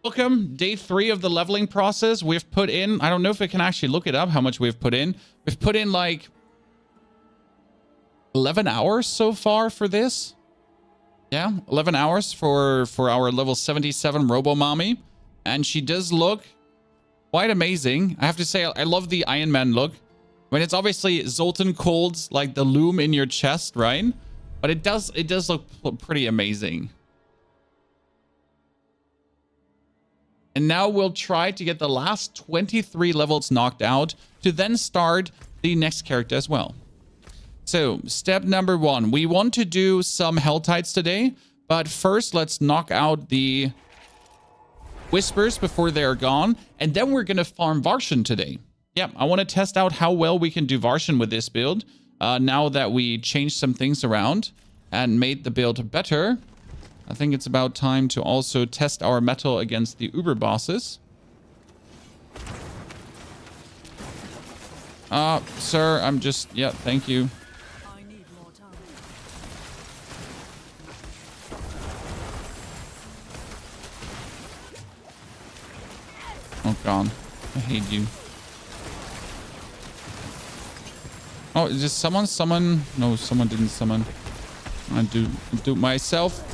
Welcome, day 3 of the leveling process. We've put in, I don't know if I can actually look it up, how much we've put in. We've put in like 11 hours so far for this. Yeah, 11 hours for our level 77 Robo Mommy. And she does look quite amazing. I have to say, I love the Iron Man look. I mean, it's obviously Zoltan Cold's, like the loom in your chest, right? But it does look pretty amazing. And now we'll try to get the last 23 levels knocked out to then start the next character as well. So, step number 1. We want to do some Helltides today, but first let's knock out the Whispers before they're gone, and then we're going to farm Varshan today. Yeah, I want to test out how well we can do Varshan with this build, now that we changed some things around and made the build better. I think it's about time to also test our metal against the Uber bosses. Sir, I'm just... Yeah, thank you. I need more time. Oh, God. I hate you. Oh, is this someone? Someone? No, someone didn't summon. I do it myself.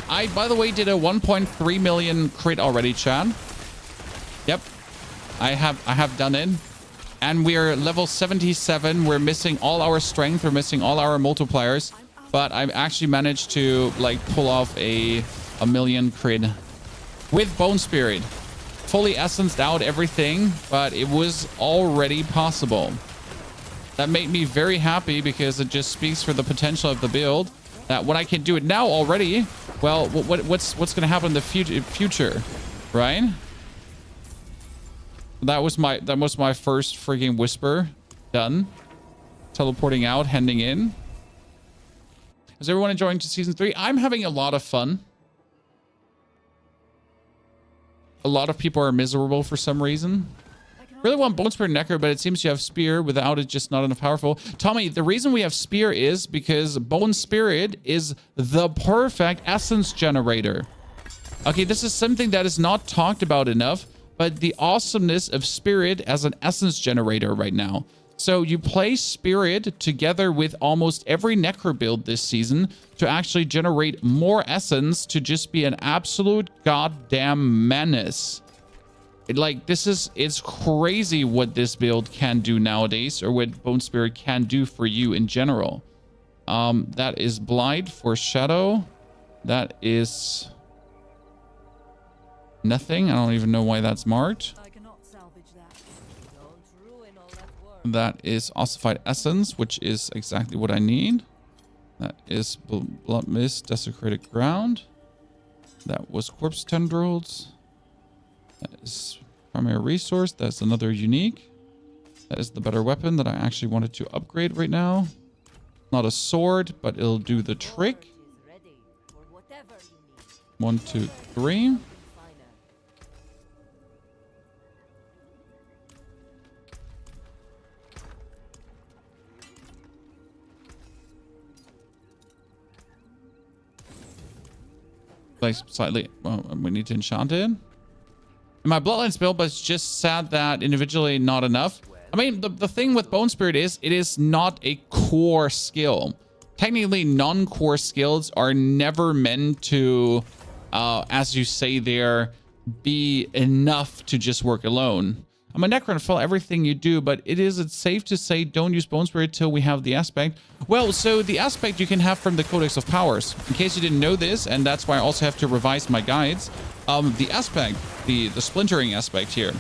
I, by the way, did a 1.3 million crit already, Chad. Yep. I have done it. And we're level 77. We're missing all our strength. We're missing all our multipliers. But I've actually managed to, like, pull off a million crit with Bone Spirit. Fully essenced out everything, but it was already possible. That made me very happy because it just speaks for the potential of the build. That when I can do it now already, well, what's going to happen in the future, right? That was my first freaking Whisper done. Teleporting out, handing in. Is everyone enjoying season 3? I'm having a lot of fun. A lot of people are miserable for some reason. Really want Bone Spirit Necro, but it seems you have Spear. Without it, just not enough powerful. Tommy, the reason we have Spear is because Bone Spirit is the perfect essence generator. Okay, this is something that is not talked about enough, but the awesomeness of Spirit as an essence generator right now. So you play Spirit together with almost every Necro build this season to actually generate more essence to just be an absolute goddamn menace. It's crazy what this build can do nowadays, or what Bone Spirit can do for you in general. That is Blight for Shadow. That is nothing. I don't even know why that's marked. I cannot salvage that. Don't ruin all that work. That is Ossified Essence, which is exactly what I need. That is Blood Mist, Desecrated Ground. That was Corpse Tendrils. That is Primary Resource. That's another unique. That is the better weapon that I actually wanted to upgrade right now. Not a sword, but it'll do the trick. 1, 2, 3. Like slightly, well, we need to enchant it. In my Bloodlines build, but it's just sad that individually not enough. I mean, the thing with Bone Spirit is it is not a core skill. Technically, non-core skills are never meant to, as you say there, be enough to just work alone. I'm a Necro and follow everything you do, but it's safe to say don't use Bone Spirit till we have the aspect. Well, so the aspect you can have from the Codex of Powers. In case you didn't know this, and that's why I also have to revise my guides. The aspect, the splintering aspect here,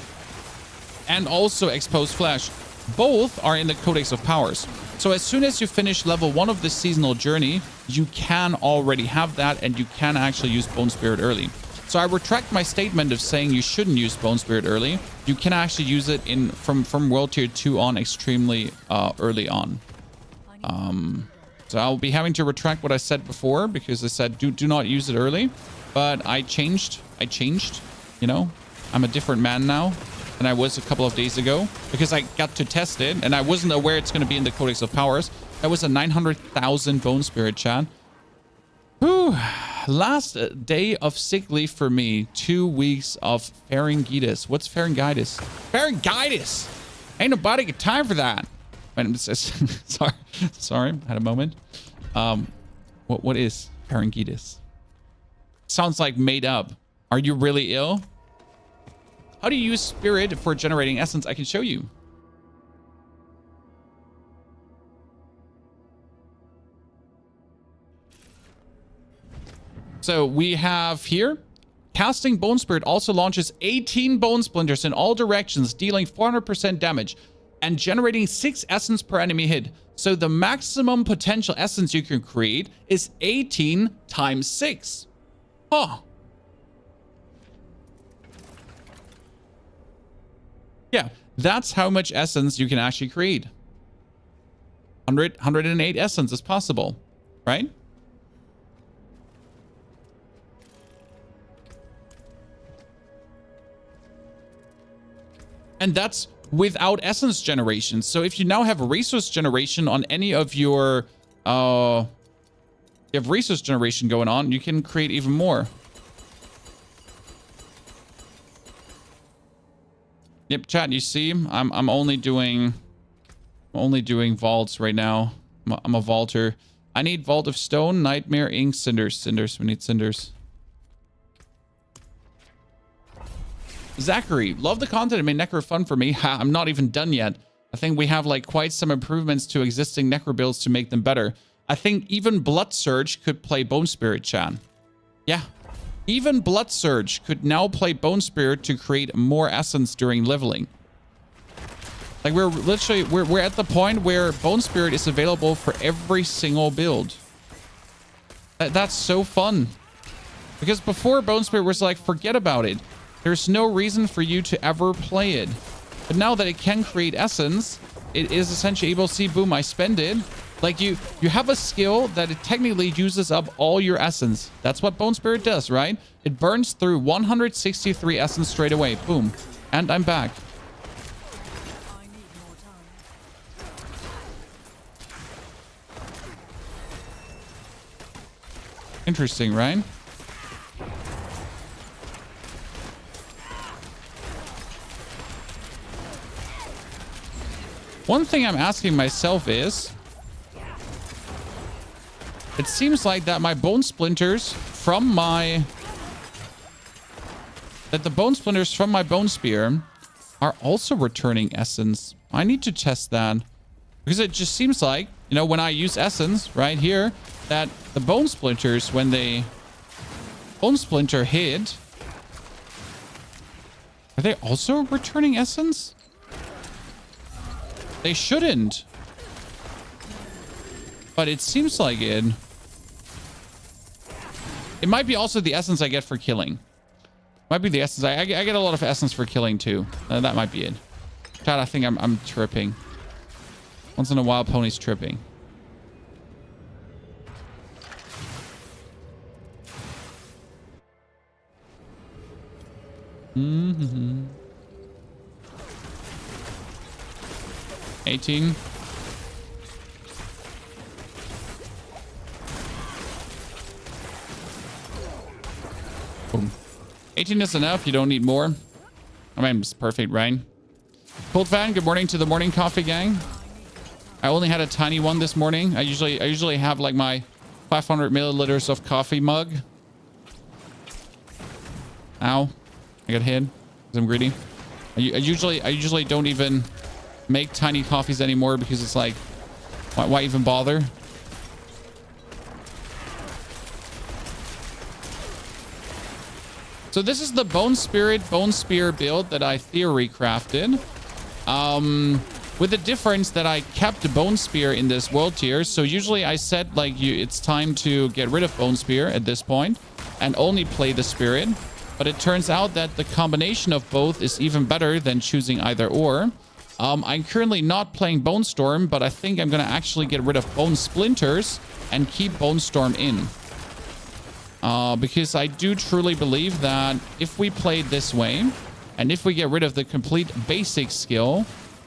and also exposed flesh, both are in the Codex of Powers. So as soon as you finish level 1 of this seasonal journey, you can already have that, and you can actually use Bone Spirit early. So I retract my statement of saying you shouldn't use Bone Spirit early. You can actually use it from World Tier 2 on extremely early on. So I'll be having to retract what I said before, because I said do not use it early. But I changed, you know. I'm a different man now than I was a couple of days ago, because I got to test it, and I wasn't aware it's going to be in the Codex of Powers. That was a 900,000 Bone Spirit, chat. Whew. Last day of sick leave for me. 2 weeks of pharyngitis. What's pharyngitis? Pharyngitis! Ain't nobody got time for that. Wait, sorry, had a moment. What is pharyngitis? Sounds like made up. Are you really ill? How do you use spirit for generating essence? I can show you. So we have here, casting Bone Spirit also launches 18 Bone Splinters in all directions, dealing 400% damage and generating 6 essence per enemy hit. So the maximum potential essence you can create is 18 times 6. Huh. Yeah, that's how much essence you can actually create. 108 essence is possible, right? And that's without essence generation. So if you now have resource generation on any of your, you have resource generation going on, you can create even more. Yep, chat, you see, I'm only doing vaults right now. I'm a vaulter. I need Vault of Stone, Nightmare, Ink, Cinders. We need Cinders. Zachary, love the content. It made Necro fun for me. Ha, I'm not even done yet. I think we have like quite some improvements to existing Necro builds to make them better. I think even Blood Surge could play Bone Spirit, Chan. Yeah. Even Blood Surge could now play Bone Spirit to create more essence during leveling. Like we're literally, we're at the point where Bone Spirit is available for every single build. That's so fun. Because before Bone Spirit was like, forget about it. There's no reason for you to ever play it. But now that it can create essence, it is essentially able to see, boom, I spend it. Like you have a skill that it technically uses up all your essence. That's what Bone Spirit does, right? It burns through 163 essence straight away. Boom. And I'm back. I need more time. Interesting, right? One thing I'm asking myself is, it seems like that my bone splinters from my, that the bone splinters from my bone spear are also returning essence. I need to test that because it just seems like, you know, when I use essence right here, that the bone splinters, when they bone splinter hit, are they also returning essence? They shouldn't. But it seems like it. It might be also the essence I get for killing. Might be the essence. I get a lot of essence for killing too. That might be it. Chat, I think I'm tripping. Once in a while, pony's tripping. Mm-hmm. 18. Boom. 18 is enough. You don't need more. I mean, it's perfect, right? Cold fan, good morning to the morning coffee gang. I only had a tiny one this morning. I usually have like my 500 milliliters of coffee mug. Ow. I got hit because I'm greedy. I usually don't even make tiny coffees anymore because it's like, why even bother? So this is the Bone Spirit Bone Spear build that I theory crafted. With the difference that I kept the Bone Spear in this world tier. So usually I said like it's time to get rid of Bone Spear at this point and only play the Spirit. But it turns out that the combination of both is even better than choosing either or. I'm currently not playing Bone Storm, but I think I'm going to actually get rid of Bone Splinters and keep Bone Storm in. Because I do truly believe that if we play this way, and if we get rid of the complete basic skill,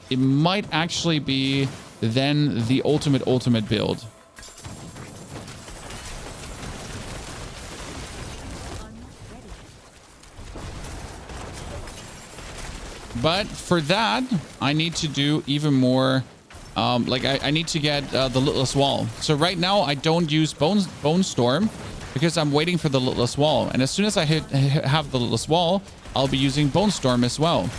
it might actually be then the ultimate build. But for that, I need to do even more. I need to get the Littlest Wall. So right now, I don't use Bone Storm because I'm waiting for the Littlest Wall. And as soon as I have the Littlest Wall, I'll be using Bone Storm as well.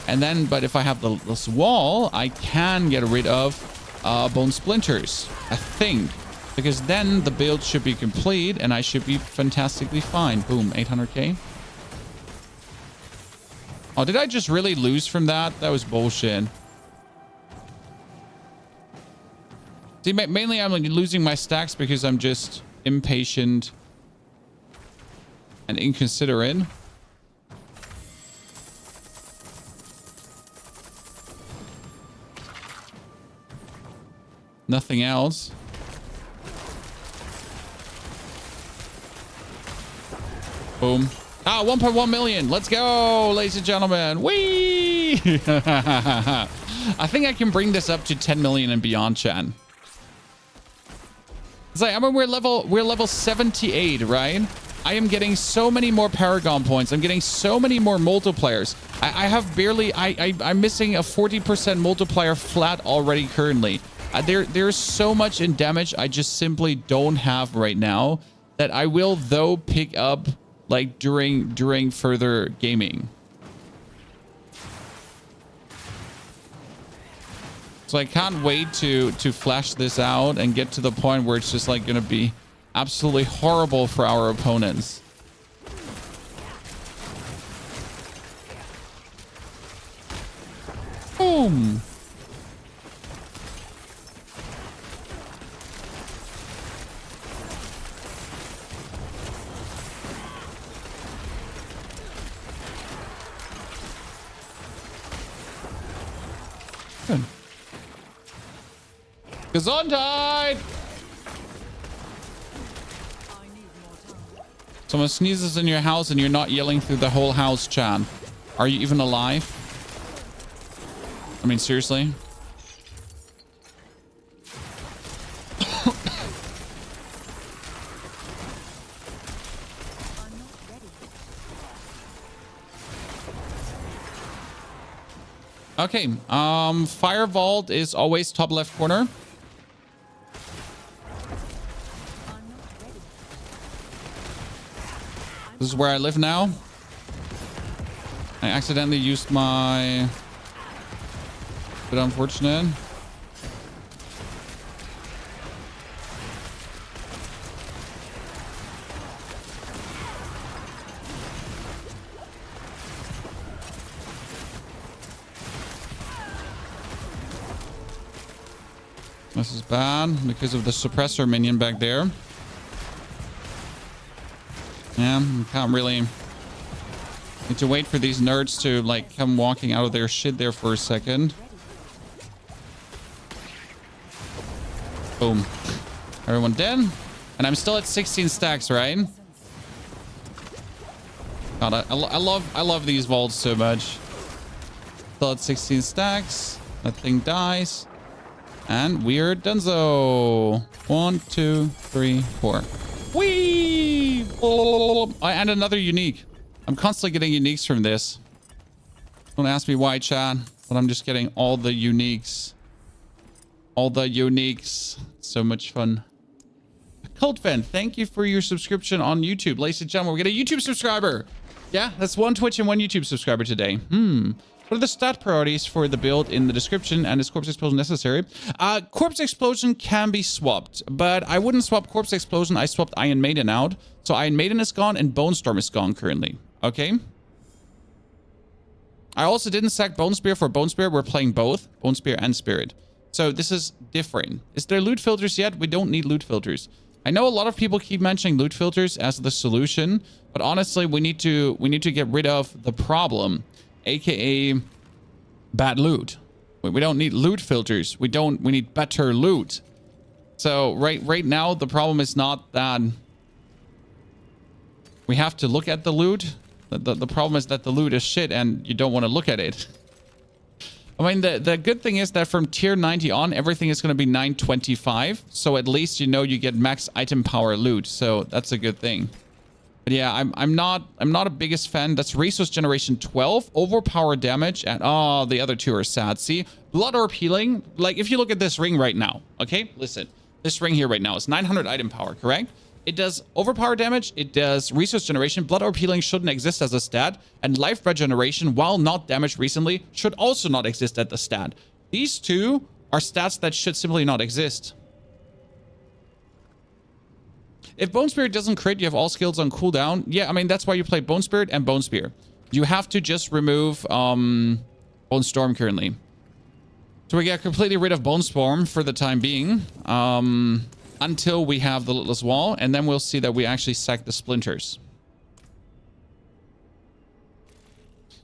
And then, but if I have the Littlest Wall, I can get rid of Bone Splinters, I think. Because then the build should be complete and I should be fantastically fine. Boom, 800k. Oh, did I just really lose from that? That was bullshit. See, mainly I'm losing my stacks because I'm just impatient and inconsiderate. Nothing else. Boom. Ah, 1.1 million. Let's go, ladies and gentlemen. Whee! I think I can bring this up to 10 million and beyond, chat. It's like, I mean, we're level 78, right? I am getting so many more Paragon points. I'm getting so many more multipliers. I have barely, I'm missing a 40% multiplier flat already currently. There's so much in damage I just simply don't have right now that I will, though, pick up like during further gaming. So I can't wait to flash this out and get to the point where it's just like going to be absolutely horrible for our opponents. Boom. Good. Gesundheit! Someone sneezes in your house and you're not yelling through the whole house, Chan. Are you even alive? I mean, seriously? Okay, Fire Vault is always top left corner. This is where I live now. I accidentally used my... Bit unfortunate. This is bad because of the suppressor minion back there. Yeah, can't really... Need to wait for these nerds to like come walking out of their shit there for a second. Boom. Everyone dead. And I'm still at 16 stacks, right? God, I love these vaults so much. Still at 16 stacks. That thing dies. And we're donezo. 1, 2, 3, 4. Whee! And another unique. I'm constantly getting uniques from this. Don't ask me why, chat, but I'm just getting all the uniques. All the uniques. So much fun. Cultfan, thank you for your subscription on YouTube. Ladies and gentlemen, we get a YouTube subscriber. Yeah, that's 1 Twitch and 1 YouTube subscriber today. What are the stat priorities for the build in the description, and is Corpse Explosion necessary? Corpse Explosion can be swapped, but I wouldn't swap Corpse Explosion. I swapped Iron Maiden out. So Iron Maiden is gone and Bone Storm is gone currently. Okay. I also didn't sack Bone Spear for Bone Spear. We're playing both Bone Spear and Spirit. So this is different. Is there loot filters yet? We don't need loot filters. I know a lot of people keep mentioning loot filters as the solution, but honestly, we need to get rid of the problem, aka bad loot. We don't need loot filters. We need better loot. So right now the problem is not that we have to look at the loot. The problem is that the loot is shit and you don't want to look at it. I mean, the good thing is that from tier 90 on, everything is going to be 925. So at least you know you get max item power loot. So that's a good thing. But yeah, I'm not a biggest fan. That's resource generation 12, overpower damage, and oh, the other two are sad. See, blood orb healing. Like if you look at this ring right now, okay, listen, this ring here right now is 900 item power, correct? It does overpower damage, it does resource generation, blood orb healing shouldn't exist as a stat, and life regeneration, while not damaged recently, should also not exist at the stat. These two are stats that should simply not exist. If Bone Spirit doesn't crit, you have all skills on cooldown. Yeah, I mean, that's why you play Bone Spirit and Bone Spear. You have to just remove Bone Storm currently. So we get completely rid of Bone Storm for the time being. Until we have the Littlest Wall, and then we'll see that we actually sack the splinters.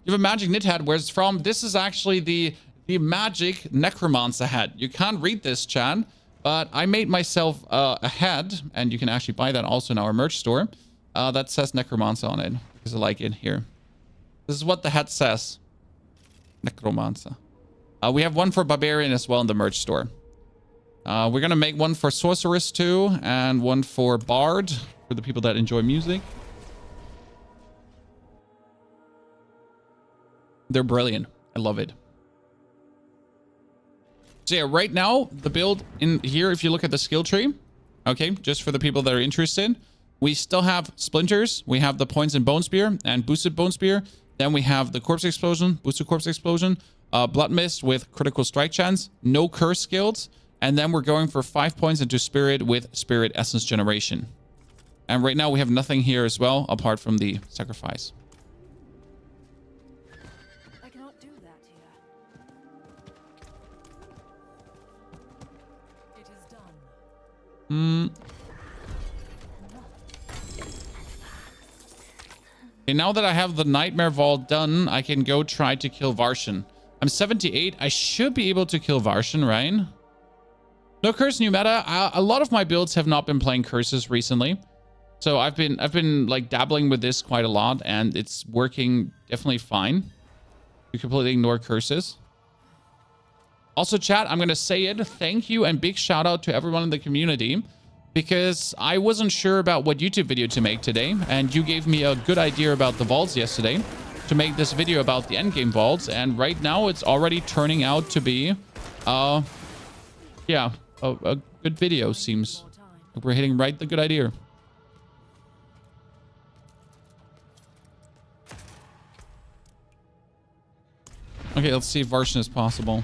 You have a magic knit hat. Where's it from? This is actually the magic Necromancer hat. You can't read this, Chan, but I made myself a hat, and you can actually buy that also in our merch store. That says Necromancer on it, because I like it here. This is what the hat says. Necromancer. We have one for Barbarian as well in the merch store. We're gonna make one for Sorceress too, and one for Bard, for the people that enjoy music. They're brilliant. I love it. So yeah, right now, the build in here, if you look at the skill tree, okay, just for the people that are interested, we still have Splinters, we have the Points in Bone Spear and Boosted Bone Spear, then we have the Corpse Explosion, Boosted Corpse Explosion, Blood Mist with Critical Strike chance, no Curse skills, and then we're going for 5 points into Spirit with Spirit Essence Generation. And right now we have nothing here as well, apart from the Sacrifice. I cannot do that here. It is done. Okay, now that I have the Nightmare Vault done, I can go try to kill Varshan. I'm 78. I should be able to kill Varshan, right? No curse new meta. A lot of my builds have not been playing curses recently. So I've been like dabbling with this quite a lot, and it's working definitely fine. You completely ignore curses. Also, chat, I'm going to say it. Thank you and big shout out to everyone in the community, because I wasn't sure about what YouTube video to make today, and you gave me a good idea about the vaults yesterday to make this video about the endgame vaults, and right now it's already turning out to be yeah, a good video. Seems like we're hitting right the good idea. Okay, let's see if Varshan is possible.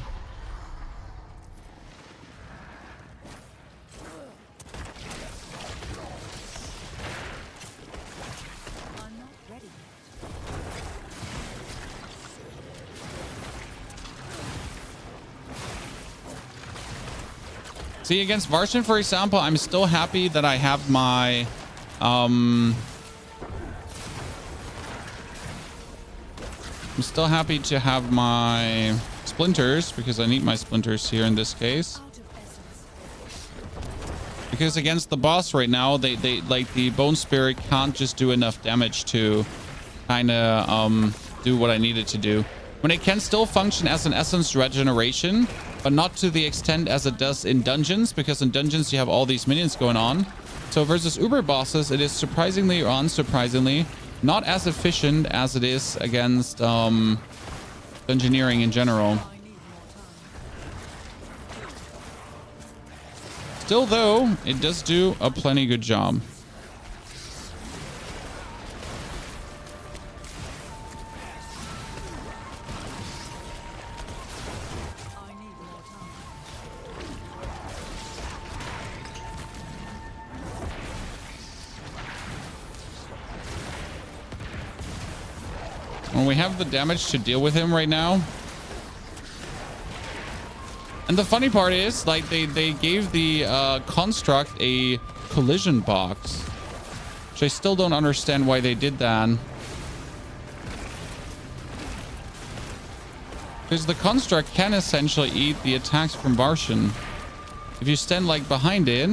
I'm not ready. See, against Varshan, for example, I'm still happy that I have my I'm still happy to have my splinters, because I need my splinters here in this case. Because against the boss right now, they like the Bone Spirit can't just do enough damage to kind of do what I needed to do. When it can still function as an essence regeneration, but not to the extent as it does in dungeons, because in dungeons you have all these minions going on. So versus Uber bosses, it is surprisingly or unsurprisingly not as efficient as it is against dungeoneering in general. Still though, it does do a plenty good job. When we have the damage to deal with him right now. And the funny part is, like, they gave the construct a collision box, which I still don't understand why they did that. Because the construct can essentially eat the attacks from Varshan. If you stand like behind it.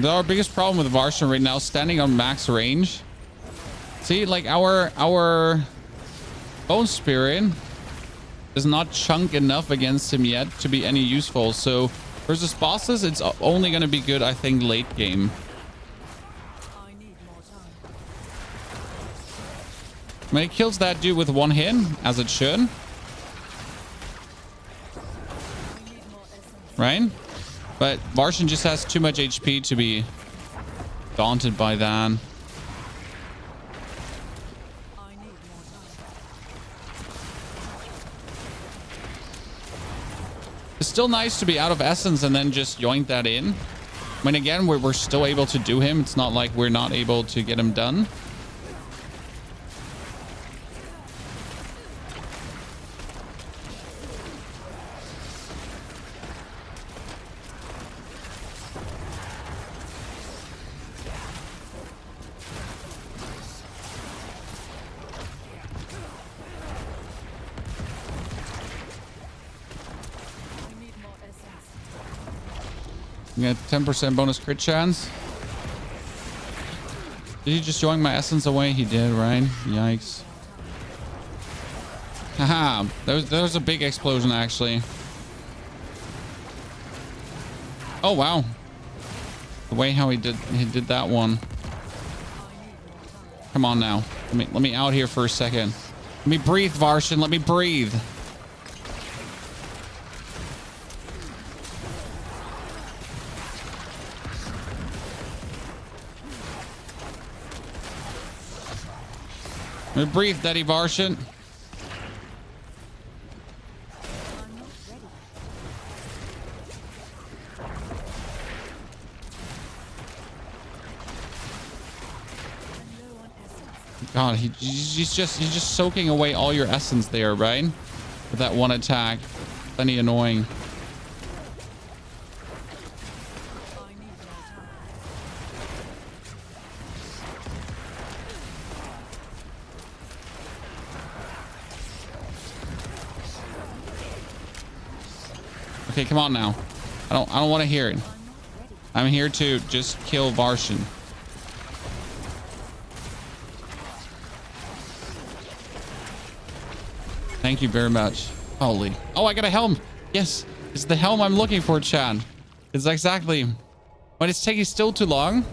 Our biggest problem with Varshan right now, standing on max range. See, like our Bone Spirit is not chunk enough against him yet to be any useful. So versus bosses, it's only going to be good, I think, late game. I need more time. When it kills that dude with one hit, as it should. I need more essence. Right? But Varshan just has too much HP to be daunted by that. I need more time. It's still nice to be out of essence and then just yoink that in. I mean, again, we're still able to do him. It's not like we're not able to get him done. I need more essence. You got 10% bonus crit chance. Did he just yoink my essence away? He did, right? Yikes. Haha, there was a big explosion, actually. Oh, wow. The way how he did that one. Come on now. Let me out here for a second. Let me breathe, Varshan. Let me breathe. Let me breathe, Daddy Varshan. I'm not ready. I'm low on essence. God, he's just soaking away all your essence there, right? With that one attack. Plenty annoying. I need more time. Okay, come on now. I don't want to hear it. I'm not ready. I'm here to just kill Varshan. Thank you very much. Holy. Oh, I got a helm. Yes, it's the helm I'm looking for, Chan. It's exactly. But it's taking still too long.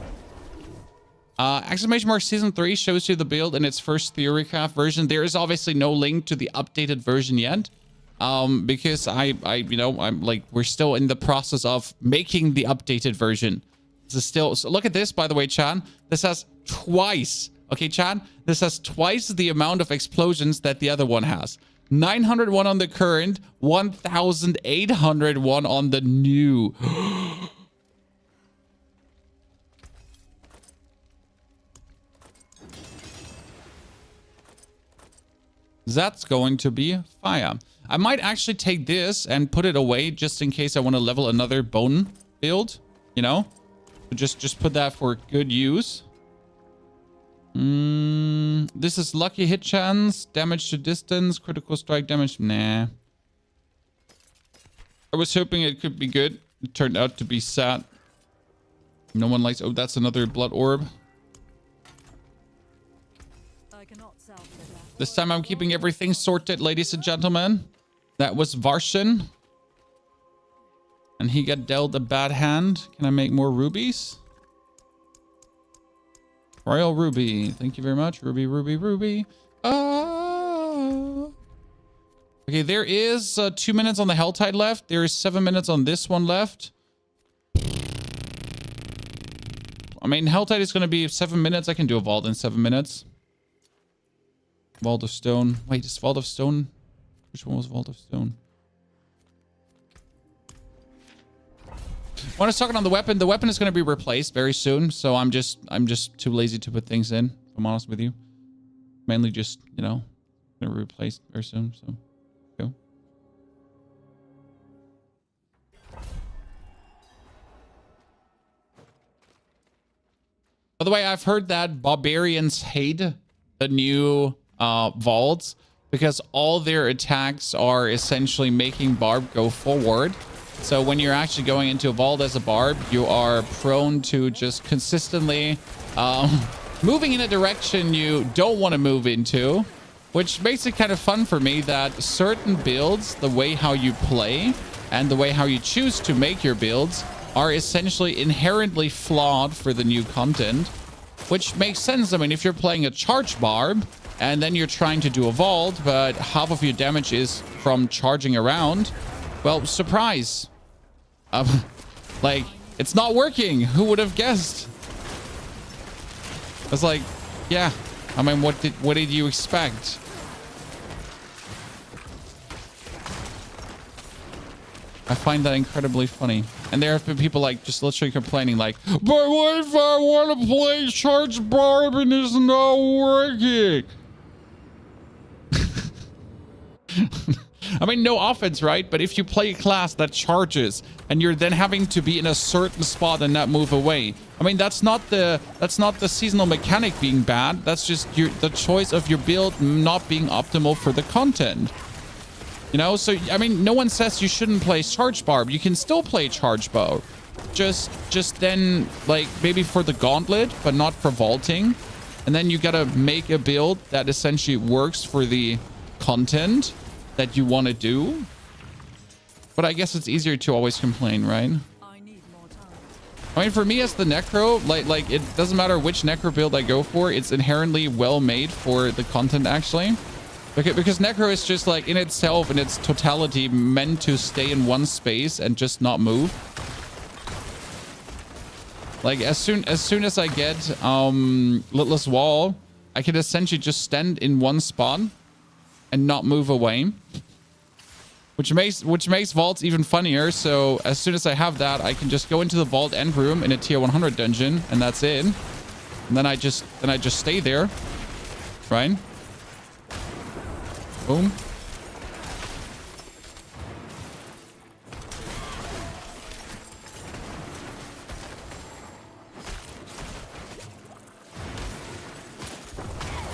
Exclamation mark season 3 shows you the build in its first theorycraft version. There is obviously no link to the updated version yet. Because I'm like, we're still in the process of making the updated version. This is still, so look at this, by the way, Chan. This has twice, okay, Chan? This has twice the amount of explosions that the other one has. 901 on the current, 1,801 on the new. That's going to be fire. I might actually take this and put it away just in case I want to level another bone build, you know? Just put that for good use. This is lucky hit chance, damage to distance, critical strike damage. Nah. I was hoping it could be good. It turned out to be sad. No one likes... Oh, that's another blood orb. I cannot salvage that. This time I'm keeping everything sorted, ladies and gentlemen. That was Varshan. And he got dealt a bad hand. Can I make more rubies? Royal Ruby. Thank you very much. Ruby, Ruby, Ruby. Okay, there is 2 minutes on the Helltide left. There is 7 minutes on this one left. I mean, Helltide is going to be 7 minutes. I can do a vault in 7 minutes. Vault of Stone. Wait, is Vault of Stone? Which one was Vault of Stone? When I was talking on the weapon is going to be replaced very soon. So I'm just too lazy to put things in. If I'm honest with you. Mainly just, you know, going to be replaced very soon. So go. By the way, I've heard that barbarians hate the new vaults because all their attacks are essentially making Barb go forward. So when you're actually going into a vault as a barb, you are prone to just consistently moving in a direction you don't want to move into, which makes it kind of fun for me that certain builds, the way how you play and the way how you choose to make your builds are essentially inherently flawed for the new content, which makes sense. I mean, if you're playing a charge barb and then you're trying to do a vault, but half of your damage is from charging around, well, surprise. Like, it's not working. Who would have guessed? I was like, yeah. I mean, what did you expect? I find that incredibly funny. And there have been people like just literally complaining like, but what if I want to play charge barb and it's not working? I mean, no offense, right? But if you play a class that charges and you're then having to be in a certain spot and not move away, I mean, that's not the seasonal mechanic being bad. That's just the choice of your build not being optimal for the content. You know, so I mean, no one says you shouldn't play charge barb. You can still play charge barb. Just then, like, maybe for the gauntlet, but not for vaulting. And then you gotta make a build that essentially works for the content that you want to do. But I guess it's easier to always complain, right? I mean, for me as the Necro, like it doesn't matter which Necro build I go for, it's inherently well made for the content actually. Okay, because Necro is just like in itself, in its totality, meant to stay in one space and just not move. Like as soon as I get Litless Wall, I can essentially just stand in one spot and not move away, which makes vaults even funnier. So as soon as I have that, I can just go into the vault end room in a tier 100 dungeon, and that's it. And then I just stay there, right? Boom.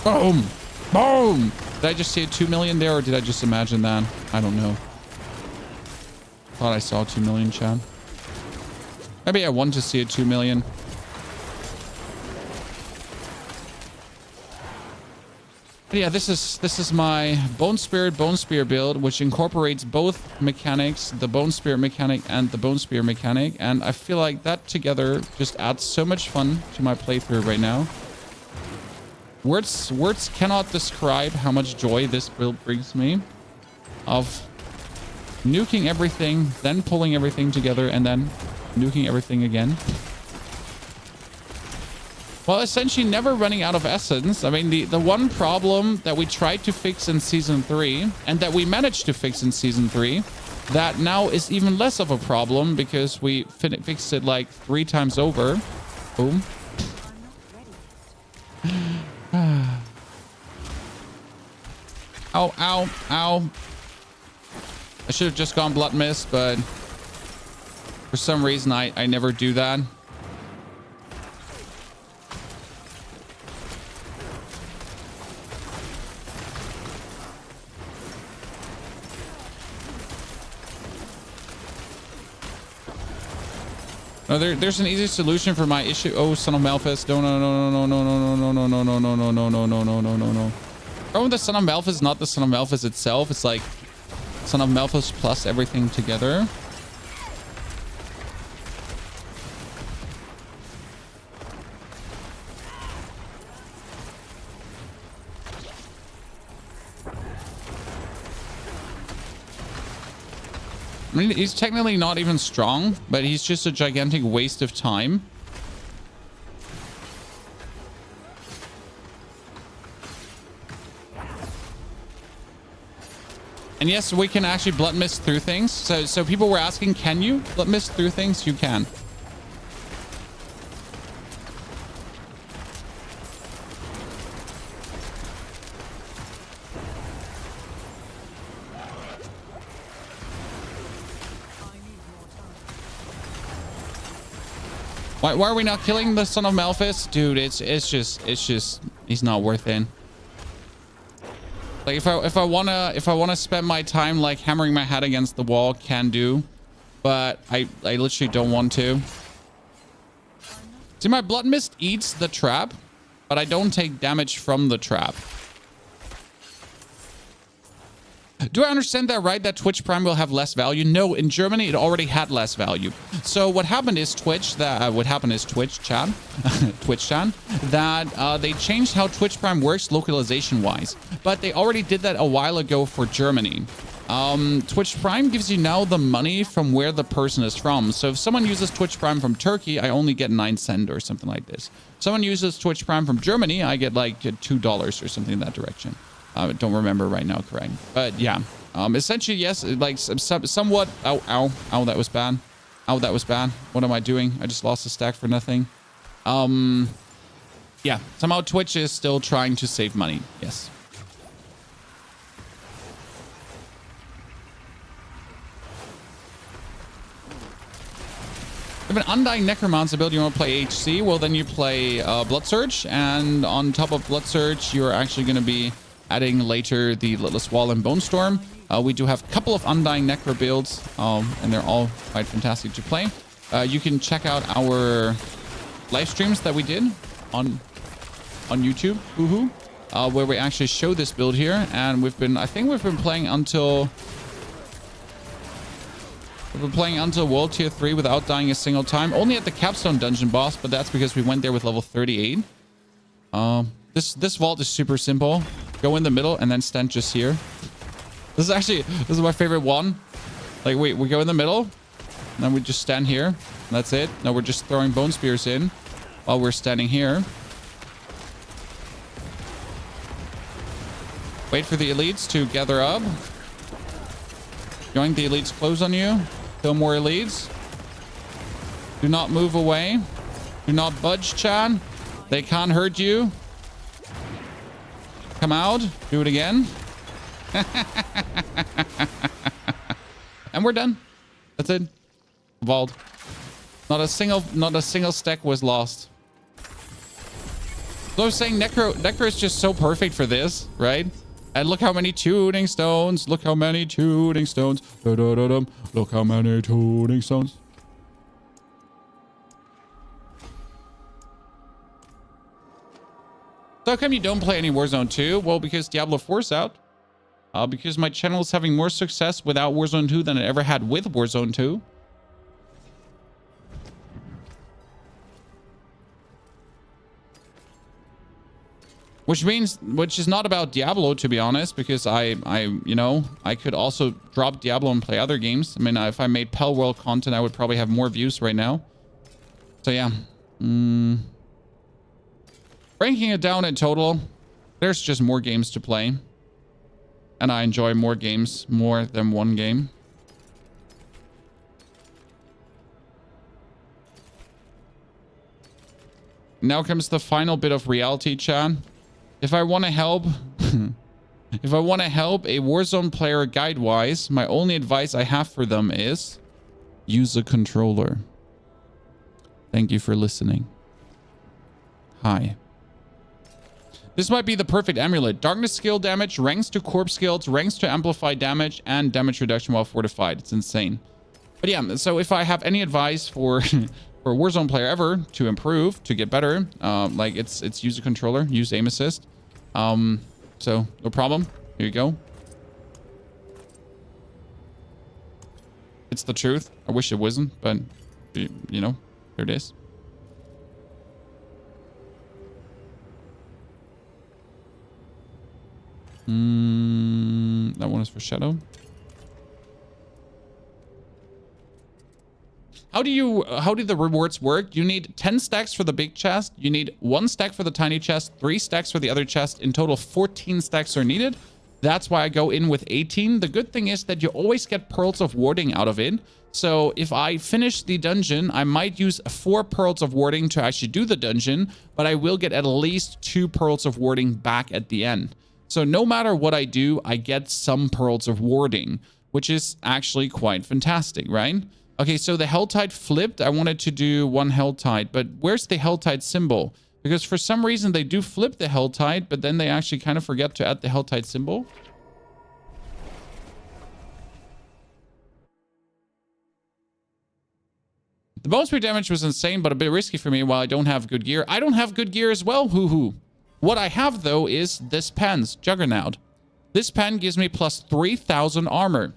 Boom. Boom. Did I just see a 2 million there, or did I just imagine that? I don't know. Thought I saw 2 million, Chad. Maybe I want to see a 2 million. But yeah, this is my Bone Spear build, which incorporates both mechanics, the Bone Spear mechanic and the Bone Spear mechanic, and I feel like that together just adds so much fun to my playthrough right now. Words cannot describe how much joy this build brings me, of nuking everything, then pulling everything together, and then nuking everything again. Well, essentially never running out of essence. I mean, the one problem that we tried to fix in Season 3, and that we managed to fix in Season 3, that now is even less of a problem because we fixed it like 3 times over. Boom. Ow, ow, ow. I should have just gone Blood Mist, but for some reason I never do that. No, there's an easy solution for my issue. Oh, son of Malphas. No, no, no, no, no, no, no, no, no, no, no, no, no, no, no, no, no, no, no. Oh, the son of Malphas is not the son of Malphas itself. It's like son of Malphas plus everything together. I mean, he's technically not even strong, but he's just a gigantic waste of time. And yes, we can actually blood mist through things. So people were asking, can you blood mist through things? You can. Why are we not killing the son of Malphas? Dude, it's just he's not worth it. Like if I wanna spend my time like hammering my head against the wall, can do. but I literally don't want to. See, my Blood Mist eats the trap, but I don't take damage from the trap. Do I understand that right, that Twitch Prime will have less value? No, in Germany, it already had less value. So what happened is Twitch, Chan, that they changed how Twitch Prime works localization-wise. But they already did that a while ago for Germany. Twitch Prime gives you now the money from where the person is from. So if someone uses Twitch Prime from Turkey, I only get 9 cents or something like this. If someone uses Twitch Prime from Germany, I get like $2 or something in that direction. I don't remember right now, correct? But yeah, essentially, yes, like somewhat. Ow, that was bad. Ow, that was bad. What am I doing? I just lost a stack for nothing. Yeah, somehow Twitch is still trying to save money. Yes. If an Undying Necromancer build, you want to play HC, well, then you play Blood Surge. And on top of Blood Surge, you're actually going to be adding later the Litless Wall and Bone Storm. We do have a couple of Undying Necro builds, and they're all quite fantastic to play. You can check out our live streams that we did on YouTube, where we actually show this build here. And I think we've been playing until... We've been playing until World Tier 3 without dying a single time. Only at the Capstone Dungeon boss, but that's because we went there with level 38. This vault is super simple. Go in the middle and then stand just here. This is my favorite one. Like, we go in the middle, and then we just stand here. That's it. Now we're just throwing bone spears in while we're standing here. Wait for the elites to gather up. Join the elites close on you. Kill more elites. Do not move away. Do not budge, Chan. They can't hurt you. Come out. Do it again. And we're done. That's it. Vault. Not a single stack was lost. So I was saying Necro is just so perfect for this, right? And look how many tuning stones. Look how many tuning stones. Da-da-da-dum. Look how many tuning stones. So how come you don't play any Warzone 2? Well, because Diablo 4's out. Because my channel is having more success without Warzone 2 than it ever had with Warzone 2. Which is not about Diablo, to be honest, because I could also drop Diablo and play other games. I mean, if I made Pell World content, I would probably have more views right now. So yeah. Ranking it down in total, there's just more games to play. And I enjoy more games more than one game. Now comes the final bit of reality, Chan. If I want to help, if I want to help a Warzone player guide-wise, my only advice I have for them is use a controller. Thank you for listening. Hi. This might be the perfect amulet. Darkness skill damage, ranks to corpse skills, ranks to amplify damage, and damage reduction while fortified. It's insane. But yeah, so if I have any advice for for a Warzone player ever to improve, to get better, like it's use a controller, use aim assist. So no problem. Here you go. It's the truth. I wish it wasn't, but you know, here it is. That one is for Shadow. How do the rewards work? You need 10 stacks for the big chest. You need 1 stack for the tiny chest, 3 stacks for the other chest. In total, 14 stacks are needed. That's why I go in with 18. The good thing is that you always get Pearls of Warding out of it. So if I finish the dungeon, I might use 4 Pearls of Warding to actually do the dungeon, but I will get at least 2 Pearls of Warding back at the end. So no matter what I do, I get some Pearls of Warding, which is actually quite fantastic, right? Okay, so the Helltide flipped. I wanted to do 1 Helltide, but where's the Helltide symbol? Because for some reason they do flip the Helltide, but then they actually kind of forget to add the Helltide symbol. . The bone spear damage was insane, but a bit risky for me while I don't have good gear. I don't have good gear as well, hoo-hoo. What I have, though, is this pen's Juggernaut. This pen gives me plus 3,000 armor.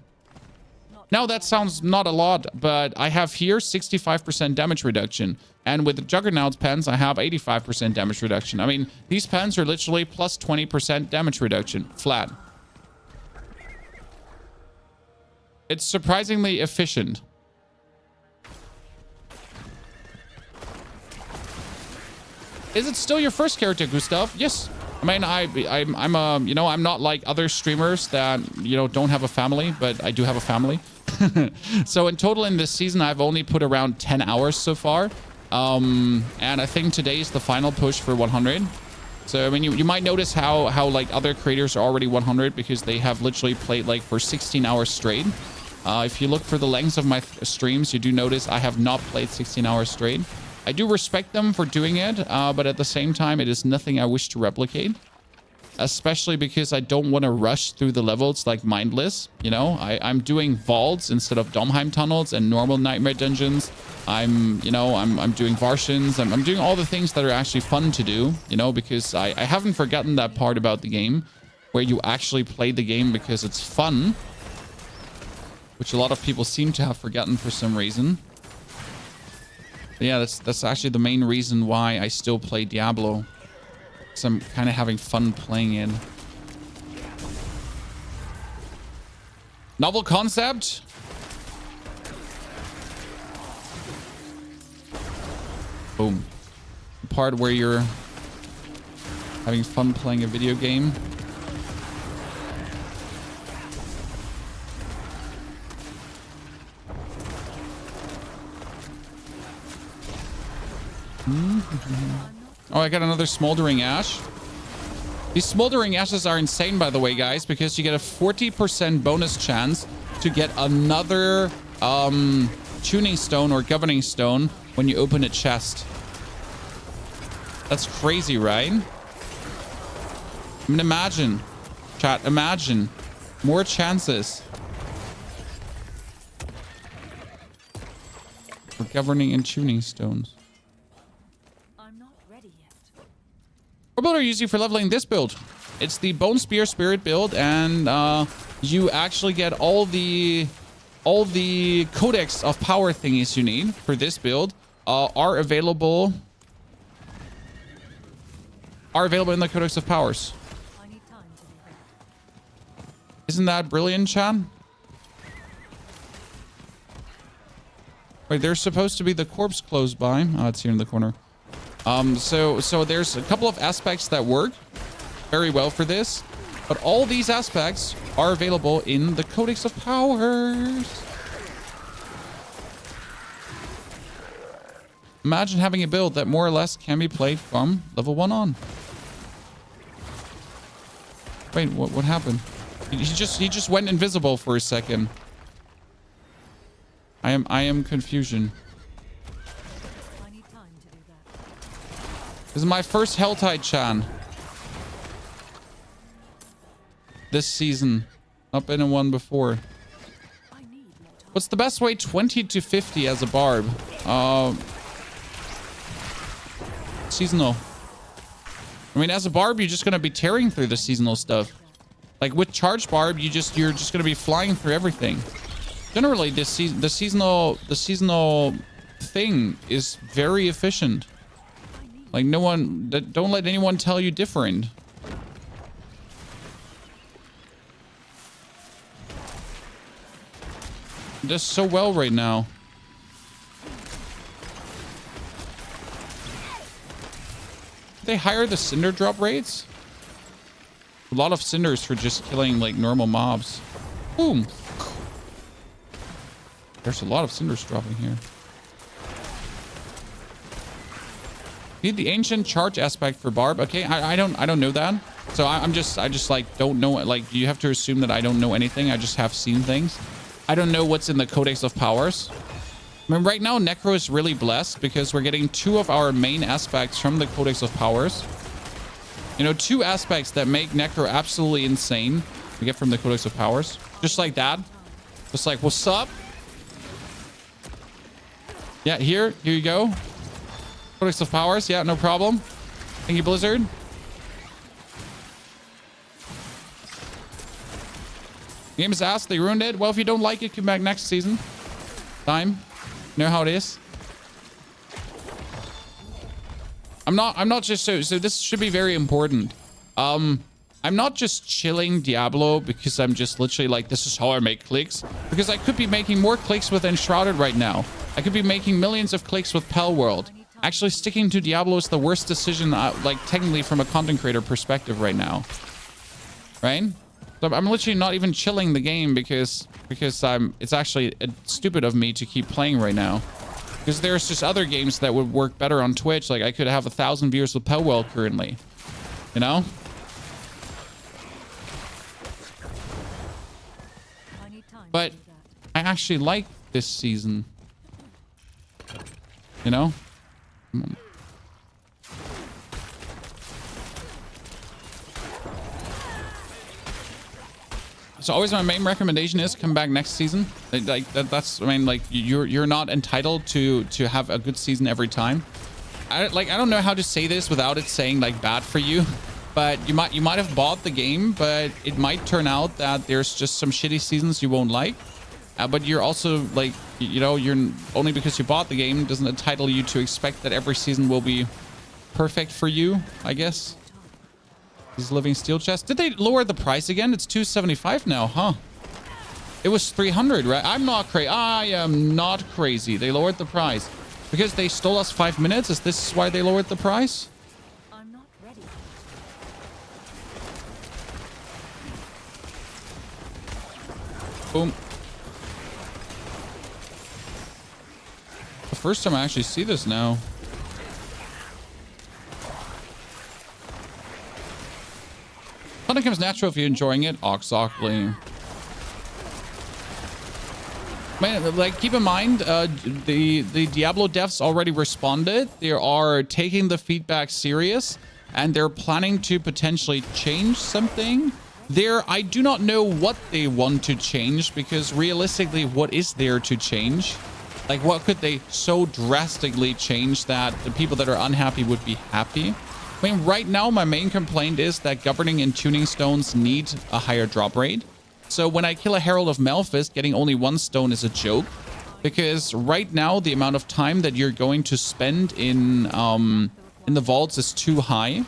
Now, that sounds not a lot, but I have here 65% damage reduction. And with the Juggernaut's pens, I have 85% damage reduction. I mean, these pens are literally plus 20% damage reduction, flat. It's surprisingly efficient. Is it still your first character, Gustav? Yes. I mean, I'm I'm not like other streamers that, don't have a family, but I do have a family. So in total in this season, I've only put around 10 hours so far. And I think today is the final push for 100. So, I mean, you might notice how like other creators are already 100 because they have literally played like for 16 hours straight. If you look for the lengths of my streams, you do notice I have not played 16 hours straight. I do respect them for doing it, but at the same time, it is nothing I wish to replicate. Especially because I don't want to rush through the levels like mindless. I'm doing vaults instead of Domheim tunnels and normal nightmare dungeons. I'm doing Varshans. I'm doing all the things that are actually fun to do, because I haven't forgotten that part about the game where you actually play the game because it's fun, which a lot of people seem to have forgotten for some reason. But yeah, that's actually the main reason why I still play Diablo. Because I'm kind of having fun playing it. Novel concept. Boom. The part where you're having fun playing a video game. Oh, I got another smoldering ash. These smoldering ashes are insane, by the way, guys, because you get a 40% bonus chance to get another tuning stone or governing stone when you open a chest. That's crazy, right? I mean, imagine, chat, imagine more chances for governing and tuning stones. What build are you using for leveling this build? It's the Bone Spear Spirit build, and you actually get all the codex of power thingies you need for this build are available in the codex of powers. Isn't that brilliant, Chan? Wait, there's supposed to be the corpse close by. Oh, it's here in the corner. So there's a couple of aspects that work very well for this, but all these aspects are available in the Codex of Powers. Imagine having a build that more or less can be played from level 1 on. Wait, what happened? He just went invisible for a second. I am confusion. This is my first Helltide Chan this season. Not been in one before. What's the best way? 20 to 50 as a barb. Seasonal. I mean, as a barb, you're just gonna be tearing through the seasonal stuff. Like with charge barb, you're just gonna be flying through everything. Generally, the seasonal thing is very efficient. Like don't let anyone tell you different. It does so well right now. They hire the cinder drop rates? A lot of cinders for just killing like normal mobs. Boom. There's a lot of cinders dropping here. Need the ancient charge aspect for barb. Okay, I don't know that. So I just like don't know. Like you have to assume that I don't know anything. I just have seen things. I don't know what's in the Codex of Powers. I mean, right now Necro is really blessed because we're getting 2 of our main aspects from the Codex of Powers. 2 aspects that make Necro absolutely insane. We get from the Codex of Powers, just like that. Just like, what's up? Yeah, here you go. Codex of Powers. Yeah, no problem. Thank you, Blizzard. Game is ass. They ruined it. Well, if you don't like it, come back next season. Time. You know how it is. I'm not just so this should be very important. I'm not just chilling Diablo because I'm just literally like, this is how I make clicks, because I could be making more clicks with Enshrouded right now. I could be making millions of clicks with Pell World. Actually sticking to Diablo is the worst decision, like technically from a content creator perspective right now. Right? So I'm literally not even chilling the game because it's actually stupid of me to keep playing right now. Because there's just other games that would work better on Twitch. Like I could have 1,000 viewers with Pell World currently. You know? But I actually like this season. You know? Come on. So always my main recommendation is come back next season. Like that's I mean, like you're not entitled to have a good season every time. I don't know how to say this without it saying like bad for you, but you might have bought the game, but it might turn out that there's just some shitty seasons you won't like. But you're also like, you know, you're only because you bought the game doesn't entitle you to expect that every season will be perfect for you, I guess. This living steel chest. Did they lower the price again? It's $275 now, huh? It was $300, right? I am not crazy. They lowered the price because they stole us 5 minutes. Is this why they lowered the price? I'm not ready. Boom. The first time I actually see this now. Hunting comes natural if you're enjoying it. Exactly. Man, like, keep in mind, the Diablo devs already responded. They are taking the feedback serious, and they're planning to potentially change something. I do not know what they want to change, because realistically, what is there to change? Like, what could they so drastically change that the people that are unhappy would be happy? I mean, right now, my main complaint is that governing and tuning stones need a higher drop rate. So when I kill a Herald of Malphas, getting only 1 stone is a joke. Because right now, the amount of time that you're going to spend in the vaults is too high.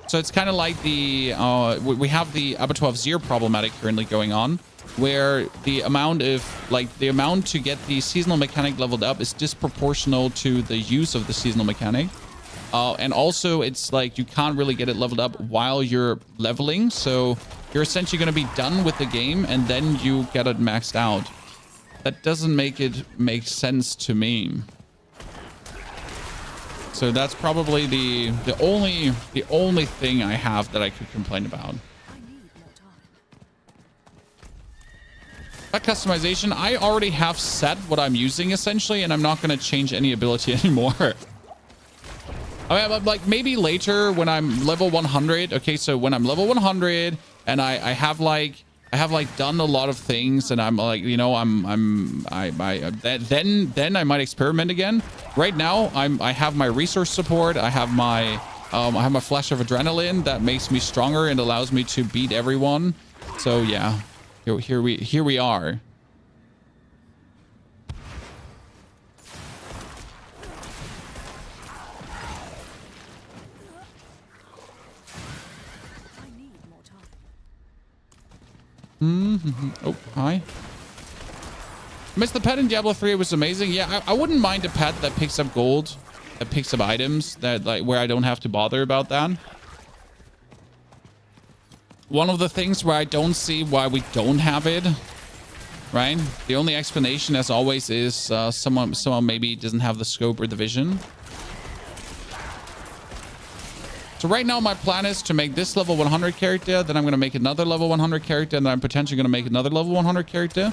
So it's kind of like we have the Abattoir of Zir problematic currently going on, where the amount to get the seasonal mechanic leveled up is disproportional to the use of the seasonal mechanic. And also, it's like you can't really get it leveled up while you're leveling. So you're essentially going to be done with the game and then you get it maxed out. That doesn't make sense to me. So that's probably the only thing I have that I could complain about. That customization, I already have set what I'm using essentially, and I'm not going to change any ability anymore. I mean, like maybe later when I'm level 100. Okay, so when I'm level 100 and I have done a lot of things, and I'm like, you know, then I might experiment again. Right now, I have my resource support. I have my flash of adrenaline that makes me stronger and allows me to beat everyone. So yeah, here we are. Oh, hi. Missed the pet in Diablo 3. It was amazing. Yeah, I wouldn't mind a pet that picks up gold, that picks up items, that like where I don't have to bother about that. One of the things where I don't see why we don't have it, right? The only explanation, as always, is someone maybe doesn't have the scope or the vision. So right now, my plan is to make this level 100 character, then I'm going to make another level 100 character, and then I'm potentially going to make another level 100 character.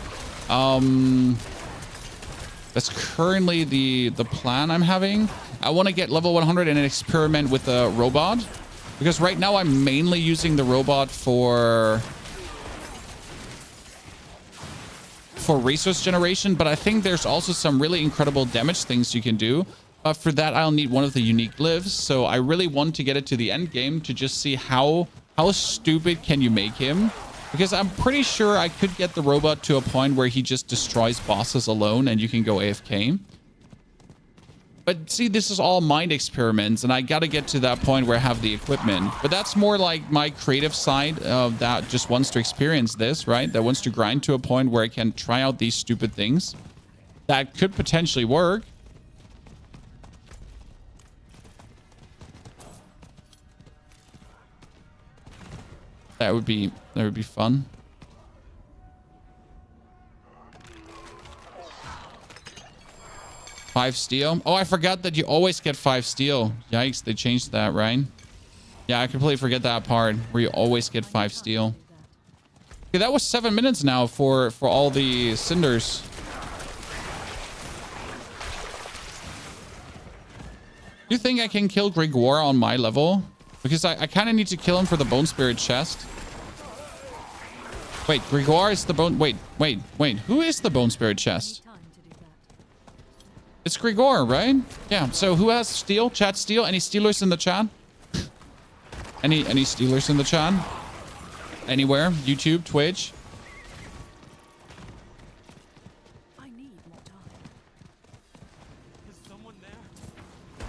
That's currently the plan I'm having. I want to get level 100 and experiment with the robot, because right now I'm mainly using the robot for for resource generation, but I think there's also some really incredible damage things you can do. But for that, I'll need one of the unique lives. So I really want to get it to the end game to just see how stupid can you make him. Because I'm pretty sure I could get the robot to a point where he just destroys bosses alone and you can go AFK. But see, this is all mind experiments, and I got to get to that point where I have the equipment. But that's more like my creative side that just wants to experience this, right? That wants to grind to a point where I can try out these stupid things. That could potentially work. That would be fun. Five steel. Oh, I forgot that you always get 5 steel. Yikes, they changed that, right? Yeah, I completely forget that part where you always get 5 steel. Okay, that was 7 minutes now for all the cinders. Do you think I can kill Gregorio on my level? Because I kind of need to kill him for the Bone Spirit chest. Wait, Gregorio is the bone... Wait. Who is the Bone Spirit chest? It's Gregorio, right? Yeah, so who has steel? Chat steel? Any stealers in the chat? Any stealers in the chat? Anywhere? YouTube, Twitch?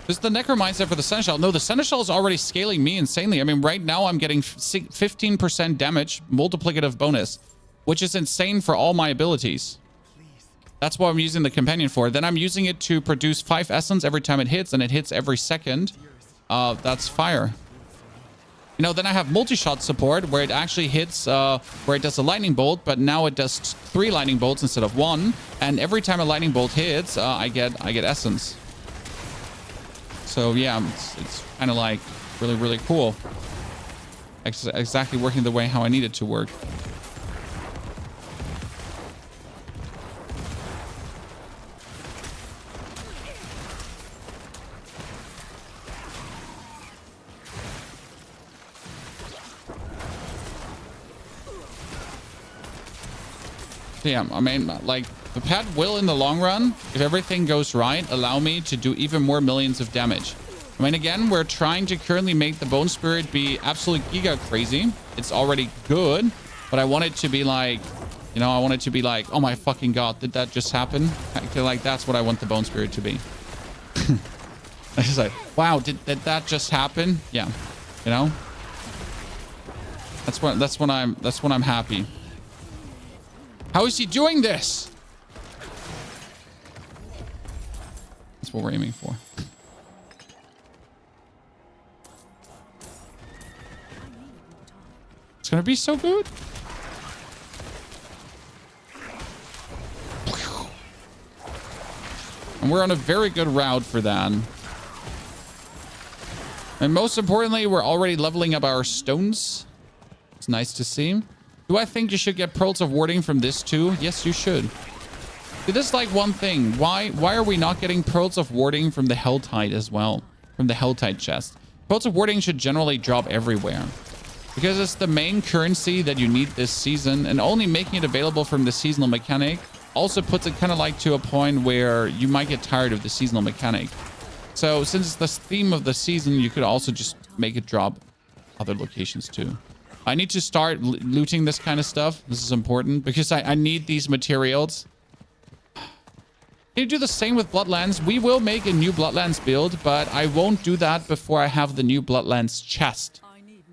This is the Necromancer for the Seneschal. No, the Seneschal is already scaling me insanely. I mean, right now I'm getting 15% damage, multiplicative bonus, which is insane for all my abilities. That's what I'm using the companion for. Then I'm using it to produce 5 essence every time it hits, and it hits every second. That's fire. You know, then I have multi-shot support where it actually hits, where it does a lightning bolt, but now it does 3 lightning bolts instead of 1. And every time a lightning bolt hits, I get essence. So yeah, it's kind of like really, really cool. Exactly working the way how I need it to work. Yeah, I mean, like, the pet will, in the long run, if everything goes right, allow me to do even more millions of damage. I mean, again, we're trying to currently make the Bone Spirit be absolutely giga crazy. It's already good, but I want it to be like, you know, I want it to be like, oh my fucking god, did that just happen? I feel like that's what I want the Bone Spirit to be. I just like, wow, did that just happen? Yeah, you know, that's when I'm happy. How is he doing this? That's what we're aiming for. It's gonna be so good. And we're on a very good route for that. And most importantly, we're already leveling up our stones. It's nice to see. Do I think you should get Pearls of Warding from this too? Yes, you should. See, this is like one thing. Why are we not getting Pearls of Warding from the Helltide as well? From the Helltide chest. Pearls of Warding should generally drop everywhere. Because it's the main currency that you need this season. And only making it available from the seasonal mechanic also puts it kind of like to a point where you might get tired of the seasonal mechanic. So since it's the theme of the season, you could also just make it drop other locations too. I need to start looting this kind of stuff. This is important because I need these materials. Can you do the same with Bloodlands? We will make a new Bloodlands build, but I won't do that before I have the new Bloodlands chest.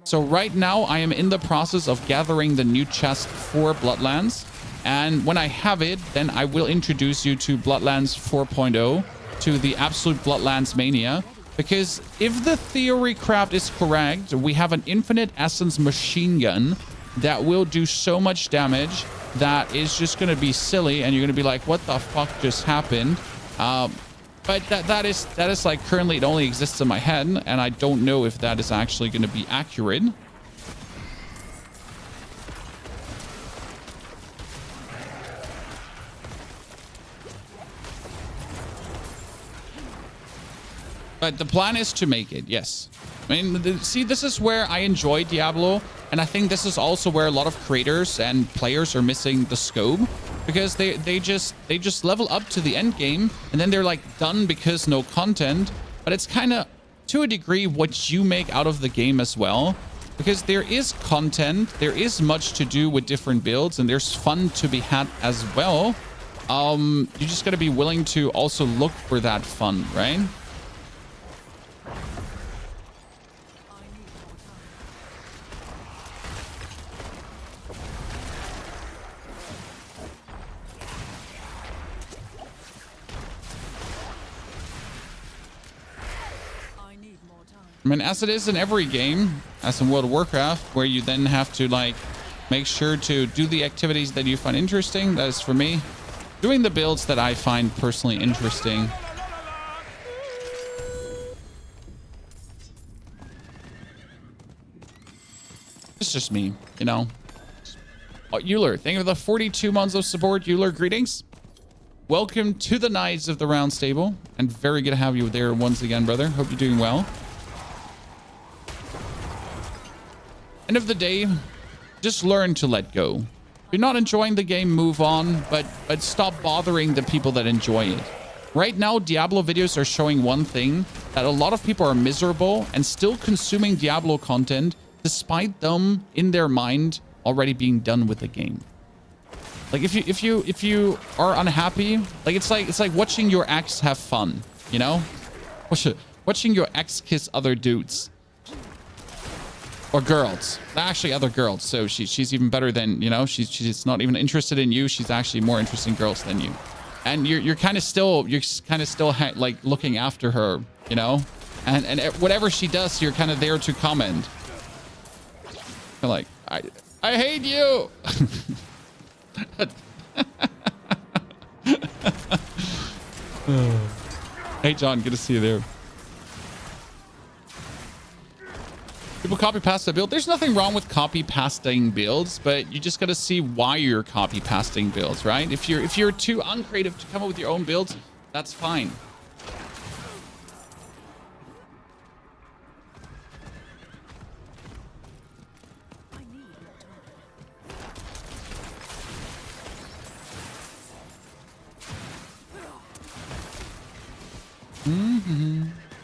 So right now I am in the process of gathering the new chest for Bloodlands. And when I have it, then I will introduce you to Bloodlands 4.0, to the absolute Bloodlands mania. Because if the theory craft is correct, we have an infinite essence machine gun that will do so much damage that is just going to be silly. And you're going to be like, what the fuck just happened? But that is like currently it only exists in my head. And I don't know if that is actually going to be accurate. But the plan is to make it, yes. I mean, see, this is where I enjoy Diablo. And I think this is also where a lot of creators and players are missing the scope. because they just level up to the end game and then they're like done because no content. But it's kind of to a degree what you make out of the game as well, because there is content, there is much to do with different builds, and there's fun to be had as well. You just got to be willing to also look for that fun, right? I mean, as it is in every game, as in World of Warcraft, where you then have to like make sure to do the activities that you find interesting. That is for me, doing the builds that I find personally interesting. It's just me, you know. Oh, Euler, thank you for the 42 months of support. Euler, greetings. Welcome to the Knights of the Round Stable, and very good to have you there once again, brother. Hope you're doing well. End of the day, just learn to let go. If you're not enjoying the game, move on, but stop bothering the people that enjoy it. Right now, Diablo videos are showing one thing, that a lot of people are miserable and still consuming Diablo content despite them in their mind already being done with the game. Like if you are unhappy, like it's like watching your ex have fun, you know? Watching your ex kiss other dudes. Or girls, actually other girls. So she's even better than, you know, she's not even interested in you. She's actually more interested in girls than you. And you're kind of still like looking after her, you know, and whatever she does, you're kind of there to comment. You're like, I hate you. Hey, John, good to see you there. People copy pasta build. There's nothing wrong with copy pasting builds, but you just got to see why you're copy pasting builds, right? If you're too uncreative to come up with your own builds, that's fine.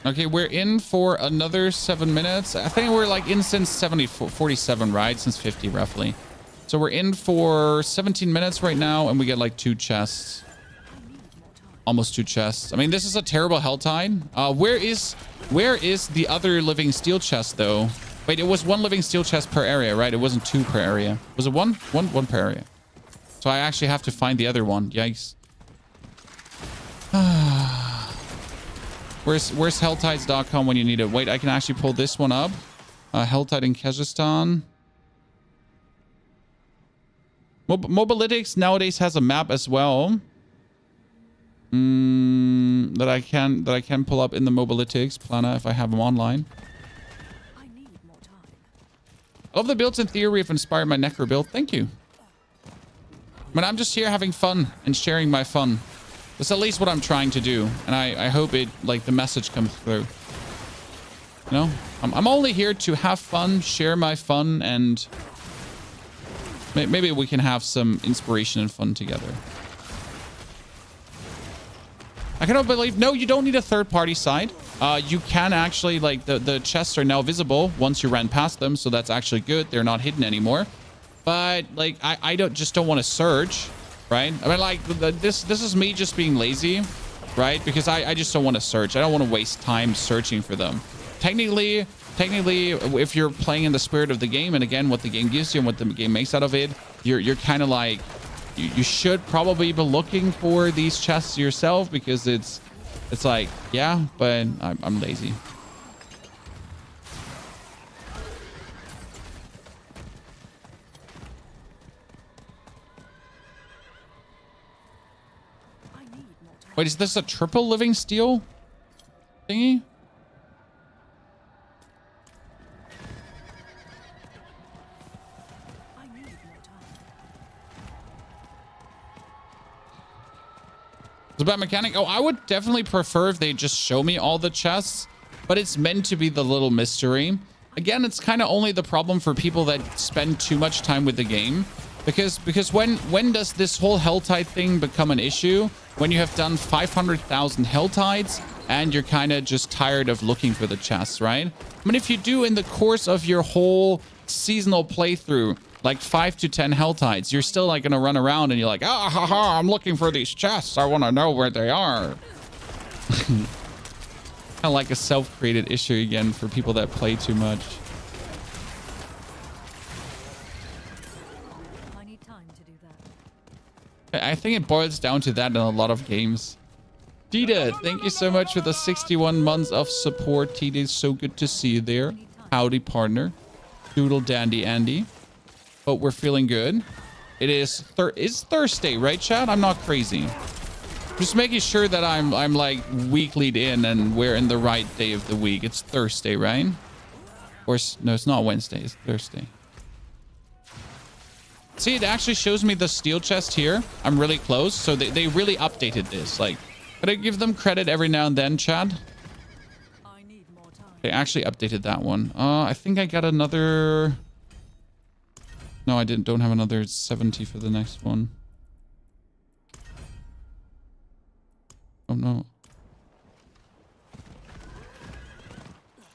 Okay, we're in for another 7 minutes. I think we're like in since 47, right? Since 50 roughly. So we're in for 17 minutes right now, and we get like 2 chests. Almost 2 chests. I mean, this is a terrible Helltide. Where is the other living steel chest though? Wait, it was 1 living steel chest per area, right? It wasn't 2 per area. Was it 1? 1 per area. So I actually have to find the other one. Yikes. Where's helltides.com when you need it? Wait, I can actually pull this one up. Helltide in Kazakhstan. Mobalytics nowadays has a map as well. That I can pull up in the Mobalytics Plana if I have them online. I need more time. I love the builds in theory have inspired my Necro build. Thank you. But I'm just here having fun and sharing my fun. That's at least what I'm trying to do, and I hope it, like, the message comes through. You know, I'm only here to have fun, share my fun, and maybe we can have some inspiration and fun together. I cannot believe, no, you don't need a third-party site. You can actually, like, the chests are now visible once you ran past them, so that's actually good. They're not hidden anymore. But, like, I don't want to search. Right? I mean, like, this is me just being lazy, right? Because I just don't want to search. I don't want to waste time searching for them. Technically, if you're playing in the spirit of the game, and again, what the game gives you and what the game makes out of it, you're kind of like, you should probably be looking for these chests yourself, because it's like, yeah, but I'm lazy. Wait, is this a triple living steel thingy? It's about mechanic. Oh, I would definitely prefer if they just show me all the chests, but it's meant to be the little mystery. Again, it's kind of only the problem for people that spend too much time with the game. Because when does this whole Helltide thing become an issue? When you have done 500,000 Helltides and you're kind of just tired of looking for the chests, right? I mean, if you do in the course of your whole seasonal playthrough like 5 to 10 Helltides, you're still like gonna run around and you're like, ah, ha, ha, I'm looking for these chests. I want to know where they are. Kind of like a self-created issue again for people that play too much. I need time to do that. I think it boils down to that in a lot of games. Tita, thank you so much for the 61 months of support. Tita, is so good to see you there. Howdy, partner. Doodle dandy Andy. Hope we're feeling good. It is it's Thursday, right, chat? I'm not crazy. Just making sure that I'm like weekly in and we're in the right day of the week. It's Thursday, right? Or no, it's not Wednesday. It's Thursday. See, it actually shows me the steel chest here. I'm really close. So they really updated this. Like, gotta give them credit every now and then, Chad. I need more time. They actually updated that one. I think I got another... No, I don't have another 70 for the next one. Oh, no.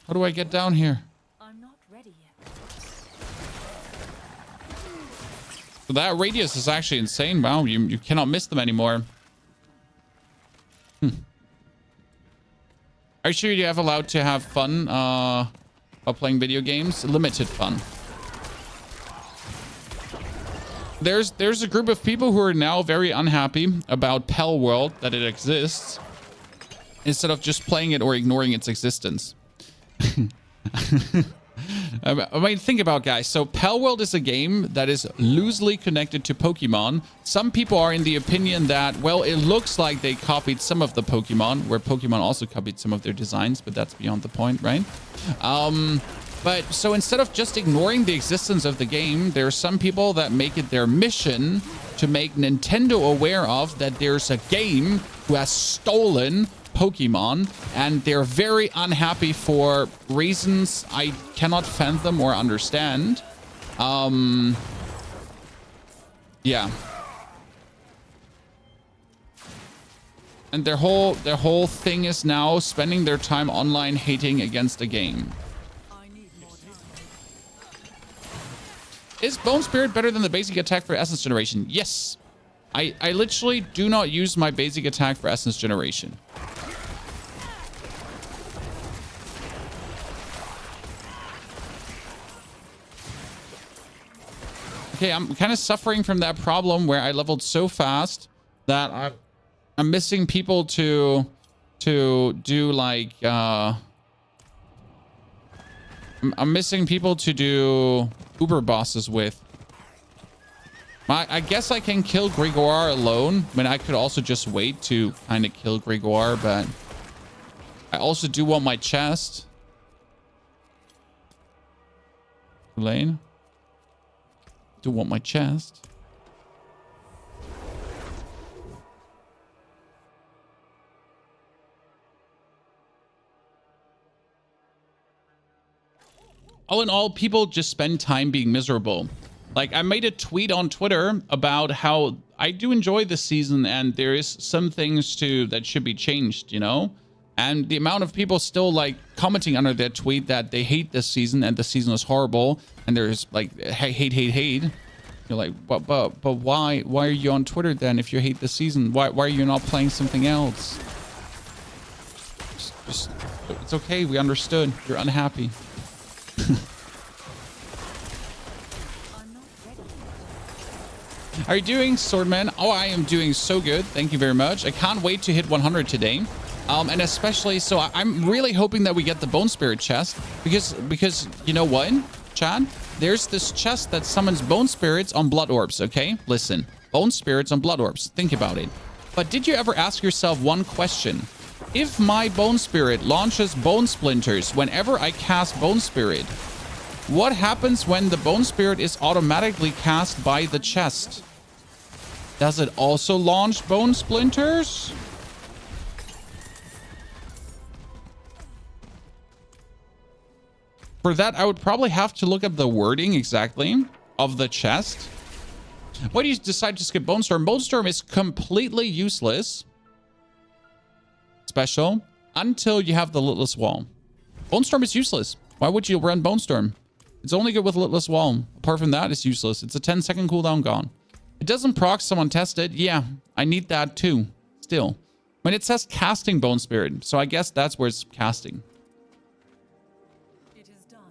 How do I get down here? I'm not ready yet. So that radius is actually insane. Wow, you cannot miss them anymore. Are you sure you have allowed to have fun while playing video games? Limited fun. There's a group of people who are now very unhappy about Pell World, that it exists, instead of just playing it or ignoring its existence. I mean, think about it, guys. So Pell World is a game that is loosely connected to Pokemon. Some people are in the opinion that, well, it looks like they copied some of the Pokemon, where Pokemon also copied some of their designs, but that's beyond the point, right? But so instead of just ignoring the existence of the game, there are some people that make it their mission to make Nintendo aware of that there's a game who has stolen Pokemon, and they're very unhappy for reasons I cannot fathom or understand. Yeah. And their whole thing is now spending their time online hating against a game. Is Bone Spirit better than the basic attack for Essence Generation? Yes. I literally do not use my basic attack for Essence Generation. Okay, I'm kind of suffering from that problem where I leveled so fast that I'm missing people to do like I'm missing people to do Uber bosses with. I guess I can kill Gregorio alone. I mean, I could also just wait to kind of kill Gregorio, but I also do want my chest. Lane. Do want my chest. All in all, people just spend time being miserable. Like, I made a tweet on Twitter about how I do enjoy this season and there is some things that should be changed, you know? And the amount of people still like commenting under that tweet that they hate this season and the season is horrible and there's like hate. You're like, but why are you on Twitter then if you hate the season? Why are you not playing something else? Just it's okay, we understood. You're unhappy. How are you doing, Swordman? Oh, I am doing so good. Thank you very much. I can't wait to hit 100 today. And especially, so I'm really hoping that we get the Bone Spirit chest because you know what, Chad? There's this chest that summons Bone Spirits on Blood Orbs, okay? Listen, Bone Spirits on Blood Orbs. Think about it. But did you ever ask yourself one question? If my Bone Spirit launches Bone Splinters whenever I cast Bone Spirit, what happens when the Bone Spirit is automatically cast by the chest? Does it also launch Bone Splinters? For that, I would probably have to look up the wording exactly of the chest. Why do you decide to skip Bone Storm? Bone Storm is completely useless. Special. Until you have the Litless Wall. Bone Storm is useless. Why would you run Bone Storm? It's only good with Litless Wall. Apart from that, it's useless. It's a 10-second cooldown gone. It doesn't proc someone tested. Yeah, I need that too. Still. I mean, it says casting Bone Spirit. So I guess that's where it's casting. It is done.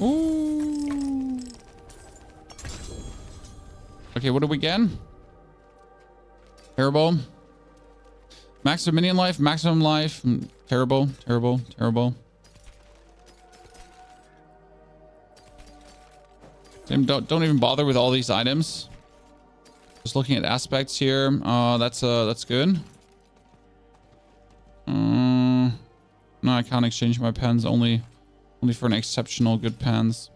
Ooh. Okay, what do we get? Terrible. Maximum minion life, maximum life. Terrible, terrible, terrible. Don't even bother with all these items. Just looking at aspects here. That's good. No, I can't exchange my pens. Only for an exceptional good pens.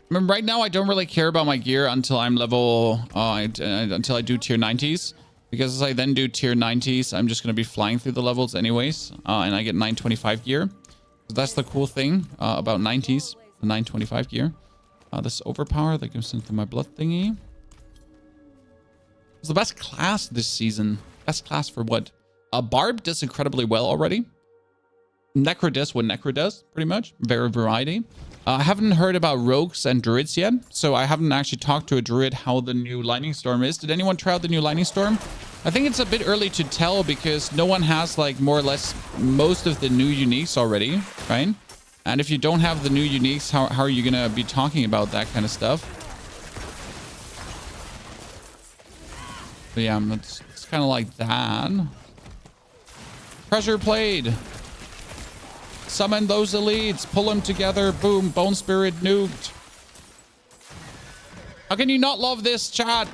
I mean, right now I don't really care about my gear until I'm level until I do tier 90s, because as I then do tier 90s, I'm just going to be flying through the levels anyways, and I get 925 gear. So that's the cool thing about 90s, the 925 gear. This overpower that goes into my blood thingy. It's the best class this season. Best class for what? Barb does incredibly well already. Necro does what Necro does, pretty much. Very variety. I haven't heard about rogues and druids yet, so I haven't actually talked to a druid how the new lightning storm is. Did anyone try out the new lightning storm? I think it's a bit early to tell because no one has like more or less most of the new uniques already, right? And if you don't have the new uniques, how are you gonna be talking about that kind of stuff? But yeah, it's kind of like that. Pressure played. Summon those elites. Pull them together. Boom. Bone Spirit nuked. How can you not love this, chat?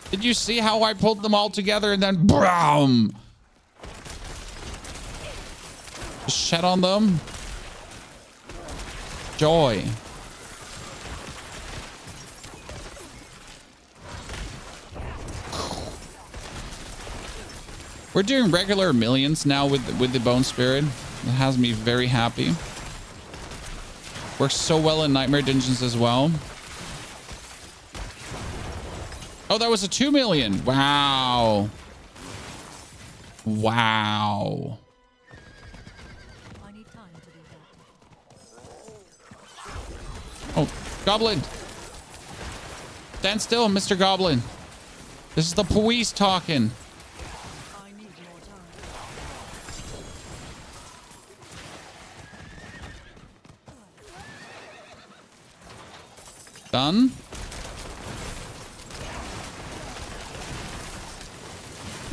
Did you see how I pulled them all together and then BROOM? Just shed on them. Joy. We're doing regular millions now with the Bone Spirit. It has me very happy. Works so well in Nightmare Dungeons as well. Oh, that was a 2 million. Wow. Wow. I need time to do that. Oh, Goblin. Stand still, Mr. Goblin. This is the police talking. I need more time. Done.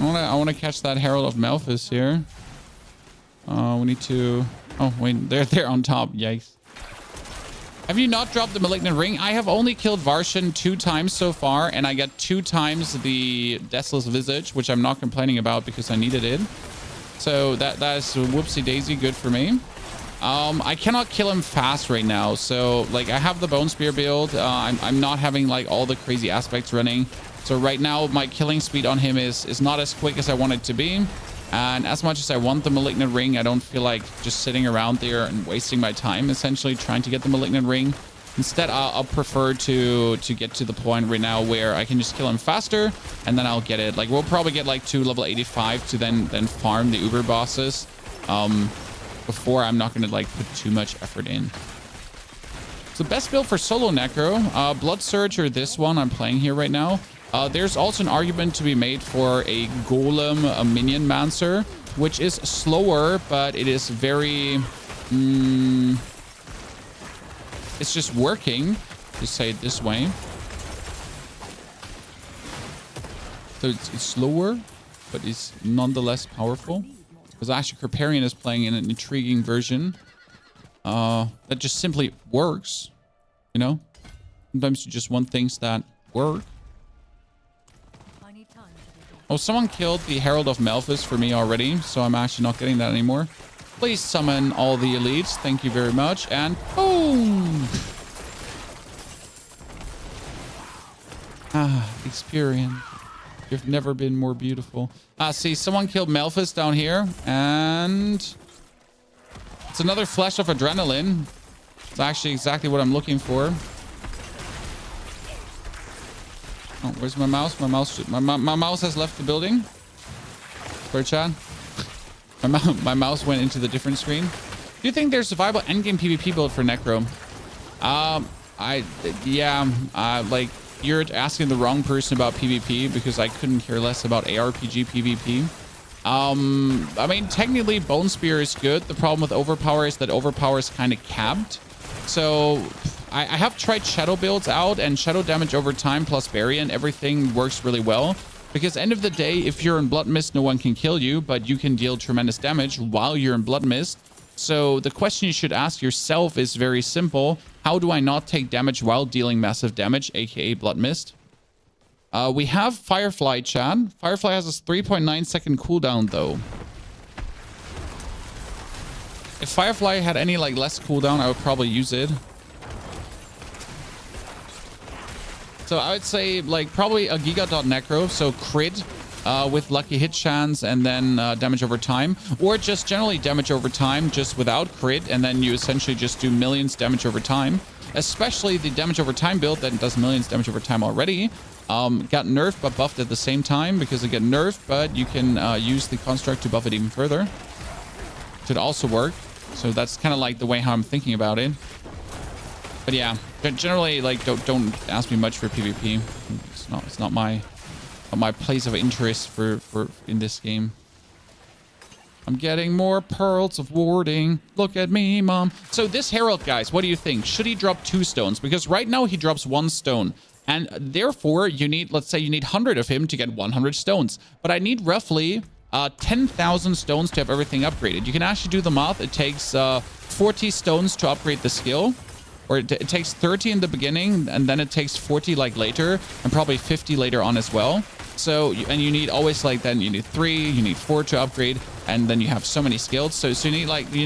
I want to catch that Herald of Malphas here. We need to... Oh, wait. They're on top. Yikes. Have you not dropped the Malignant Ring? I have only killed Varshan 2 times so far, and I get 2 times the Deathless Visage, which I'm not complaining about because I needed it. So that is whoopsie daisy good for me. I cannot kill him fast right now. So like I have the Bone Spear build. I'm not having like all the crazy aspects running. So right now my killing speed on him is not as quick as I want it to be. And as much as I want the Malignant Ring, I don't feel like just sitting around there and wasting my time essentially trying to get the Malignant Ring. Instead, I'll prefer to get to the point right now where I can just kill him faster and then I'll get it. Like we'll probably get like to level 85 to then farm the Uber bosses. Before I'm not going to like put too much effort in. So best build for solo Necro, Blood Surge or this one I'm playing here right now. There's also an argument to be made for a Golem, a Minion Mancer, which is slower, but it is very... it's just working, to say it this way. So it's slower, but it's nonetheless powerful. Because actually Kripparrian is playing in an intriguing version that just simply works, you know? Sometimes you just want things that work. Oh, someone killed the Herald of Malphas for me already, so I'm actually not getting that anymore. Please summon all the elites. Thank you very much. And boom! Ah, experience. You've never been more beautiful. See, someone killed Malphas down here, and it's another flash of adrenaline. It's actually exactly what I'm looking for. Oh, where's my mouse? My mouse has left the building. Where, Chad? My mouse went into the different screen. Do you think there's a viable endgame PvP build for Necro? Like, you're asking the wrong person about PvP because I couldn't care less about ARPG PvP. I mean, technically Bone Spear is good. The problem with Overpower is that Overpower is kind of capped. So I have tried Shadow builds out, and Shadow damage over time plus Variant, everything works really well. Because end of the day, if you're in Blood Mist, no one can kill you, but you can deal tremendous damage while you're in Blood Mist. So the question you should ask yourself is very simple. How do I not take damage while dealing massive damage, aka Blood Mist? We have Firefly, Chad. Firefly has a 3.9 second cooldown, though. If Firefly had any like less cooldown, I would probably use it. So I would say like probably a Giga.Necro, so crit with lucky hit chance and then damage over time, or just generally damage over time just without crit, and then you essentially just do millions damage over time. Especially the damage over time build that does millions damage over time already. Got nerfed but buffed at the same time because it got nerfed, but you can use the construct to buff it even further. Should also work. So that's kind of like the way how I'm thinking about it. But yeah, generally, like, don't ask me much for PvP. It's not my place of interest for in this game. I'm getting more pearls of warding. Look at me, mom. So this Herald, guys, what do you think? Should he drop 2 stones? Because right now he drops 1 stone. And therefore, you need, let's say you need 100 of him to get 100 stones. But I need roughly 10,000 stones to have everything upgraded. You can actually do the math. It takes 40 stones to upgrade the skill. Or it takes 30 in the beginning, and then it takes 40 like later, and probably 50 later on as well. So, and you need always like, then you need 3, you need 4 to upgrade, and then you have so many skills. So you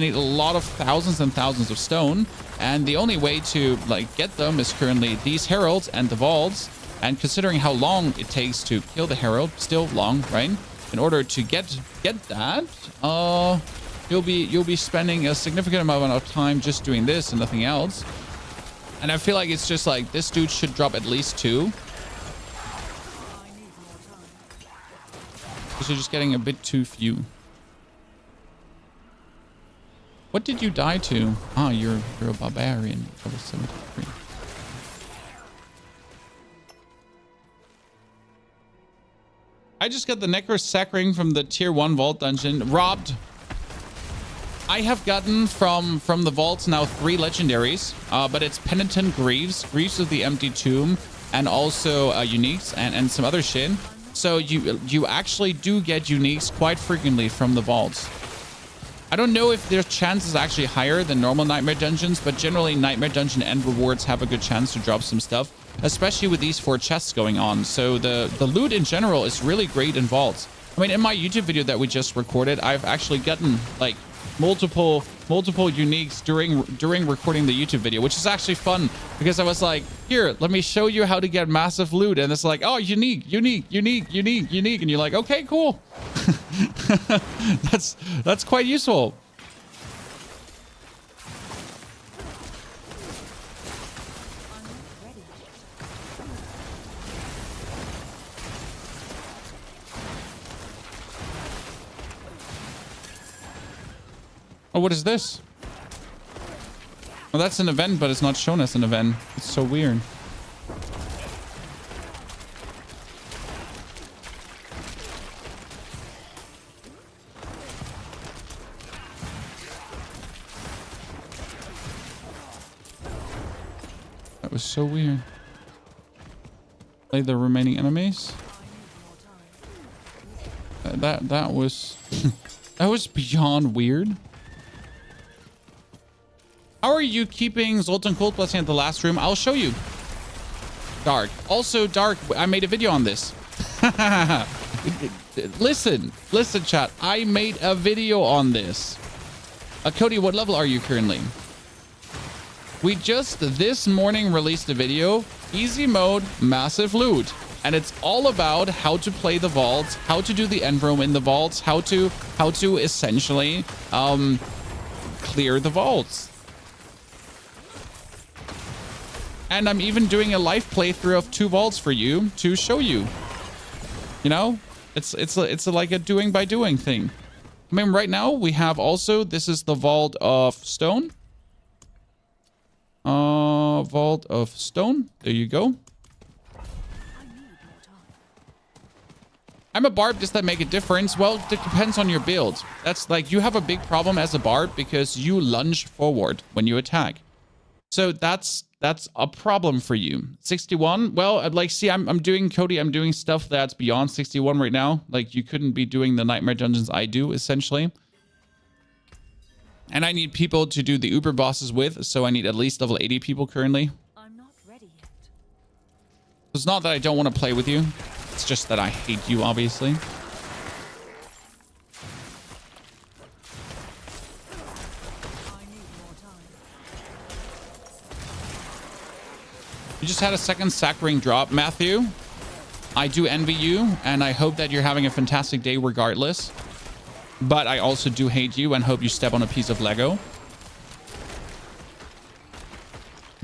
need a lot of thousands and thousands of stone. And the only way to like get them is currently these heralds and the vaults. And considering how long it takes to kill the herald, still long, right? In order to get that, you'll be spending a significant amount of time just doing this and nothing else. And I feel like it's just like this dude should drop at least 2. Because you're just getting a bit too few. What did you die to? Ah, you're a barbarian. Level 73. I just got the Necro sack ring from the tier 1 vault dungeon. Robbed. I have gotten from the vaults now 3 legendaries, but it's Penitent Greaves of the Empty Tomb, and also uniques and some other shit. So you actually do get uniques quite frequently from the vaults. I don't know if their chance is actually higher than normal Nightmare Dungeons, but generally Nightmare Dungeon end rewards have a good chance to drop some stuff, especially with these 4 chests going on. So the loot in general is really great in vaults. I mean, in my YouTube video that we just recorded, I've actually gotten like multiple uniques during recording the YouTube video, which is actually fun because I was like, here, let me show you how to get massive loot, and it's like, oh, unique, and you're like, okay, cool. that's quite useful. Oh, what is this? Well, that's an event, but it's not shown as an event. It's so weird. That was so weird. Play the remaining enemies. That was that was beyond weird. How are you keeping Zoltan Cold Blessing at the last room? I'll show you. Dark. Also, Dark, I made a video on this. Listen, chat. I made a video on this. Cody, what level are you currently? We just this morning released a video. Easy mode, massive loot. And it's all about how to play the vaults, how to do the end room in the vaults, how to essentially clear the vaults. And I'm even doing a live playthrough of 2 vaults for you to show you. You know, it's like a doing by doing thing. I mean, right now we have also, this is the Vault of Stone. Vault of Stone. There you go. I'm a barb. Does that make a difference? Well, it depends on your build. That's like, you have a big problem as a barb because you lunge forward when you attack. So that's a problem for you. 61. Well, like, see, I'm doing, Cody, I'm doing stuff that's beyond 61 right now. Like, you couldn't be doing the nightmare dungeons I do, essentially. And I need people to do the Uber bosses with, so I need at least level 80 people currently. I'm not ready yet. It's not that I don't want to play with you. It's just that I hate you, obviously. I need more time. You just had a second sack ring drop. Matthew, I do envy you, and I hope that you're having a fantastic day regardless. But I also do hate you and hope you step on a piece of Lego.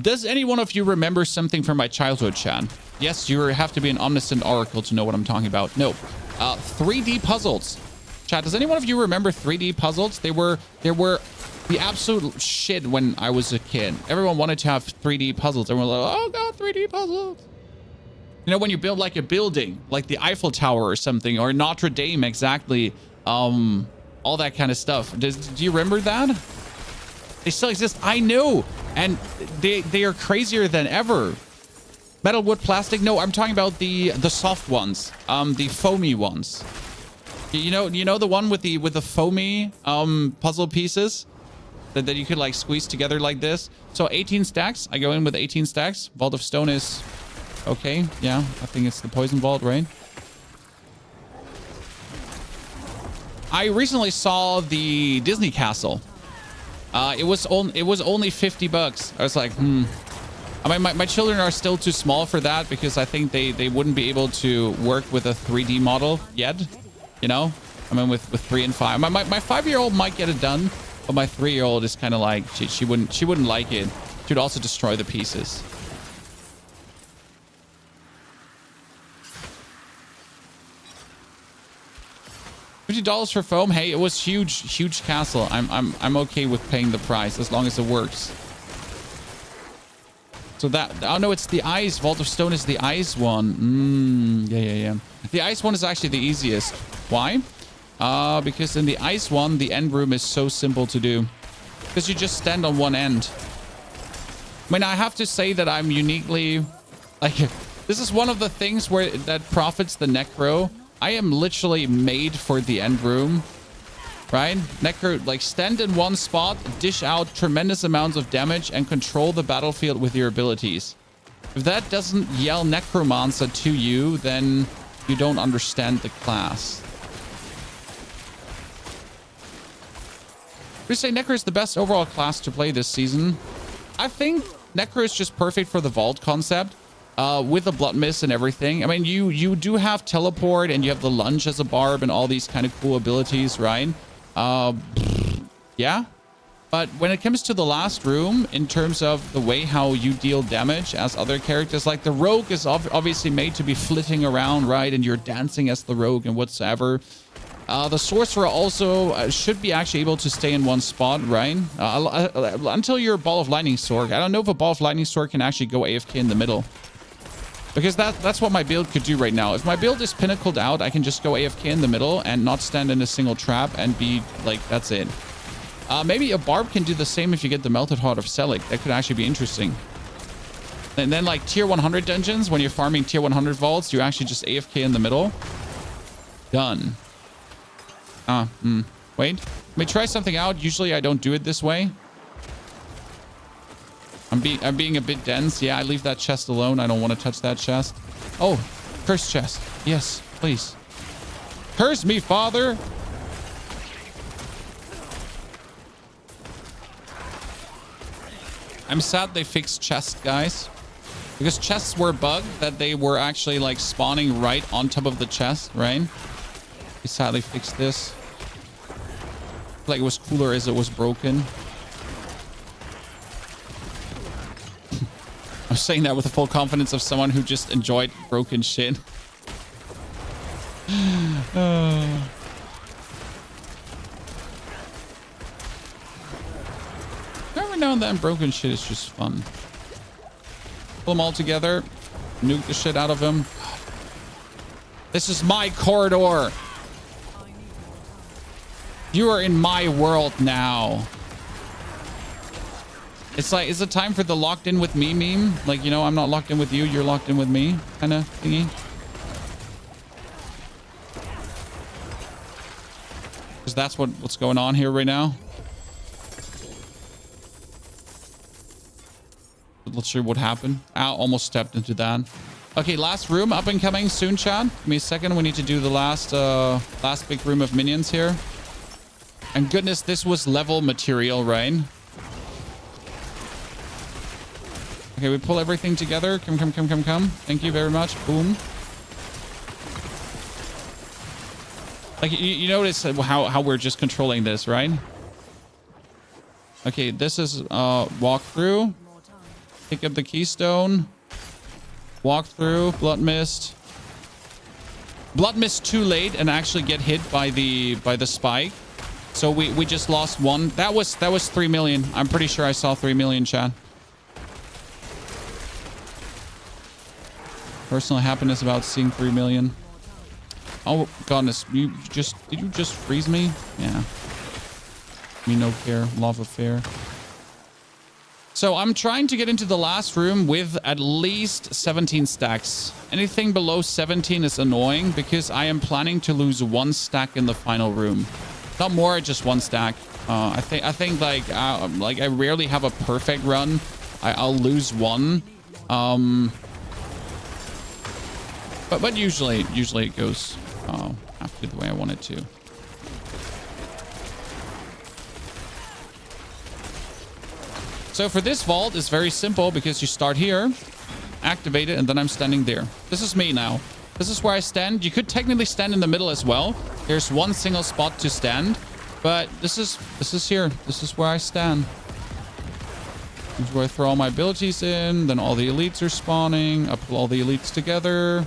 Does any one of you remember something from my childhood, Chan? Yes, you have to be an omniscient oracle to know what I'm talking about. No. 3D puzzles. Chat, does any one of you remember 3D puzzles? They were the absolute shit when I was a kid. Everyone wanted to have 3D puzzles. Everyone was like, oh god, 3D puzzles. You know, when you build like a building, like the Eiffel Tower or something, or Notre Dame, exactly. All that kind of stuff. Do you remember that? They still exist. I know. And they are crazier than ever. Metal, wood, plastic. No, I'm talking about the soft ones. The foamy ones. You know the one with the foamy puzzle pieces that you could like squeeze together like this. So 18 stacks. I go in with 18 stacks. Vault of Stone is okay. Yeah, I think it's the poison vault, right? I recently saw the Disney Castle. It was only 50 bucks. I was like, I mean, my children are still too small for that because I think they wouldn't be able to work with a 3D model yet. You know, I mean, with 3 and 5. My 5-year-old might get it done, but my 3-year-old is kind of like she wouldn't like it. She would also destroy the pieces. $50 for foam. Hey, it was huge castle. I'm okay with paying the price as long as it works. So that, oh no, it's the ice. Vault of Stone is the ice one. Yeah. The ice one is actually the easiest. Why? Because in the ice one, the end room is so simple to do. Because you just stand on one end. I mean, I have to say that I'm uniquely, like, this is one of the things that profits the Necro. I am literally made for the end room, right? Necro, like, stand in one spot, dish out tremendous amounts of damage, and control the battlefield with your abilities. If that doesn't yell Necromancer to you, then you don't understand the class. We say Necro is the best overall class to play this season. I think Necro is just perfect for the vault concept. With the blood mist and everything. I mean, you do have teleport and you have the lunge as a barb and all these kind of cool abilities, right? Yeah. But when it comes to the last room, in terms of the way how you deal damage as other characters, like the rogue is obviously made to be flitting around, right? And you're dancing as the rogue and whatsoever. The sorcerer also should be actually able to stay in one spot, right? Until your ball of lightning sword. I don't know if a ball of lightning sword can actually go AFK in the middle. Because that's what my build could do right now. If my build is pinnacled out, I can just go AFK in the middle and not stand in a single trap and be like, that's it. Maybe a barb can do the same if you get the Melted Heart of Selig. That could actually be interesting. And then like tier 100 dungeons, when you're farming tier 100 vaults, you actually just AFK in the middle. Done. Wait. Let me try something out. Usually I don't do it this way. I'm being a bit dense. Yeah, I leave that chest alone. I don't want to touch that chest. Oh, curse chest. Yes, please. Curse me, Father. I'm sad they fixed chest, guys. Because chests were bugged, that they were actually like spawning right on top of the chest, right? We sadly fixed this. Like it was cooler as it was broken. I'm saying that with the full confidence of someone who just enjoyed broken shit. Every now and then, broken shit is just fun. Pull them all together. Nuke the shit out of them. This is my corridor. You are in my world now. It's like, is it time for the locked in with me meme? Like, you know, I'm not locked in with you, you're locked in with me kind of thingy. Because that's what's going on here right now. Let's see what happened. Ow, almost stepped into that. Okay, last room up and coming soon, chat. Give me a second. We need to do the last big room of minions here. And goodness, this was level material, right? Okay, we pull everything together. Come. Thank you very much. Boom. Like, you notice how we're just controlling this, right? Okay, this is walk through. Pick up the keystone. Walk through. Blood mist. Blood mist too late and actually get hit by the spike. So we just lost one. That was 3 million. I'm pretty sure I saw 3 million, chat. Personal happiness about seeing 3 million. Oh goodness, did you just freeze me? Yeah. Me no care, love affair. So I'm trying to get into the last room with at least 17 stacks. Anything below 17 is annoying because I am planning to lose 1 stack in the final room. Not more, just 1 stack. I think like I rarely have a perfect run. I'll lose 1. But usually it goes after the way I want it to. So for this vault, it's very simple because you start here, activate it, and then I'm standing there. This is me now. This is where I stand. You could technically stand in the middle as well. There's one single spot to stand, but this is here. This is where I stand. This is where I throw all my abilities in. Then all the elites are spawning. I pull all the elites together.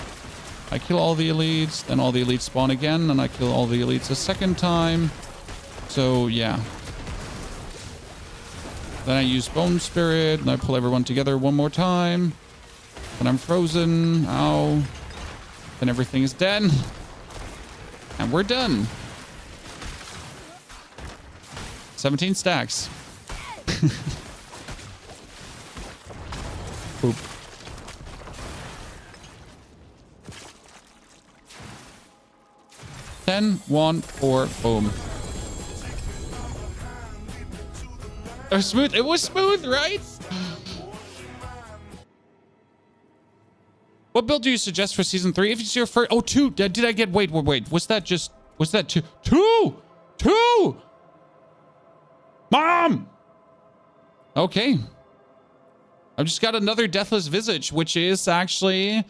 I kill all the elites, then all the elites spawn again, and I kill all the elites a second time. So, yeah. Then I use Bone Spirit, and I pull everyone together one more time. Then I'm frozen. Ow. Then everything is dead. And we're done. 17 stacks. Boop. 10, 1, 4, boom. Oh, smooth. It was smooth, right? What build do you suggest for season 3? If it's your first... Oh, 2. Did I get... Wait. Was that 2? 2! Mom! Okay. I've just got another Deathless Visage, which is actually...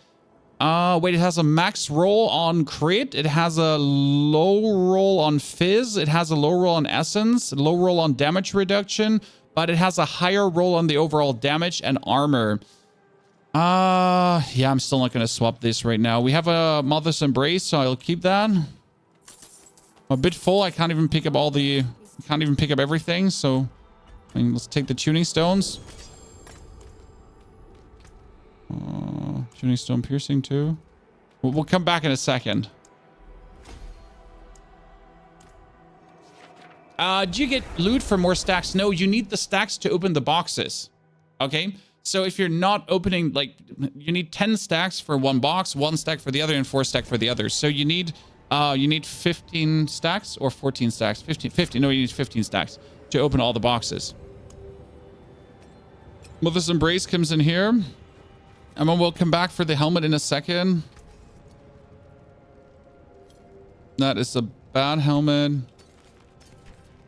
wait, it has a max roll on crit. It has a low roll on fizz. It has a low roll on essence, low roll on damage reduction, but it has a higher roll on the overall damage and armor. Yeah, I'm still not going to swap this right now. We have a Mother's Embrace, so I'll keep that. I'm a bit full. I can't even pick up everything, so I mean, let's take the tuning stones. Tuning stone piercing too. We'll come back in a second. Do you get loot for more stacks? No, you need the stacks to open the boxes. Okay, so if you're not opening, like, you need 10 stacks for one box, 1 stack for the other, and 4 stack for the other. So you need 15 stacks or 14 stacks. 15. No, you need 15 stacks to open all the boxes. Mother's Embrace comes in here. And then we'll come back for the helmet in a second. That is a bad helmet.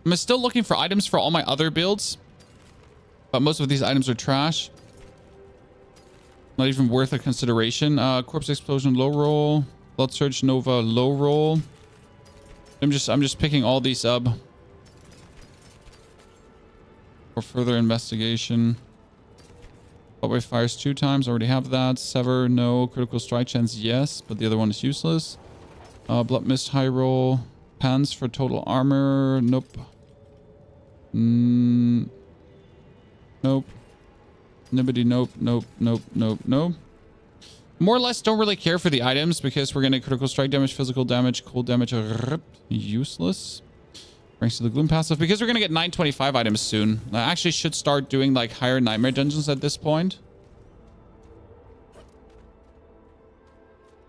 I'm still looking for items for all my other builds. But most of these items are trash. Not even worth a consideration. Corpse Explosion, low roll. Blood Surge Nova, low roll. I'm just picking all these up for further investigation. Hotwave fires 2 times. Already have that. Sever, no. Critical strike chance, yes. But the other one is useless. Blood Mist, high roll. Pants for total armor. Nope. Nope. Nobody, nope, nope, nope, nope, nope. More or less don't really care for the items because we're going to critical strike damage, physical damage, cold damage. Useless. Ranks to the Gloom passive because we're going to get 925 items soon. I actually should start doing like higher nightmare dungeons at this point.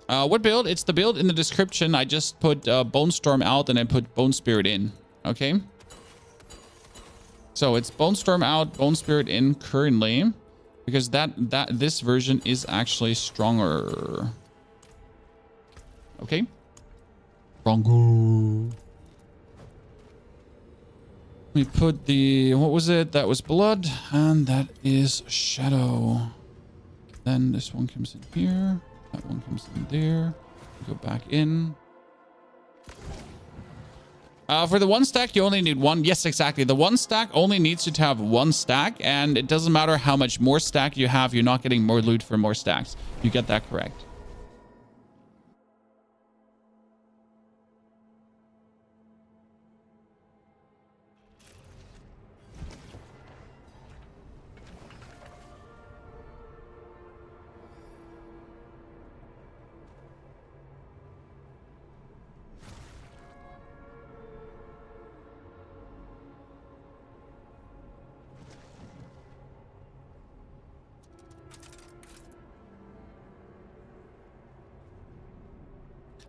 What build? It's the build in the description. I just put Bone Storm out and I put Bone Spirit in. Okay. So it's Bone Storm out, Bone Spirit in currently. Because this version is actually stronger. Okay. Stronger. We put the, what was it? That was blood, and that is shadow. Then this one comes in here. That one comes in there. Go back in. For the 1 stack, you only need 1. Yes, exactly. The 1 stack only needs you to have 1 stack, and it doesn't matter how much more stack you have. You're not getting more loot for more stacks. You get that correct.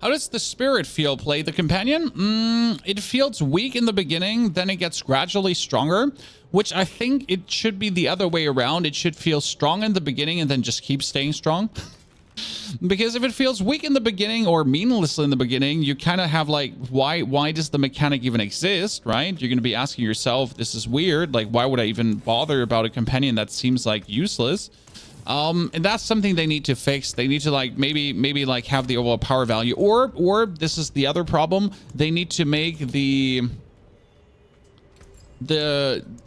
How does the spirit feel, Play the companion? It feels weak in the beginning, then it gets gradually stronger, which I think it should be the other way around. It should feel strong in the beginning and then just keep staying strong. Because if it feels weak in the beginning or meaningless in the beginning, you kind of have like, why does the mechanic even exist, right? You're going to be asking yourself, this is weird. Like, why would I even bother about a companion that seems like useless? And that's something they need to fix. They need to like maybe like have the overall power value, or this is the other problem. They need to make the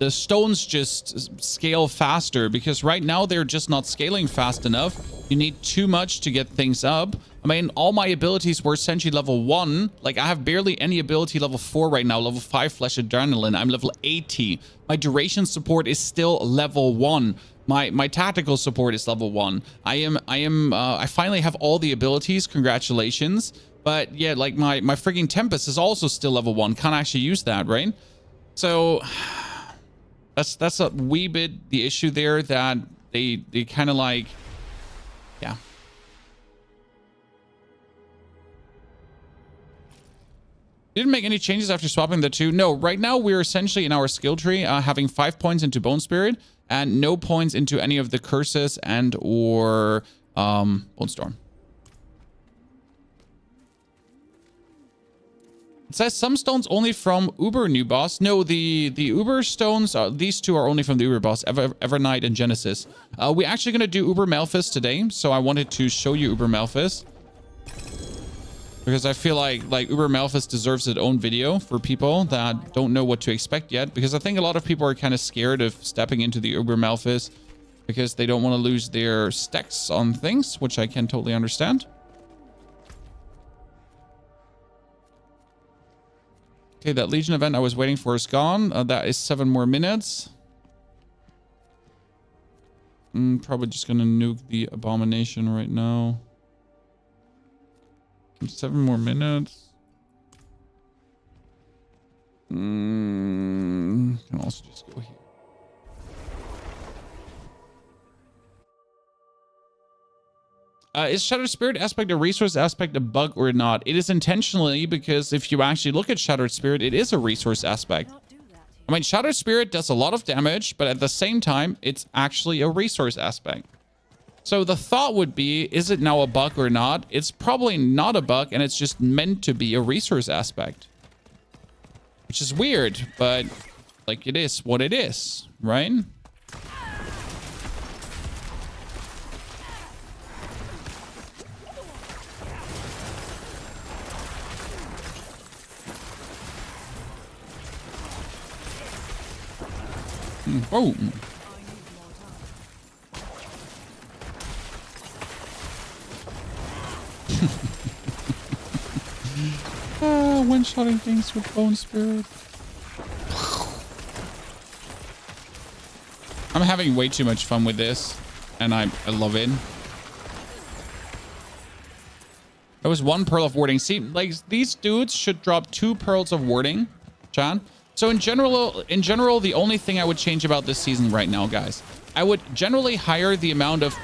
stones just scale faster, because right now they're just not scaling fast enough. You need too much to get things up. I mean, all my abilities were essentially level 1. Like, I have barely any ability level 4 right now. Level 5 Flesh Adrenaline. I'm level 80. My duration support is still level 1. My tactical support is level 1. I finally have all the abilities. Congratulations. But yeah, like my freaking Tempest is also still level 1. Can't actually use that, right? So that's a wee bit the issue there, that they kind of like, yeah. Didn't make any changes after swapping the 2. No, right now we're essentially in our skill tree having 5 points into Bone Spirit and no points into any of the curses and or Bone Storm. It says some stones only from Uber new boss. No, the Uber stones, these 2 are only from the Uber boss, Evernight and Genesis. We're actually going to do Uber Malphas today, so I wanted to show you Uber Malphas. Because I feel like Uber Malphas deserves its own video for people that don't know what to expect yet. Because I think a lot of people are kind of scared of stepping into the Uber Malphas because they don't want to lose their stacks on things, which I can totally understand. Okay, that Legion event I was waiting for is gone. That is 7 more minutes. Probably just going to nuke the Abomination right now. 7 more minutes. Can also just go here. Is Shattered Spirit aspect a resource aspect, a bug, or not? It is intentionally, because if you actually look at Shattered Spirit, it is a resource aspect. I mean, Shattered Spirit does a lot of damage, but at the same time, it's actually a resource aspect. So the thought would be, is it now a bug or not? It's probably not a bug, and it's just meant to be a resource aspect. Which is weird, but like, it is what it is, right? Oh. One-shotting things with Bone Spirit. I'm having way too much fun with this, and I love it. There was 1 pearl of warding. See, like, these dudes should drop 2 pearls of warding, Chan. So in general, the only thing I would change about this season right now, guys, I would generally higher the amount of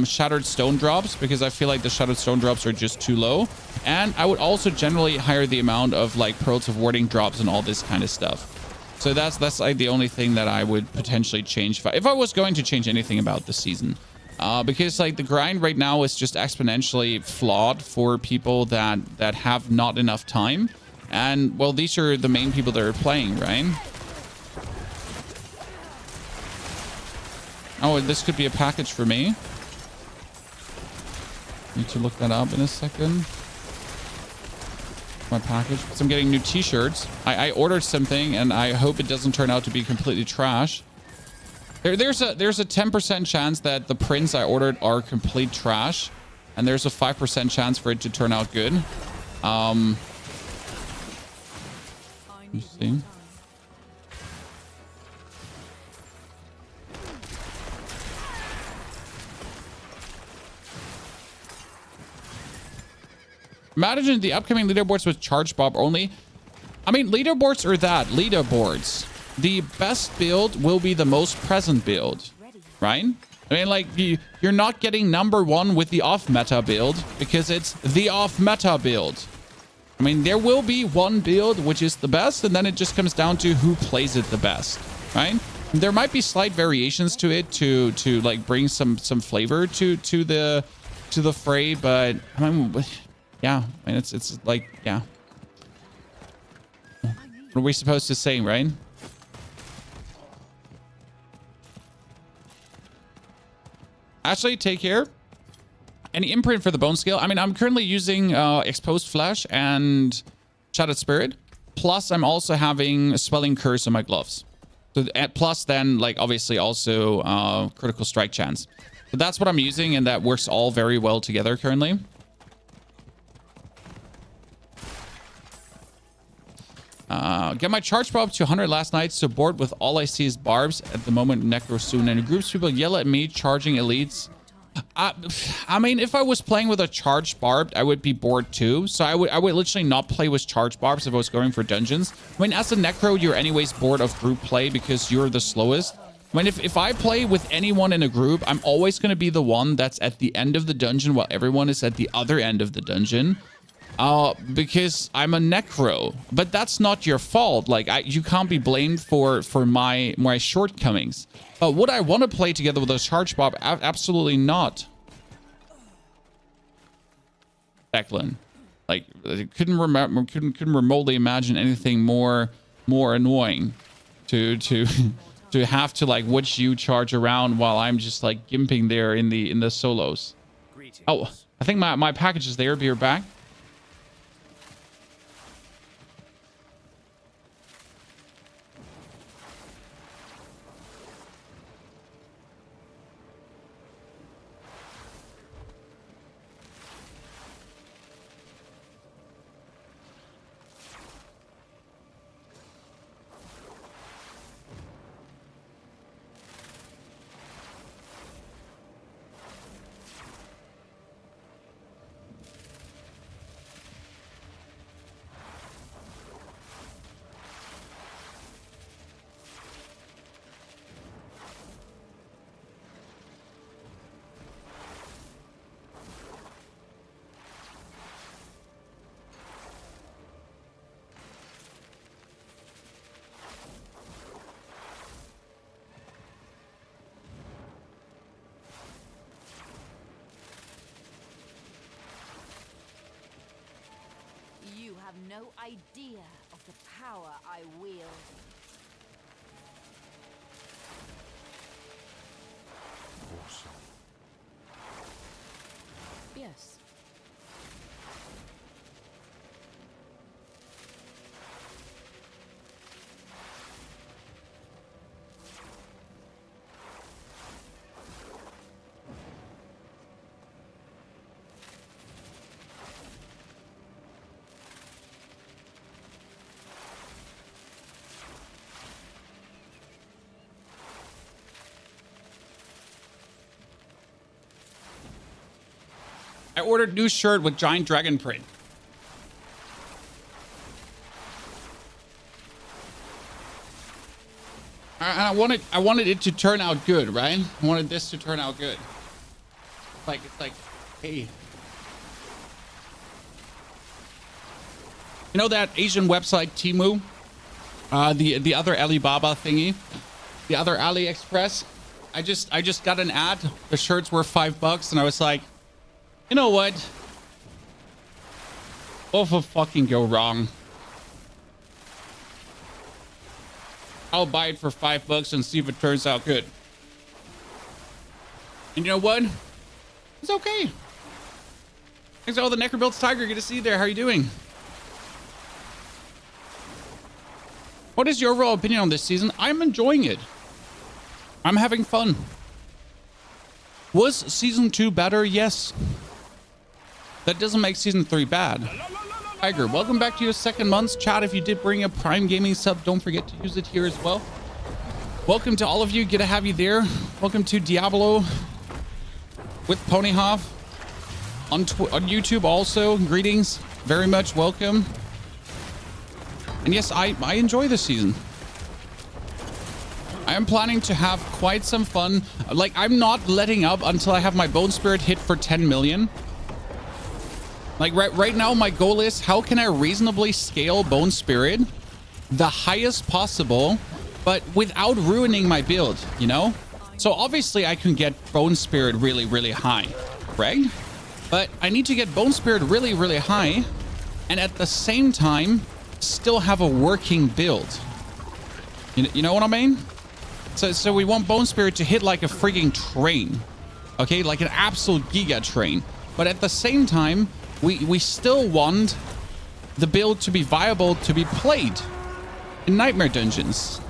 shattered stone drops, because I feel like the shattered stone drops are just too low. And I would also generally higher the amount of like pearls of warding drops and all this kind of stuff. So that's like the only thing that I would potentially change if I was going to change anything about this season. Because like the grind right now is just exponentially flawed for people that have not enough time. And well, these are the main people that are playing, right? Oh, this could be a package for me. Need to look that up in a second. My package. So I'm getting new t-shirts. I ordered something and I hope it doesn't turn out to be completely trash. There's a 10% chance that the prints I ordered are complete trash, and there's a 5% chance for it to turn out good. Let's see. Imagine the upcoming leaderboards with charge bob only. I mean, leaderboards are that. Leaderboards. The best build will be the most present build, right? I mean, like, you're not getting #1 with the off-meta build because it's the off-meta build. I mean, there will be one build which is the best, and then it just comes down to who plays it the best, right? There might be slight variations to it to like bring some flavor to the fray, but I mean, yeah, I mean, it's like, yeah. What are we supposed to say, right? Actually, take care. Any imprint for the bone scale? I mean, I'm currently using exposed flesh and shattered spirit. Plus, I'm also having a swelling curse on my gloves. So, plus then, like, obviously also critical strike chance. So that's what I'm using, and that works all very well together currently. Get my charge bob to 100 last night, so bored with all I see is barbs at the moment. Necro soon, and groups people yell at me charging elites. I mean, if I was playing with a charged barb, I would be bored too. So I would literally not play with charged barbs if I was going for dungeons. I mean, as a Necro, you're anyways bored of group play because you're the slowest. I mean, if I play with anyone in a group, I'm always going to be the one that's at the end of the dungeon while everyone is at the other end of the dungeon. Because I'm a Necro, but that's not your fault. Like, you can't be blamed for my shortcomings. But would I want to play together with a charge bob? Absolutely not. Declan, like, I couldn't remotely imagine anything more annoying to have to like watch you charge around while I'm just like gimping there in the solos. Oh, I think my package is there. Be right back. No idea of the power I wield. Awesome. Yes. I ordered new shirt with giant dragon print. And I wanted it to turn out good, right? I wanted this to turn out good. It's like, hey. You know that Asian website Temu? The other Alibaba thingy, the other AliExpress. I just got an ad. The shirts were $5, and I was like, you know what? What will fucking go wrong? I'll buy it for $5 and see if it turns out good. And you know what? It's okay. Thanks to all the Necro builds, Tiger. Good to see you there. How are you doing? What is your overall opinion on this season? I'm enjoying it. I'm having fun. Was season 2 better? Yes. That doesn't make season 3 bad. Tiger, welcome back to your second month. Chat, if you did bring a Prime Gaming sub, don't forget to use it here as well. Welcome to all of you. Good to have you there. Welcome to Diablo with Ponyhoff on YouTube also. Greetings. Very much welcome. And yes, I enjoy this season. I am planning to have quite some fun. Like, I'm not letting up until I have my Bone Spirit hit for 10 million. Like, right now, my goal is, how can I reasonably scale Bone Spirit the highest possible, but without ruining my build, you know? So obviously, I can get Bone Spirit really, really high, right? But I need to get Bone Spirit really, really high, and at the same time, still have a working build. You know what I mean? So we want Bone Spirit to hit like a freaking train, okay? Like an absolute giga train. But at the same time, we still want the build to be viable to be played in Nightmare Dungeons.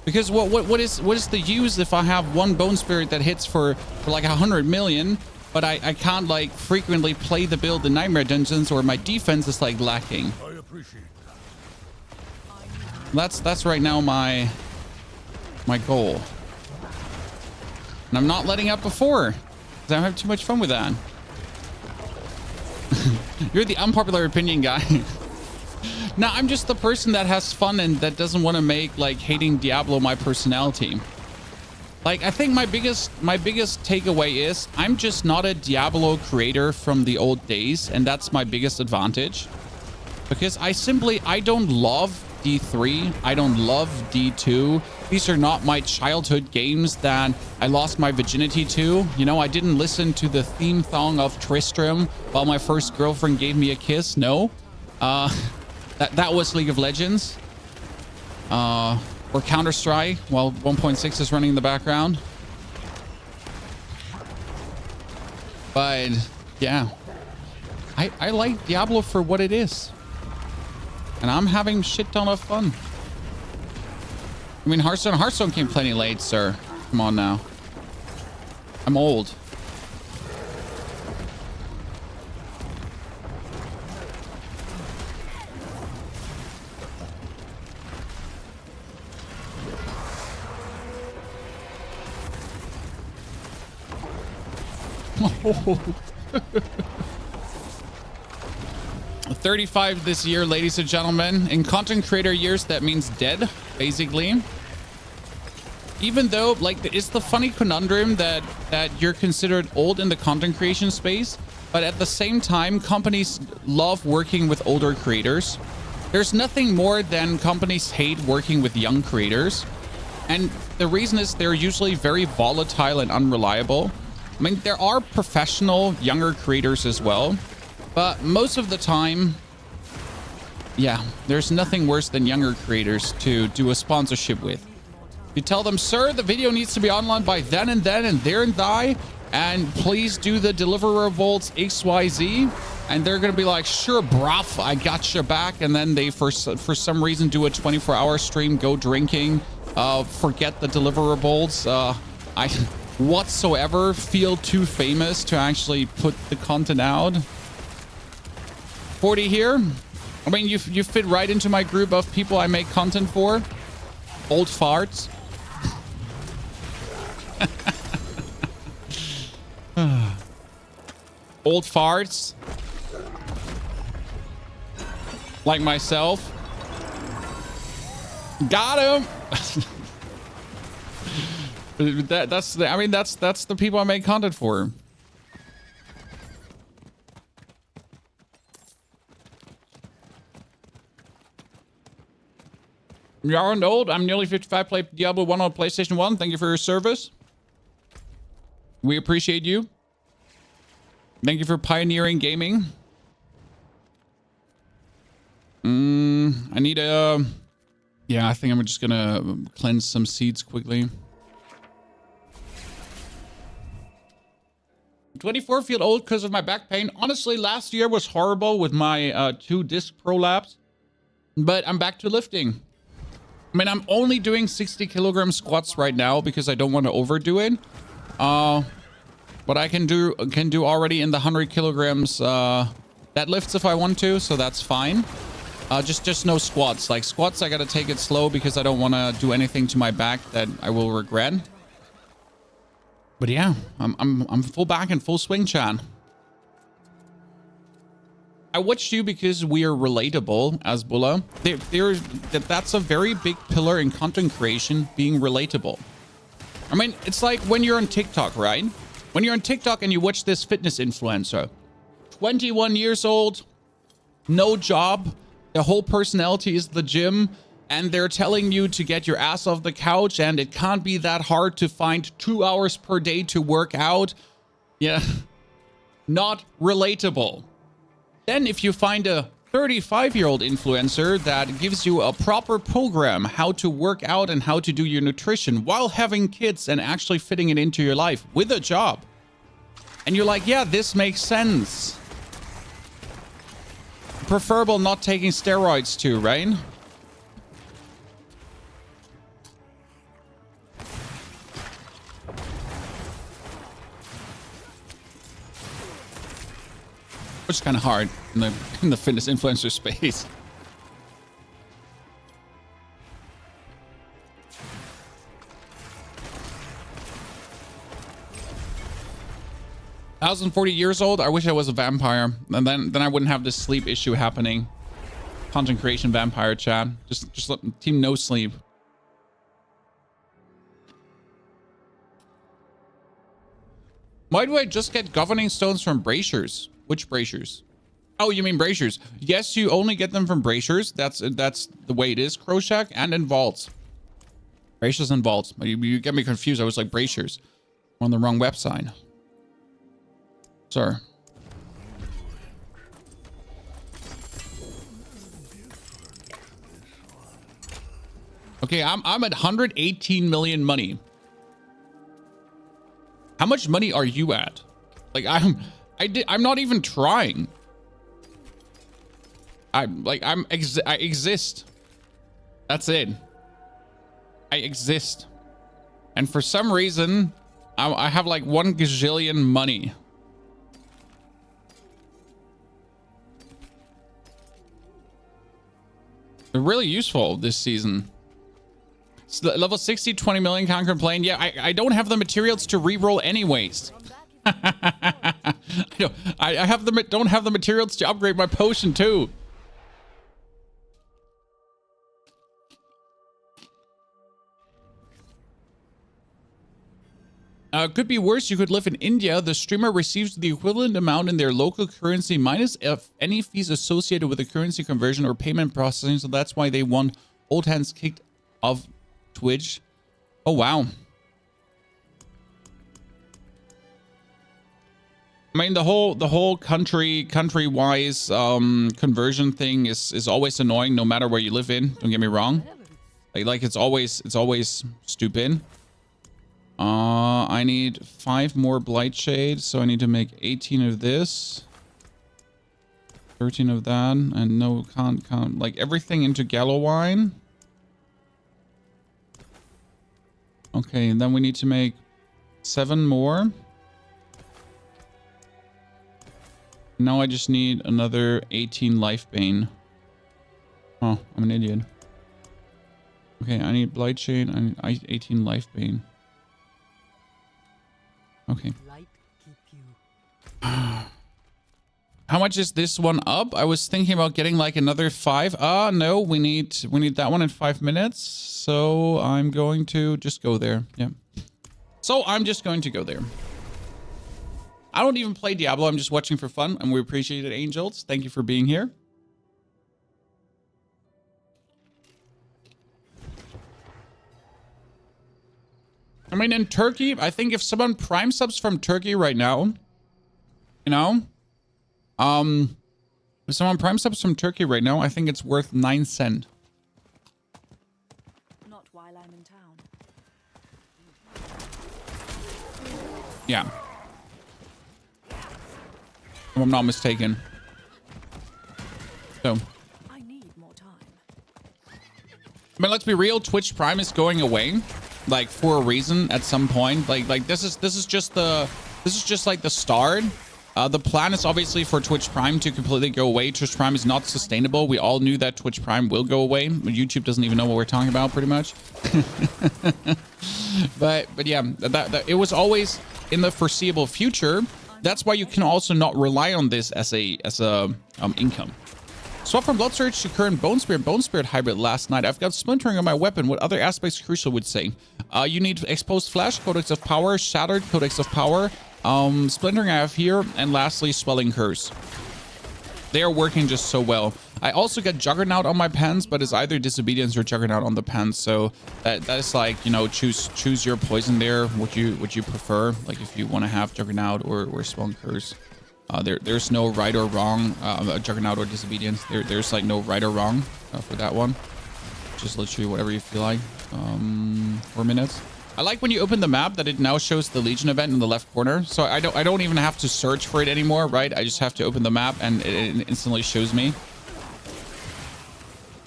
Because what is the use if I have one Bone Spirit that hits for like 100 million, but I can't like frequently play the build in Nightmare Dungeons, or my defense is like lacking. I appreciate that. That's right now my goal. And I'm not letting up before, because I have too much fun with that. You're the unpopular opinion guy. No, I'm just the person that has fun and that doesn't want to make like hating Diablo my personality. Like, I think my biggest takeaway is I'm just not a Diablo creator from the old days, and that's my biggest advantage. Because I don't love D3. I don't love D2. These are not my childhood games that I lost my virginity to. You know, I didn't listen to the theme song of Tristram while my first girlfriend gave me a kiss. No. That was League of Legends. Or Counter-Strike while 1.6 is running in the background. But yeah, I like Diablo for what it is. And I'm having shit ton of fun. I mean, Hearthstone came plenty late, sir. Come on now. I'm old. Oh. 35 this year, ladies and gentlemen. In content creator years, that means dead, basically. Even though, like, it's the funny conundrum that you're considered old in the content creation space, but at the same time, companies love working with older creators. There's nothing more than companies hate working with young creators. And the reason is they're usually very volatile and unreliable. I mean, there are professional younger creators as well, but most of the time, yeah, there's nothing worse than younger creators to do a sponsorship with. You tell them, sir, the video needs to be online by then and there and thy, and please do the deliverables XYZ, and they're gonna be like, sure, bruv, I got your back. And then they for some reason do a 24-hour stream, go drinking, forget the deliverables. I whatsoever feel too famous to actually put the content out. 40 here. I mean, you fit right into my group of people I make content for. Old farts. Old farts. Like myself. Got him. That's the people I make content for. You aren't old. I'm nearly 55. Play Diablo 1 on PlayStation 1. Thank you for your service. We appreciate you. Thank you for pioneering gaming. I need a... Yeah, I think I'm just gonna cleanse some seeds quickly. 24 feel old because of my back pain. Honestly, last year was horrible with my 2 disc prolapse. But I'm back to lifting. I mean, I'm only doing 60 kilogram squats right now because I don't want to overdo it. But I can do already in the 100 kilograms deadlifts if I want to, so that's fine. Just no squats. Like squats, I gotta take it slow because I don't want to do anything to my back that I will regret. But yeah, I'm full back and full swing, Chan. I watched you because we are relatable, as Bulla. That's a very big pillar in content creation, being relatable. I mean, it's like when you're on TikTok, right? When you're on TikTok and you watch this fitness influencer, 21 years old, no job, the whole personality is the gym, and they're telling you to get your ass off the couch, and it can't be that hard to find 2 hours per day to work out. Yeah, not relatable. Then if you find a 35-year-old influencer that gives you a proper program how to work out and how to do your nutrition while having kids and actually fitting it into your life with a job, and you're like, yeah, this makes sense. Preferable not taking steroids too, right? Which is kind of hard in the fitness influencer space. I was 40 years old. I wish I was a vampire, and then I wouldn't have this sleep issue happening. Content creation vampire chat. Just let team no sleep. Why do I just get governing stones from bracers? Which bracers? Oh, you mean bracers? Yes, you only get them from bracers. That's the way it is. Crowshack and in vaults. Bracers and vaults. You get me confused. I was like bracers. I'm on the wrong website. Sir. Okay, I'm at 118 million money. How much money are you at? Like I'm not even trying. I exist. That's it. I exist. And for some reason, I have like 1 gazillion money. They're really useful this season. Level 60, 20 million, can't complain. Yeah, I don't have the materials to reroll anyways. I don't have the materials to upgrade my potion too. Could be worse. You could live in India. The streamer receives the equivalent amount in their local currency minus any fees associated with the currency conversion or payment processing. So that's why they want old hands kicked off Twitch. Oh wow. I mean, the whole country-wise conversion thing is always annoying, no matter where you live in. Don't get me wrong. Like it's always stupid. I need 5 more blight shades, so I need to make 18 of this, 13 of that, and no, can't like everything into gallow wine. Okay, and then we need to make 7 more. Now I just need another 18 life bane. Oh, I'm an idiot. Okay, I need blight shade. I need 18 life bane. Okay. How much is this one up? I was thinking about getting like another 5. No, we need that one in 5 minutes. So I'm going to just go there. Yeah. So I'm just going to go there. I don't even play Diablo. I'm just watching for fun, and we appreciate it, Angels. Thank you for being here. I mean, in Turkey, I think if someone prime subs from Turkey right now, you know, if someone prime subs from Turkey right now, I think it's worth 9 cents. Not while I'm in town. Yeah. If I'm not mistaken. So, I need more time. I mean, let's be real. Twitch Prime is going away, like for a reason at some point. Like this is just like the start. The plan is obviously for Twitch Prime to completely go away. Twitch Prime is not sustainable. We all knew that Twitch Prime will go away. YouTube doesn't even know what we're talking about, pretty much. but yeah, that it was always in the foreseeable future. That's why you can also not rely on this as a income. Swap from Blood Surge to current Bone Spirit hybrid last night. I've got Splintering on my weapon. What other aspects Crucial would say? You need Exposed Flesh, Codex of Power, Shattered, Codex of Power, Splintering I have here, and lastly, Swelling Curse. They are working just so well. I also get Juggernaut on my pants, but it's either Disobedience or Juggernaut on the pants. So that is like, you know, choose your poison there. What you prefer? Like if you want to have Juggernaut or Swelling Curse. There's no right or wrong. Juggernaut or Disobedience. There's like no right or wrong for that one. Just literally whatever you feel like. 4 minutes. I like when you open the map that it now shows the Legion event in the left corner. So I don't even have to search for it anymore, right? I just have to open the map and it instantly shows me.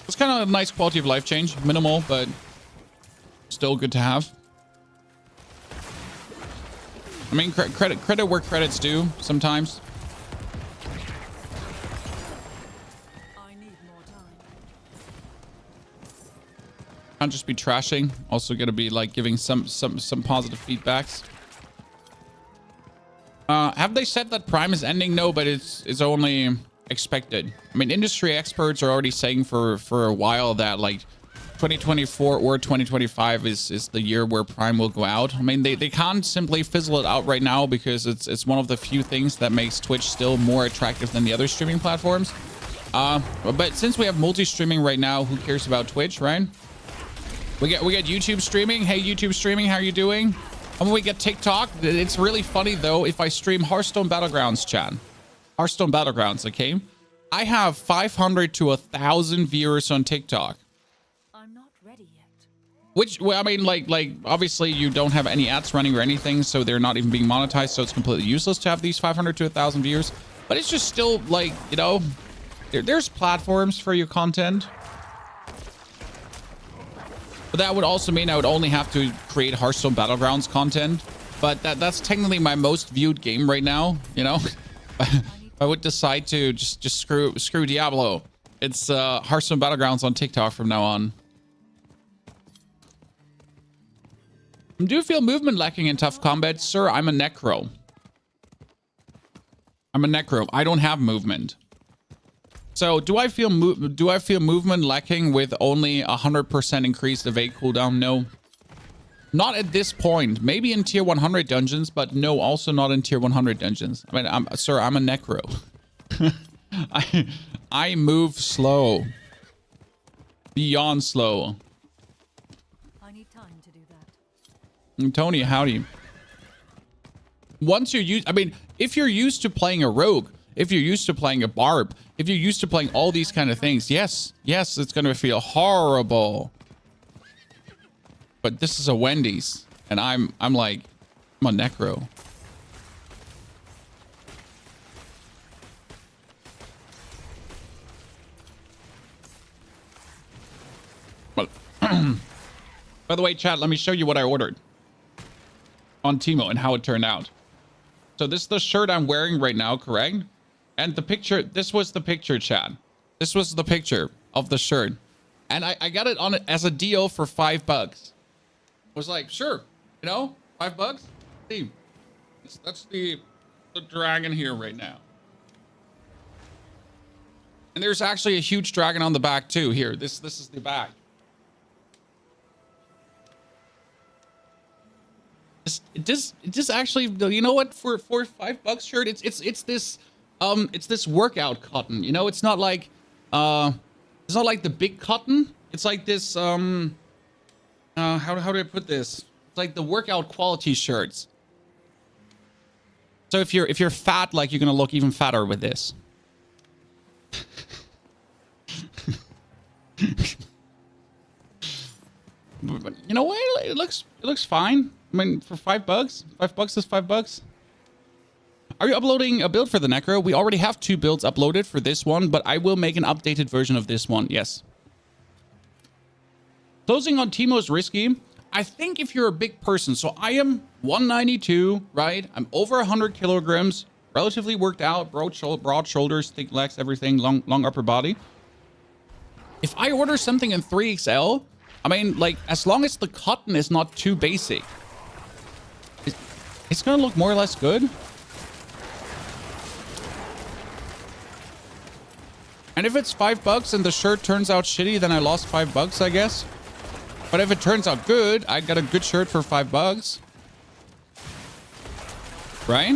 It's kind of a nice quality of life change. Minimal, but still good to have. I mean, credit where credit's due sometimes. I need more time. Can't just be trashing. Also gonna be like giving some positive feedbacks. Have they said that Prime is ending? No, but it's only expected. I mean, industry experts are already saying for a while that like 2024 or 2025 is the year where Prime will go out. I mean, they can't simply fizzle it out right now because it's one of the few things that makes Twitch still more attractive than the other streaming platforms. But since we have multi-streaming right now, who cares about Twitch, right? We get YouTube streaming. Hey, YouTube streaming, how are you doing? And when we get TikTok, it's really funny though if I stream Hearthstone Battlegrounds, chat. Hearthstone Battlegrounds, okay? I have 500 to 1,000 viewers on TikTok. I'm not ready yet. Which, well, I mean, like obviously you don't have any ads running or anything, so they're not even being monetized, so it's completely useless to have these 500 to 1,000 viewers. But it's just still like, you know, there's platforms for your content. But that would also mean I would only have to create Hearthstone Battlegrounds content. But that's technically my most viewed game right now, you know? I would decide to just screw Diablo. It's Hearthstone Battlegrounds on TikTok from now on. Do you feel movement lacking in tough combat? Sir, I'm a Necro. I'm a Necro. I don't have movement. So do I feel movement lacking with only 100% increased evade cooldown? No. Not at this point. Maybe in tier 100 dungeons, but no, also not in tier 100 dungeons. I mean, sir, I'm a Necro. I move slow. Beyond slow. I need time to do that. And Tony, howdy. Once you're used, I mean, if you're used to playing a rogue, if you're used to playing a barb, if you're used to playing all these kind of things, yes, it's going to feel horrible. But this is a Wendy's, and I'm a Necro. Well, by the way, chat, let me show you what I ordered on Timo and how it turned out. So this is the shirt I'm wearing right now, correct? And the picture, this was the picture, chat. This was the picture of the shirt. And I got it on it as a deal for $5. I was like, sure, you know, $5. See, that's the dragon here right now. And there's actually a huge dragon on the back too. Here, this is the back. It just actually, you know what? For $5 shirt, it's this workout cotton. You know, it's not like it's not like the big cotton. It's like this how do I put this? It's like the workout quality shirts. So if you're fat, like, you're gonna look even fatter with this. But you know what? It looks fine. I mean, for $5, $5 is $5. Are you uploading a build for the Necro? We already have 2 builds uploaded for this one, but I will make an updated version of this one. Yes. Closing on Teemo is risky. I think if you're a big person, so I am 192, right? I'm over 100 kilograms, relatively worked out, broad shoulders, thick legs, everything, long upper body. If I order something in 3XL, I mean, like, as long as the cotton is not too basic, it's gonna look more or less good. And if it's $5 and the shirt turns out shitty, then I lost $5, I guess. But if it turns out good, I got a good shirt for $5. Right?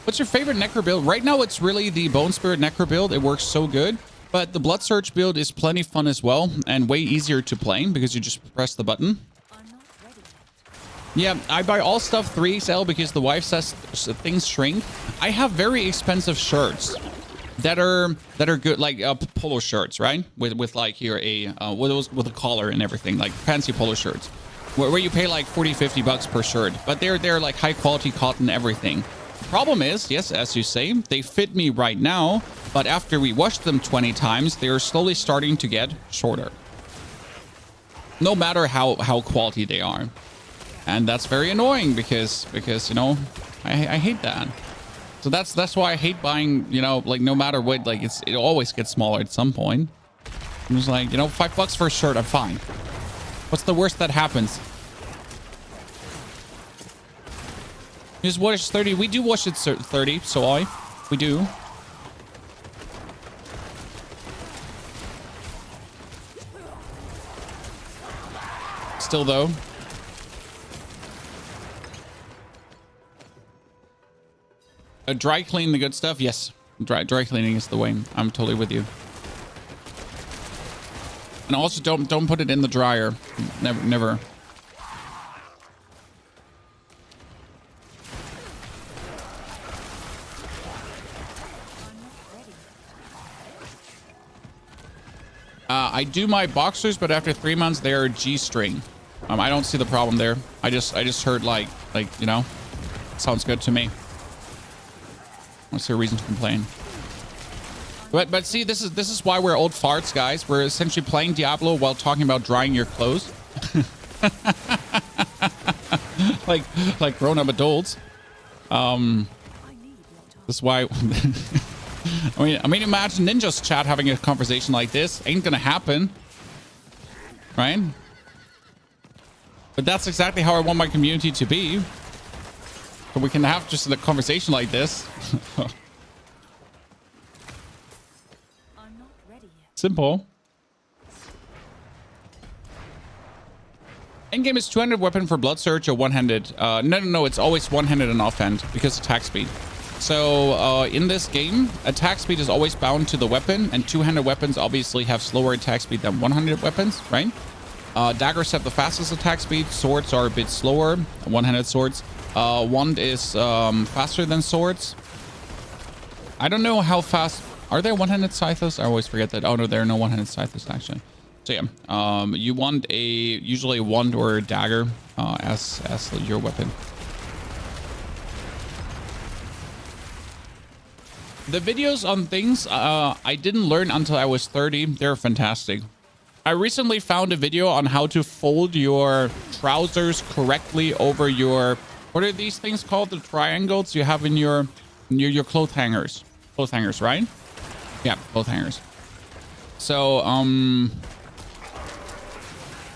What's your favorite Necro build? Right now, it's really the Bone Spirit Necro build. It works so good. But the Blood Surge build is plenty fun as well, and way easier to play because you just press the button. Yeah, I buy all stuff 3XL because the wife says things shrink. I have very expensive shirts that are good, like polo shirts, right? With like here with a collar and everything, like fancy polo shirts, where you pay like $40-50 per shirt, but they're like high quality cotton, everything. The problem is, yes, as you say, they fit me right now, but after we washed them 20 times, they are slowly starting to get shorter. No matter how quality they are. And that's very annoying because you know, I hate that. So that's why I hate buying, you know, like, no matter what, like, it always gets smaller at some point. I'm just like, you know, $5 for a shirt, I'm fine. What's the worst that happens? Just wash 30. We do wash it 30, so we do. Still though. Dry clean the good stuff. Yes, dry cleaning is the way. I'm totally with you. And also don't put it in the dryer. Never. I do my boxers, but after 3 months they are G-string. I don't see the problem there. I just heard like you know, sounds good to me. What's your reason to complain? But see, this is why we're old farts, guys. We're essentially playing Diablo while talking about drying your clothes. like grown-up adults. This is why. I mean, imagine Ninja's chat having a conversation like this. Ain't gonna happen, right? But that's exactly how I want my community to be. So we can have just a conversation like this. Simple. Endgame is 200 weapon for Blood Surge or one-handed. No, it's always one-handed and offhand because attack speed. So in this game, attack speed is always bound to the weapon, and two-handed weapons obviously have slower attack speed than one-handed weapons, right? Daggers have the fastest attack speed. Swords are a bit slower. One-handed swords. Wand is faster than swords. I don't know how fast. Are there one-handed scythers? I always forget that. Oh no, there are no one-handed scythers actually. So yeah, you want usually a wand or a dagger as your weapon. The videos on things I didn't learn until I was 30. They're fantastic. I recently found a video on how to fold your trousers correctly over your, what are these things called? The triangles you have in your clothes hangers. Clothes hangers, right? Yeah, clothes hangers. So,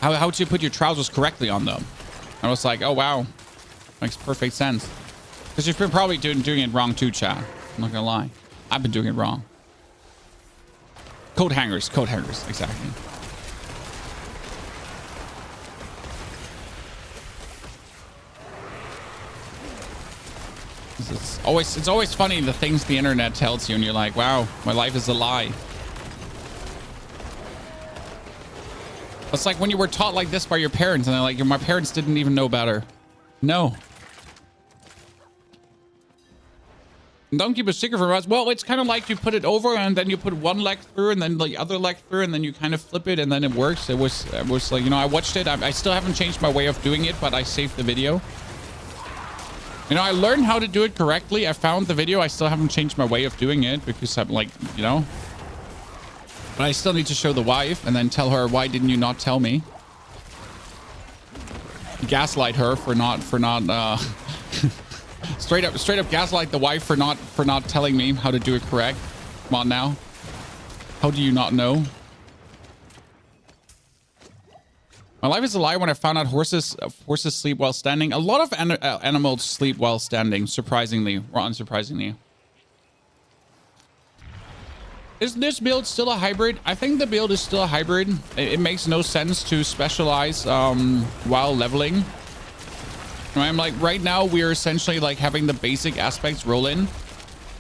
how to put your trousers correctly on them. I was like, oh wow, makes perfect sense. Because you've been probably doing it wrong too, chat. I'm not gonna lie. I've been doing it wrong. Coat hangers, exactly. It's always funny the things the internet tells you and you're like, wow, my life is a lie. It's like when you were taught like this by your parents and they're like, my parents didn't even know better. No. Don't keep a secret from us. Well, it's kind of like you put it over and then you put one leg through and then the other leg through and then you kind of flip it and then it works. It was like, you know, I watched it. I still haven't changed my way of doing it, but I saved the video. You know, I learned how to do it correctly. I found the video. I still haven't changed my way of doing it because I'm like, you know. But I still need to show the wife and then tell her, why didn't you not tell me? Gaslight her for not straight up gaslight the wife for not telling me how to do it correct. Come on now. How do you not know? My life is a lie when I found out horses sleep while standing. A lot of animals sleep while standing, surprisingly or unsurprisingly. Is this build still a hybrid? I think the build is still a hybrid. It makes no sense to specialize while leveling. I'm like, right now we're essentially like having the basic aspects roll in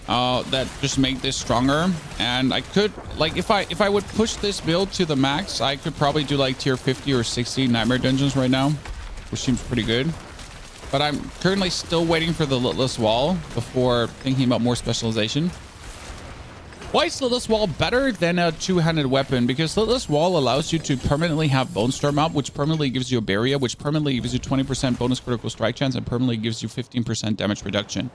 that just make this stronger. And I could, like, if I would push this build to the max, I could probably do like tier 50 or 60 nightmare dungeons right now, which seems pretty good. But I'm currently still waiting for the Litless Wall before thinking about more specialization. Why is Litless Wall better than a two-handed weapon? Because Litless Wall allows you to permanently have Bone Storm up, which permanently gives you a barrier, which permanently gives you 20% bonus critical strike chance, and permanently gives you 15% damage reduction.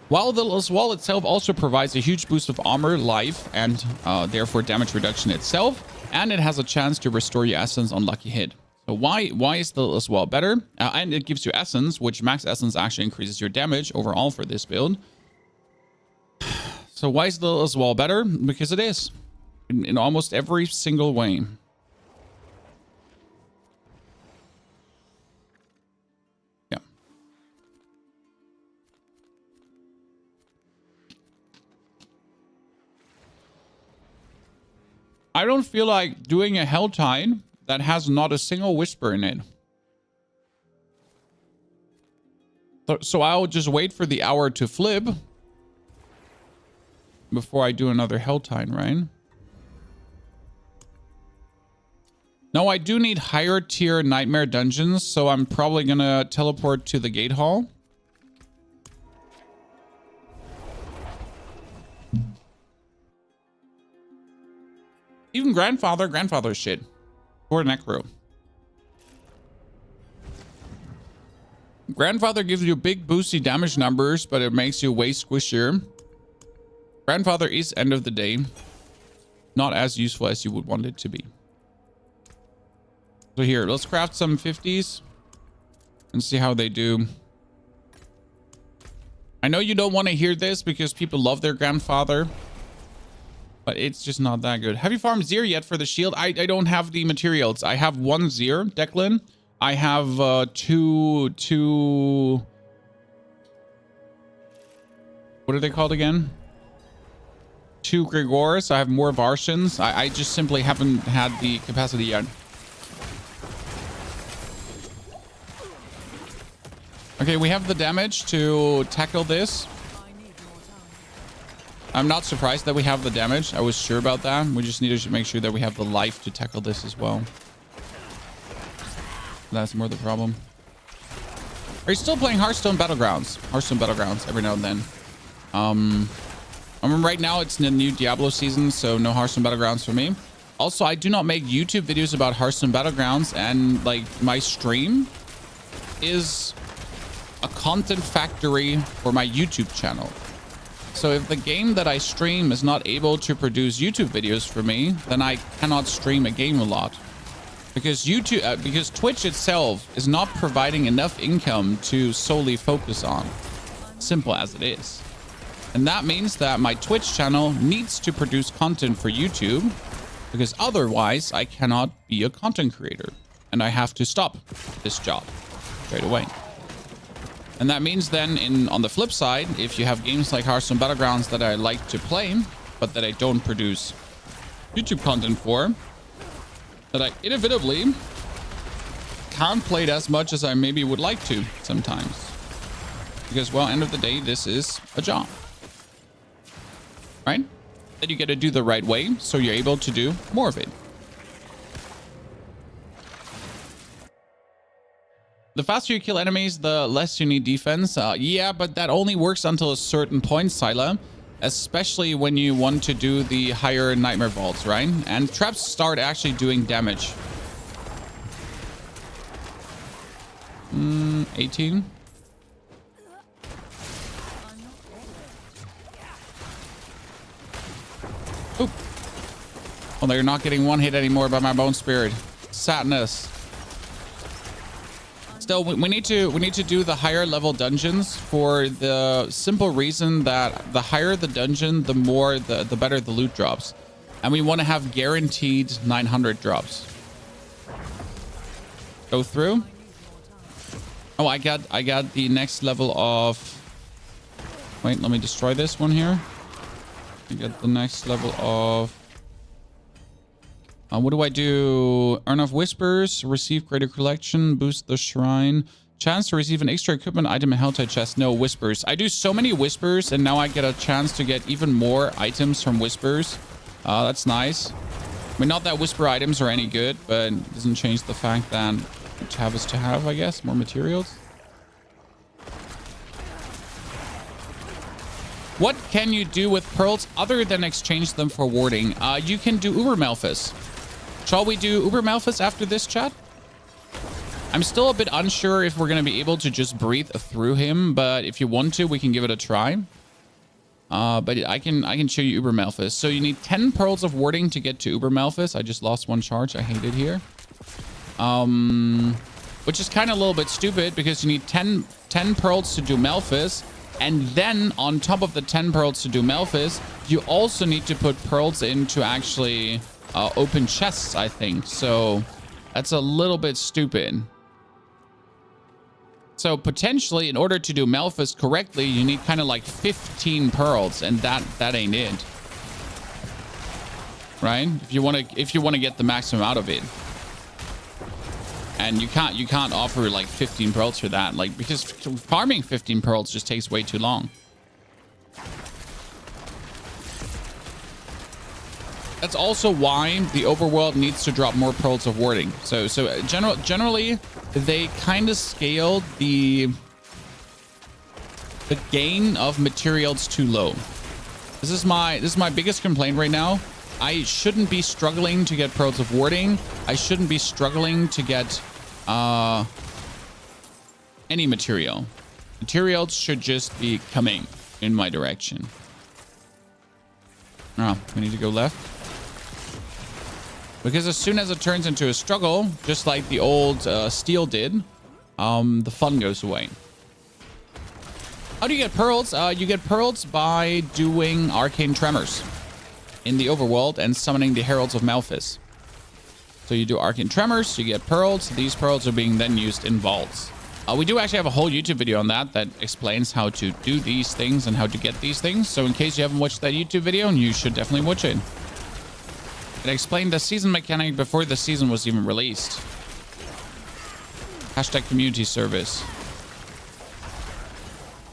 While the Litless Wall itself also provides a huge boost of armor, life, and therefore damage reduction itself, and it has a chance to restore your essence on lucky hit. So why is the Litless Wall better? And it gives you essence, which max essence actually increases your damage overall for this build. So why is the Litless Wall better? Because it is. In almost every single way. Yeah. I don't feel like doing a Helltide that has not a single whisper in it. So I'll just wait for the hour to flip before I do another Helltide, right? No, I do need higher tier nightmare dungeons, so I'm probably gonna teleport to the gate hall. Even grandfather shit. Or Necro. Grandfather gives you big boosty damage numbers, but it makes you way squishier. Grandfather is, end of the day, not as useful as you would want it to be. So here, let's craft some 50s and see how they do. I know you don't want to hear this because people love their grandfather, but it's just not that good. Have you farmed Zir yet for the shield? I don't have the materials. I have one Zir, Declan. I have two... What are they called again? 2 Gregors. I have more Varshans. I just simply haven't had the capacity yet. Okay, we have the damage to tackle this. I'm not surprised that we have the damage. I was sure about that. We just need to make sure that we have the life to tackle this as well. That's more the problem. Are you still playing Hearthstone Battlegrounds? Hearthstone Battlegrounds every now and then. Right now it's in the new Diablo season, so no Hearthstone Battlegrounds for me. Also, I do not make YouTube videos about Hearthstone Battlegrounds, and like my stream is a content factory for my YouTube channel. So if the game that I stream is not able to produce YouTube videos for me, then I cannot stream a game a lot. Because because Twitch itself is not providing enough income to solely focus on. Simple as it is. And that means that my Twitch channel needs to produce content for YouTube, because otherwise I cannot be a content creator. And I have to stop this job straight away. And that means then on the flip side, if you have games like Hearthstone Battlegrounds that I like to play, but that I don't produce YouTube content for that I inevitably can't play it as much as I maybe would like to sometimes. Because, well, end of the day, this is a job. Right? That you get to do the right way, so you're able to do more of it. The faster you kill enemies, the less you need defense. Yeah, but that only works until a certain point, Scylla. Especially when you want to do the higher nightmare vaults, right? And traps start actually doing damage. 18. Oop. Oh, they're not getting one hit anymore by my bone spirit. Sadness. Still, we need to do the higher level dungeons for the simple reason that the higher the dungeon, the more the better the loot drops, and we want to have guaranteed 900 drops. Go through. Oh, I got the next level of. Wait, let me destroy this one here. I got the next level of. What do I do? Urn of Whispers, receive greater collection, boost the shrine. Chance to receive an extra equipment item in Helltide chest. No, Whispers. I do so many Whispers, and now I get a chance to get even more items from Whispers. That's nice. I mean, not that Whisper items are any good, but it doesn't change the fact that to have is to have, I guess. More materials. What can you do with pearls other than exchange them for warding? You can do Uber Malphas. Shall we do Uber Malphas after this, chat? I'm still a bit unsure if we're going to be able to just breathe through him, but if you want to, we can give it a try. But I can show you Uber Malphas. So you need 10 pearls of warding to get to Uber Malphas. I just lost one charge. I hate it here. Which is kind of a little bit stupid because you need 10 pearls to do Malphas. And then on top of the 10 pearls to do Malphas, you also need to put pearls in to actually open chests, I think. So that's a little bit stupid. So potentially, in order to do Malphas correctly, you need kind of like 15 pearls, and that ain't it, right? If you want to get the maximum out of it, and you can't offer like 15 pearls for that, like, because farming 15 pearls just takes way too long. That's also why the overworld needs to drop more pearls of warding. So generally, they kind of scaled the gain of materials too low. This is my biggest complaint right now. I shouldn't be struggling to get pearls of warding. I shouldn't be struggling to get any material. Materials should just be coming in my direction. Oh, we need to go left. Because as soon as it turns into a struggle, just like the old steel did, the fun goes away. How do you get pearls? You get pearls by doing arcane tremors in the overworld and summoning the heralds of Malphas. So you do arcane tremors, you get pearls. These pearls are being then used in vaults. We do actually have a whole YouTube video on that explains how to do these things and how to get these things. So in case you haven't watched that YouTube video, you should definitely watch it. It explained the season mechanic before the season was even released. Hashtag community service.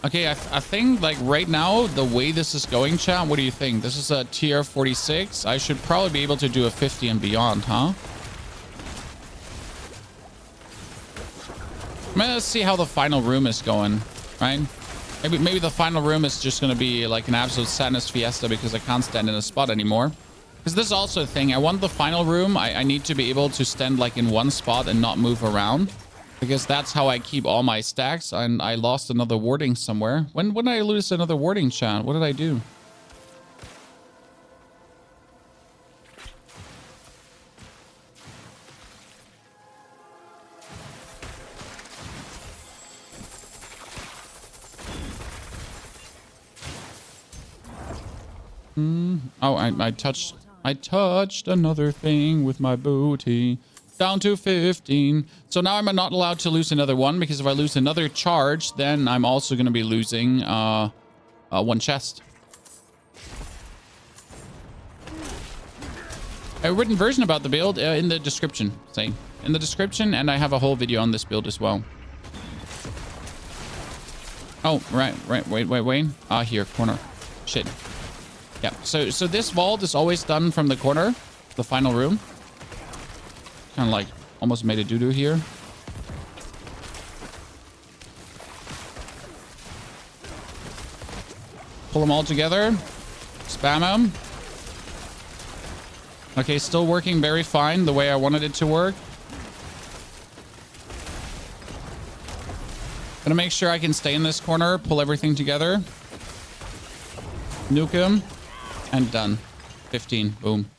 Okay, I think like right now, the way this is going, chat, what do you think? This is a tier 46. I should probably be able to do a 50 and beyond, huh? Let's see how the final room is going, right? Maybe the final room is just going to be like an absolute sadness fiesta because I can't stand in a spot anymore. Because this is also a thing. I want the final room. I need to be able to stand like in one spot and not move around. Because that's how I keep all my stacks. And I lost another warding somewhere. When did I lose another warding, chat? What did I do? Oh, I touched another thing with my booty. Down to 15. So now I'm not allowed to lose another one, because if I lose another charge, then I'm also going to be losing one chest. a written version about the build in the description. Say in the description, and I have a whole video on this build as well. Oh, right. Wait. Ah, here, corner. Shit. Yeah. So this vault is always done from the corner, the final room. Kind of like almost made a doo-doo here. Pull them all together. Spam them. Okay, still working very fine the way I wanted it to work. Gonna make sure I can stay in this corner, pull everything together. Nuke him. And done. 15. Boom.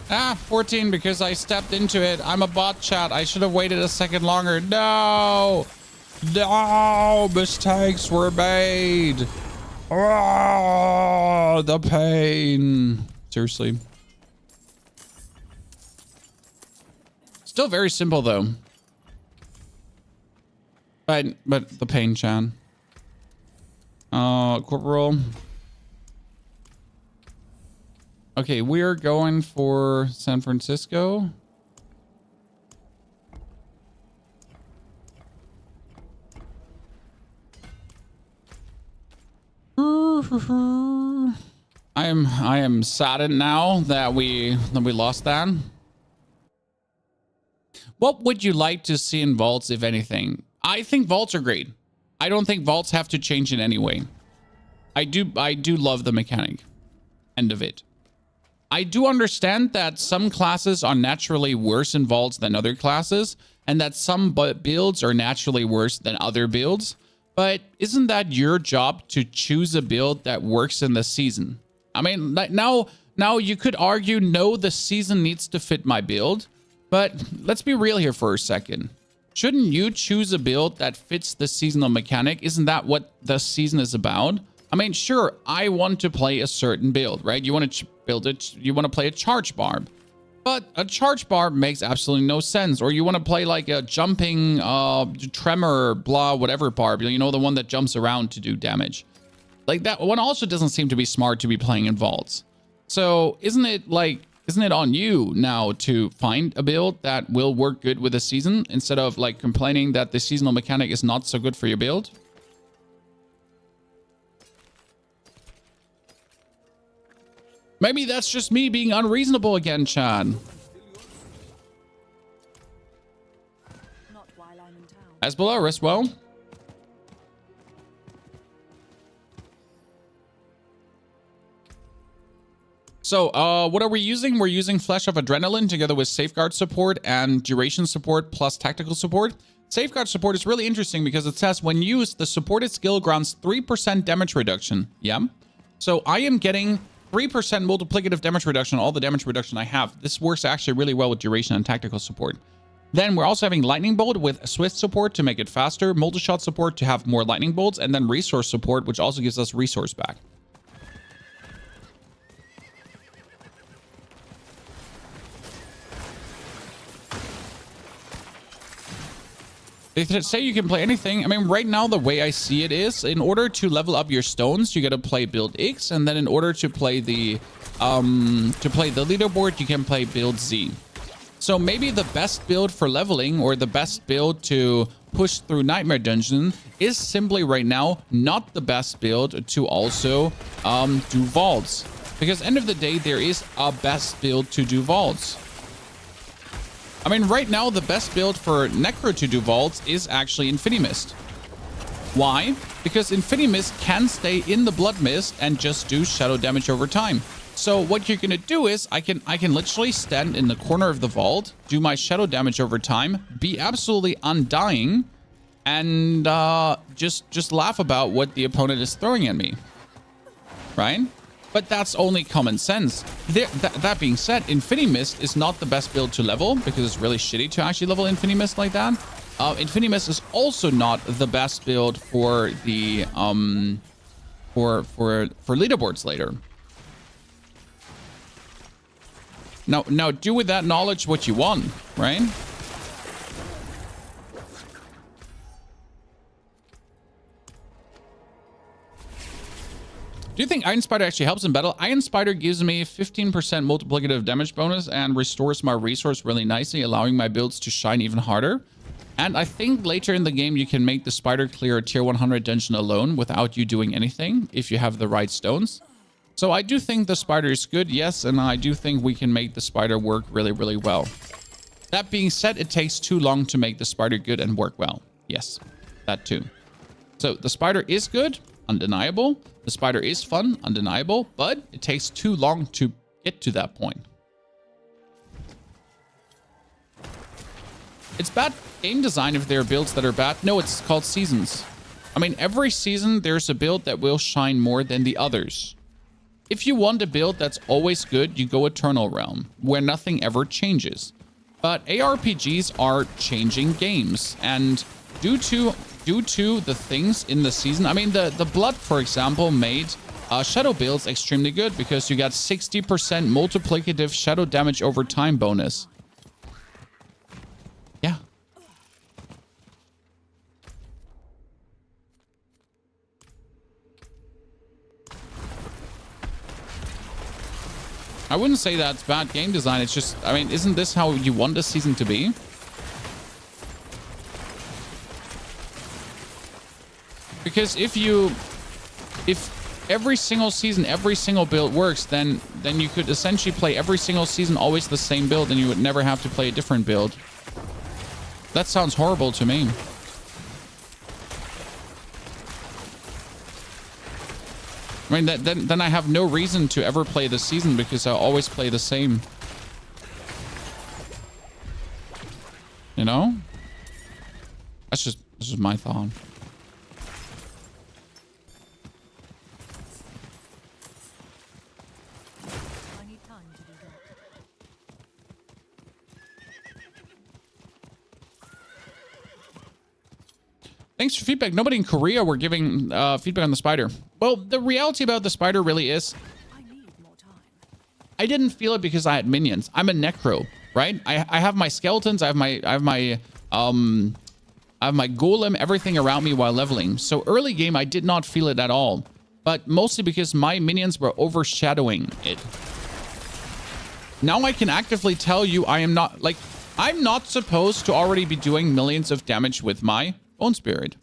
Ah, 14 because I stepped into it. I'm a bot, chat. I should have waited a second longer. No! No! Mistakes were made. Oh, the pain. Seriously. Still very simple though. But the pain, Chan. Corporal. Okay, we're going for San Francisco. I am saddened now that we lost that. What would you like to see in vaults, if anything? I think vaults are great. I don't think vaults have to change in any way. I do love the mechanic. End of it. I do understand that some classes are naturally worse in vaults than other classes, and that some builds are naturally worse than other builds. But isn't that your job to choose a build that works in the season? I mean, now you could argue, no, the season needs to fit my build. But let's be real here for a second. Shouldn't you choose a build that fits the seasonal mechanic? Isn't that what the season is about? I mean, sure, I want to play a certain build, right? You want to build it, you want to play a charge barb. But a charge barb makes absolutely no sense. Or you want to play like a jumping tremor, blah, whatever barb. You know, the one that jumps around to do damage. Like that one also doesn't seem to be smart to be playing in vaults. So isn't it on you now to find a build that will work good with the season instead of like complaining that the seasonal mechanic is not so good for your build? Maybe that's just me being unreasonable again, Chad. Not while I'm in town. As below, rest well. So, what are we using? We're using Flesh of Adrenaline together with Safeguard support and Duration support plus Tactical support. Safeguard support is really interesting because it says when used, the supported skill grants 3% damage reduction. Yeah. So I am getting 3% multiplicative damage reduction, all the damage reduction I have. This works actually really well with Duration and Tactical support. Then we're also having Lightning Bolt with Swift support to make it faster, Multi-Shot support to have more Lightning Bolts, and then Resource support, which also gives us resource back. They say you can play anything. I mean, right now, the way I see it is, in order to level up your stones, you got to play build X, and then in order to play the leaderboard, you can play build Z. So maybe the best build for leveling, or the best build to push through Nightmare Dungeon, is simply right now not the best build to also do vaults. Because end of the day, there is a best build to do vaults. I mean, right now, the best build for Necro to do vaults is actually Infinity Mist. Why? Because Infinity Mist can stay in the Blood Mist and just do shadow damage over time. So what you're going to do is I can literally stand in the corner of the vault, do my shadow damage over time, be absolutely undying, and just laugh about what the opponent is throwing at me. Right? But that's only common sense. That being said, Infinity Mist is not the best build to level because it's really shitty to actually level Infinity Mist like that. Infinity Mist is also not the best build for the for leaderboards later. Now do with that knowledge what you want, right? Do you think Iron Spider actually helps in battle? Iron Spider gives me 15% multiplicative damage bonus and restores my resource really nicely, allowing my builds to shine even harder. And I think later in the game, you can make the spider clear a tier 100 dungeon alone without you doing anything if you have the right stones. So I do think the spider is good, yes, and I do think we can make the spider work really, really well. That being said, it takes too long to make the spider good and work well. Yes, that too. So the spider is good, undeniable. The spider is fun, undeniable, but it takes too long to get to that point. It's bad game design if there are builds that are bad. No, it's called seasons. I mean, every season there's a build that will shine more than the others. If you want a build that's always good, you go Eternal Realm, where nothing ever changes. But ARPGs are changing games, and due to the things in the season, I mean, the Blood, for example, made shadow builds extremely good because you got 60% multiplicative shadow damage over time bonus. Yeah. I wouldn't say that's bad game design. It's just, I mean, isn't this how you want the season to be? Because if every single season, every single build works, then you could essentially play every single season always the same build, and you would never have to play a different build. That sounds horrible to me. I mean, then I have no reason to ever play the season because I always play the same. You know? That's just my thought. I need time to do that. Thanks for feedback. Nobody in Korea were giving feedback on the spider. Well, the reality about the spider really is I need more time. I didn't feel it because I had minions. I'm a Necro, right? I have my skeletons, I have my golem, everything around me while leveling. So early game, I did not feel it at all. But mostly because my minions were overshadowing it. Now I can actively tell you I'm not supposed to already be doing millions of damage with my Bone Spirit.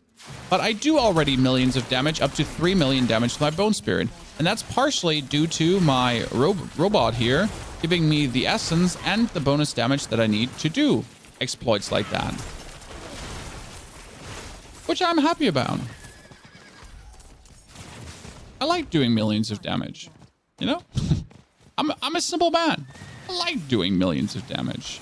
But I do already millions of damage, up to 3 million damage with my Bone Spirit. And that's partially due to my robot here giving me the essence and the bonus damage that I need to do exploits like that. Which I'm happy about. I like doing millions of damage. You know? I'm a simple man. I like doing millions of damage.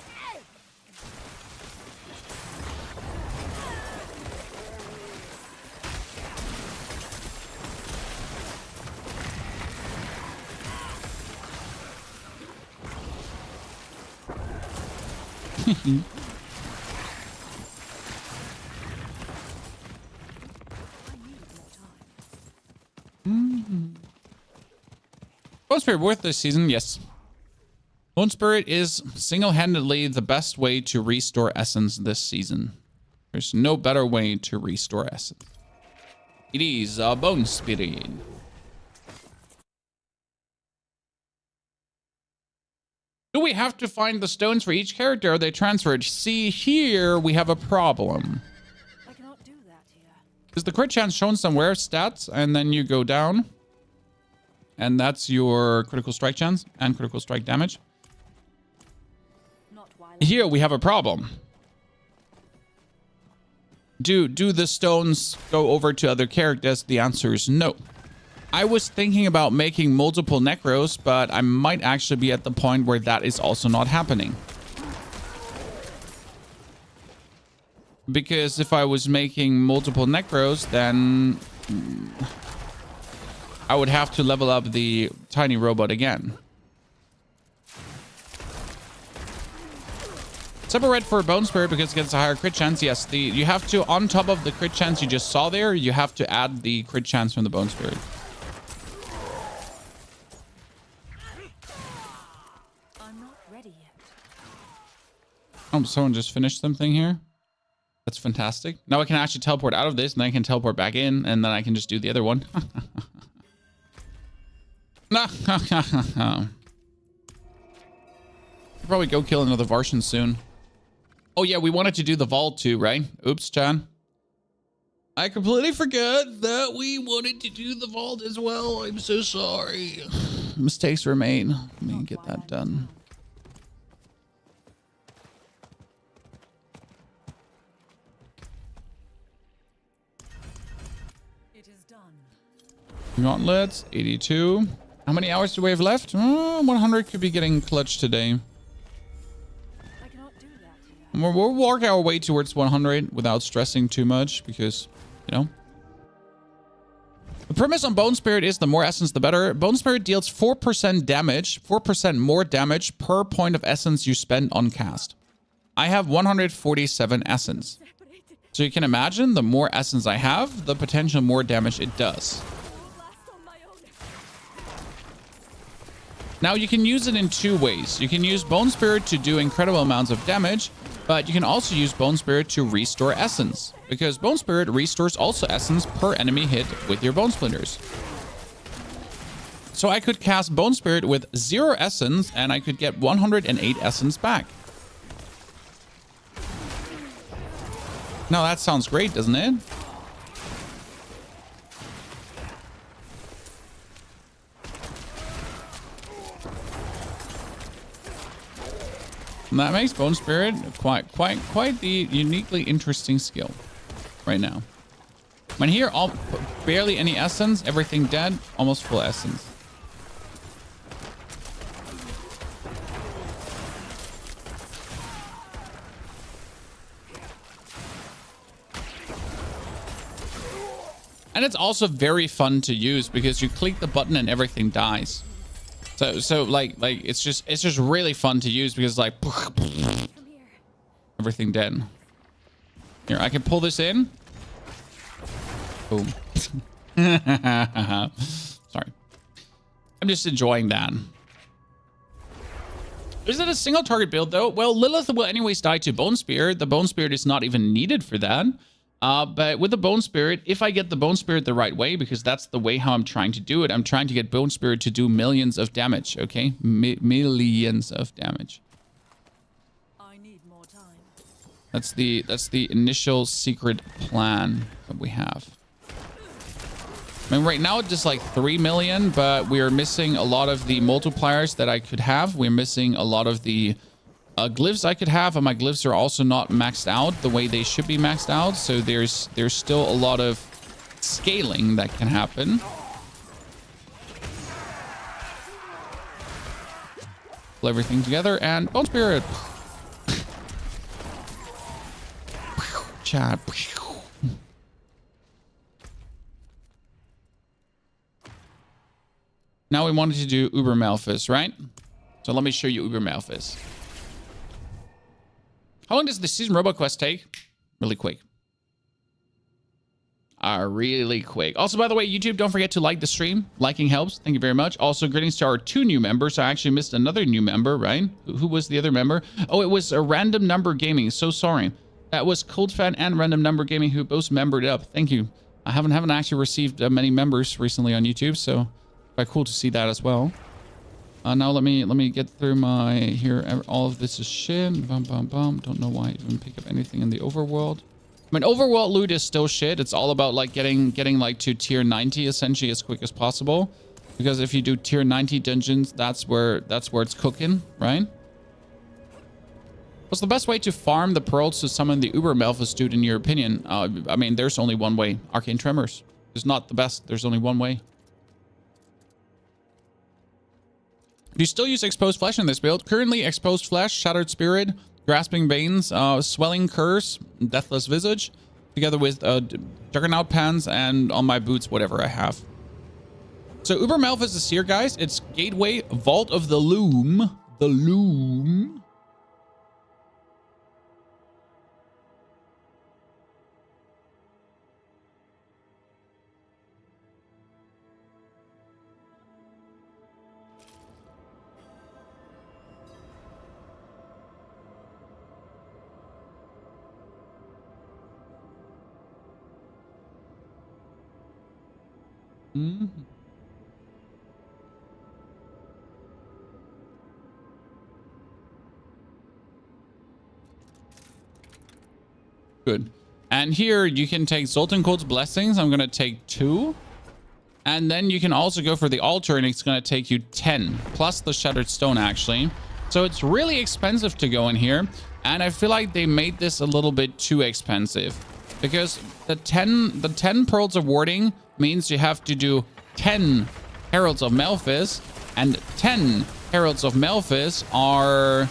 Bone Spirit worth this season? Yes. Bone Spirit is single-handedly the best way to restore essence this season. There's no better way to restore essence. It is a Bone Spirit. Do we have to find the stones for each character? Are they transferred? See, here we have a problem. I cannot do that here. Is the crit chance shown somewhere? Stats, and then you go down. And that's your critical strike chance and critical strike damage. Not while Here we have a problem. Do the stones go over to other characters? The answer is no. I was thinking about making multiple Necros, but I might actually be at the point where that is also not happening. Because if I was making multiple Necros, then I would have to level up the tiny robot again. Separate for Bone Spirit because it gets a higher crit chance. Yes, you have to, on top of the crit chance you just saw there, you have to add the crit chance from the Bone Spirit. I'm not ready yet. Oh, someone just finished something here. That's fantastic. Now I can actually teleport out of this, and then I can teleport back in, and then I can just do the other one. Probably go kill another Varshan soon. Oh yeah, we wanted to do the vault too, right? Oops, Chan. I completely forgot that we wanted to do the vault as well. I'm so sorry. Mistakes were made. Let me get that done. It is done. Gauntlets, 82. How many hours do we have left? 100 could be getting clutch today. I cannot do that here. We'll work our way towards 100 without stressing too much because, you know. The premise on Bone Spirit is the more essence, the better. Bone Spirit deals 4% damage, 4% more damage per point of essence you spend on cast. I have 147 essence. So you can imagine the more essence I have, the potential more damage it does. Now you can use it in two ways. You can use Bone Spirit to do incredible amounts of damage, but you can also use Bone Spirit to restore essence, because Bone Spirit restores also essence per enemy hit with your Bone Splinters. So I could cast Bone Spirit with 0 essence and I could get 108 essence back. Now that sounds great, doesn't it? And that makes Bone Spirit quite the uniquely interesting skill right now. When here, barely any essence, everything dead, almost full essence. And it's also very fun to use because you click the button and everything dies. So like it's just really fun to use because like everything dead. Here, I can pull this in. Boom. Sorry. I'm just enjoying that. Is it a single target build though? Well, Lilith will anyways die to Bone Spirit. The Bone Spirit is not even needed for that. But with the Bone Spirit, if I get the Bone Spirit the right way, because that's the way how I'm trying to do it, I'm trying to get Bone Spirit to do millions of damage, okay? Millions of damage. I need more time. That's the initial secret plan that we have. I mean, right now it's just like 3 million, but we are missing a lot of the multipliers that I could have. We're missing a lot of the glyphs I could have, and my glyphs are also not maxed out the way they should be maxed out. So there's still a lot of scaling that can happen. Pull everything together and Bone Spirit. Chat. Now we wanted to do Uber Malphas, right? So let me show you Uber Malphas. How long does the season RoboQuest take? Really quick. Really quick. Also, by the way, YouTube, don't forget to like the stream. Liking helps. Thank you very much. Also, greetings to our 2 new members. I actually missed another new member, right? Who was the other member? Oh, it was a Random Number Gaming. So sorry. That was ColdFan and Random Number Gaming who both membered up. Thank you. I haven't actually received many members recently on YouTube, so quite cool to see that as well. Now let me get through my here. All of this is shit. Bum bum bum. Don't know why I even pick up anything in the overworld. I mean, overworld loot is still shit. It's all about like getting like to tier 90 essentially as quick as possible, because if you do tier 90 dungeons, that's where it's cooking, right? What's the best way to farm the pearls to summon the Uber Malphas dude in your opinion? I mean, there's only one way. Arcane Tremors is not the best. There's only one way. Do you still use Exposed Flesh in this build? Currently, Exposed Flesh, Shattered Spirit, Grasping Veins, Swelling Curse, Deathless Visage, together with Juggernaut Pants, and on my boots, whatever I have. So Uber Malphas is here, guys. It's Gateway, Vault of the Loom. The Loom. Good. And here you can take Zoltan Cold's Blessings. I'm going to take 2. And then you can also go for the altar, and it's going to take you 10 plus the Shattered Stone, actually. So it's really expensive to go in here. And I feel like they made this a little bit too expensive, because the 10 Pearls of Warding means you have to do 10 Heralds of Malphas, and 10 Heralds of Malphas are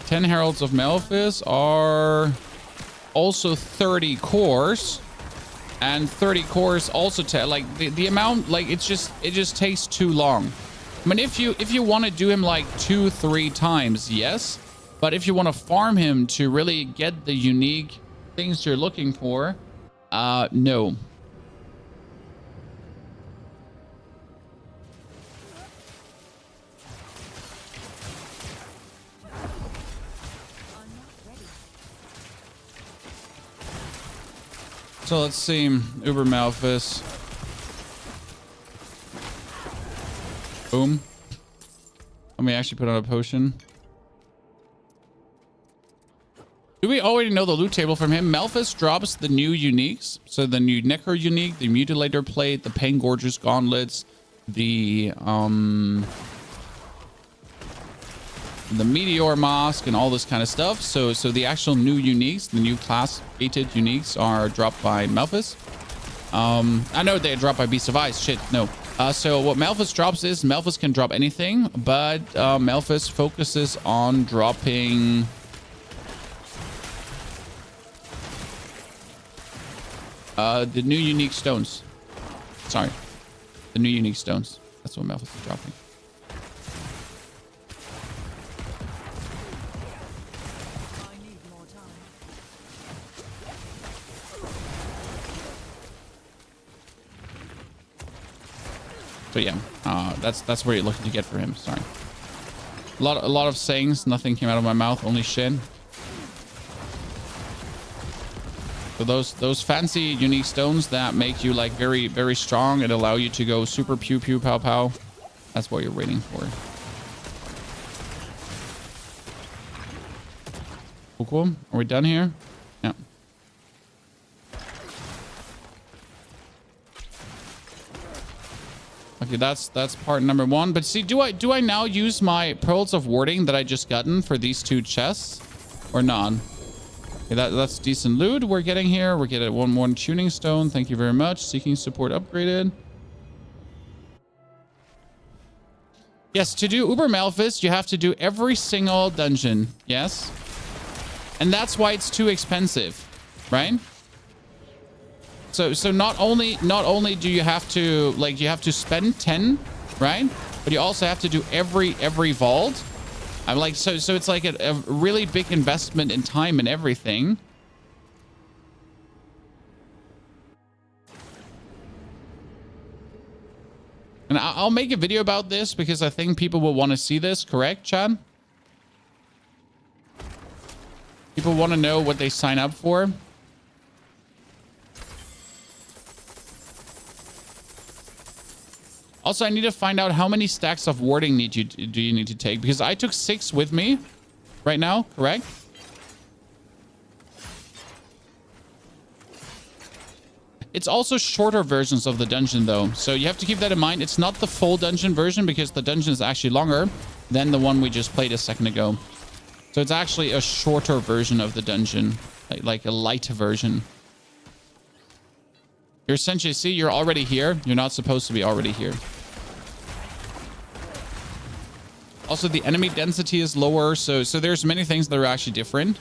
10 Heralds of Malphas are also 30 cores, and 30 cores also like the amount, like it just takes too long. I mean, if you want to do him like 2-3 times, yes, but if you want to farm him to really get the unique things you're looking for, no. So let's see, Uber Malphas. Boom. Let me actually put on a potion. Do we already know the loot table from him? Malphas drops the new uniques. So the new Necro unique, the Mutilator Plate, the Pain Gorgeous Gauntlets, the Meteor Mask, and all this kind of stuff. So the actual new uniques, the new class gated uniques, are dropped by Malphas. I know they dropped by Beast of Ice. Shit, no. So what Malphas drops is Malphas can drop anything, but Malphas focuses on dropping the new unique stones. Sorry, the new unique stones. That's what Malphas is dropping. So yeah, that's where you're looking to get for him. Sorry, a lot of sayings. Nothing came out of my mouth. Only shit. So those fancy unique stones that make you like very, very strong and allow you to go super pew pew pow pow. That's what you're waiting for. Cool. Are we done here? Yeah. Okay, that's part number 1. But see, do I now use my Pearls of Warding that I just gotten for these 2 chests, or not? Okay, that's decent loot we're getting here. We're getting one more tuning stone. Thank you very much. Seeking support upgraded. Yes, to do Uber Malphas, you have to do every single dungeon. Yes, and that's why it's too expensive, right? So not only do you have to you have to spend 10, right? But you also have to do every vault. I'm like, so it's like a really big investment in time and everything. And I'll make a video about this because I think people will want to see this, correct, Chad? People want to know what they sign up for. Also, I need to find out how many stacks of warding do you need to take, because I took 6 with me right now, correct? It's also shorter versions of the dungeon though, so you have to keep that in mind. It's not the full dungeon version because the dungeon is actually longer than the one we just played a second ago. So it's actually a shorter version of the dungeon, like a light version. You're essentially, see, you're already here. You're not supposed to be already here. Also, the enemy density is lower, so there's many things that are actually different.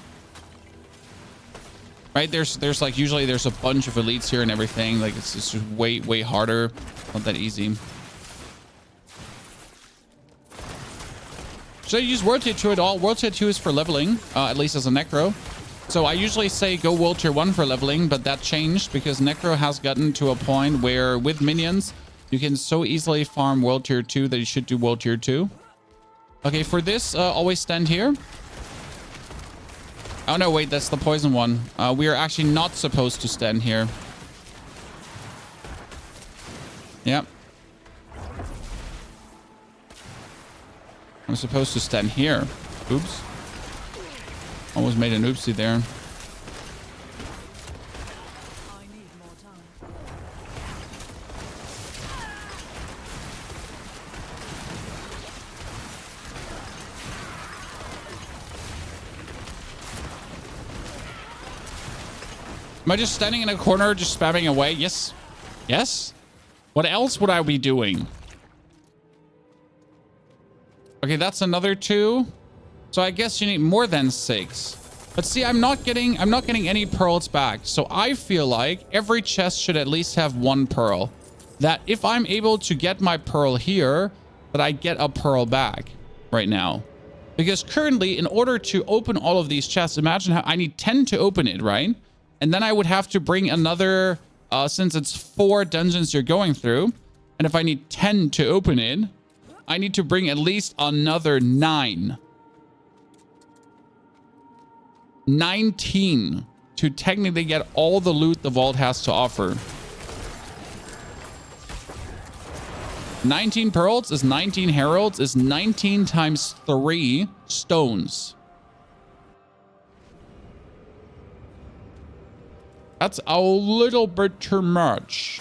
Right? There's like, usually there's a bunch of elites here and everything. Like, it's just way harder. Not that easy. Should I use World Tier 2 at all? World Tier 2 is for leveling, at least as a Necro. So I usually say go World Tier 1 for leveling, but that changed because Necro has gotten to a point where with minions, you can so easily farm World Tier 2 that you should do World Tier 2. Okay, for this, always stand here. Oh no, wait, that's the poison one. We are actually not supposed to stand here. Yep. I'm supposed to stand here. Oops. Almost made an oopsie there. I need more time. Am I just standing in a corner, just spamming away? Yes. Yes? What else would I be doing? Okay, that's another 2. So I guess you need more than 6. But see, I'm not getting any pearls back. So I feel like every chest should at least have 1 pearl. That if I'm able to get my pearl here, that I get a pearl back right now. Because currently, in order to open all of these chests, imagine how I need 10 to open it, right? And then I would have to bring another, since it's 4 dungeons you're going through. And if I need 10 to open it, I need to bring at least another 9. 19 to technically get all the loot the vault has to offer. 19 pearls is 19 heralds is 19 times 3 stones. That's a little bit too much.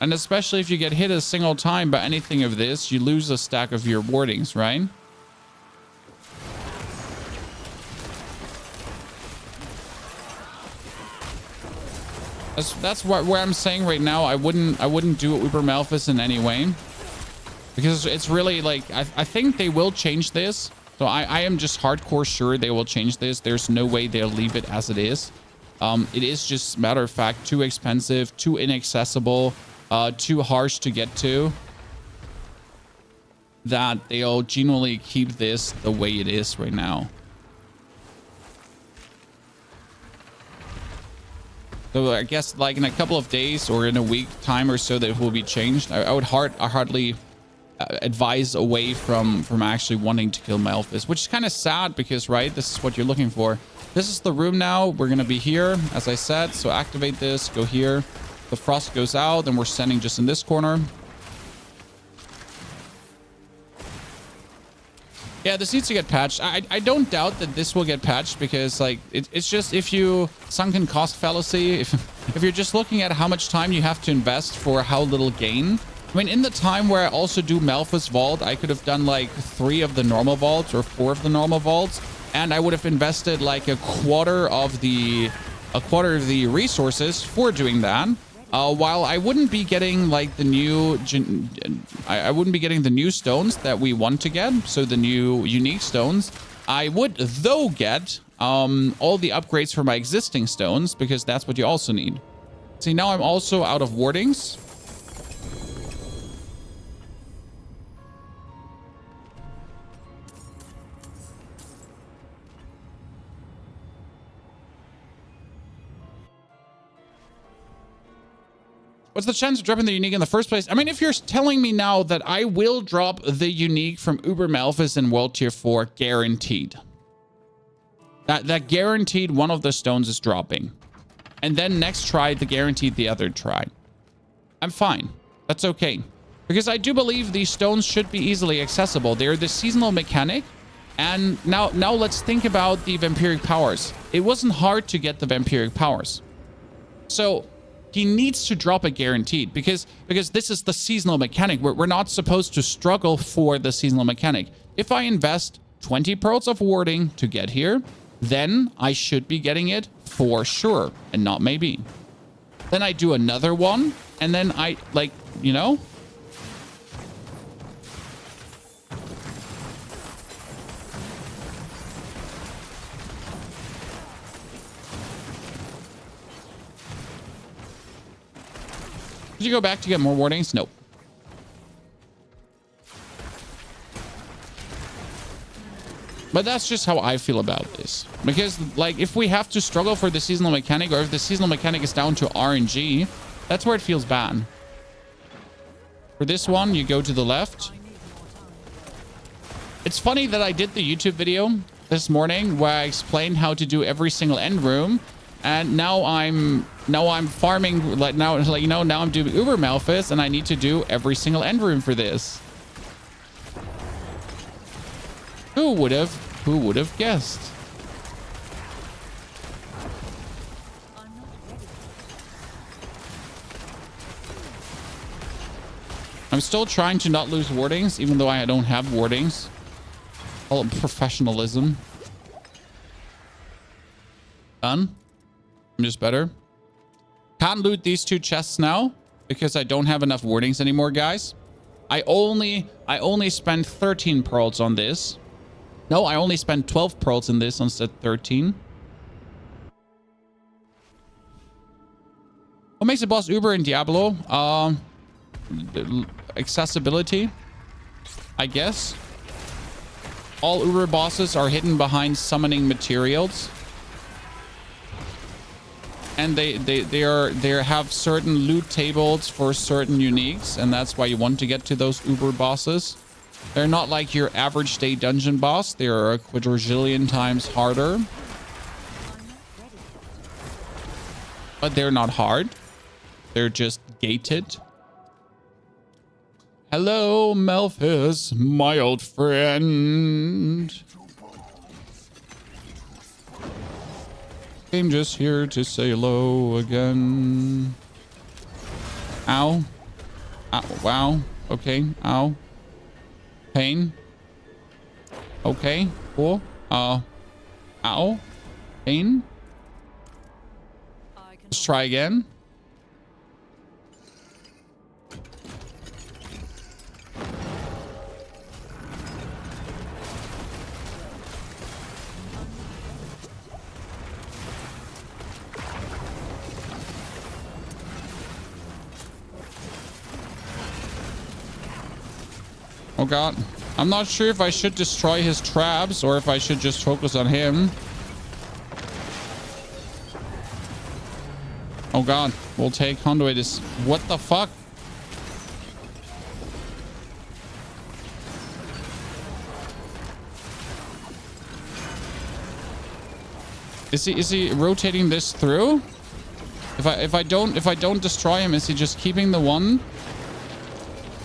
And especially if you get hit a single time by anything of this, you lose a stack of your wardings, right? That's where I'm saying right now, I wouldn't do Uber Malphas in any way. Because it's really like, I think they will change this. So I am just hardcore sure they will change this. There's no way they'll leave it as it is. It is just, matter of fact, too expensive, too inaccessible, too harsh to get to. That they'll genuinely keep this the way it is right now. So I guess like in a couple of days or in a week time or so that it will be changed. I would hardly advise away from actually wanting to kill Malphas, which is kind of sad because, right, this is what you're looking for. This is the room now. We're going to be here, as I said. So activate this, go here. The frost goes out, and we're standing just in this corner. Yeah, this needs to get patched. I don't doubt that this will get patched because, like, it's just if you sunken cost fallacy, if you're just looking at how much time you have to invest for how little gain. I mean, in the time where I also do Malphas Vault, I could have done like 3 of the normal vaults or 4 of the normal vaults, and I would have invested like a quarter of the resources for doing that. While I wouldn't be getting like the new, I wouldn't be getting the new stones that we want to get. So the new unique stones, I would though get all the upgrades for my existing stones because that's what you also need. See, now I'm also out of wardings. What's the chance of dropping the unique in the first place? I mean, if you're telling me now that I will drop the unique from Uber Malphas in World Tier 4, guaranteed. That guaranteed one of the stones is dropping. And then next try, the guaranteed the other try. I'm fine. That's okay. Because I do believe these stones should be easily accessible. They're the seasonal mechanic. And now let's think about the vampiric powers. It wasn't hard to get the vampiric powers. So he needs to drop a guaranteed because this is the seasonal mechanic. We're not supposed to struggle for the seasonal mechanic. If I invest 20 pearls of warding to get here, then I should be getting it for sure and not maybe. Then I do another one and then I like, you know. Did you go back to get more wardings? Nope. But that's just how I feel about this. Because, like, if we have to struggle for the seasonal mechanic, or if the seasonal mechanic is down to RNG, that's where it feels bad. For this one, you go to the left. It's funny that I did the YouTube video this morning where I explained how to do every single end room. And now I'm farming, like now I'm doing Uber Malphas, and I need to do every single end room for this. Who would have guessed? I'm still trying to not lose wardings, even though I don't have wardings. All professionalism. Done. I'm just better. Can't loot these 2 chests now because I don't have enough wardings anymore, guys. I only spent 13 pearls on this. No, I only spent 12 pearls in this instead of 13. What makes a boss Uber in Diablo? Accessibility, I guess. All Uber bosses are hidden behind summoning materials, and they have certain loot tables for certain uniques, and that's why you want to get to those Uber bosses. They're not like your average day dungeon boss. They are a quadrillion times harder, but they're not hard. They're just gated. Hello, Malphas, my old friend. I'm just here to say hello again. Ow. Ow. Wow. Okay. Ow. Pain. Okay. Cool. Ow. Pain. Let's try again. Oh god. I'm not sure if I should destroy his traps or if I should just focus on him. Oh god. We'll take conduit is... What the fuck? Is he rotating this through? If I don't destroy him, is he just keeping the one?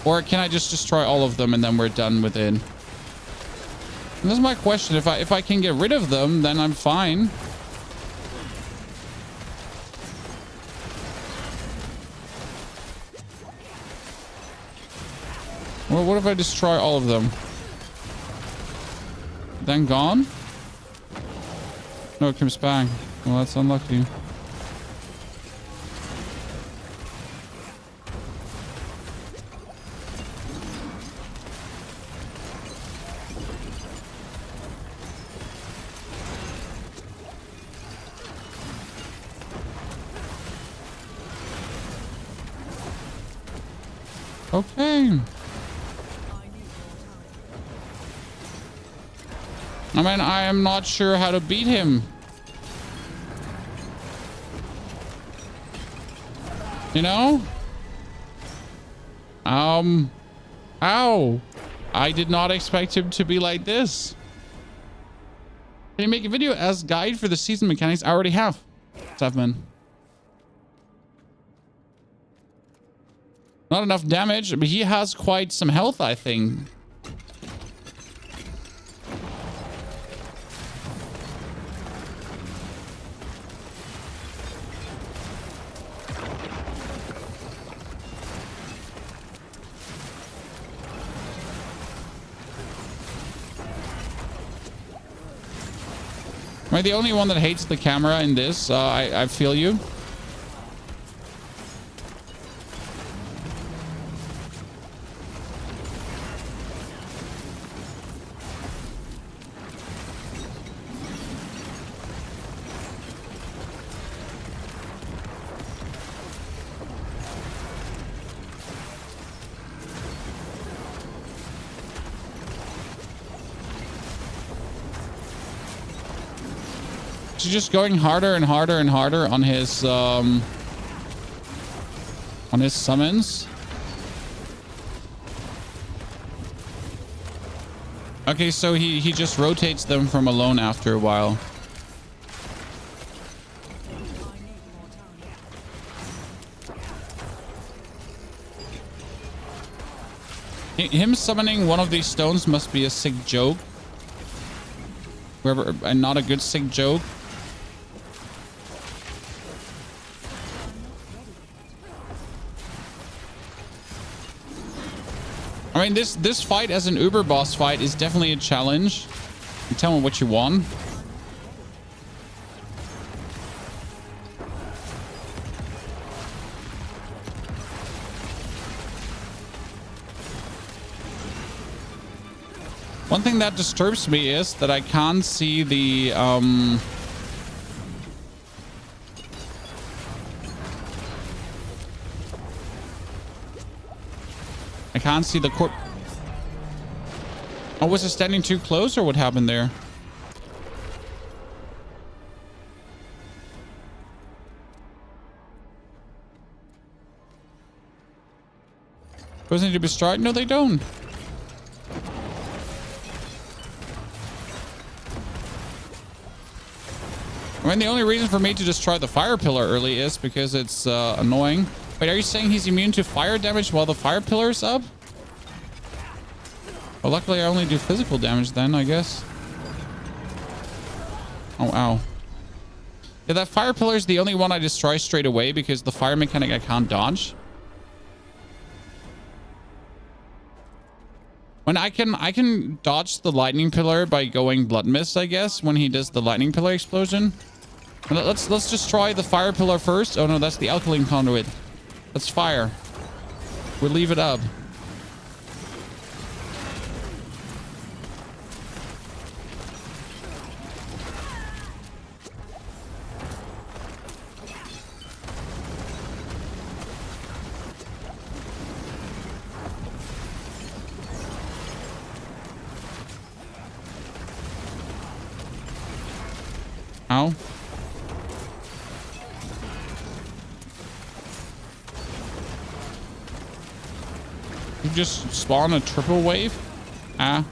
Or can I just destroy all of them and then we're done with it? And that's my question. If I can get rid of them, then I'm fine. Well, what if I destroy all of them? Then gone? No, it comes back. Well, that's unlucky. Okay. I mean, I am not sure how to beat him. You know? Ow. I did not expect him to be like this. Can you make a video as guide for the season mechanics? I already have. Stuffman. Not enough damage, but he has quite some health, I think. Am I the only one that hates the camera in this? I feel you. Just going harder and harder and harder on his summons. Okay, so he just rotates them from alone after a while. Him summoning one of these stones must be a sick joke. Whoever, and not a good sick joke. I mean, this fight as an Uber boss fight is definitely a challenge. You tell me what you want. One thing that disturbs me is that I can't see the I can't see the corp. Oh, was it standing too close or what happened there? Those need to be destroyed? No, they don't. I mean, the only reason for me to destroy the fire pillar early is because it's annoying. Wait, are you saying he's immune to fire damage while the fire pillar is up? Well, luckily I only do physical damage then, I guess. Oh, ow. Yeah, that fire pillar is the only one I destroy straight away because the fire mechanic I can't dodge. When I can dodge the lightning pillar by going blood mist, I guess, when he does the lightning pillar explosion. Let's destroy the fire pillar first. Oh no, that's the alkaline conduit. That's fire. We'll leave it up. Ow. You just spawn a triple wave? Ah.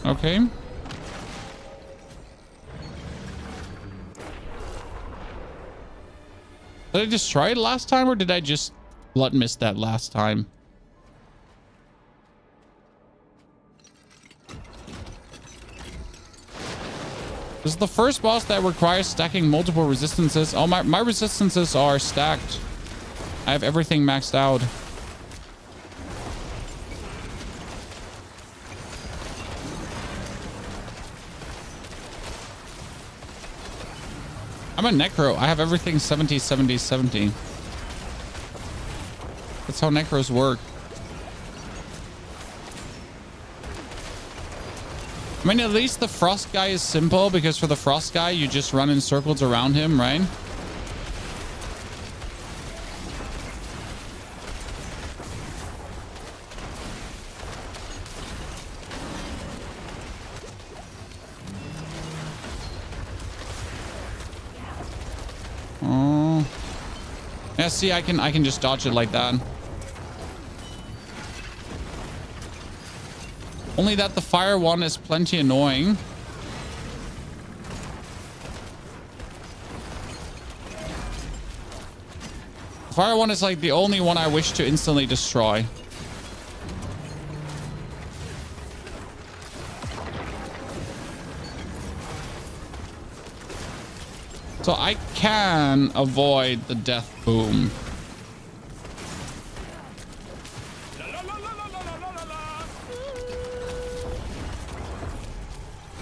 Okay. Did I destroy it last time or did I just blood miss that last time? This is the first boss that requires stacking multiple resistances. Oh, my resistances are stacked. I have everything maxed out. I'm a Necro. I have everything 70, 70, 70. That's how Necros work. I mean, at least the frost guy is simple because for the frost guy, you just run in circles around him, right? Oh. Yeah, see, I can just dodge it like that. Only that the fire one is plenty annoying. The fire one is like the only one I wish to instantly destroy. So I can avoid the death boom.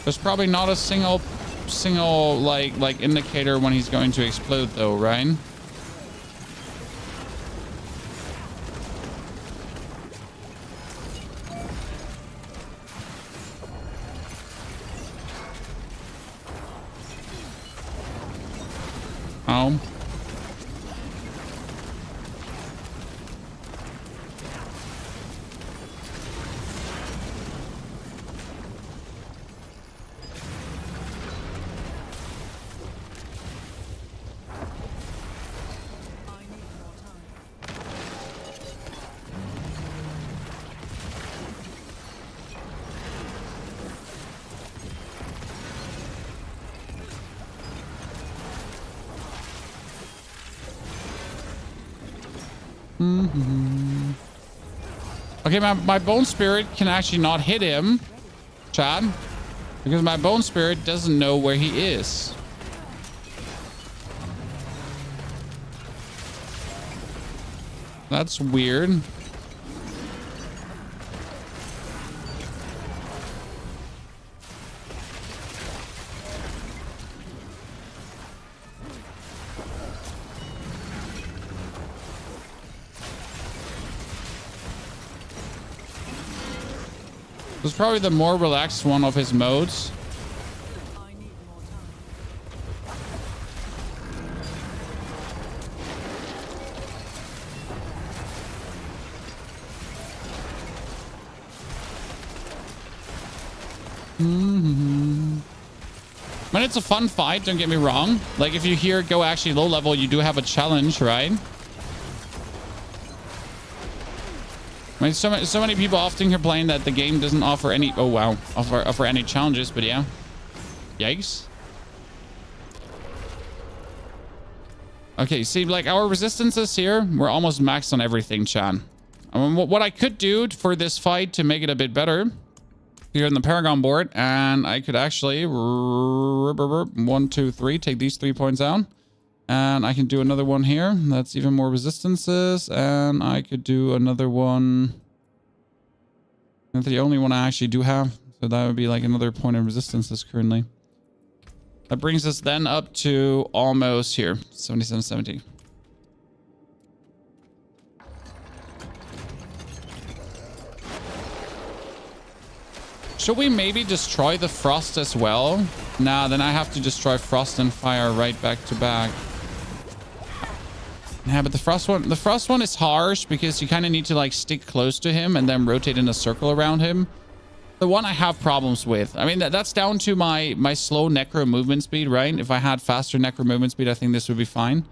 There's probably not a single like indicator when he's going to explode though, right? Oh. Okay, my bone spirit can actually not hit him, Chad, because my bone spirit doesn't know where he is. That's weird. This is probably the more relaxed one of his modes. I need more time. I mean, it's a fun fight, don't get me wrong. Like, if you hear go actually low level, you do have a challenge, right? I mean, so many people often complain that the game doesn't offer any... Oh, wow. Offer any challenges, but yeah. Yikes. Okay, see, like, our resistances here, we're almost maxed on everything, Chan. I mean, what I could do for this fight to make it a bit better... Here on the Paragon board, and I could actually 1, 2, 3 take these 3 points out, and I can do another one here that's even more resistances, and I could do another one. That's the only one I actually do have, so that would be like another point of resistances currently. That brings us then up to almost here 77, 70. Should we maybe destroy the frost as well? Nah, then I have to destroy frost and fire right back to back. Yeah, but the frost one is harsh because you kind of need to like stick close to him and then rotate in a circle around him. The one I have problems with. I mean, that's down to my slow Necro movement speed, right? If I had faster Necro movement speed, I think this would be fine.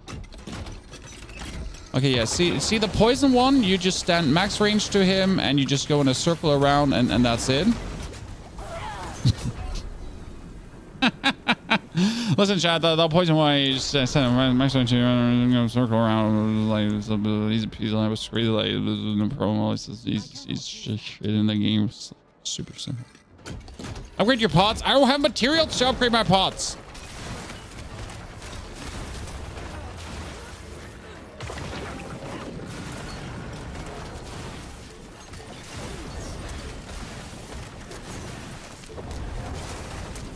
Okay, yeah, see the poison one? You just stand max range to him and you just go in a circle around and that's it. Listen, Chad, the poison one, you just send him max range to circle around like it's easy peasy. I was crazy like no problem. It's just easy shit in the game. It's super simple. Upgrade your pots. I don't have materials to upgrade my pots.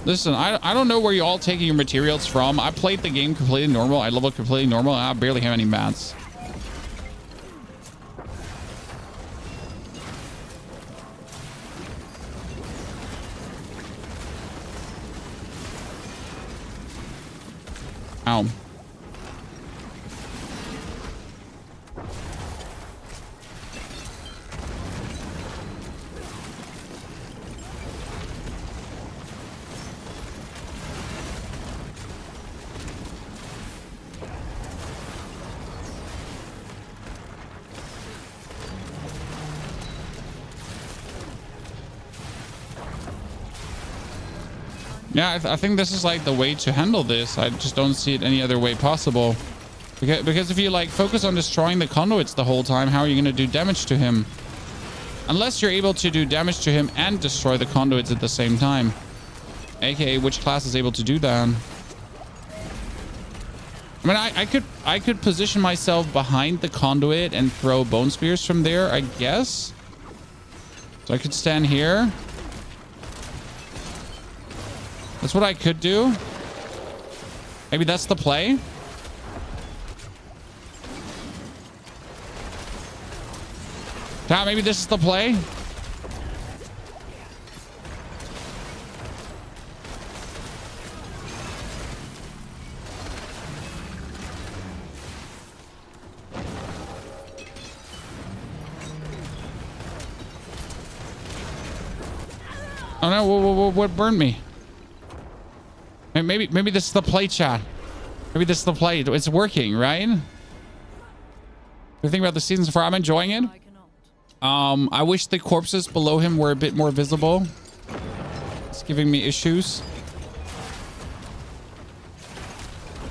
Listen, I don't know where you all taking your materials from. I played the game completely normal. I leveled completely normal. And I barely have any mats. Ow. Yeah, I think this is like the way to handle this. I just don't see it any other way possible. Because if you like focus on destroying the conduits the whole time, how are you going to do damage to him? Unless you're able to do damage to him and destroy the conduits at the same time. AKA, which class is able to do that? I mean, I could position myself behind the conduit and throw bone spears from there, I guess. So I could stand here. That's what I could do. Maybe that's the play. Yeah, maybe this is the play. Oh no, what burned me? Maybe this is the play, chat. Maybe this is the play. It's working, right? What do you think about the season so far? I'm enjoying it. I wish the corpses below him were a bit more visible. It's giving me issues.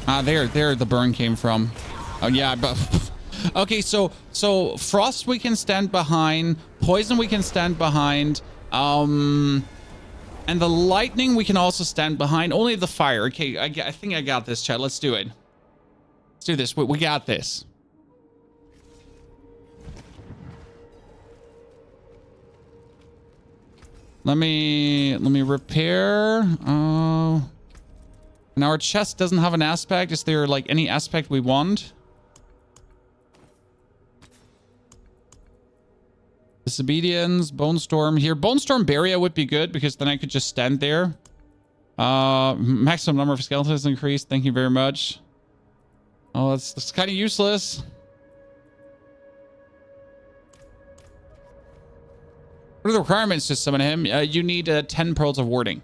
Ah, there the burn came from. Oh yeah, but Okay, so frost we can stand behind, poison we can stand behind, and the lightning we can also stand behind. Only the fire. Okay, I think I got this, chat. Let's do it. Let's do this. We got this. Let me repair. And our chest doesn't have an aspect. Is there like any aspect we want? Disobedience, Bone Storm here. Bone Storm Barrier would be good because then I could just stand there. Maximum number of skeletons increased. Thank you very much. Oh, that's kind of useless. What are the requirements to summon him? You need 10 Pearls of Warding.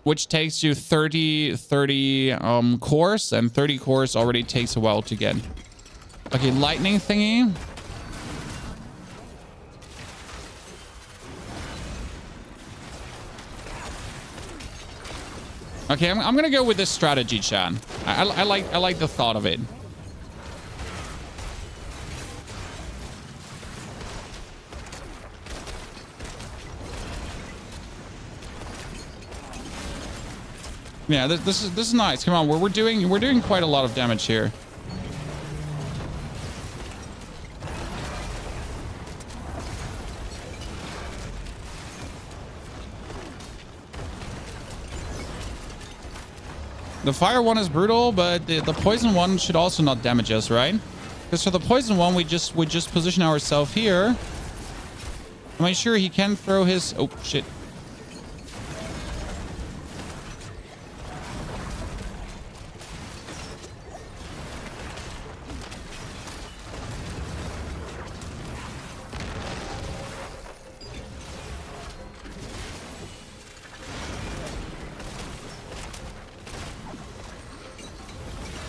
Which takes you 30 cores, and 30 cores already takes a while to get. Okay, lightning thingy. Okay, I'm gonna go with this strategy, Chan. I like the thought of it. Yeah, this is nice. Come on, we're doing quite a lot of damage here. The fire one is brutal, but the poison one should also not damage us, right? Because for the poison one, we just position ourselves here. Am I sure he can throw his... Oh, shit.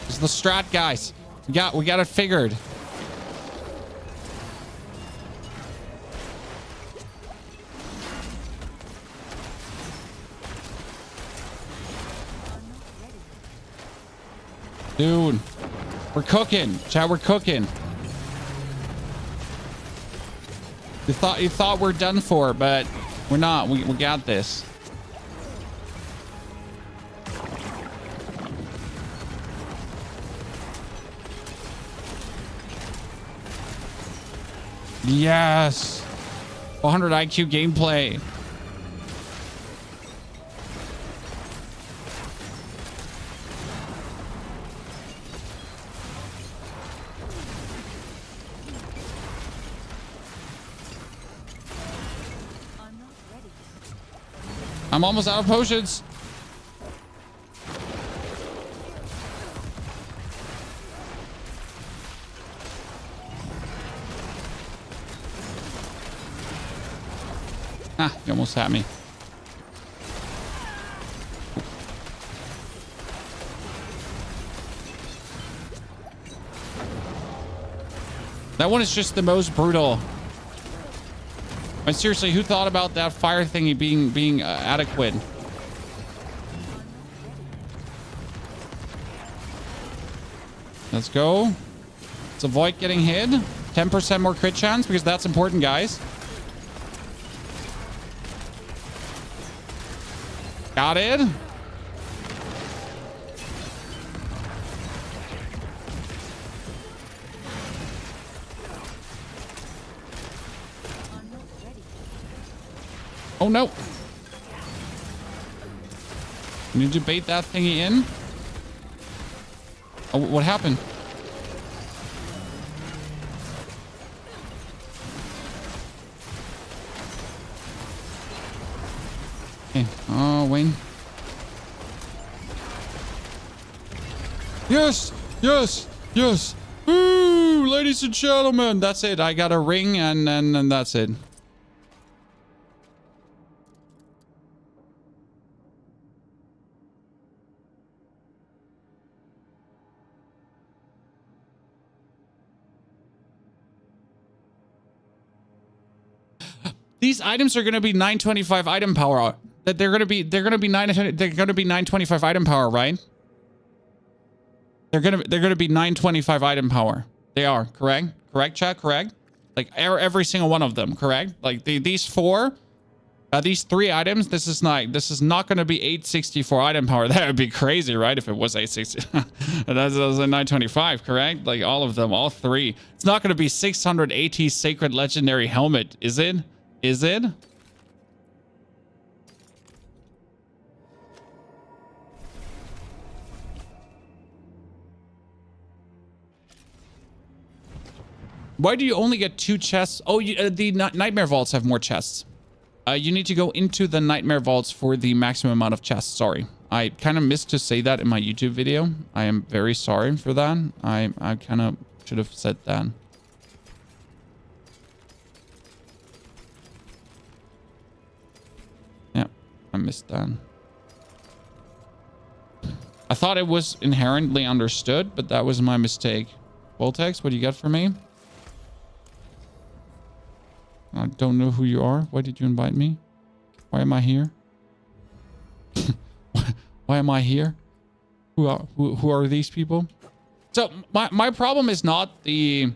This is the strat, guys. We got it figured. Dude, we're cooking. Chat, we're cooking. You thought we're done for, but we're not. We got this. Yes. 100 IQ gameplay. I'm almost out of potions. Ah, you almost had me. That one is just the most brutal. But seriously, who thought about that fire thingy being adequate? Let's go. Let's avoid getting hit. 10% more crit chance because that's important, guys. Got it. Oh no. Need to bait that thingy in. Oh, what happened? Okay. Oh, Wayne. Yes, yes, yes. Woo, ladies and gentlemen, that's it. I got a ring and that's it. These items are going to be 925 item power. That they're going to be 925 item power, right? They're gonna be 925 item power. They are, correct? Correct, chat, correct? Like every single one of them, correct? Like these three items, this is not gonna be 864 item power. That would be crazy, right? If it was 860. That's a 925, correct? Like all of them, all three. It's not gonna be 680 sacred legendary helmet, is it? Is it? Why do you only get 2 chests? Oh, the nightmare vaults have more chests. You need to go into the nightmare vaults for the maximum amount of chests. Sorry. I kind of missed to say that in my YouTube video. I am very sorry for that. I kind of should have said that. Yeah, I missed that. I thought it was inherently understood, but that was my mistake. Voltex, what do you got for me? I don't know who you are. Why did you invite me? Why am I here? Why am I here? Who are these people? So my problem is not the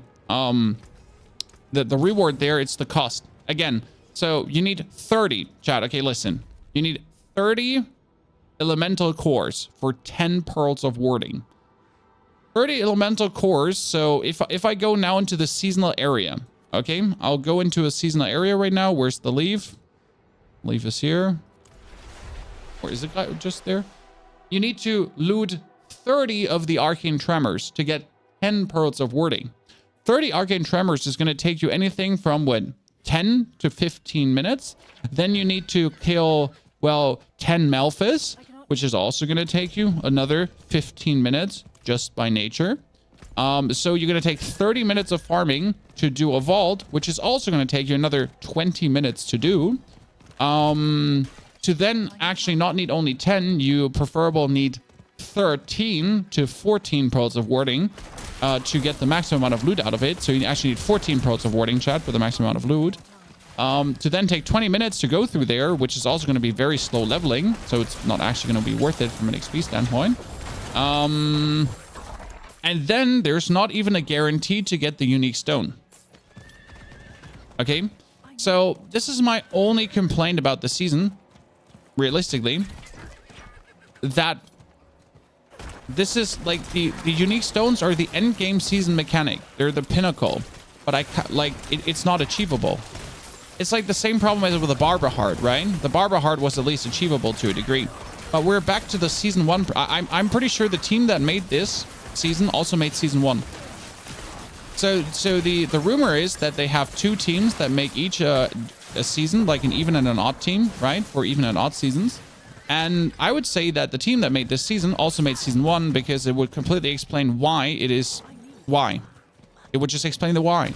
reward there, it's the cost. Again, so you need 30, chat. Okay, listen. You need 30 elemental cores for 10 pearls of warding. 30 elemental cores. So if I go now into the seasonal area, okay, I'll go into a seasonal area right now. Where's the leaf? Leaf is here. Or is it just there? You need to loot 30 of the arcane tremors to get 10 pearls of warding. 30 arcane tremors is going to take you anything from what, 10 to 15 minutes. Then you need to kill, well, 10 Malphas, which is also going to take you another 15 minutes just by nature. So you're going to take 30 minutes of farming to do a vault, which is also going to take you another 20 minutes to do. To then actually not need only 10, you preferably need 13 to 14 pearls of warding to get the maximum amount of loot out of it. So you actually need 14 pearls of warding, chat, for the maximum amount of loot. To then take 20 minutes to go through there, which is also going to be very slow leveling. So it's not actually going to be worth it from an XP standpoint. And then there's not even a guarantee to get the unique stone. Okay, so this is my only complaint about the season, realistically, that this is like the unique stones are the end game season mechanic. They're the pinnacle, but it's not achievable. It's like the same problem as with the Barbara Heart, right? The Barbara Heart was at least achievable to a degree, but we're back to the season 1. I'm pretty sure the team that made this season also made season 1. So the rumor is that they have 2 teams that make each a season, like an even and an odd team, right? For even and odd seasons. And I would say that the team that made this season also made season 1 because it would completely explain why it is why. It would just explain the why.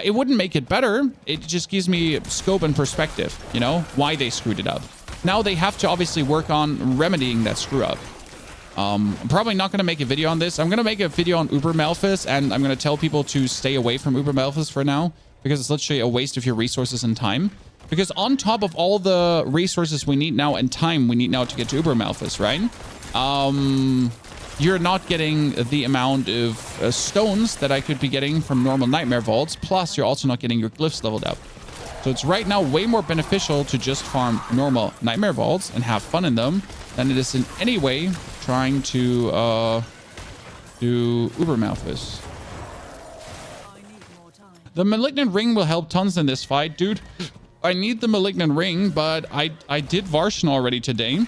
It wouldn't make it better. It just gives me scope and perspective, you know, why they screwed it up. Now they have to obviously work on remedying that screw up. I'm probably not going to make a video on this. I'm going to make a video on Uber Malphas, and I'm going to tell people to stay away from Uber Malphas for now, because it's literally a waste of your resources and time. Because on top of all the resources we need now and time we need now to get to Uber Malphas, right? You're not getting the amount of stones that I could be getting from normal nightmare vaults. Plus, you're also not getting your glyphs leveled up. So it's right now way more beneficial to just farm normal nightmare vaults and have fun in them than it is in any way trying to do Uber Malphas. The Malignant Ring will help tons in this fight, dude. I need the Malignant Ring, but I did Varshan already today.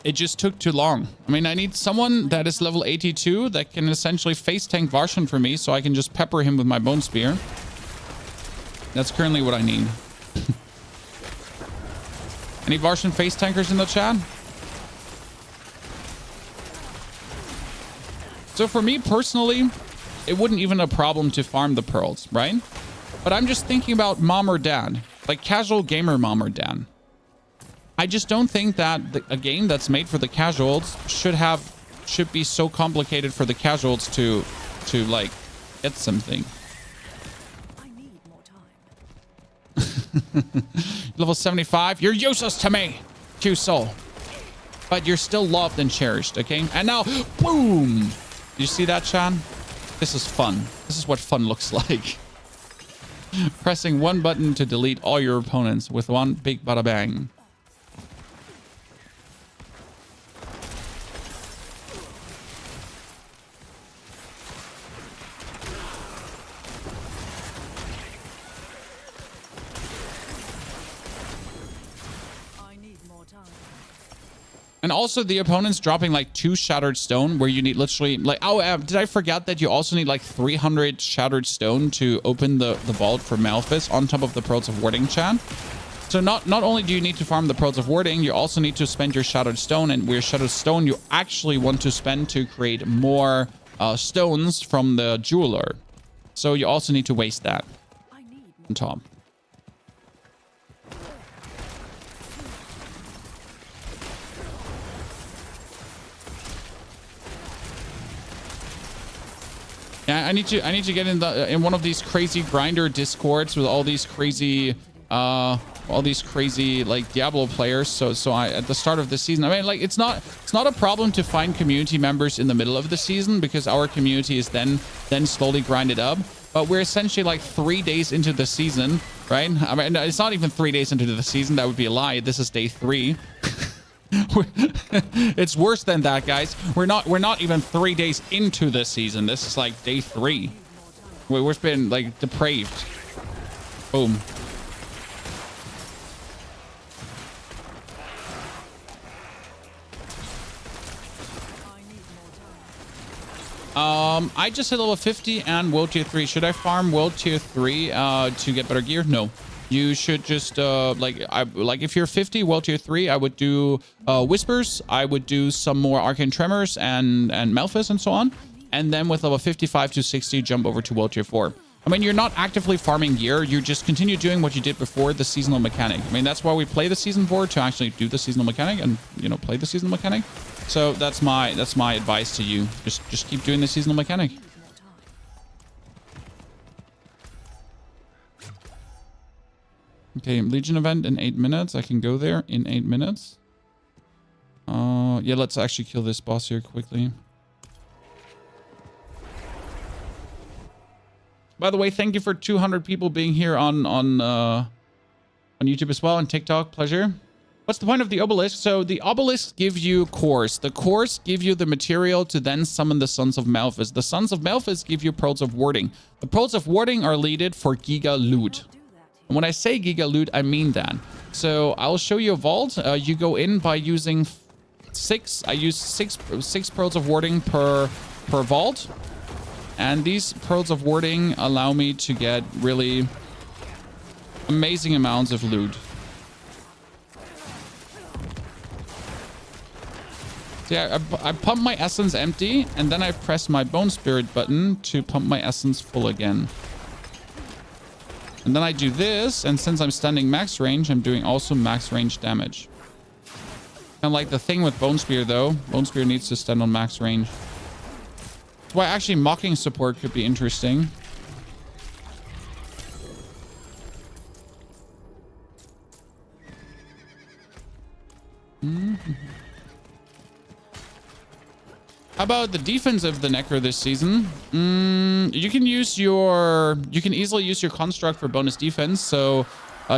It just took too long. I mean, I need someone that is level 82 that can essentially face tank Varshan for me so I can just pepper him with my Bone Spear. That's currently what I need. Any Varshan face tankers in the chat? So for me personally, it wouldn't even a problem to farm the pearls, right? But I'm just thinking about mom or dad, like casual gamer mom or dad. I just don't think that a game that's made for the casuals should be so complicated for the casuals to like get something. I need more time. Level 75, you're useless to me, Q Soul. But you're still loved and cherished, okay? And now, boom! You see that, Chan? This is fun. This is what fun looks like. Pressing one button to delete all your opponents with one big bada bang. And also the opponent's dropping like 2 Shattered Stone where you need literally like, oh, did I forget that you also need like 300 Shattered Stone to open the vault for Malphas on top of the Pearls of Warding, Chan. So not only do you need to farm the Pearls of Warding, you also need to spend your Shattered Stone, and where Shattered Stone you actually want to spend to create more stones from the jeweler. So you also need to waste that on top. Yeah, I need to get in one of these crazy grinder discords with all these crazy like Diablo players. So I at the start of the season, I mean, like it's not a problem to find community members in the middle of the season because our community is then slowly grinded up. But we're essentially like 3 days into the season, right? I mean, it's not even 3 days into the season. That would be a lie. This is day 3. It's worse than that, guys. We're not even 3 days into the season. This is like day 3. We've been like depraved. Boom. I just hit level 50 and world tier 3. Should I farm world tier 3 to get better gear? No. You should just like if you're 50 world tier 3, I would do whispers. I would do some more arcane tremors and Malphas and so on. And then with level 55 to 60, jump over to world tier 4. I mean, you're not actively farming gear. You just continue doing what you did before, the seasonal mechanic. I mean, that's why we play the season 4, to actually do the seasonal mechanic and, you know, play the seasonal mechanic. So that's my advice to you. Just keep doing the seasonal mechanic. Okay, Legion event in 8 minutes. I can go there in 8 minutes. Yeah, let's actually kill this boss here quickly. By the way, thank you for 200 people being here on YouTube as well, and TikTok. Pleasure. What's the point of the obelisk? So the obelisk gives you cores. The cores give you the material to then summon the Sons of Malphas. The Sons of Malphas give you Pearls of Warding. The Pearls of Warding are needed for Giga Loot. And when I say Giga Loot, I mean that. So I'll show you a vault. You go in by using 6. I use six Pearls of Warding per vault. And these Pearls of Warding allow me to get really amazing amounts of loot. So yeah, I pump my essence empty, and then I press my Bone Spirit button to pump my essence full again. And then I do this, and since I'm standing max range, I'm doing also max range damage. And like the thing with Bone Spear though, Bone Spear needs to stand on max range. That's why actually mocking support could be interesting. How about the defense of the Necro this season? You can easily use your construct for bonus defense. So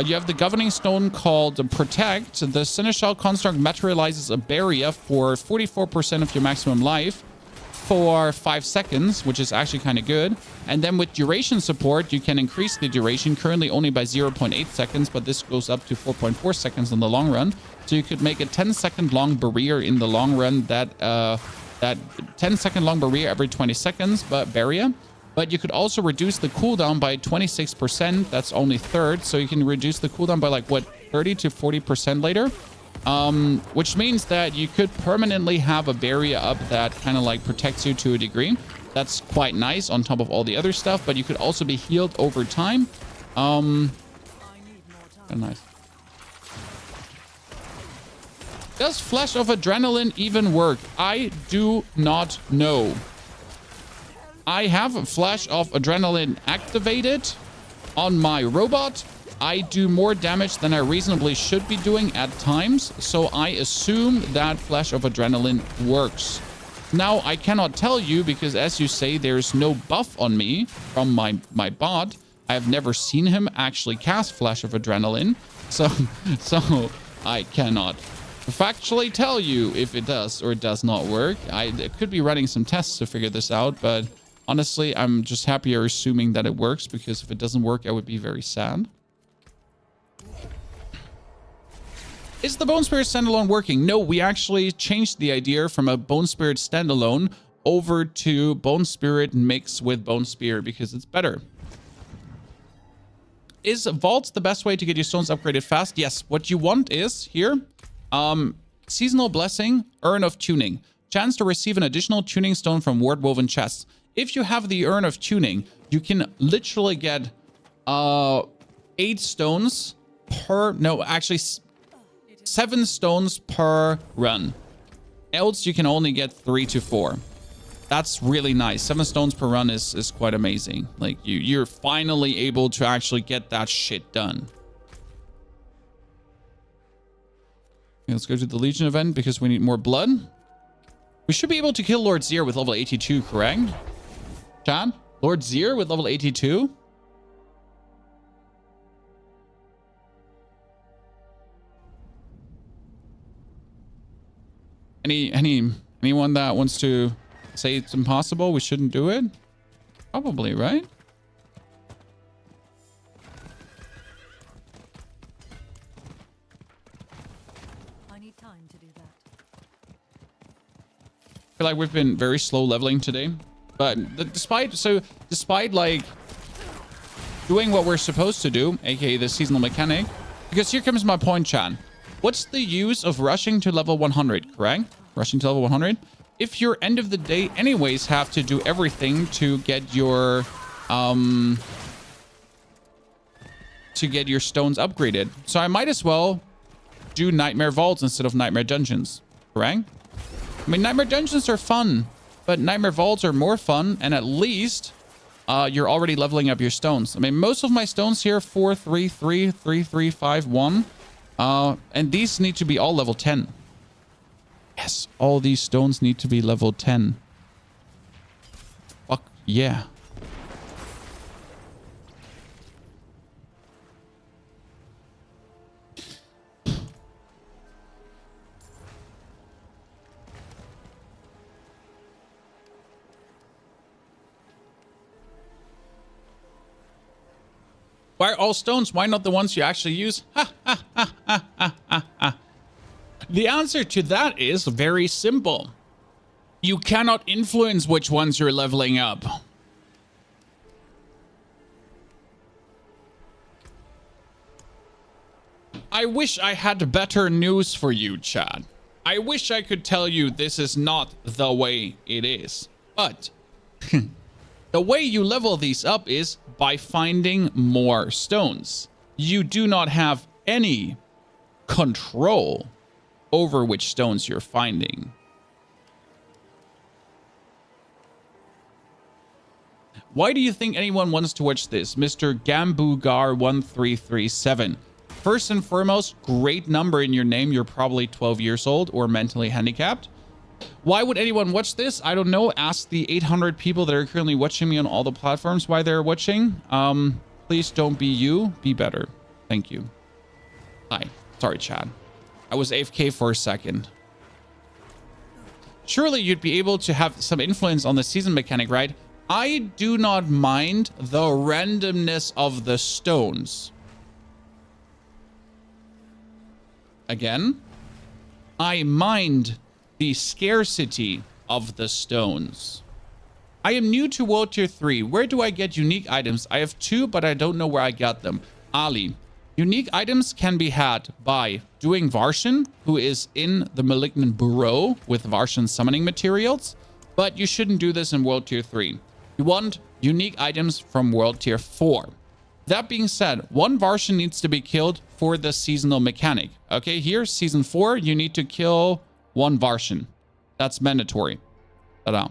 you have the governing stone called Protect. The Seneschal construct materializes a barrier for 44% of your maximum life for 5 seconds, which is actually kind of good. And then with duration support, you can increase the duration, currently only by 0.8 seconds, but this goes up to 4.4 seconds in the long run. So you could make a 10-second long barrier in the long run, that 10-second long barrier every 20 seconds, barrier. But you could also reduce the cooldown by 26%. That's only third. So you can reduce the cooldown by like, what, 30 to 40% later? Which means that you could permanently have a barrier up that kind of like protects you to a degree. That's quite nice on top of all the other stuff, but you could also be healed over time. Nice. Does Flash of Adrenaline even work? I do not know. I have a Flash of Adrenaline activated on my robot. I do more damage than I reasonably should be doing at times, so I assume that Flash of Adrenaline works. Now, I cannot tell you because, as you say, there's no buff on me from my bot. I have never seen him actually cast Flash of Adrenaline. So I cannot factually tell you if it does or it does not work. I could be running some tests to figure this out, but honestly, I'm just happier assuming that it works, because if it doesn't work, I would be very sad. Is the Bone Spirit standalone working? No, we actually changed the idea from a Bone Spirit standalone over to Bone Spirit mix with Bone Spear because it's better. Is Vaults the best way to get your stones upgraded fast? Yes. What you want is here, Seasonal Blessing, Urn of Tuning. Chance to receive an additional tuning stone from Ward Woven chests. If you have the Urn of Tuning, you can literally get 8 stones per... No, actually 7 stones per run. Else you can only get 3 to 4. That's really nice. 7 stones per run is quite amazing. Like you're finally able to actually get that shit done. Okay, let's go to the Legion event because we need more blood. We should be able to kill Lord Zier with level 82, correct? Chad? Lord Zier with level 82? Anyone that wants to say it's impossible, we shouldn't do it? Probably, right? I need time to do that. I feel like we've been very slow leveling today, but despite like doing what we're supposed to do, aka the seasonal mechanic, because here comes my point, Chan. What's the use of rushing to level 100, correct? Rushing to level 100? If your end of the day anyways have to do everything to get your stones upgraded. So I might as well do Nightmare Vaults instead of Nightmare Dungeons, correct? I mean, Nightmare Dungeons are fun, but Nightmare Vaults are more fun, and at least you're already leveling up your stones. I mean, most of my stones here, 4, 3, 3, 3, 3, 5, 1. And these need to be all level 10. Yes, all these stones need to be level 10. Fuck yeah. Why are all stones? Why not the ones you actually use? The answer to that is very simple. You cannot influence which ones you're leveling up. I wish I had better news for you, Chad. I wish I could tell you this is not the way it is. But the way you level these up is by finding more stones. You do not have any control over which stones you're finding. Why do you think anyone wants to watch this? Mr. Gambugar1337. First and foremost, great number in your name. You're probably 12 years old or mentally handicapped. Why would anyone watch this? I don't know. Ask the 800 people that are currently watching me on all the platforms why they're watching. Please don't be you. Be better. Thank you. Hi. Sorry, Chad. I was AFK for a second. Surely you'd be able to have some influence on the season mechanic, right? I do not mind the randomness of the stones. Again, I mind the scarcity of the stones. I am new to World Tier 3. Where do I get unique items? I have 2, but I don't know where I got them. Ali. Unique items can be had by doing Varshan, who is in the Malignant Bureau with Varshan summoning materials, but you shouldn't do this in World Tier 3. You want unique items from World Tier 4. That being said, 1 Varshan needs to be killed for the seasonal mechanic. Okay, here, Season 4, you need to kill 1 Varshan. That's mandatory. Ta-da.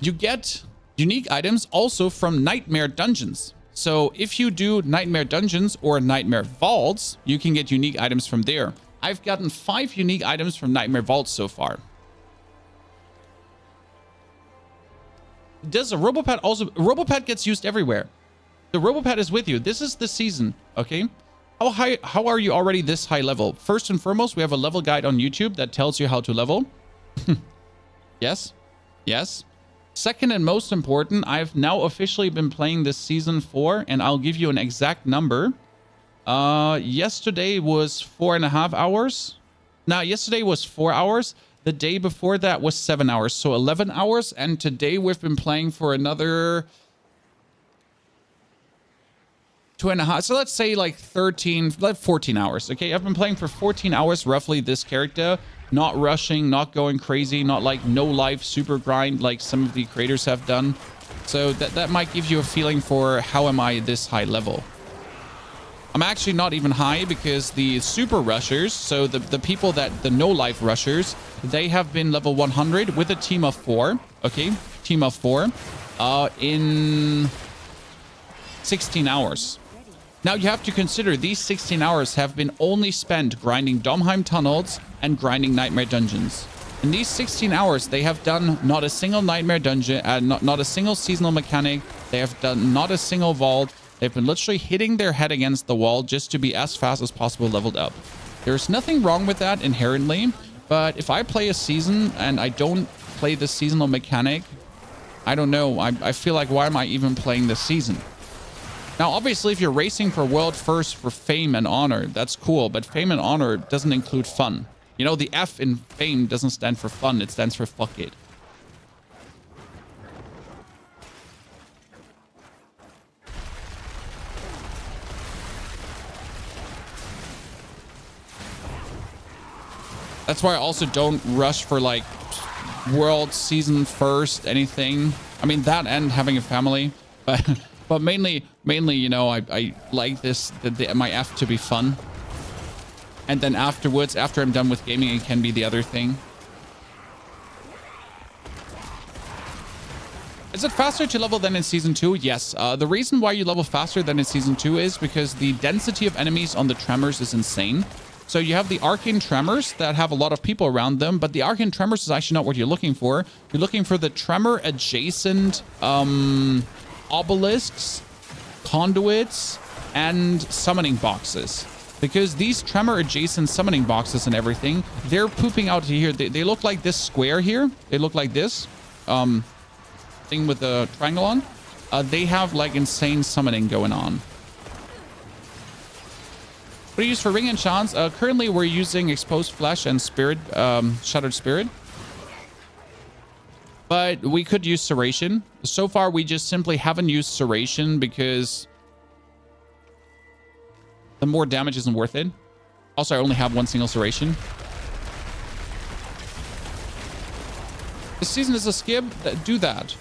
You get unique items also from Nightmare Dungeons. So if you do Nightmare Dungeons or Nightmare Vaults, you can get unique items from there. I've gotten 5 unique items from Nightmare Vault so far. Does a Robopad also... Robopad gets used everywhere. The Robopad is with you. This is the season, okay? How are you already this high level? First and foremost, we have a level guide on YouTube that tells you how to level. Yes. Yes. Second and most important, I've now officially been playing this season 4, and I'll give you an exact number. Yesterday was 4.5 hours. Now, yesterday was 4 hours. The day before that was 7 hours, so 11 hours. And today we've been playing for another 2.5. So let's say like 14 hours. Okay, I've been playing for 14 hours roughly this character. Not rushing, not going crazy, not like no life super grind like some of the creators have done. So that might give you a feeling for how am I this high level. I'm actually not even high because the super rushers, so the people that the no life rushers, they have been level 100 with a team of 4. Okay, team of 4 in 16 hours. Now you have to consider these 16 hours have been only spent grinding Domheim tunnels and grinding nightmare dungeons. In these 16 hours, they have done not a single nightmare dungeon, not a single seasonal mechanic. They have done not a single vault. They've been literally hitting their head against the wall just to be as fast as possible leveled up. There's nothing wrong with that inherently, but if I play a season and I don't play the seasonal mechanic, I don't know. I feel like, why am I even playing this season? Now, obviously, if you're racing for world first for fame and honor, that's cool. But fame and honor doesn't include fun. You know, the F in fame doesn't stand for fun. It stands for fuck it. That's why I also don't rush for like world season first, anything. I mean, that and having a family. But mainly, you know, I like this, my F to be fun. And then afterwards, after I'm done with gaming, it can be the other thing. Is it faster to level than in Season 2? Yes. The reason why you level faster than in Season 2 is because the density of enemies on the Tremors is insane. So you have the Arcane Tremors that have a lot of people around them, but the Arcane Tremors is actually not what you're looking for. You're looking for the Tremor-adjacent obelisks, conduits, and summoning boxes. Because these Tremor-adjacent summoning boxes and everything, they're pooping out here. They look like this square here. They look like this thing with the triangle on. They have like insane summoning going on. What do you use for ring enchants? Currently, we're using Exposed Flesh and Spirit, Shattered Spirit. But we could use Serration. So far, we just simply haven't used Serration because the more damage isn't worth it. Also, I only have one single Serration. This season is a skib. Do that.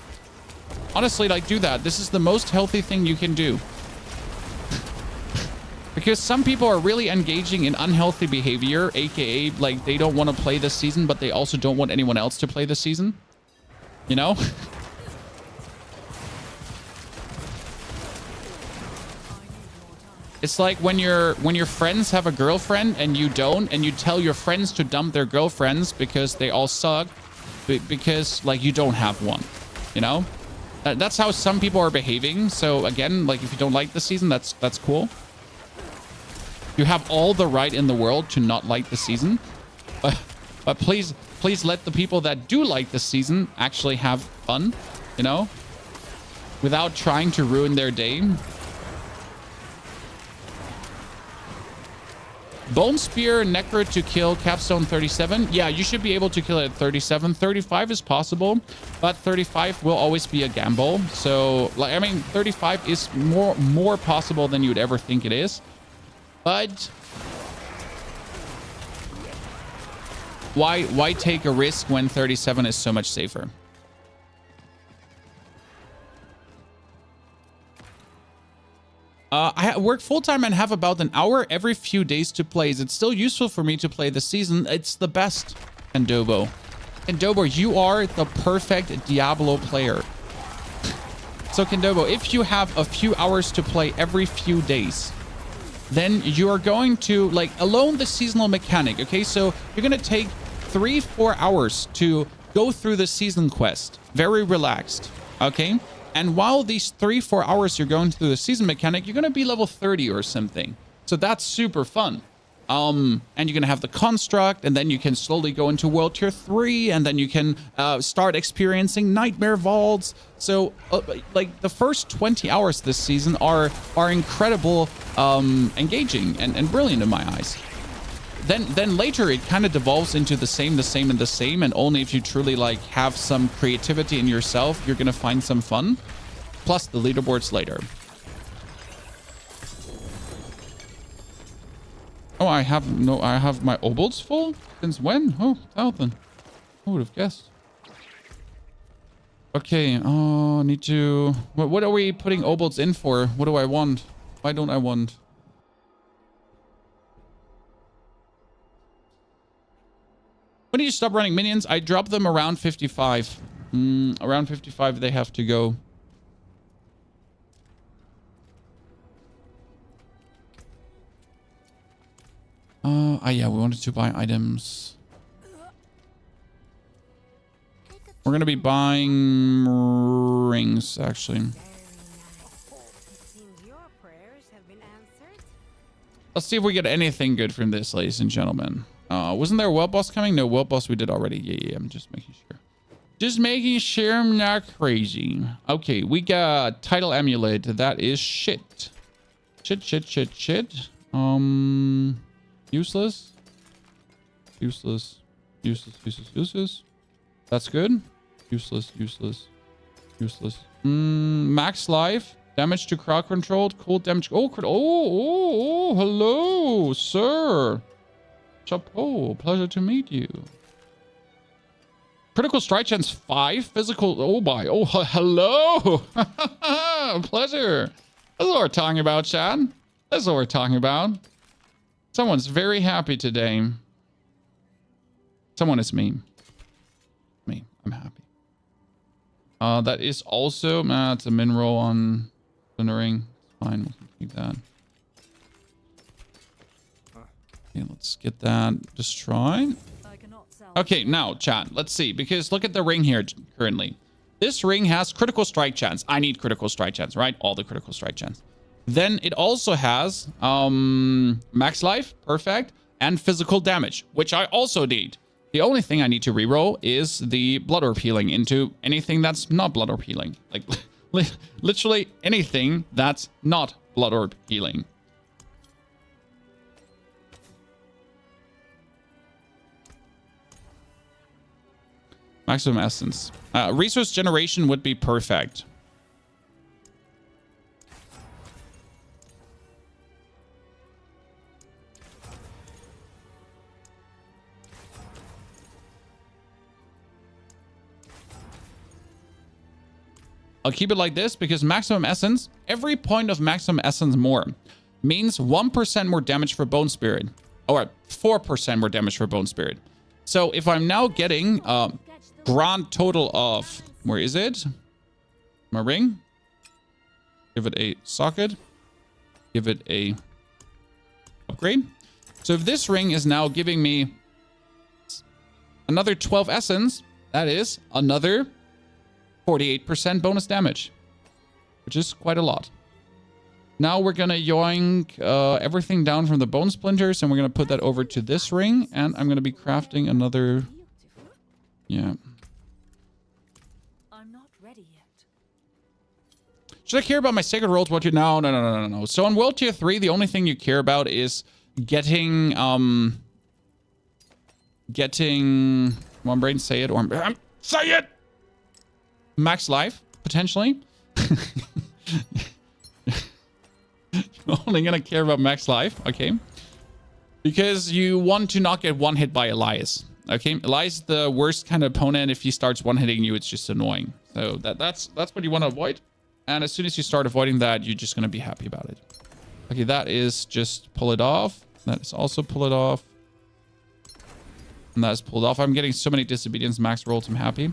Honestly, like, do that. This is the most healthy thing you can do. Because some people are really engaging in unhealthy behavior, aka, like, they don't want to play this season, but they also don't want anyone else to play this season. You know? It's like when your friends have a girlfriend and you don't, and you tell your friends to dump their girlfriends because they all suck, because, like, you don't have one. You know? That's how some people are behaving. So, again, like, if you don't like the season, that's cool. You have all the right in the world to not like the season. But please let the people that do like the season actually have fun, you know, without trying to ruin their day. Bone Spear, Necro to kill Capstone 37. Yeah, you should be able to kill it at 37. 35 is possible, but 35 will always be a gamble. So, like, I mean, 35 is more possible than you'd ever think it is. But why take a risk when 37 is so much safer? I work full-time and have about an hour every few days to play. Is it still useful for me to play this season? It's the best, Kendobo. Kendobo, you are the perfect Diablo player. So, Kendobo, if you have a few hours to play every few days, then you're going to, like, alone the seasonal mechanic, okay? So you're going to take 3-4 hours to go through the season quest. Very relaxed, okay? And while these 3-4 hours you're going through the season mechanic, you're going to be level 30 or something. So that's super fun. And you're gonna have the construct, and then you can slowly go into world tier 3, and then you can start experiencing nightmare vaults. So like the first 20 hours this season are incredible, engaging and brilliant in my eyes. Then later it kind of devolves into the same, and only if you truly like have some creativity in yourself, you're gonna find some fun. Plus the leaderboards later. Oh, I have my obols full? Since when? Oh, 1,000. Who would have guessed? Okay, need to... What are we putting obols in for? What do I want? Why don't I want? When do you stop running minions? I drop them around 55. Around 55 they have to go. Yeah, we wanted to buy items. We're going to be buying rings, actually. Let's see if we get anything good from this, ladies and gentlemen. Wasn't there a world boss coming? No, world boss we did already. Yeah, I'm just making sure. Just making sure I'm not crazy. Okay, we got title amulet. That is shit. Shit. Useless. That's good. Useless. Max life. Damage to crowd controlled. Cool damage. Oh, hello, sir. Chapeau. Pleasure to meet you. Critical strike chance 5. Physical. Oh, my. Oh, hello. Pleasure. That's what we're talking about, Chad. That's what we're talking about. Someone's very happy today. Someone is me. Me. I'm happy. That is also... it's a mineral on Ring. Fine, we can keep that. Okay, let's get that destroyed. Okay, now, chat, let's see. Because look at the ring here currently. This ring has critical strike chance. I need critical strike chance, right? All the critical strike chance. Then it also has max life, perfect, and physical damage, which I also need. The only thing I need to reroll is the blood orb healing into anything that's not blood orb healing. Like, literally anything that's not blood orb healing. Maximum essence. Resource generation would be perfect. I'll keep it like this because maximum essence, every point of maximum essence more means 1% more damage for Bone Spirit, or 4% more damage for Bone Spirit. So if I'm now getting a grand total of, where is it? My ring. Give it a socket. Give it a upgrade. So if this ring is now giving me another 12 essence, that is another 48% bonus damage, which is quite a lot. Now we're going to yoink everything down from the bone splinters, and we're going to put that over to this ring, and I'm going to be crafting another... Yeah. I'm not ready yet. Should I care about my sacred rolls? What you... No. So on World Tier 3, the only thing you care about is getting... Come on, brain, say it. Or say it! Max life, potentially. You're only gonna care about max life, okay? Because you want to not get one hit by Elias, okay? Elias is the worst kind of opponent. If he starts one-hitting you, it's just annoying. So that's what you want to avoid. And as soon as you start avoiding that, you're just gonna be happy about it. Okay, that is just pull it off. That is also pull it off. And that is pulled off. I'm getting so many disobedience max rolls, I'm happy.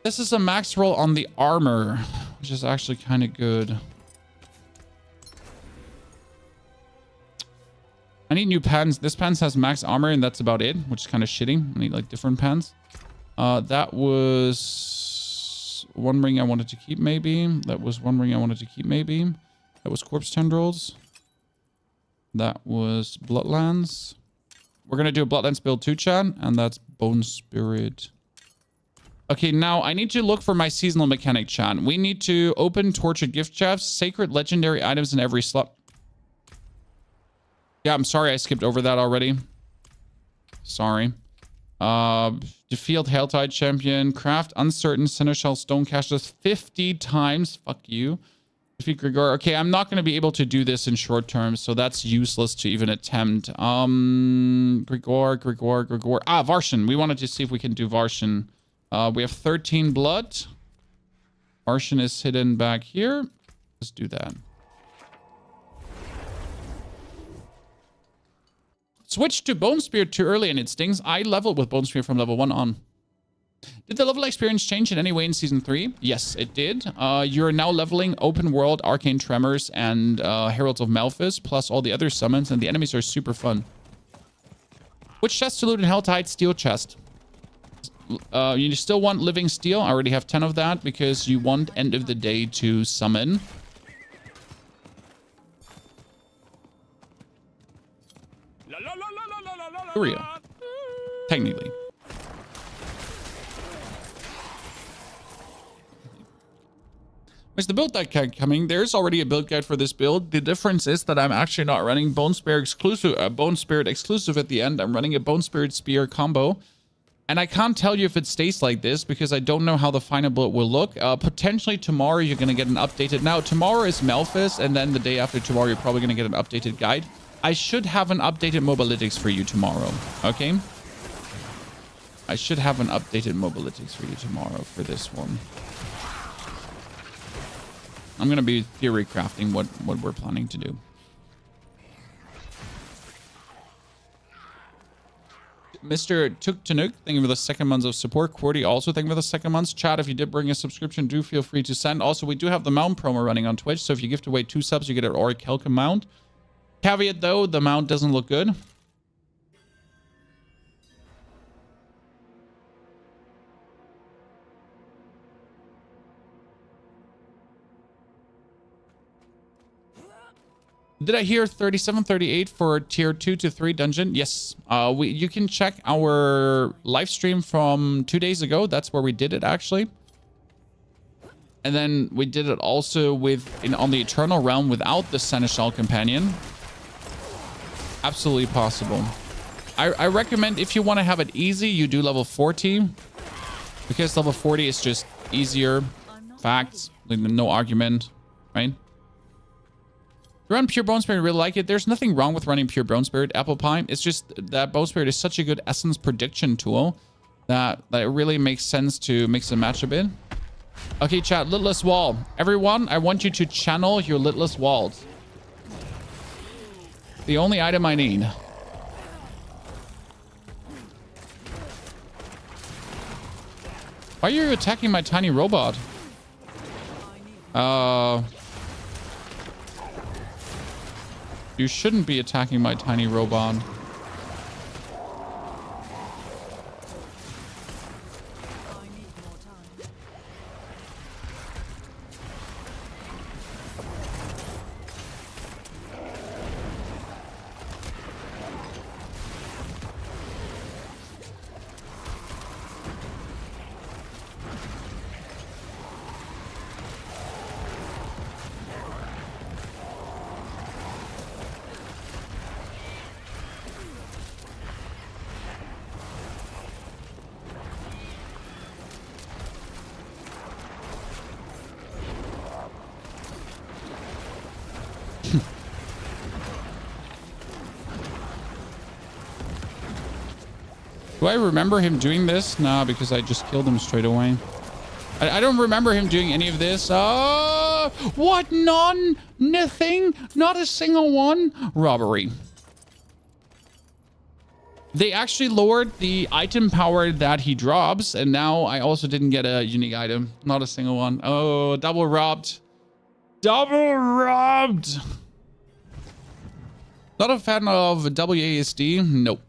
This is a max roll on the armor, which is actually kind of good. I need new pants. This pants has max armor and that's about it, which is kind of shitty. I need like different pants. That was one ring I wanted to keep maybe. That was one ring I wanted to keep maybe. That was corpse tendrils. That was bloodlands. We're going to do a bloodlands build too, chat. And that's bone spirit. Okay, now I need to look for my seasonal mechanic, chat. We need to open tortured gift chests, sacred legendary items in every slot. Yeah, I'm sorry I skipped over that already. Sorry. Defeat Helltide Champion. Craft uncertain Seneschal stone caches 50 times. Fuck you. Defeat Gregorio. Okay, I'm not going to be able to do this in short term, so that's useless to even attempt. Gregor. Ah, Varshan. We wanted to see if we can do Varshan. We have 13 blood. Varshan is hidden back here. Let's do that. Switch to Bone Spirit too early and it stings. I leveled with Bone Spirit from level 1 on. Did the level experience change in any way in Season 3? Yes, it did. You're now leveling Open World, Arcane Tremors, and Heralds of Malphas, plus all the other summons, and the enemies are super fun. Which chest to loot in Helltide? Steel chest. You still want Living Steel. I already have 10 of that because you want End of the Day to summon. Real. Technically. Is the build guide coming? There's already a build guide for this build. The difference is that I'm actually not running Bone Spirit exclusive at the end. I'm running a Bone Spirit Spear combo. And I can't tell you if it stays like this because I don't know how the final build will look. Potentially tomorrow you're going to get an updated... Now, tomorrow is Malphas, and then the day after tomorrow you're probably going to get an updated guide. I should have an updated mobilytics for you tomorrow, okay? I should have an updated mobilytics for you tomorrow for this one. I'm going to be theory crafting what we're planning to do. Mr. Tuk Tanuk, thank you for the second month of support. QWERTY also thank you for the second month. Chat, if you did bring a subscription, do feel free to send. Also, we do have the mount promo running on Twitch, so if you gift away 2 subs, you get an Auric Kelka mount. Caveat though, the mount doesn't look good. Did I hear 3738 for tier 2 to 3 dungeon? Yes. You can check our live stream from 2 days ago. That's where we did it actually. And then we did it also on the Eternal Realm without the Seneschal Companion. Absolutely possible. I recommend if you want to have it easy, you do level 40. Because level 40 is just easier. Facts. No argument. Right? If you run Pure Bone Spirit, really like it. There's nothing wrong with running Pure Bone Spirit, Apple Pie. It's just that Bone Spirit is such a good essence prediction tool that it really makes sense to mix and match a bit. Okay, chat. Litless Wall. Everyone, I want you to channel your Litless Walls. The only item I need. Why are you attacking my tiny robot? You shouldn't be attacking my tiny robot. Do I remember him doing this? Nah, because I just killed him straight away. I don't remember him doing any of this. What? None? Nothing? Not a single one? Robbery. They actually lowered the item power that he drops, and now I also didn't get a unique item. Not a single one. Oh, double robbed. Double robbed! Not a fan of WASD. Nope.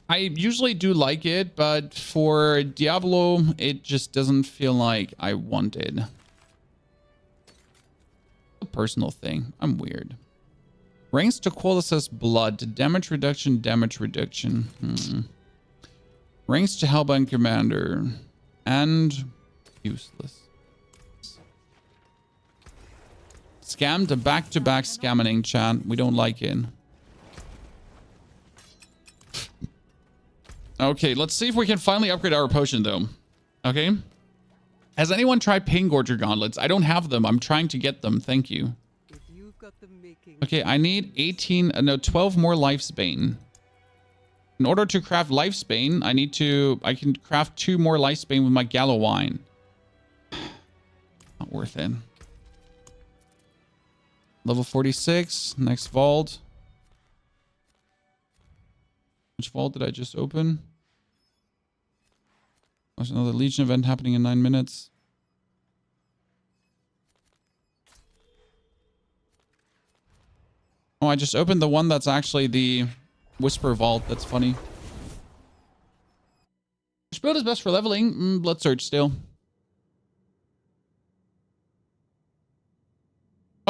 I usually do like it, but for Diablo, it just doesn't feel like I want it. A personal thing. I'm weird. Ranks to Qualis' blood. Damage reduction, damage reduction. Ranks to Hellbound Commander. And useless. Scammed a back-to-back scamming chat. We don't like it. Okay, let's see if we can finally upgrade our potion, though. Okay. Has anyone tried Pain Gorger gauntlets? I don't have them. I'm trying to get them. Thank you. Okay, I need 12 more Lifesbane. In order to craft Lifesbane, I can craft 2 more Lifesbane with my Gallow Wine. Not worth it. Level 46, next vault. Which vault did I just open? There's another Legion event happening in 9 minutes. Oh, I just opened the one that's actually the Whisper Vault. That's funny. Which build is best for leveling? Blood Surge still.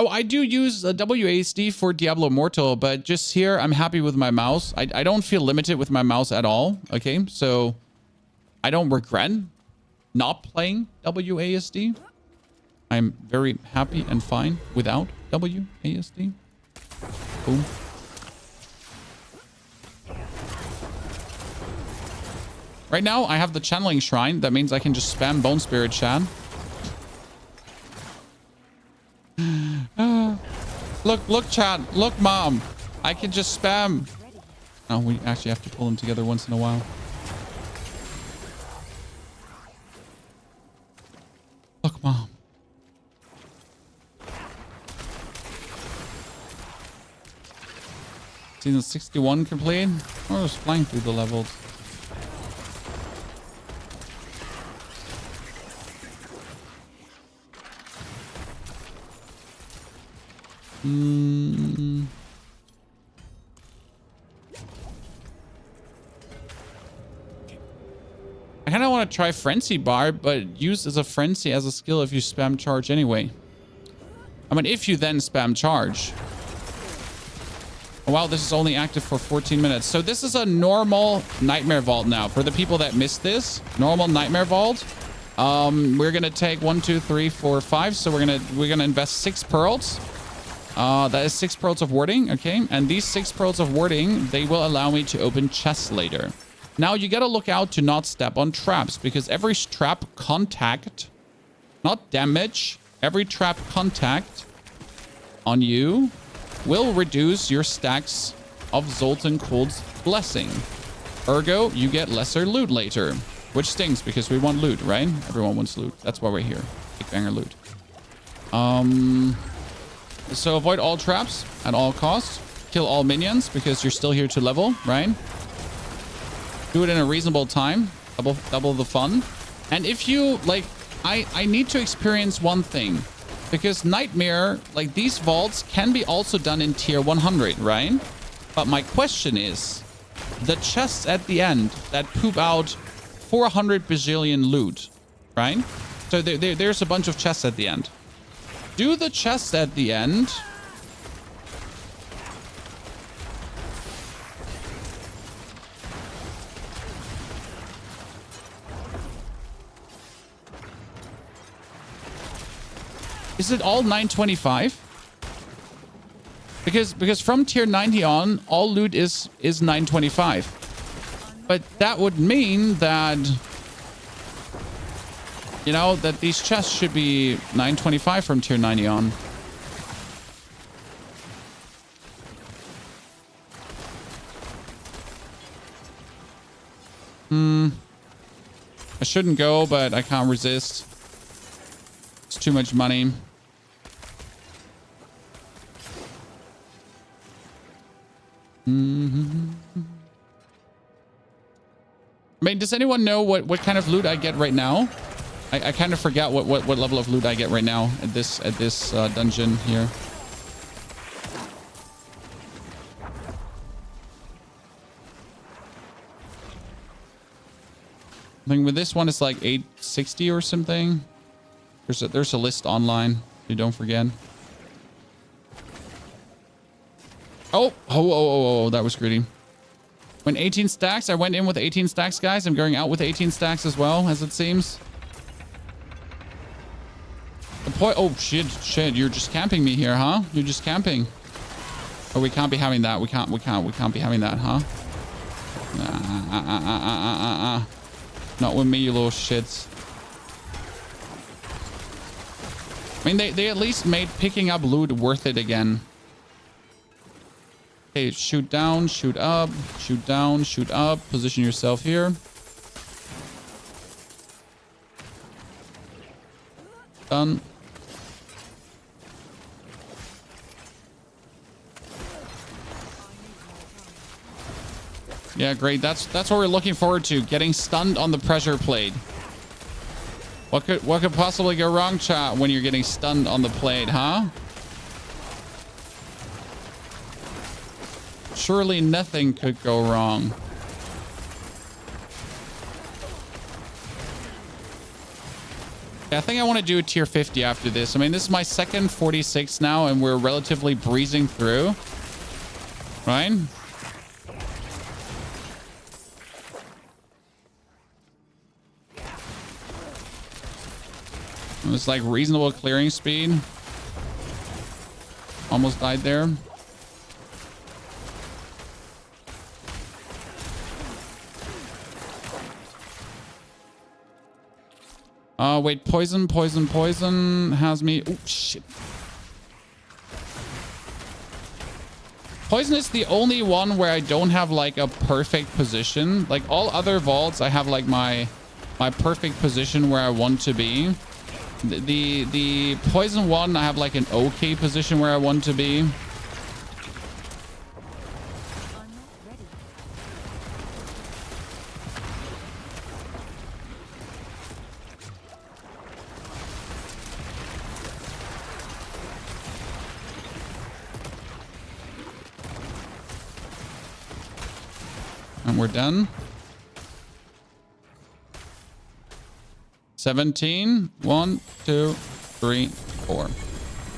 Oh, I do use a WASD for Diablo Immortal, but just here, I'm happy with my mouse. I don't feel limited with my mouse at all. Okay, so I don't regret not playing WASD. I'm very happy and fine without WASD. Boom. Right now, I have the Channeling Shrine. That means I can just spam Bone Spirit Chan. Look, chat. Look, mom. I can just spam. Oh, we actually have to pull them together once in a while. Look, mom. Season 61 complete. Oh, just flying through the levels. I kind of want to try Frenzy Bar, but used as a frenzy as a skill if you spam charge anyway. I mean, if you then spam charge. Oh, wow, this is only active for 14 minutes. So this is a normal Nightmare Vault now. For the people that missed this, normal Nightmare Vault. We're gonna take 1, 2, 3, 4, 5. So we're gonna invest 6 pearls. That is 6 pearls of warding, okay? And these 6 pearls of warding, they will allow me to open chests later. Now, you gotta look out to not step on traps, because every trap contact, not damage, every trap contact on you will reduce your stacks of Zoltan Cold's Blessing. Ergo, you get lesser loot later, which stings because we want loot, right? Everyone wants loot. That's why we're here. Big banger loot. So avoid all traps at all costs. Kill all minions because you're still here to level, right? Do it in a reasonable time. Double the fun. And if you, like, I need to experience one thing. Because Nightmare, like, these vaults can be also done in tier 100, right? But my question is, the chests at the end that poop out 400 bajillion loot, right? So there's a bunch of chests at the end. Do the chests at the end is it all 925? Because from tier 90 on, all loot is 925. But that would mean that, you know, that these chests should be 925 from tier 90 on. I shouldn't go, but I can't resist. It's too much money. I mean, does anyone know what kind of loot I get right now? I kind of forgot what level of loot I get right now at this dungeon here. I think with this one, it's like 860 or something. There's a list online. You don't forget. Oh, that was greedy. When 18 stacks, I went in with 18 stacks, guys. I'm going out with 18 stacks as well, as it seems. The point. Oh shit! You're just camping me here, huh? You're just camping. Oh, we can't be having that. We can't be having that, huh? Not with me, you little shits. I mean, they at least made picking up loot worth it again. Okay, shoot down, shoot up, shoot down, shoot up. Position yourself here. Done. Yeah, great. That's what we're looking forward to. Getting stunned on the pressure plate. What could possibly go wrong, chat, when you're getting stunned on the plate, huh? Surely nothing could go wrong. Yeah, I think I want to do a tier 50 after this. I mean, this is my second 46 now, and we're relatively breezing through. Right? It's like reasonable clearing speed. Almost died there. Wait, poison has me. Oh, shit. Poison is the only one where I don't have like a perfect position. Like all other vaults, I have like my perfect position where I want to be. The poison one, I have like an okay position where I want to be. And we're done. 17. 1, 2, 3, 4.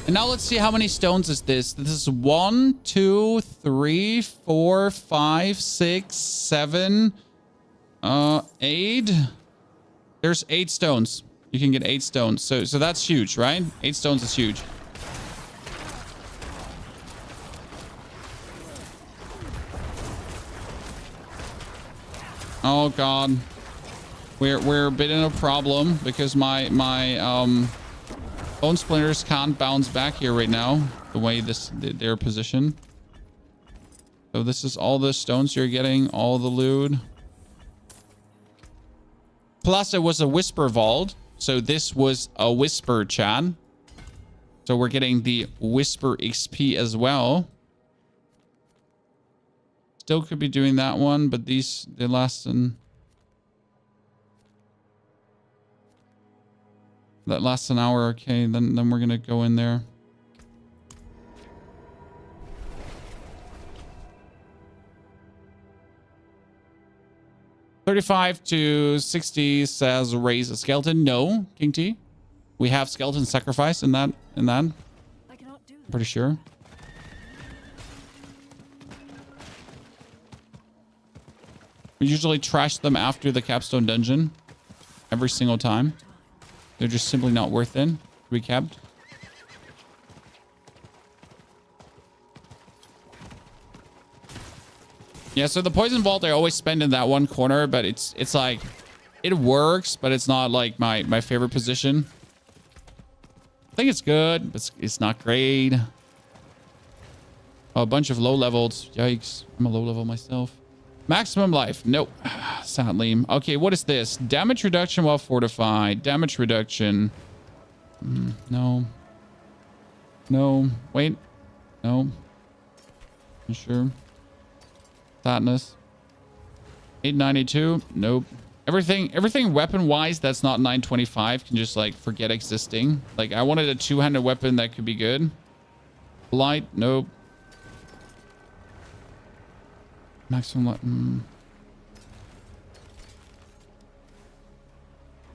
And now let's see how many stones is this. This is 1, 2, 3, 4, 5, 6, 7, 8. There's 8 stones. You can get 8 stones. So that's huge, right? 8 stones is huge. Oh god. We're a bit in a problem because my bone splinters can't bounce back here right now, the way they're positioned. So this is all the stones you're getting, all the loot. Plus it was a whisper vault, so this was a whisper, chat. So we're getting the whisper XP as well. Still could be doing that one, but they last in... That lasts an hour. Okay, then we're gonna go in there. $35 to $60 says raise a skeleton. No, King T. We have skeleton sacrifice in that. I cannot do that. Pretty sure. We usually trash them after the capstone dungeon. Every single time. They're just simply not worth it to be kept. Yeah, so the poison vault I always spend in that one corner, but it's like it works, but it's not like my favorite position. I think it's good, but it's not great. Oh, a bunch of low levels. Yikes. I'm a low level myself. Maximum life. Nope. Sadly. Okay, what is this? Damage reduction while fortified. Damage reduction. No. No. Wait. No. You sure? Fatness. 892. Nope. Everything weapon-wise that's not 925 can just, like, forget existing. Like, I wanted a two-handed weapon that could be good. Blight. Nope. Maximum life.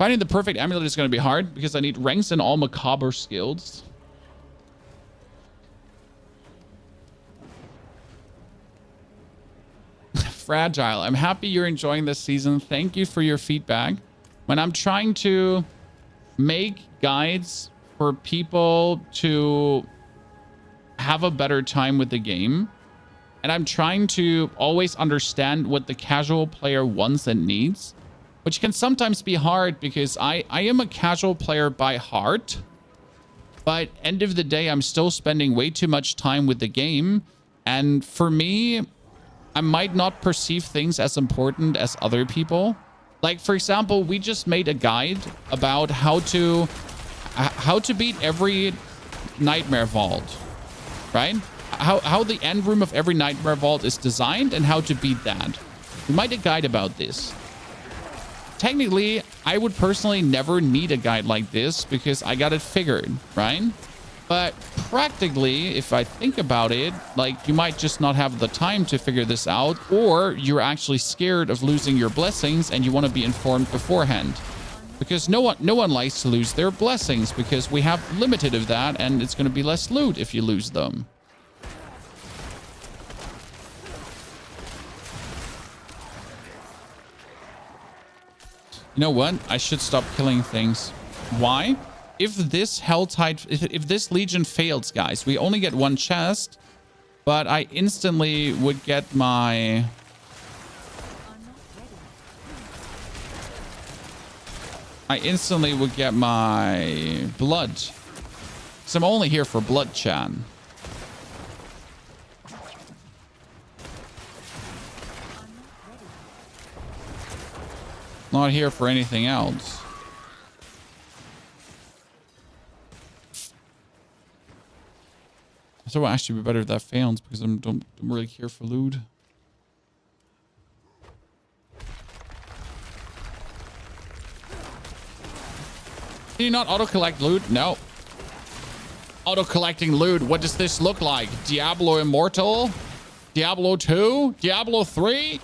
Finding the perfect amulet is going to be hard because I need ranks in all macabre skills. Fragile. I'm happy you're enjoying this season. Thank you for your feedback. When I'm trying to make guides for people to have a better time with the game, and I'm trying to always understand what the casual player wants and needs, which can sometimes be hard because I am a casual player by heart, but end of the day, I'm still spending way too much time with the game. And for me, I might not perceive things as important as other people. Like, for example, we just made a guide about how to beat every nightmare vault, right? How the end room of every nightmare vault is designed and how to beat that. We made a guide about this. Technically, I would personally never need a guide like this because I got it figured, right? But practically, if I think about it, like, you might just not have the time to figure this out, or you're actually scared of losing your blessings and you want to be informed beforehand. Because no one likes to lose their blessings because we have limited of that, and it's going to be less loot if you lose them. You know what? I should stop killing things. Why? If this Helltide, if this Legion fails, guys, we only get one chest, but I instantly would get my... blood. Because I'm only here for blood, Chan. Not here for anything else. So it would actually be better if that fails because I don't really care for loot. Can you not auto-collect loot? No. Auto-collecting loot. What does this look like? Diablo Immortal? Diablo 2? Diablo 3?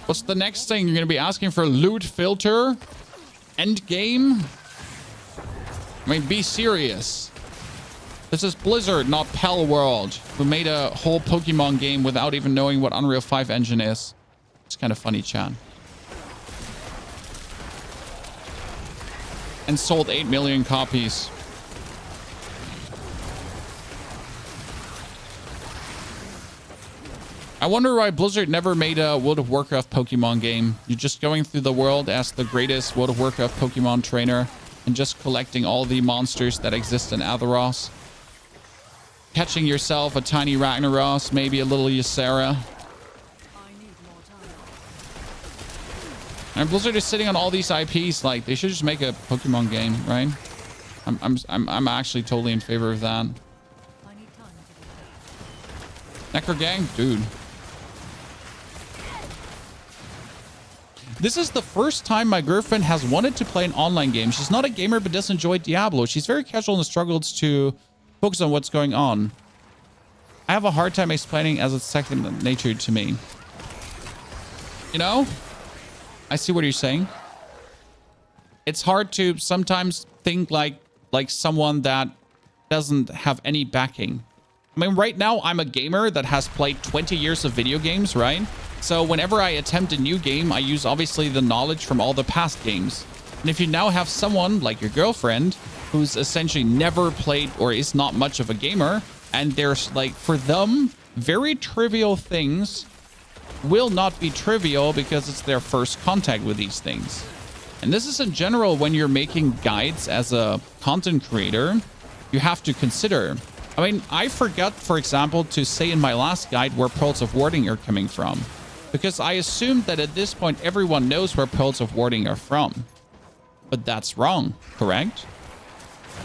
What's the next thing? You're going to be asking for loot filter? Endgame? I mean, be serious. This is Blizzard, not Pal World, who made a whole Pokemon game without even knowing what Unreal 5 engine is. It's kind of funny, Chan. And sold 8 million copies. I wonder why Blizzard never made a World of Warcraft Pokemon game. You're just going through the world as the greatest World of Warcraft Pokemon trainer and just collecting all the monsters that exist in Azeroth. Catching yourself a tiny Ragnaros, maybe a little Ysera. And Blizzard is sitting on all these IPs. Like, they should just make a Pokemon game, right? I'm actually totally in favor of that. Necro gang, dude. This is the first time my girlfriend has wanted to play an online game. She's not a gamer, but does enjoy Diablo. She's very casual and struggles to focus on what's going on. I have a hard time explaining as it's second nature to me. You know? I see what you're saying. It's hard to sometimes think like someone that doesn't have any backing. I mean, right now, I'm a gamer that has played 20 years of video games, right? So whenever I attempt a new game, I use obviously the knowledge from all the past games. And if you now have someone like your girlfriend who's essentially never played or is not much of a gamer, and there's like, for them, very trivial things will not be trivial because it's their first contact with these things. And this is in general when you're making guides as a content creator, you have to consider. I mean, I forgot, for example, to say in my last guide where Pearls of Warding are coming from. Because I assumed that at this point, everyone knows where Pearls of Warding are from. But that's wrong, correct?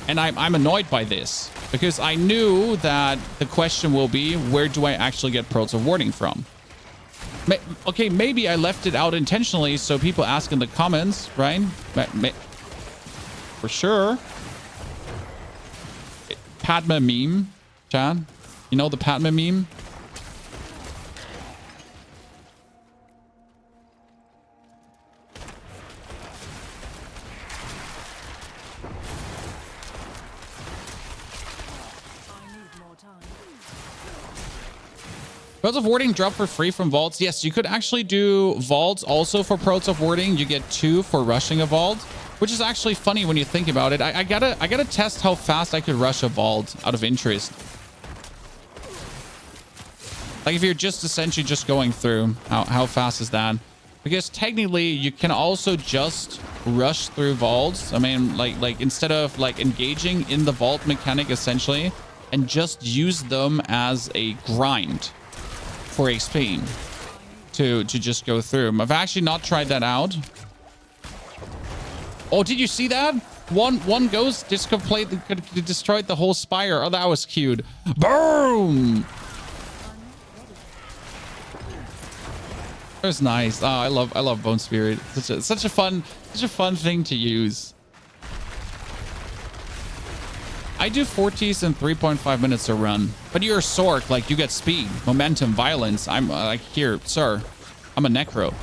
And I'm annoyed by this. Because I knew that the question will be, where do I actually get Pearls of Warding from? Okay, maybe I left it out intentionally so people ask in the comments, right? For sure. Padma meme, Chad. You know the Padma meme? Pearls of Warding drop for free from vaults. Yes, you could actually do vaults also for Pearls of Warding. You get 2 for rushing a vault, which is actually funny when you think about it. I gotta test how fast I could rush a vault out of interest. Like if you're just essentially just going through, how fast is that? Because technically you can also just rush through vaults. I mean, like instead of like engaging in the vault mechanic essentially, and just use them as a grind for XP to just go through. I've actually not tried that out. Oh, did you see that? One ghost just completely destroyed the whole spire. Oh, that was cute. Boom! That was nice. Oh, I love Bone Spirit. Such a fun thing to use. I do 40s in 3.5 minutes a run. But you're a Sork, like you get speed, momentum, violence. I'm like, here, sir, I'm a Necro.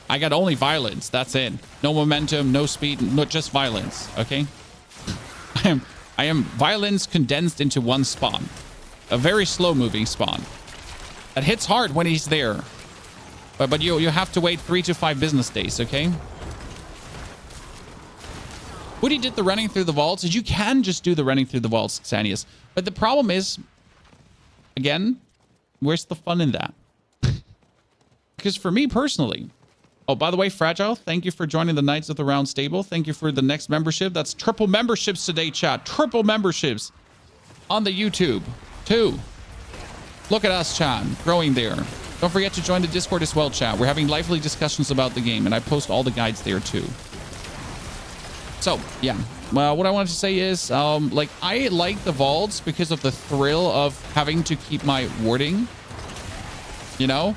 I got only violence. That's it. No momentum, no speed, no, just violence. Okay. I am violence condensed into one spawn. A very slow moving spawn. That hits hard when he's there. But you have to wait 3 to 5 business days, okay? Woody did the running through the vaults. You can just do the running through the vaults, Xanius. But the problem is, again, where's the fun in that? Because for me personally... Oh, by the way, Fragile, thank you for joining the Knights of the Round Stable. Thank you for the next membership. That's triple memberships today, chat. Triple memberships on the YouTube. 2. Look at us, chat. Growing there. Don't forget to join the Discord as well, chat. We're having lively discussions about the game, and I post all the guides there, too. So, yeah. Well, what I wanted to say is, like, I like the vaults because of the thrill of having to keep my warding. You know?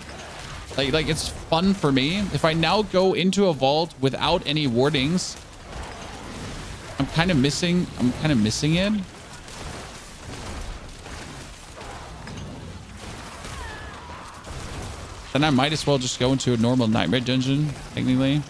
Like it's fun for me. If I now go into a vault without any wardings, I'm kind of missing it. Then I might as well just go into a normal nightmare dungeon, technically.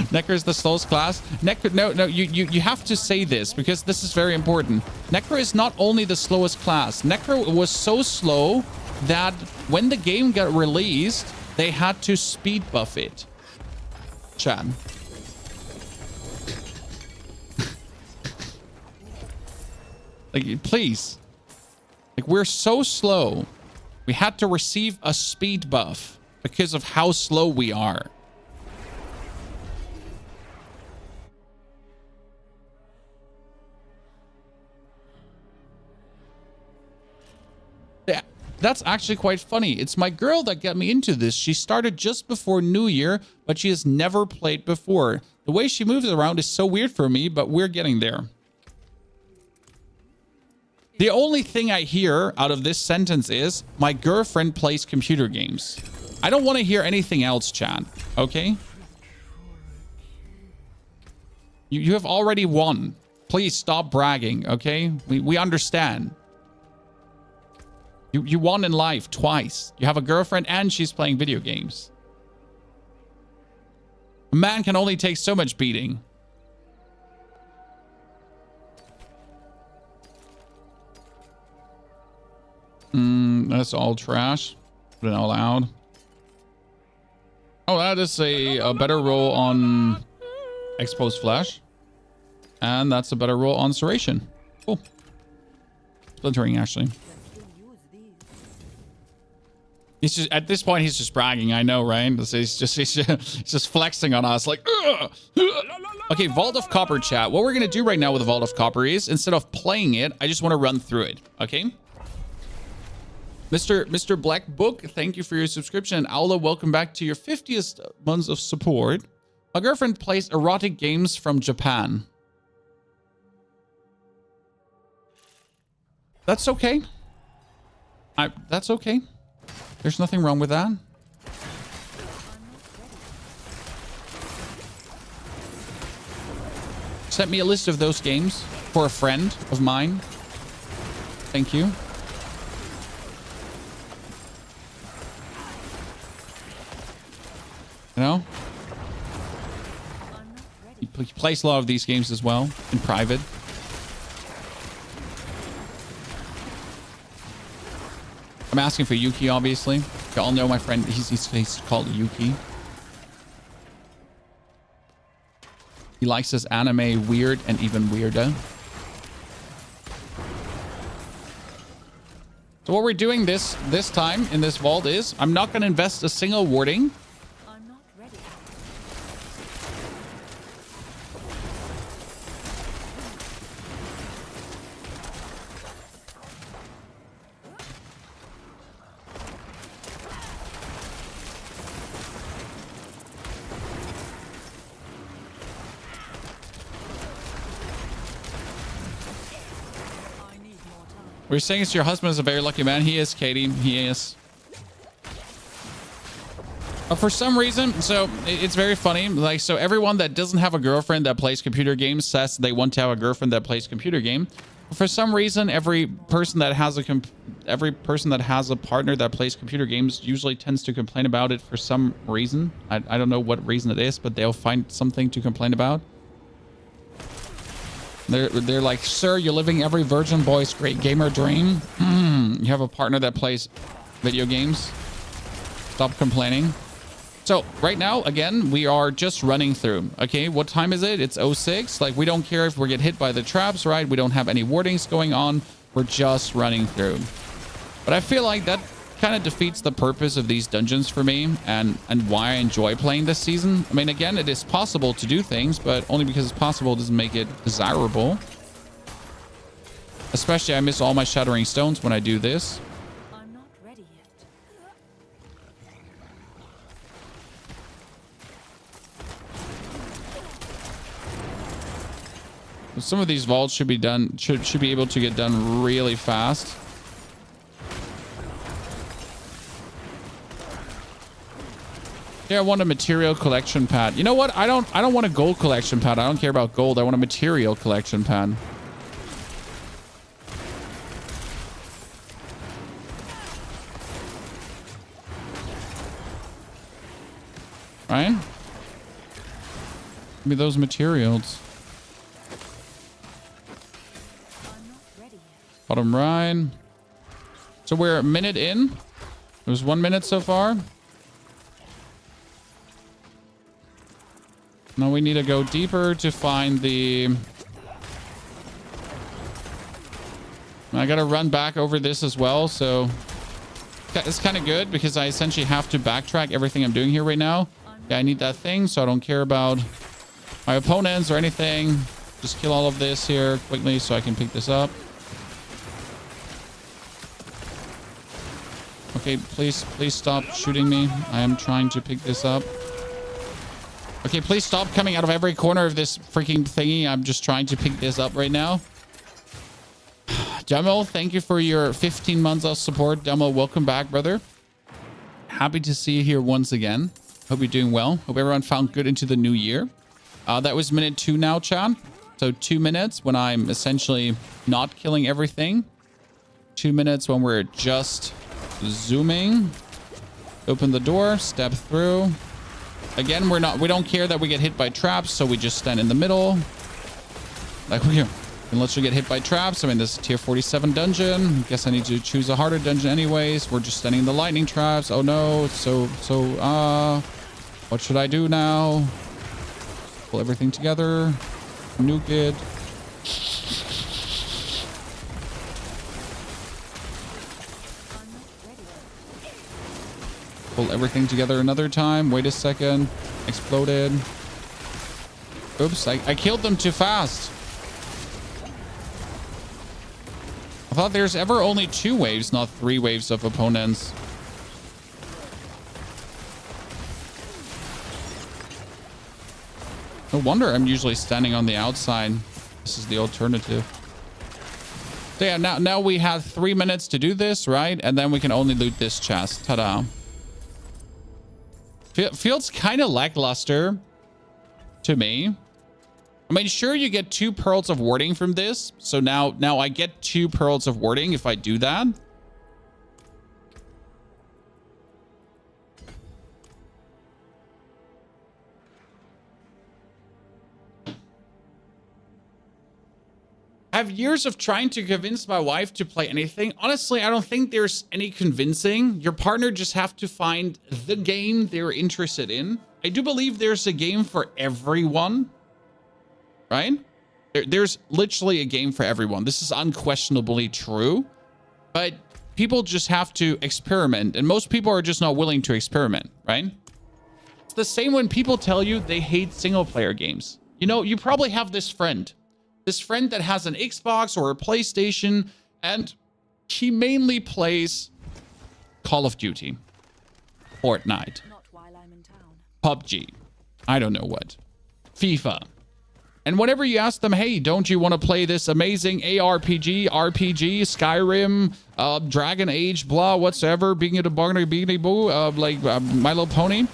Necro is the slowest class. Necro, no, you have to say this because this is very important. Necro is not only the slowest class. Necro was so slow that when the game got released, they had to speed buff it. Chan. Like, please. Like, we're so slow. We had to receive a speed buff because of how slow we are. Yeah, that's actually quite funny. It's my girl that got me into this. She started just before New Year, but she has never played before. The way she moves around is so weird for me, but we're getting there. The only thing I hear out of this sentence is, my girlfriend plays computer games. I don't want to hear anything else, Chan. Okay? You have already won. Please stop bragging, okay? We understand. You won in life twice. You have a girlfriend and she's playing video games. A man can only take so much beating. That's all trash. Put it all out. Oh, that is a better roll on Exposed Flesh. And that's a better roll on Serration. Cool. Splintering, actually. He's just, at this point, he's just bragging. I know, right? He's just flexing on us like, ugh! Okay, Vault of Copper, chat. What we're going to do right now with the Vault of Copper is, instead of playing it, I just want to run through it. Okay? Mr. Black Book, thank you for your subscription. And Aula, welcome back to your 50th month of support. My girlfriend plays erotic games from Japan. That's okay. That's okay. There's nothing wrong with that. Sent me a list of those games for a friend of mine. Thank you. You know? He plays a lot of these games as well, in private. I'm asking for Yuki, obviously. You all know my friend. He's called Yuki. He likes his anime weird and even weirder. So what we're doing this time in this vault is I'm not going to invest a single warding. I'm not ready. I need more time. We're saying it's your husband is a very lucky man. He is, Katie. He is. But for some reason, so it's very funny. Like, so everyone that doesn't have a girlfriend that plays computer games says they want to have a girlfriend that plays computer game. For some reason, every person that has a partner that plays computer games usually tends to complain about it for some reason. I don't know what reason it is, but they'll find something to complain about. They're like, sir, you're living every virgin boy's great gamer dream. You have a partner that plays video games. Stop complaining. So right now, again, we are just running through. Okay, what time is it? It's 06. Like, we don't care if we get hit by the traps, right? We don't have any wardings going on. We're just running through. But I feel like that kind of defeats the purpose of these dungeons for me and why I enjoy playing this season. I mean, again, it is possible to do things, but only because it's possible doesn't make it desirable. Especially, I miss all my shattering stones when I do this. I'm not ready yet. Some of these vaults should be done, should be able to get done really fast. Yeah, I want a material collection pad. You know what? I don't want a gold collection pad. I don't care about gold. I want a material collection pad. Right? Give me those materials. I'm not ready yet. Bottom right. So we're a minute in. There's 1 minute so far. Now we need to go deeper to find the... I gotta run back over this as well, so... It's kind of good because I essentially have to backtrack everything I'm doing here right now. Yeah, I need that thing, so I don't care about my opponents or anything. Just kill all of this here quickly so I can pick this up. Okay, please stop shooting me. I am trying to pick this up. Okay, please stop coming out of every corner of this freaking thingy. I'm just trying to pick this up right now. Demo, thank you for your 15 months of support. Demo, welcome back, brother. Happy to see you here once again. Hope you're doing well. Hope everyone found good into the new year. That was minute 2 now, chat. So 2 minutes when I'm essentially not killing everything. 2 minutes when we're just zooming. Open the door, step through. Again, we don't care that we get hit by traps, so we just stand in the middle. Like unless we get hit by traps. I mean, this is tier 47 dungeon. Guess I need to choose a harder dungeon anyways. We're just standing in the lightning traps. Oh no, what should I do now? Pull everything together. Nuke it. Pull everything together another time. Wait a second. Exploded. Oops, I killed them too fast. I thought there's ever only 2 waves, not 3 waves of opponents. No wonder I'm usually standing on the outside. This is the alternative. So yeah, now we have 3 minutes to do this, right? And then we can only loot this chest. Ta-da. Feels kind of lackluster to me. I mean, sure, you get 2 pearls of warding from this. So now I get 2 pearls of warding if I do that. I have years of trying to convince my wife to play anything. Honestly, I don't think there's any convincing. Your partner just have to find the game they're interested in. I do believe there's a game for everyone, right? There's literally a game for everyone. This is unquestionably true, but people just have to experiment, and most people are just not willing to experiment, right? It's the same when people tell you they hate single player games. You know, you probably have this friend that has an Xbox or a PlayStation, and he mainly plays Call of Duty, Fortnite, Not while I'm in town. PUBG, I don't know what, FIFA. And whenever you ask them, hey, don't you want to play this amazing ARPG, RPG, Skyrim, Dragon Age, blah, whatsoever, being it a bargain, being a boo, like My Little Pony,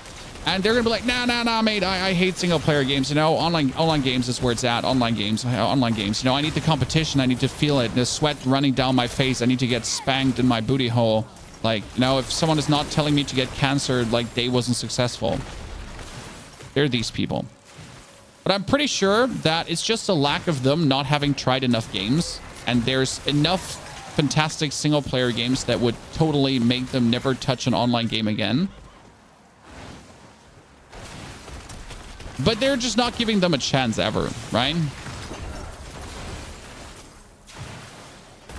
and they're gonna be like, nah, mate, I hate single player games. You know, online games is where it's at. Online games. You know, I need the competition. I need to feel it. The sweat running down my face. I need to get spanked in my booty hole. Like, you know, if someone is not telling me to get cancer, like they wasn't successful. They're these people. But I'm pretty sure that it's just a lack of them not having tried enough games. And there's enough fantastic single player games that would totally make them never touch an online game again. But they're just not giving them a chance ever, right?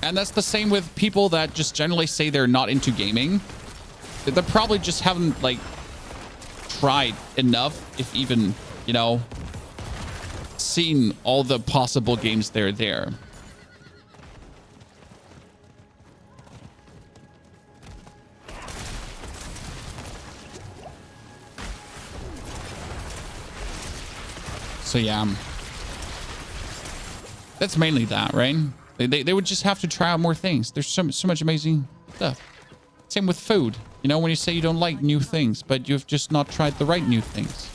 And that's the same with people that just generally say they're not into gaming. They probably just haven't, like, tried enough, if even, you know, seen all the possible games that are there. So yeah, that's mainly that, right? They would just have to try out more things. There's so much amazing stuff. Same with food. You know, when you say you don't like new things, but you've just not tried the right new things.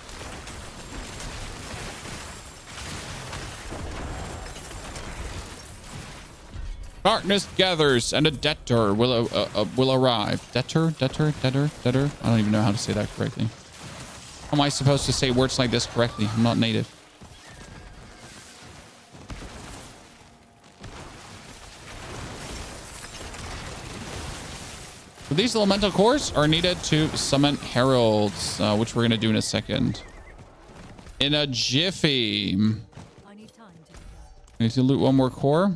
Darkness gathers and a debtor will arrive. Debtor? I don't even know how to say that correctly. How am I supposed to say words like this correctly? I'm not native. So these elemental cores are needed to summon heralds, which we're going to do in a second. In a jiffy. I need time to do that. I need to loot one more core.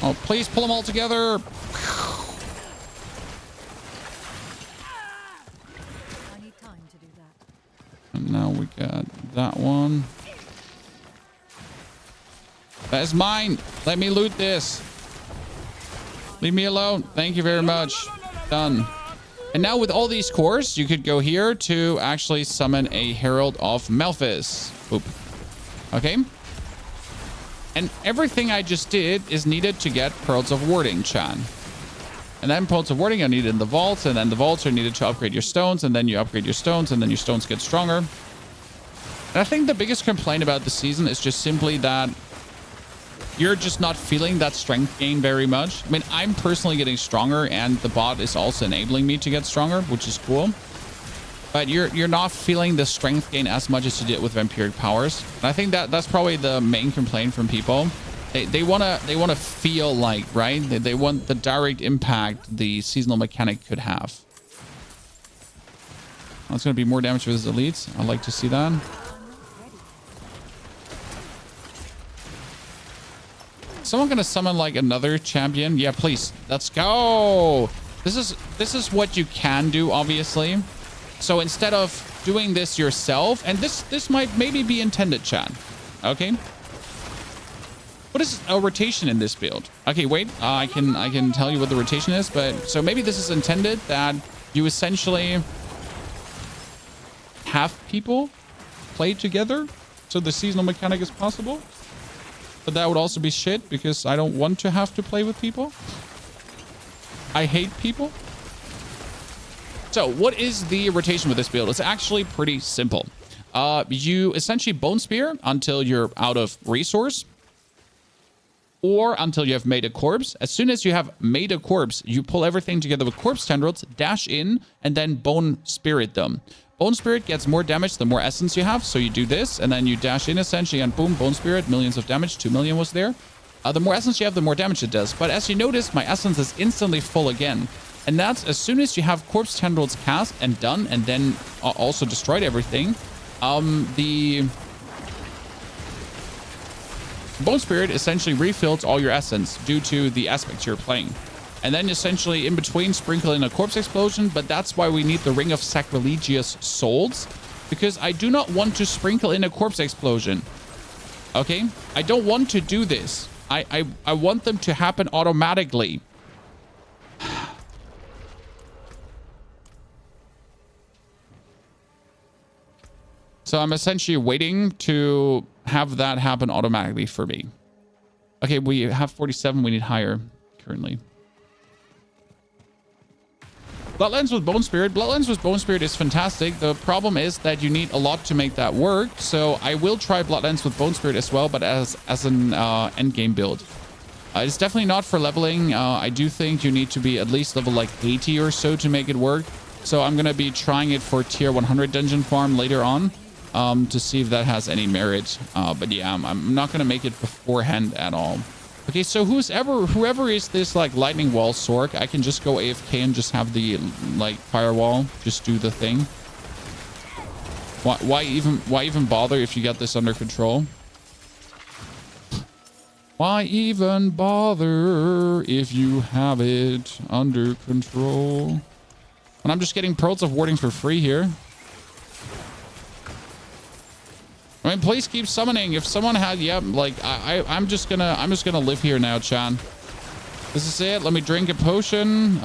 Oh, please pull them all together. I need time to do that. And now we got that one. That is mine. Let me loot this. Leave me alone. Thank you very much. Done. And now with all these cores, you could go here to actually summon a Herald of Malphas. Oop. Okay. And everything I just did is needed to get Pearls of Warding, Chan. And then Pearls of Warding are needed in the vaults, and then the vaults are needed to upgrade your stones, and then you upgrade your stones, and then your stones get stronger. And I think the biggest complaint about the season is just simply that you're just not feeling that strength gain very much. I mean, I'm personally getting stronger, and the bot is also enabling me to get stronger, which is cool. But you're not feeling the strength gain as much as you did with vampiric powers. And I think that's probably the main complaint from people. They wanna feel like, right? They want the direct impact the seasonal mechanic could have. Oh, it's gonna be more damage with his elites. I'd like to see that. Someone gonna summon like another champion? Yeah, please. Let's go. This is what you can do, obviously. So instead of doing this yourself, and this might maybe be intended, chat. Okay. What is a rotation in this build? Okay, wait. I can tell you what the rotation is, but so maybe this is intended that you essentially have people play together, so the seasonal mechanic is possible. But that would also be shit because I don't want to have to play with people. I hate people. So what is the rotation with this build? It's actually pretty simple. You essentially bone spear until you're out of resource, or until you have made a corpse. As soon as you have made a corpse, you pull everything together with corpse tendrils, dash in, and then bone spirit them. Bone Spirit gets more damage the more essence you have. So you do this, and then you dash in essentially, and boom, Bone Spirit, millions of damage. 2 million was there. The more essence you have, the more damage it does. But as you notice, my essence is instantly full again. And that's as soon as you have Corpse Tendrils cast and done, and then also destroyed everything. The Bone Spirit essentially refills all your essence due to the aspect you're playing. And then essentially in between sprinkle in a Corpse Explosion, but that's why we need the Ring of Sacrilegious Souls, because I do not want to sprinkle in a Corpse Explosion. Okay? I don't want to do this. I want them to happen automatically. So I'm essentially waiting to have that happen automatically for me. Okay, we have 47. We need higher currently. Bloodlines with Bone Spirit. Bloodlines with Bone Spirit is fantastic. The problem is that you need a lot to make that work. So I will try Bloodlines with Bone Spirit as well, but as an endgame build. It's definitely not for leveling. I do think you need to be at least level like 80 or so to make it work. So I'm going to be trying it for tier 100 dungeon farm later on to see if that has any merit. But yeah, I'm not going to make it beforehand at all. Okay, so whoever is this like lightning wall Sork, I can just go AFK and just have the like firewall just do the thing. Why even bother if you got this under control? Why even bother if you have it under control? And I'm just getting Pearls of Warding for free here. I mean, please keep summoning. If someone had, yeah, like I'm just gonna live here now, Chan. This is it. Let me drink a potion,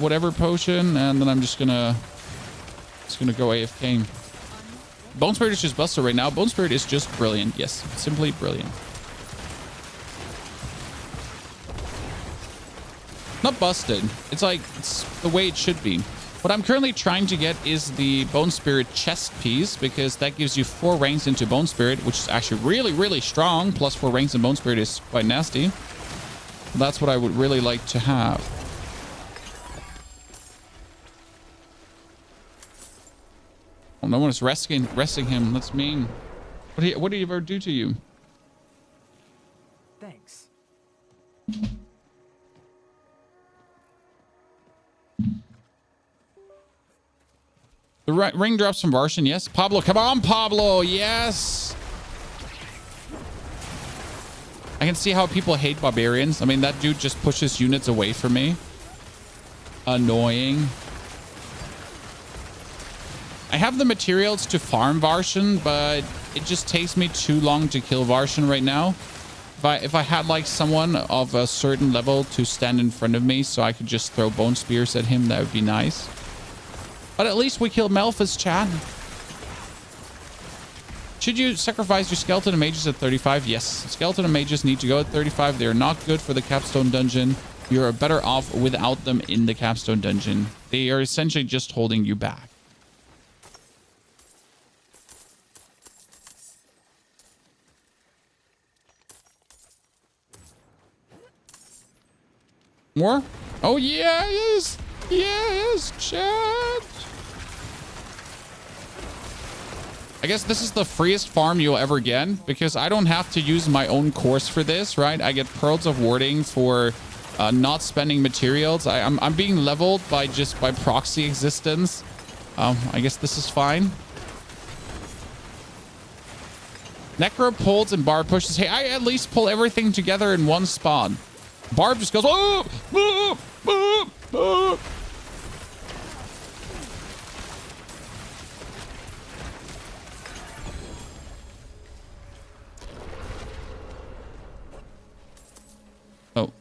whatever potion, and then I'm just gonna go AFK. Bone Spirit is just busted right now. Bone Spirit is just brilliant. Yes, simply brilliant. Not busted. It's like it's the way it should be. What I'm currently trying to get is the Bone Spirit chest piece, because that gives you 4 ranks into Bone Spirit, which is actually really, really strong. Plus 4 ranks in Bone Spirit is quite nasty. That's what I would really like to have. Oh, no one is resting him. That's mean. What did he ever do to you? Thanks. The ring drops from Varshan, yes. Pablo, come on, Pablo, yes. I can see how people hate barbarians. I mean, that dude just pushes units away from me. Annoying. I have the materials to farm Varshan, but it just takes me too long to kill Varshan right now. If I had like someone of a certain level to stand in front of me so I could just throw bone spears at him, that would be nice. But at least we killed Malphas, chat. Should you sacrifice your skeleton and mages at 35? Yes. Skeleton and mages need to go at 35. They are not good for the capstone dungeon. You're better off without them in the capstone dungeon. They are essentially just holding you back. More? Oh, yes. Yes, chat. I guess this is the freest farm you'll ever get, because I don't have to use my own course for this, right? I get Pearls of Warding for not spending materials. I'm being leveled by proxy existence. I guess this is fine. Necro pulls and Barb pushes. Hey, I at least pull everything together in one spot. Barb just goes, oh, oh, oh, oh. Oh.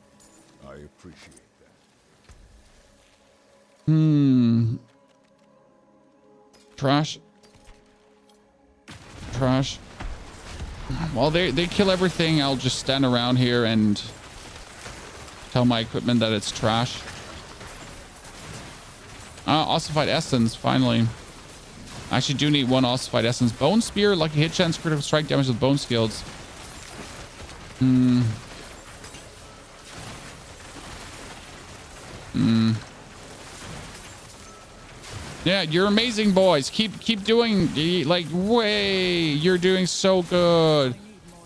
I appreciate that. Trash. Trash. While they kill everything, I'll just stand around here and tell my equipment that it's trash. Ossified Essence, finally. I actually do need 1 Ossified Essence. Bone Spear, lucky hit chance, critical strike damage with bone skills. Yeah, you're amazing, boys. Keep doing, like, way. You're doing so good.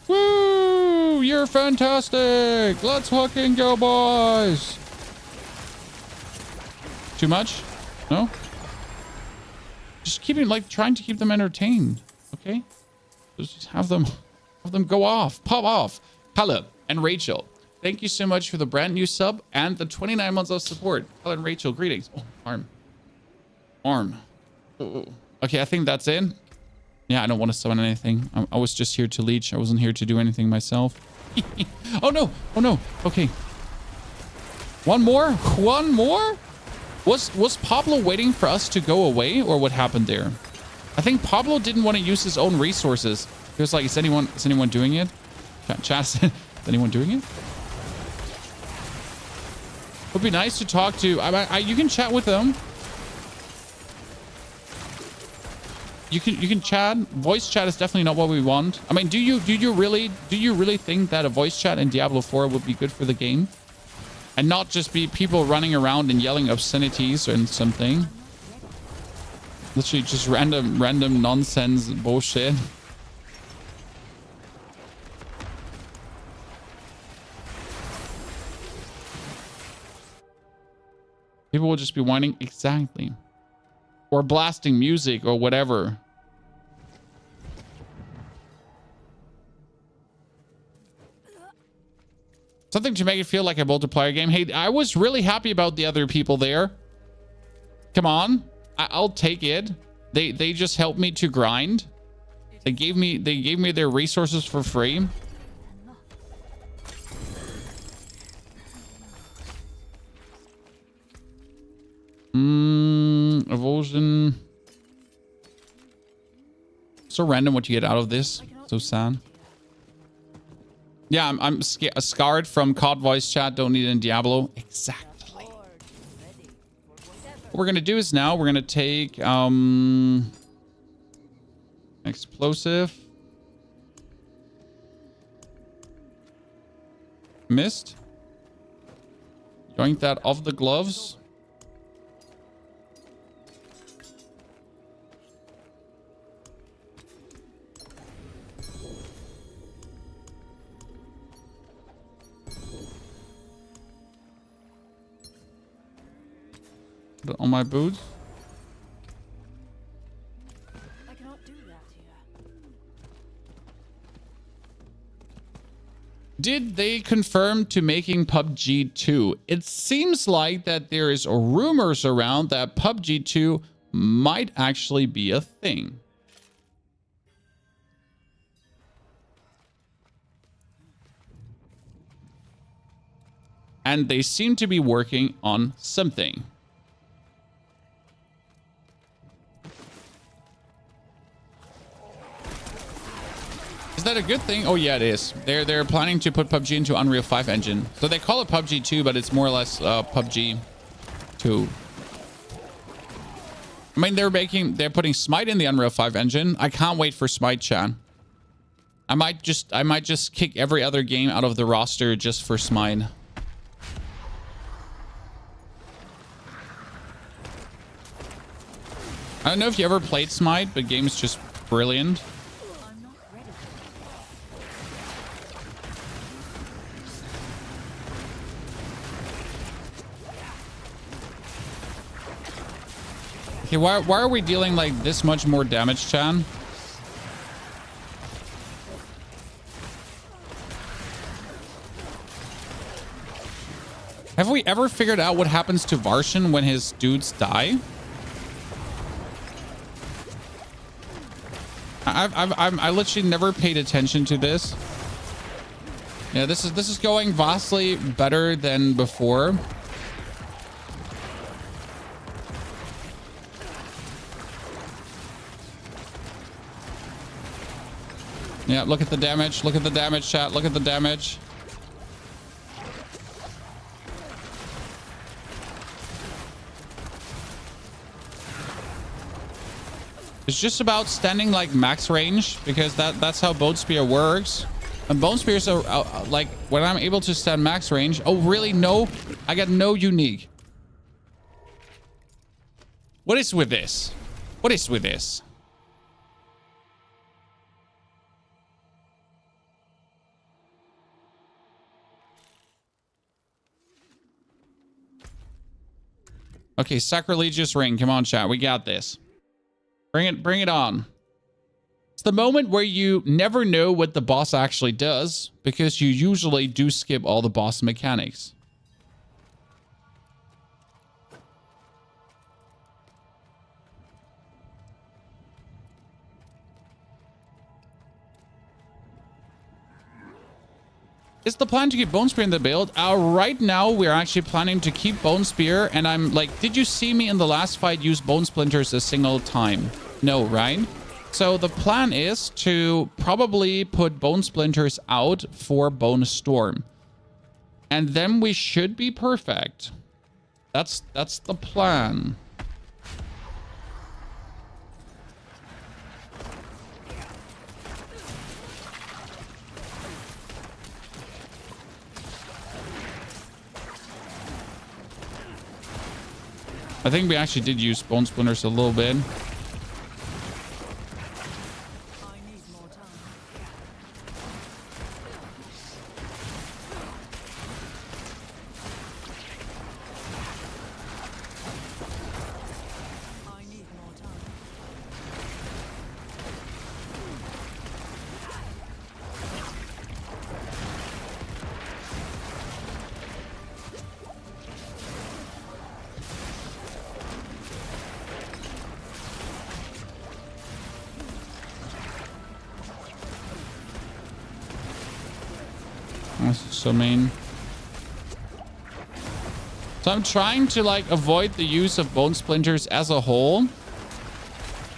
Woo! You're fantastic. Let's fucking go, boys. Too much? No? Just keeping, like, trying to keep them entertained. Okay? Just have them go off. Pop off. Caleb and Rachel, thank you so much for the brand new sub and the 29 months of support. Caleb and Rachel, greetings. Oh, arm. Oh. Okay, I think that's it. Yeah, I don't want to summon anything. I was just here to leech. I wasn't here to do anything myself. Oh no. Okay. One more? Was Pablo waiting for us to go away, or what happened there? I think Pablo didn't want to use his own resources. He was like, is anyone doing it? Chat, is anyone doing it? It would be nice to talk to. You can chat with them. You can chat. Voice chat is definitely not what we want. I mean, do you really think that a voice chat in Diablo 4 would be good for the game? And not just be people running around and yelling obscenities and something. Literally just random nonsense bullshit. People will just be whining. Exactly. Or blasting music or whatever. Something to make it feel like a multiplayer game. Hey, I was really happy about the other people there. Come on. I'll take it. They just helped me to grind. They gave me their resources for free. Evolution. So random what you get out of this. So sad. Yeah, I'm scarred from COD voice chat. Don't need it in Diablo. Exactly. What we're gonna do is now we're gonna take explosive. Missed. Yoink that off the gloves. Put it on my boots. I cannot do that here. Did they confirm to making PUBG 2? It seems like that there is rumors around that PUBG 2 might actually be a thing. And they seem to be working on something. Is that a good thing? Oh yeah, it is. They're planning to put PUBG into Unreal 5 engine. So they call it PUBG 2, but it's more or less PUBG 2. I mean, they're putting Smite in the Unreal 5 engine. I can't wait for Smite, chan. I might just kick every other game out of the roster just for Smite. I don't know if you ever played Smite, but game's just brilliant. Okay, why are we dealing like this much more damage, chan? Have we ever figured out what happens to Varshan when his dudes die? I literally never paid attention to this. Yeah, this is going vastly better than before. Yeah, look at the damage. Look at the damage, chat. Look at the damage. It's just about standing like max range, because that's how Bone Spear works. And Bone Spears are like when I'm able to stand max range. Oh, really? No, I got no unique. What is with this? What is with this? Okay, sacrilegious ring. Come on, chat. We got this. Bring it on. It's the moment where you never know what the boss actually does because you usually do skip all the boss mechanics. Is the plan to keep Bone Spear in the build? Right now, we're actually planning to keep Bone Spear, and I'm like, did you see me in the last fight use Bone Splinters a single time? No, right? So the plan is to probably put Bone Splinters out for Bone Storm. And then we should be perfect. That's the plan. I think we actually did use Bone Splinters a little bit. So mean. So I'm trying to like avoid the use of Bone Splinters as a whole,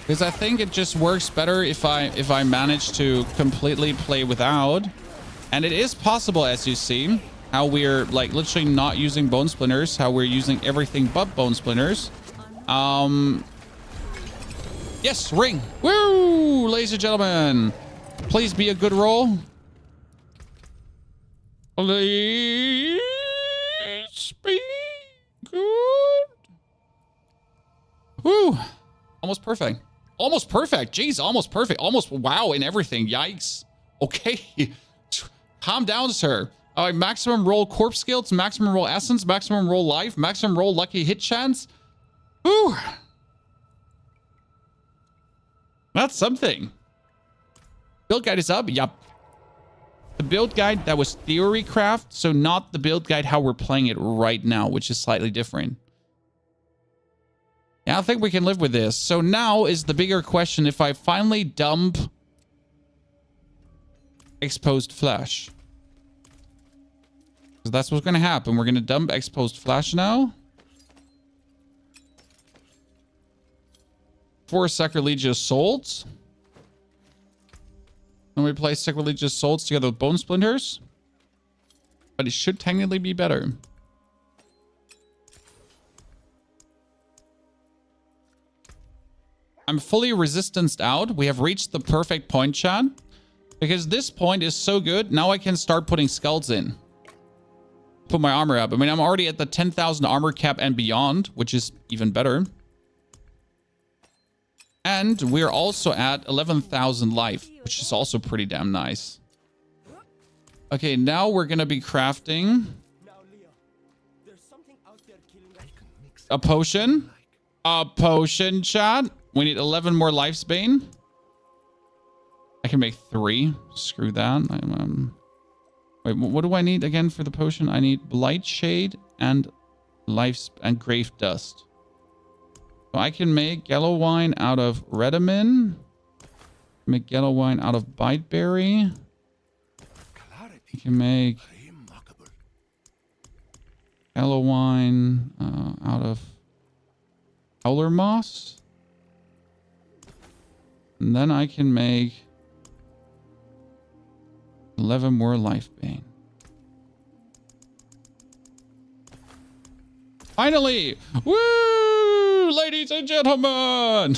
because I think it just works better if I manage to completely play without. And it is possible, as you see, how we're like literally not using Bone Splinters, how we're using everything but Bone Splinters. Yes, ring. Woo, ladies and gentlemen, please be a good roll. Please be good. Woo. Almost perfect. Almost perfect. Jeez, almost perfect. Almost wow in everything. Yikes. Okay. Calm down, sir. All right, maximum roll corpse skills, maximum roll essence, maximum roll life, maximum roll lucky hit chance. Woo. That's something. Build guide is up. Yup. The build guide, that was theory craft, so not the build guide how we're playing it right now, which is slightly different. Yeah, I think we can live with this. So now is the bigger question, if I finally dump exposed flesh. Because that's what's going to happen. We're going to dump exposed flesh now. 4 sacrilegious souls. And we place sacrilegious souls together with Bone Splinters. But it should technically be better. I'm fully resistanced out. We have reached the perfect point, chat. Because this point is so good, now I can start putting skulls in. Put my armor up. I mean, I'm already at the 10,000 armor cap and beyond, which is even better. And we're also at 11,000 life, which is also pretty damn nice. Okay, now we're going to be crafting a potion. A potion, chat. We need 11 more lifespan. I can make 3. Screw that. Wait, what do I need again for the potion? I need Blight Shade and Grave Dust. So I can make yellow wine out of Redamin. Make yellow wine out of Biteberry. You can make yellow wine out of Howler Moss. And then I can make 11 more life bane. Finally! Woo! Ladies and gentlemen!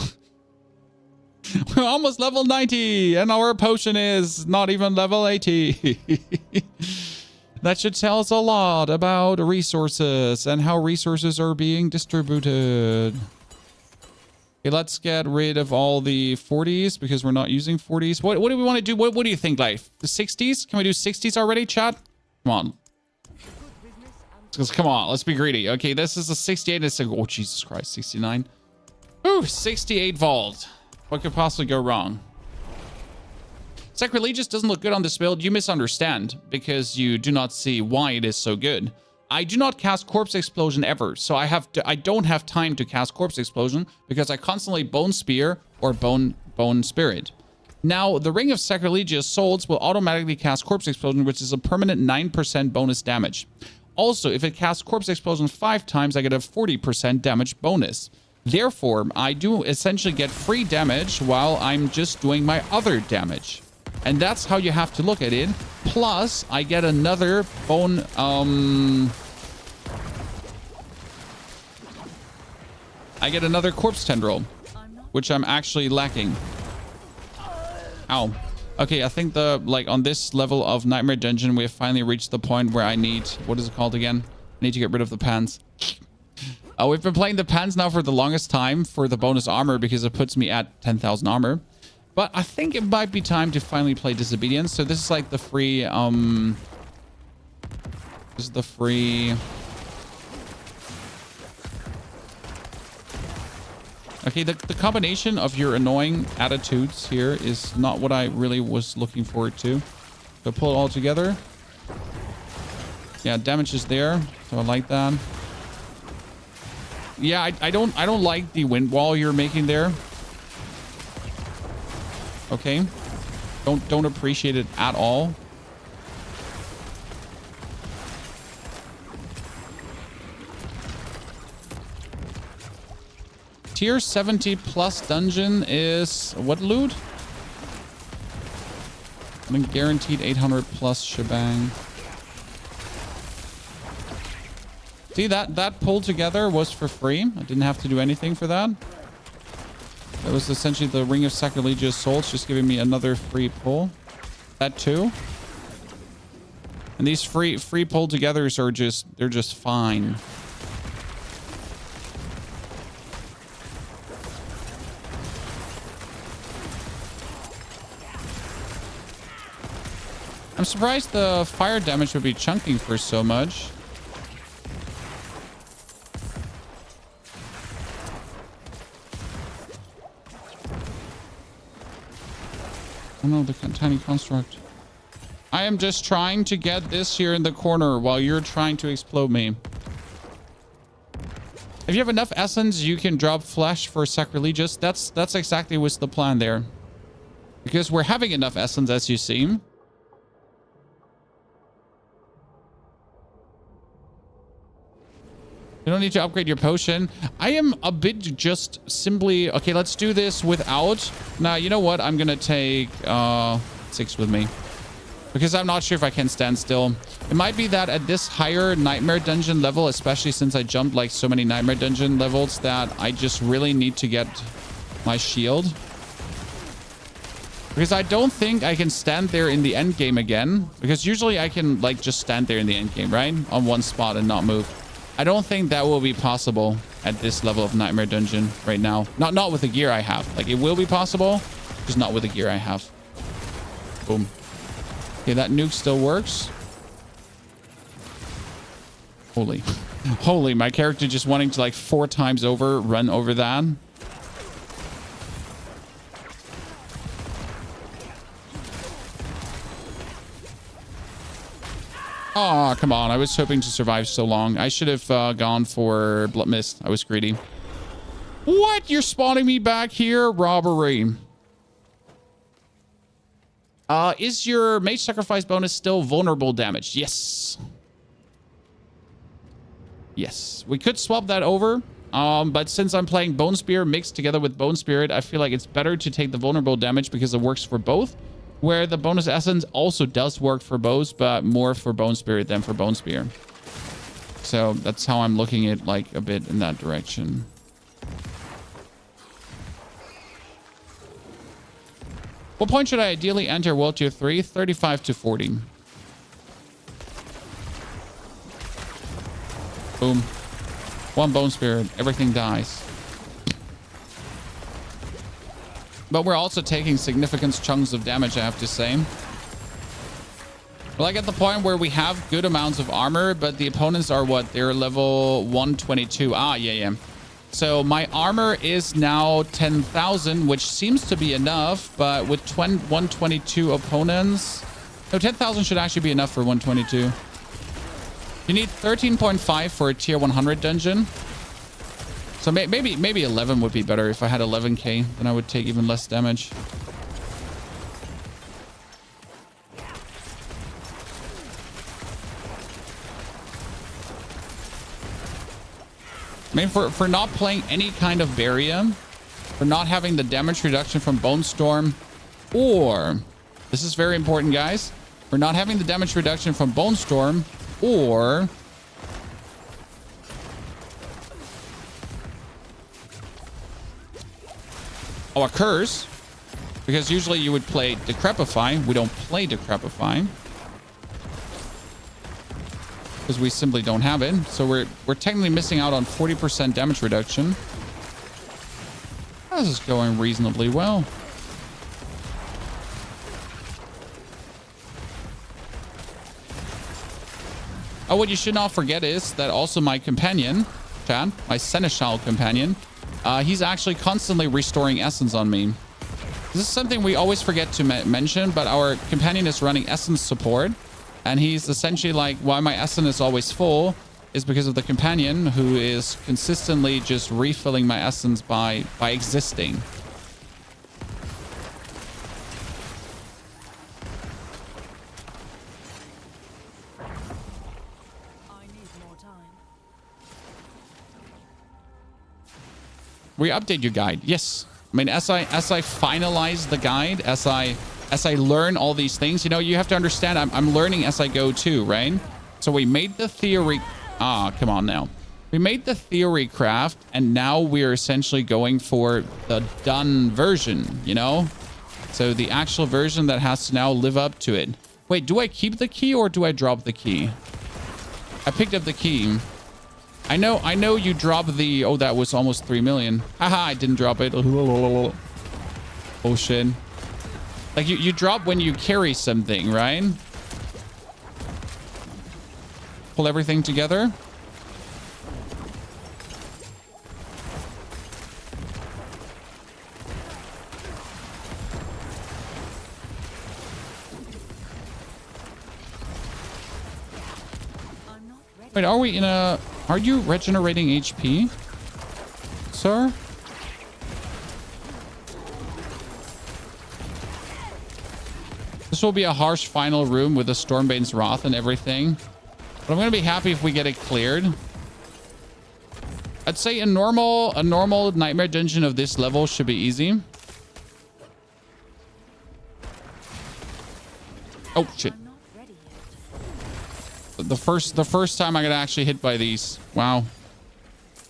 We're almost level 90 and our potion is not even level 80. That should tell us a lot about resources and how resources are being distributed. Okay, let's get rid of all the 40s because we're not using 40s. What do we want to do? What do you think, Life? The 60s? Can we do 60s already, chat? Come on. Come on, let's be greedy. Okay, this is a 68. It's like, oh, Jesus Christ, 69. Ooh, 68 vault. What could possibly go wrong? Sacrilegious doesn't look good on this build. You misunderstand because you do not see why it is so good. I do not cast Corpse Explosion ever, so I don't have time to cast Corpse Explosion because I constantly Bone Spear or Bone Spirit. Now, the Ring of Sacrilegious Souls will automatically cast Corpse Explosion, which is a permanent 9% bonus damage. Also, if it casts Corpse Explosion 5 times, I get a 40% damage bonus. Therefore, I do essentially get free damage while I'm just doing my other damage. And that's how you have to look at it. Plus, I get another bone... I get another Corpse Tendril, which I'm actually lacking. Ow. Okay, I think on this level of Nightmare Dungeon, we have finally reached the point where I need... What is it called again? I need to get rid of the pants. We've been playing the pants now for the longest time for the bonus armor because it puts me at 10,000 armor. But I think it might be time to finally play Disobedience. So this is like the free... This is the free... Okay, the combination of your annoying attitudes here is not what I really was looking forward to. So pull it all together. Yeah, damage is there, so I like that. Yeah, I don't like the wind wall you're making there. Okay. Don't appreciate it at all. Tier 70 plus dungeon is what loot? I mean, guaranteed 800 plus shebang. See, that pull together was for free. I didn't have to do anything for that. That was essentially the Ring of Sacrilegious Souls just giving me another free pull. That too. And these free pull togethers are they're just fine. I'm surprised the fire damage would be chunking for so much. Oh no, the tiny construct. I am just trying to get this here in the corner while you're trying to explode me. If you have enough essence, you can drop flesh for Sacrilegious. That's exactly what's the plan there. Because we're having enough essence, as you see. You don't need to upgrade your potion. I am a bit just simply... Okay, let's do this without... Now, you know what? I'm going to take 6 with me. Because I'm not sure if I can stand still. It might be that at this higher Nightmare Dungeon level, especially since I jumped like so many Nightmare Dungeon levels, that I just really need to get my shield. Because I don't think I can stand there in the endgame again. Because usually I can like just stand there in the endgame, right? On one spot and not move. I don't think that will be possible at this level of Nightmare Dungeon right now. Not with the gear I have. Like, it will be possible, just not with the gear I have. Boom. Okay, that nuke still works. Holy. Holy, my character just wanting to, like, 4 times over run over that. Oh, come on. I was hoping to survive so long. I should have gone for Blood Mist. I was greedy. What? You're spawning me back here? Robbery. Is your Mage Sacrifice bonus still vulnerable damage? Yes. Yes. We could swap that over. But since I'm playing Bone Spear mixed together with Bone Spirit, I feel like it's better to take the vulnerable damage because it works for both. Where the bonus essence also does work for bows, but more for Bone Spirit than for Bone Spear. So that's how I'm looking at like a bit in that direction. What point should I ideally enter World Tier 3? 35 to 40. Boom. 1 Bone Spirit. Everything dies. But we're also taking significant chunks of damage, I have to say. We're like at the point where we have good amounts of armor, but the opponents are what? They're level 122. Ah, yeah. So my armor is now 10,000, which seems to be enough, but with 122 opponents... No, 10,000 should actually be enough for 122. You need 13.5 for a tier 100 dungeon. So maybe 11 would be better. If I had 11k, then I would take even less damage. I mean, for not playing any kind of barrier, for not having the damage reduction from Bone Storm, or this is very important, guys, for not having the damage reduction from Bone Storm, or a curse, because usually you would play Decrepify. We don't play Decrepify because we simply don't have it. So we're technically missing out on 40% damage reduction. This is going reasonably well. Oh, what you should not forget is that also my companion, Chad, my Seneschal companion, he's actually constantly restoring essence on me. This is something we always forget to mention, but our companion is running essence support. And he's essentially like, why my essence is always full is because of the companion who is consistently just refilling my essence by existing. We update your guide. Yes. I mean, as I finalize the guide, as I learn all these things, you know, you have to understand I'm learning as I go too, right? So we made the theory. Come on now. We made the theory craft, and now we're essentially going for the done version, you know? So the actual version that has to now live up to it. Wait, do I keep the key or do I drop the key? I picked up the key. I know you dropped the... Oh, that was almost 3 million. Haha, I didn't drop it. Oh, shit. Like, you drop when you carry something, right? Pull everything together. Wait, are we in a... Are you regenerating HP, sir? This will be a harsh final room with the Stormbane's Wrath and everything. But I'm going to be happy if we get it cleared. I'd say a normal Nightmare Dungeon of this level should be easy. Oh, shit. The first time I got actually hit by these. Wow.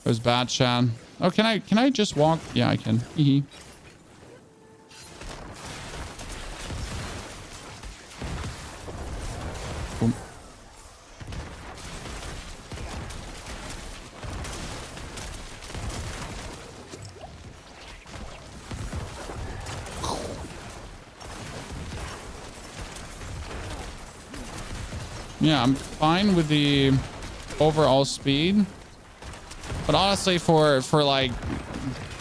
It was bad, Shan. Oh, can I just walk? Yeah, I can. Hee. Boom. Yeah, I'm fine with the overall speed, but honestly, for like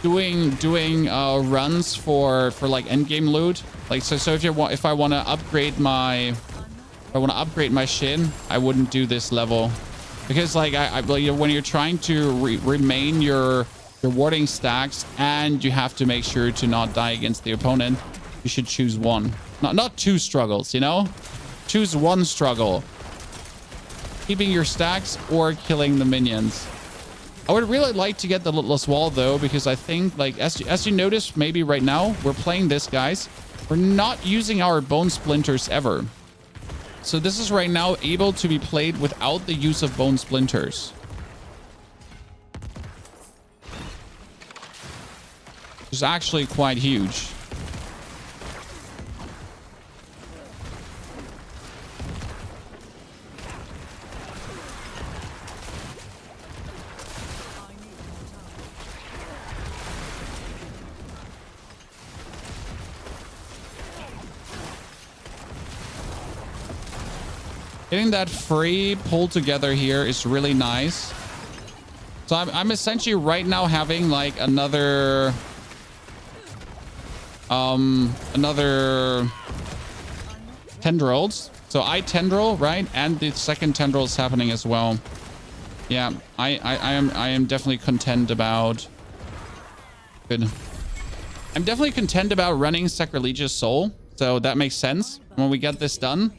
doing runs for like endgame loot, like so if I want to upgrade my shit, I wouldn't do this level, because like when you're trying to remain your warding stacks and you have to make sure to not die against the opponent, you should choose one, not two struggles, you know. Choose one struggle. Keeping your stacks or killing the minions. I would really like to get the Lootless Wall though, because I think like as you notice maybe right now, we're playing this, guys. We're not using our bone splinters ever. So this is right now able to be played without the use of bone splinters. Which is actually quite huge. Getting that free pull together here is really nice. So I'm essentially right now having like another 10-year-olds. So I tendril, right? And the second tendril is happening as well. Yeah, I am definitely content about... Good. I'm definitely content about running Sacrilegious Soul. So that makes sense when we get this done.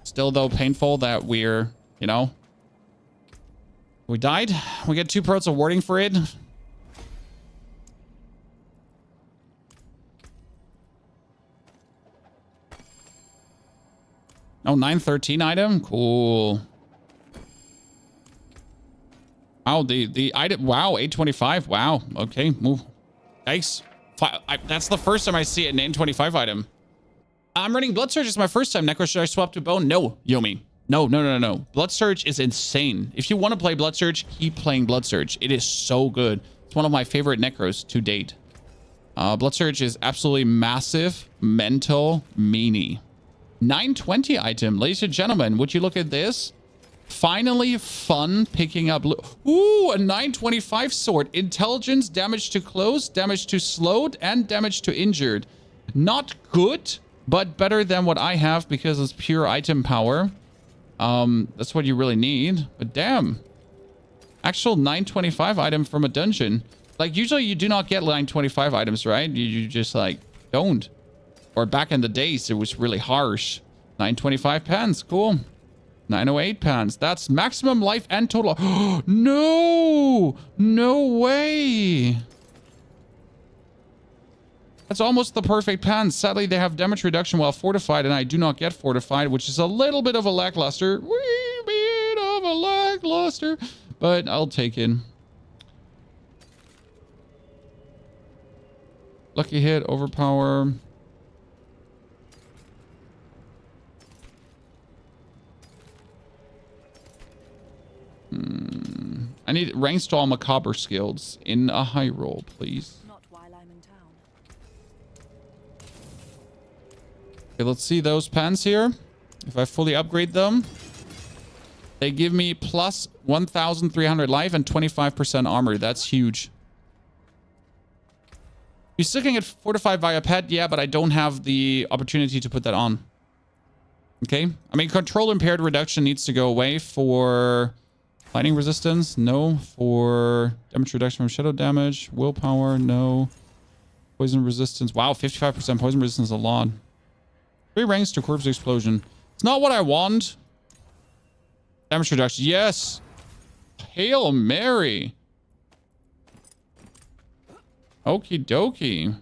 Still, though, painful that we're, you know... We died. We get 2 prots of warding for it. Oh, 913 item? Cool. Wow, the item... Wow, 825. Wow. Okay, move. Yikes. That's the first time I see an 825 item. I'm running Blood Surge. It's my first time. Necro, should I swap to Bone? No, Yomi. No. Blood Surge is insane. If you want to play Blood Surge, keep playing Blood Surge. It is so good. It's one of my favorite Necros to date. Blood Surge is absolutely massive, mental, meanie. 920 item. Ladies and gentlemen, would you look at this? Finally fun picking up... Ooh, a 925 sword. Intelligence, damage to closed, damage to slowed, and damage to injured. Not good, but better than what I have because it's pure item power. That's what you really need. But damn. Actual 925 item from a dungeon. Like, usually you do not get 925 items, right? You just, like, don't. Or back in the days, it was really harsh. 925 pens. Cool. 908 pounds. That's maximum life and total. No! No way! That's almost the perfect pants. Sadly, they have damage reduction while fortified, and I do not get fortified, which is a little bit of a lackluster. Wee bit of a lackluster. But I'll take it. Lucky hit, overpower. I need rank stall macabre skills in a high roll, please. Not while I'm in town. Okay, let's see those pants here. If I fully upgrade them, they give me plus 1,300 life and 25% armor. That's huge. You're still gonna get fortified via pet, yeah, but I don't have the opportunity to put that on. Okay, I mean, control impaired reduction needs to go away for lightning resistance, no. For damage reduction from shadow damage, willpower, no. Poison resistance, wow, 55% poison resistance is a lot. 3 ranks to corpse explosion. It's not what I want. Damage reduction, yes. Hail Mary. Okie dokie.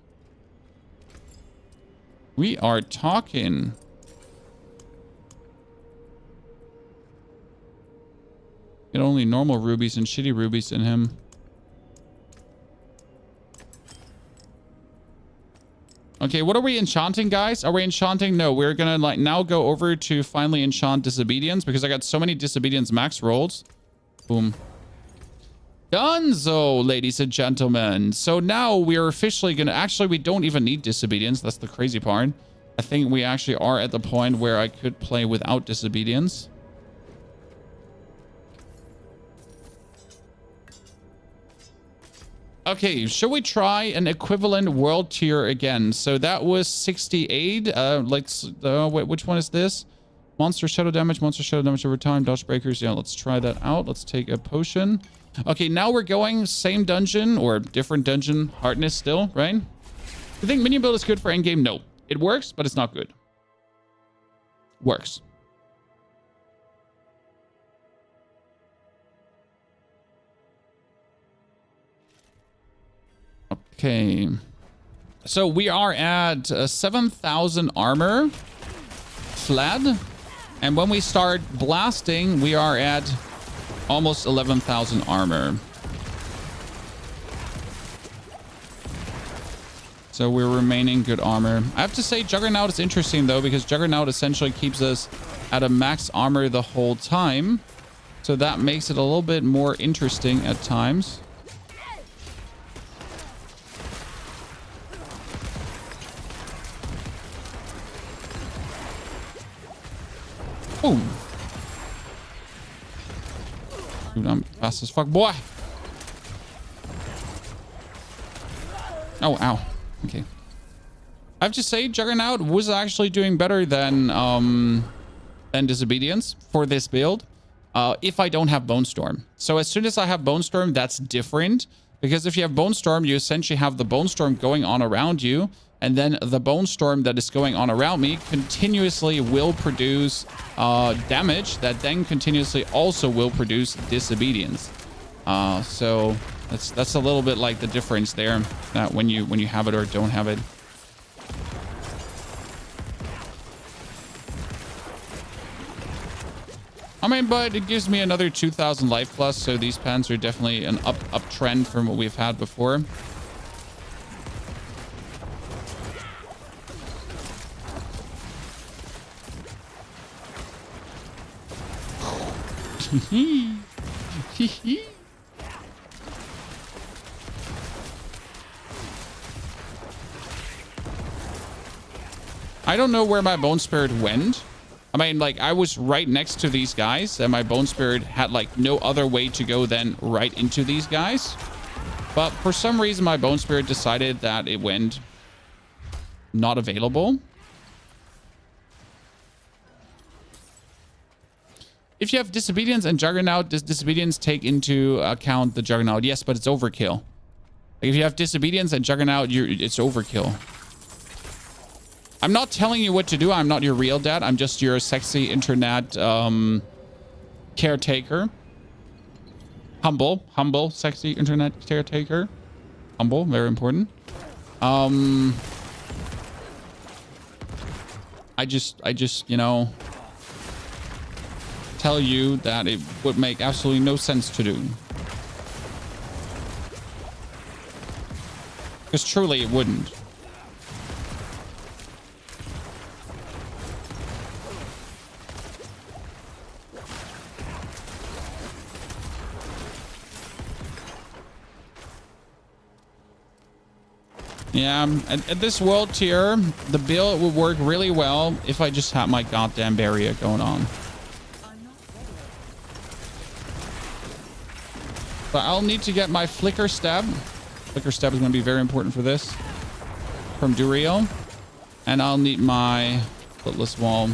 We are talking. Get only normal rubies and shitty rubies in him. Okay, what are we enchanting, guys? Are we enchanting? No, we're gonna like now go over to finally enchant Disobedience because I got so many Disobedience max rolls. Boom. Donezo, ladies and gentlemen. So now we are officially gonna... Actually, we don't even need Disobedience. That's the crazy part. I think we actually are at the point where I could play without Disobedience. Okay, should we try an equivalent world tier again? So that was 68. Wait, which one is this? Monster shadow damage over time, dodge breakers. Yeah, let's try that out. Let's take a potion. Okay, now we're going same dungeon or different dungeon hardness still, right? You think minion build is good for endgame? No, it works, but it's not good. Works. Okay, so we are at 7,000 armor flat, and when we start blasting, we are at almost 11,000 armor. So we're remaining good armor. I have to say Juggernaut is interesting though, because Juggernaut essentially keeps us at a max armor the whole time. So that makes it a little bit more interesting at times. Boom. Fast as fuck, boy. Oh, ow. Okay. I have to say, Juggernaut was actually doing better than Disobedience for this build. If I don't have Bone Storm. So as soon as I have Bone Storm, that's different. Because if you have Bone Storm, you essentially have the Bone Storm going on around you. And then the Bone Storm that is going on around me continuously will produce damage that then continuously also will produce Disobedience. So that's a little bit like the difference there, that when you have it or don't have it. I mean, but it gives me another 2,000 life plus, so these pants are definitely an uptrend from what we've had before. I don't know where my Bone Spirit went. I mean, like, I was right next to these guys, and my Bone Spirit had, like, no other way to go than right into these guys. But for some reason, my Bone Spirit decided that it went not available. If you have Disobedience and Juggernaut, does Disobedience take into account the Juggernaut? Yes, but it's overkill. Like, if you have Disobedience and Juggernaut, it's overkill. I'm not telling you what to do. I'm not your real dad. I'm just your sexy internet caretaker. Humble, sexy internet caretaker. Humble, very important. I just, you know, tell you that it would make absolutely no sense to do. Because truly it wouldn't. Yeah, at this world tier, the build would work really well if I just had my goddamn barrier going on. But I'll need to get my Flicker Stab. Flicker Stab is going to be very important for this. From Duriel. And I'll need my Footless Wall.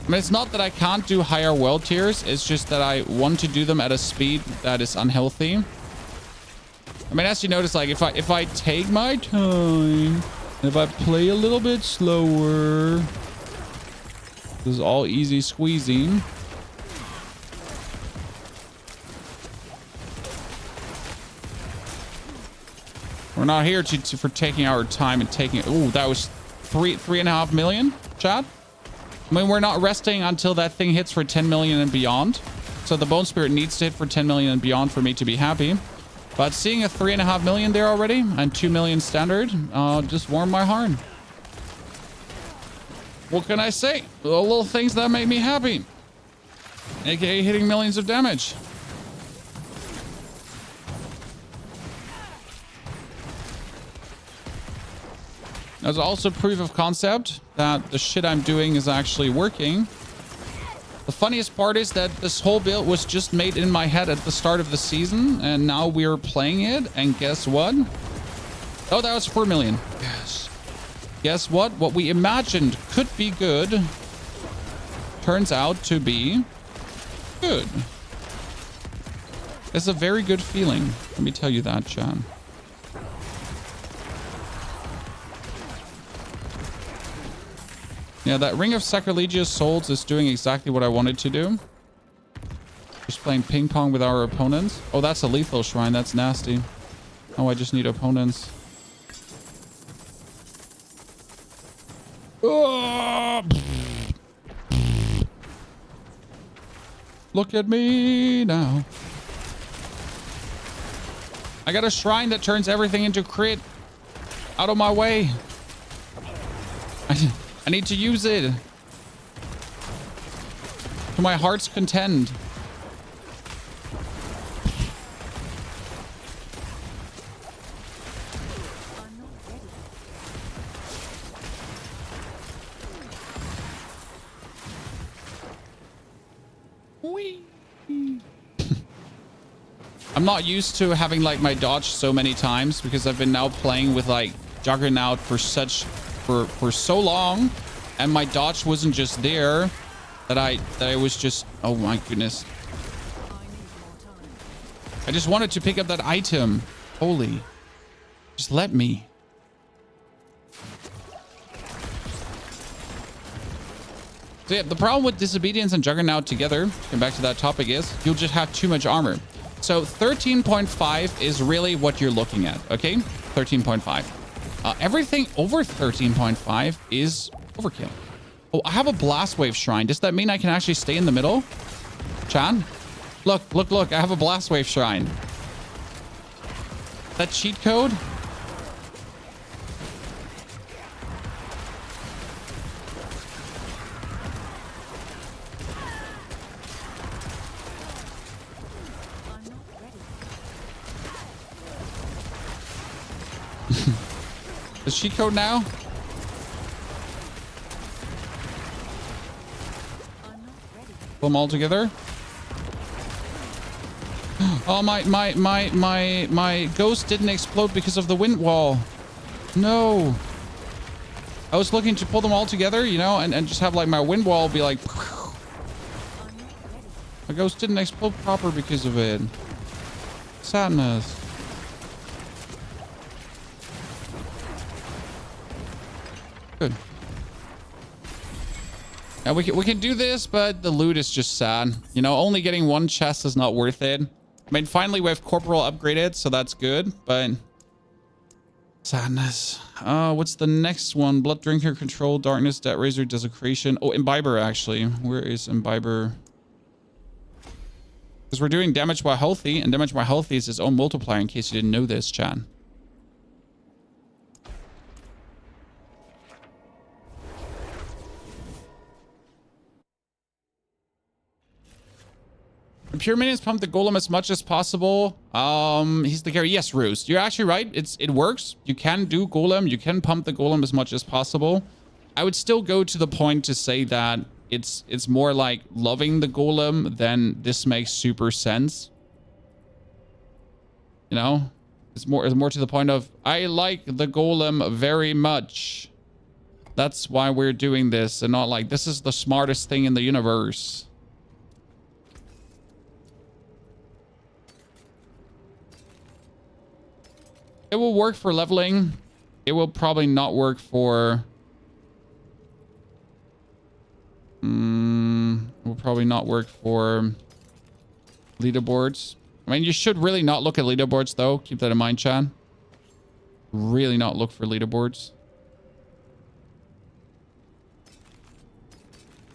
I mean, it's not that I can't do higher world tiers. It's just that I want to do them at a speed that is unhealthy. I mean, as you notice, like, if I take my time, and if I play a little bit slower, this is all easy squeezing. We're not here for taking our time and taking it. Ooh, that was 3.5 million, chat. I mean, we're not resting until that thing hits for 10 million and beyond. So the Bone Spirit needs to hit for 10 million and beyond for me to be happy. But seeing a 3.5 million there already and 2 million standard just warmed my heart. What can I say? The little things that make me happy. AKA hitting millions of damage. There's also proof of concept that the shit I'm doing is actually working. The funniest part is that this whole build was just made in my head at the start of the season, and now we're playing it, and guess what? Oh, that was 4 million. Yes. Guess what? What we imagined could be good turns out to be good. It's a very good feeling. Let me tell you that, John. Yeah, that Ring of Sacrilegious Souls is doing exactly what I wanted to do. Just playing ping pong with our opponents. Oh, that's a lethal shrine. That's nasty. Oh, I just need opponents. Oh! Look at me now. I got a shrine that turns everything into crit. Out of my way. I need to use it to my heart's content. Whee! I'm not used to having like my dodge so many times because I've been now playing with like Juggernaut for so long, and my dodge wasn't just there that I was just, oh my goodness. I just wanted to pick up that item. Holy. Just let me. So yeah, the problem with Disobedience and Juggernaut together, going back to that topic, is you'll just have too much armor. So 13.5 is really what you're looking at, okay? 13.5. Everything over 13.5 is overkill. Oh, I have a Blast Wave Shrine. Does that mean I can actually stay in the middle? Chan? Look, look, look. I have a Blast Wave Shrine. That cheat code? The cheat code now? Pull them all together. Oh, my ghost didn't explode because of the wind wall. No. I was looking to pull them all together, you know, and just have like my wind wall be like... My ghost didn't explode proper because of it. Sadness. Good. Now we can do this, but the loot is just sad. You know, only getting one chest is not worth it. I mean, finally we have Corporal upgraded, so that's good, but... Sadness. What's the next one? Blood Drinker, Control, Darkness, Debt Razor, Desecration. Oh, Imbiber, actually. Where is Imbiber? Because we're doing Damage while Healthy, and Damage while Healthy is its own multiplier, in case you didn't know this, chat. Pure minions pump the golem as much as possible. He's the carry. Yes, Ruse. You're actually right. It works. You can do golem. You can pump the golem as much as possible. I would still go to the point to say that it's more like loving the golem than this makes super sense. You know? It's more to the point of I like the golem very much. That's why we're doing this, and not like this is the smartest thing in the universe. It will work for leveling. It will probably not work for... it will probably not work for leaderboards. I mean, you should really not look at leaderboards, though. Keep that in mind, Chan. Really not look for leaderboards.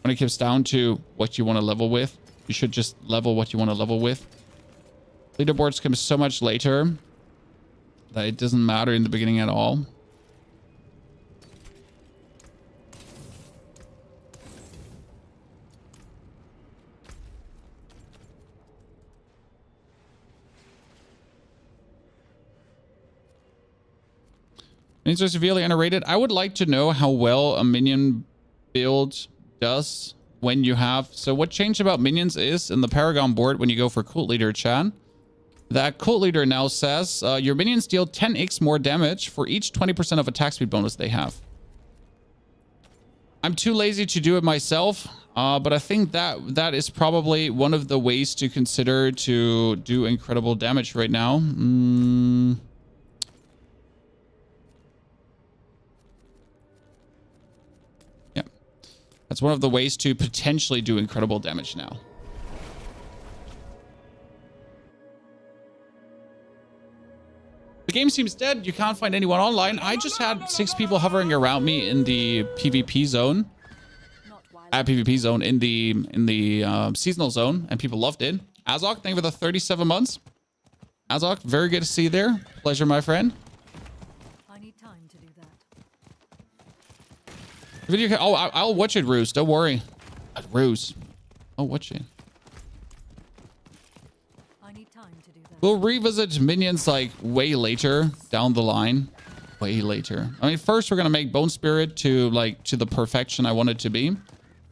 When it comes down to what you want to level with, you should just level what you want to level with. Leaderboards come so much later that it doesn't matter in the beginning at all. Minions are severely underrated. I would like to know how well a minion build does when you have... So what changed about minions is in the Paragon board when you go for Cult Leader, Chan. That Cult Leader now says your minions deal 10x more damage for each 20% of attack speed bonus they have. I'm too lazy to do it myself, but I think that is probably one of the ways to consider to do incredible damage right now. Yeah. That's one of the ways to potentially do incredible damage now. The game seems dead. You can't find anyone online. I just had 6 people hovering around me in the PvP zone. PvP zone in the seasonal zone, and people loved it. Azok, thank you for the 37 months. Azok, very good to see you there. Pleasure, my friend. I need time to do that. Video. Oh, I'll watch it, Ruse. Don't worry. Ruse. I'll watch it. We'll revisit minions like way later down the line. Way later. I mean, first we're going to make Bone Spirit to the perfection I want it to be.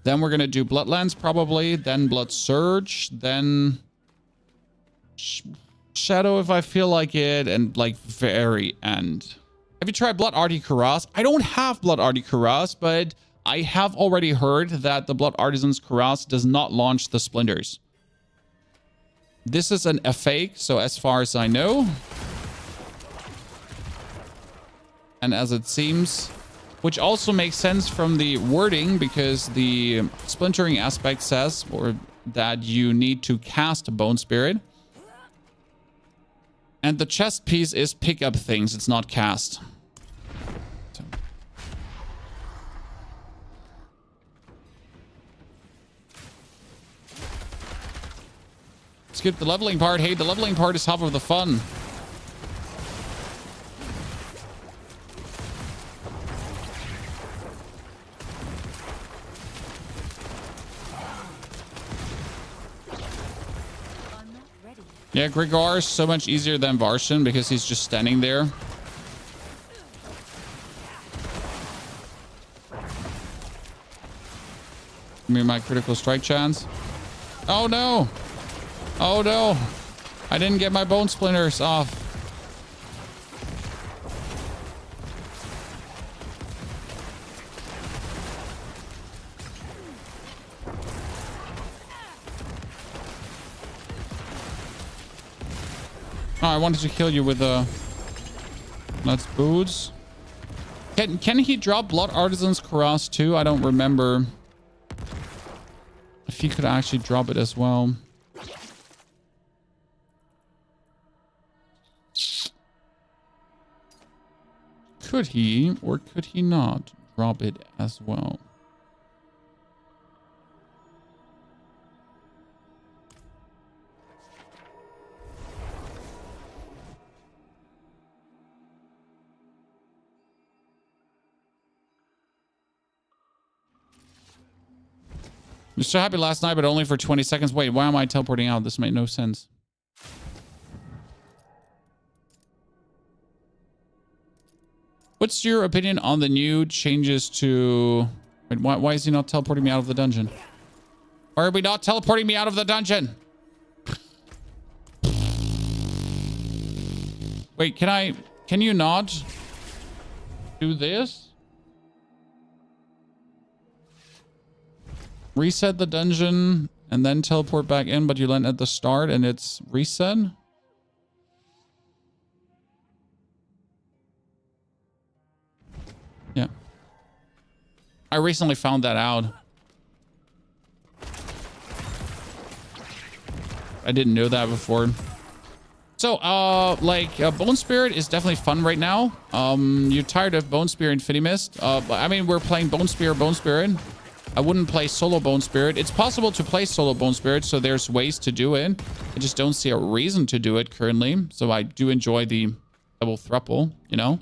Then we're going to do Bloodlands probably. Then Blood Surge. Then Shadow if I feel like it, and like very end. Have you tried Blood Arty Kuras? I don't have Blood Arty Kuras, but I have already heard that the Blood Artisans Kuras does not launch the splinters. This is a fake, so as far as I know. And as it seems, which also makes sense from the wording, because the splintering aspect says or that you need to cast Bone Spirit. And the chest piece is pick up things, it's not cast. So. Skip the leveling part. Hey, the leveling part is half of the fun. Yeah, Gregorio is so much easier than Varshan because he's just standing there. Give me my critical strike chance. Oh no! Oh no! I didn't get my bone splinters off. Oh, I wanted to kill you with let's boots. Can he drop Blood Artisans Kuras too? I don't remember if he could actually drop it as well. Could he or could he not drop it as well? I was so happy last night, but only for 20 seconds. Wait, why am I teleporting out? This made no sense. What's your opinion on the new changes to... Wait, why is he not teleporting me out of the dungeon? Why are we not teleporting me out of the dungeon? Wait, can you not do this? Reset the dungeon and then teleport back in, but you land at the start and it's reset? Yeah. I recently found that out. I didn't know that before. So, Bone Spirit is definitely fun right now. You're tired of Bone Spirit Infinity Mist. I mean, we're playing Bone Spirit. I wouldn't play solo Bone Spirit. It's possible to play solo Bone Spirit, so there's ways to do it. I just don't see a reason to do it currently. So I do enjoy the double thruple, you know?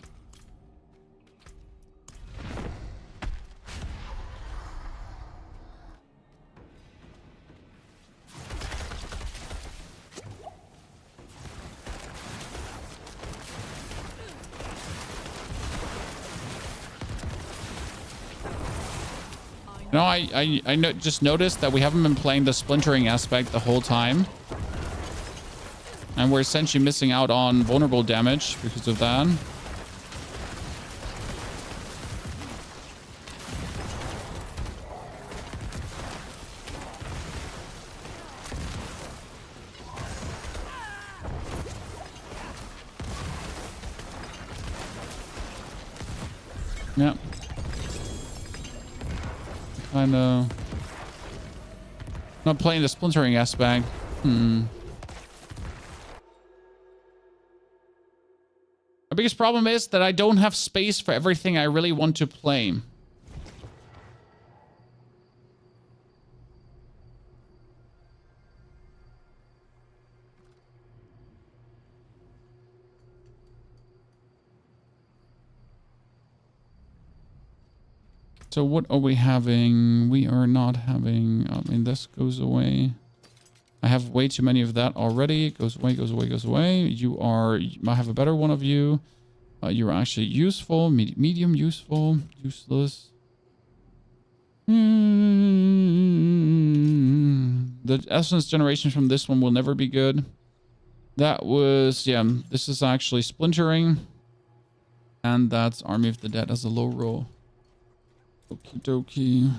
No, I just noticed that we haven't been playing the splintering aspect the whole time. And we're essentially missing out on vulnerable damage because of that. Yeah. Kind of not playing the splintering aspect. My biggest problem is that I don't have space for everything I really want to play. So what are we having? We are not having... I mean, this goes away. I have way too many of that already. It goes away, goes away, goes away. You are... I have a better one of you. You're actually useful. Medium useful. Useless. The essence generation from this one will never be good. That was, yeah, this is actually splintering. And that's Army of the Dead as a low roll. Okie dokie.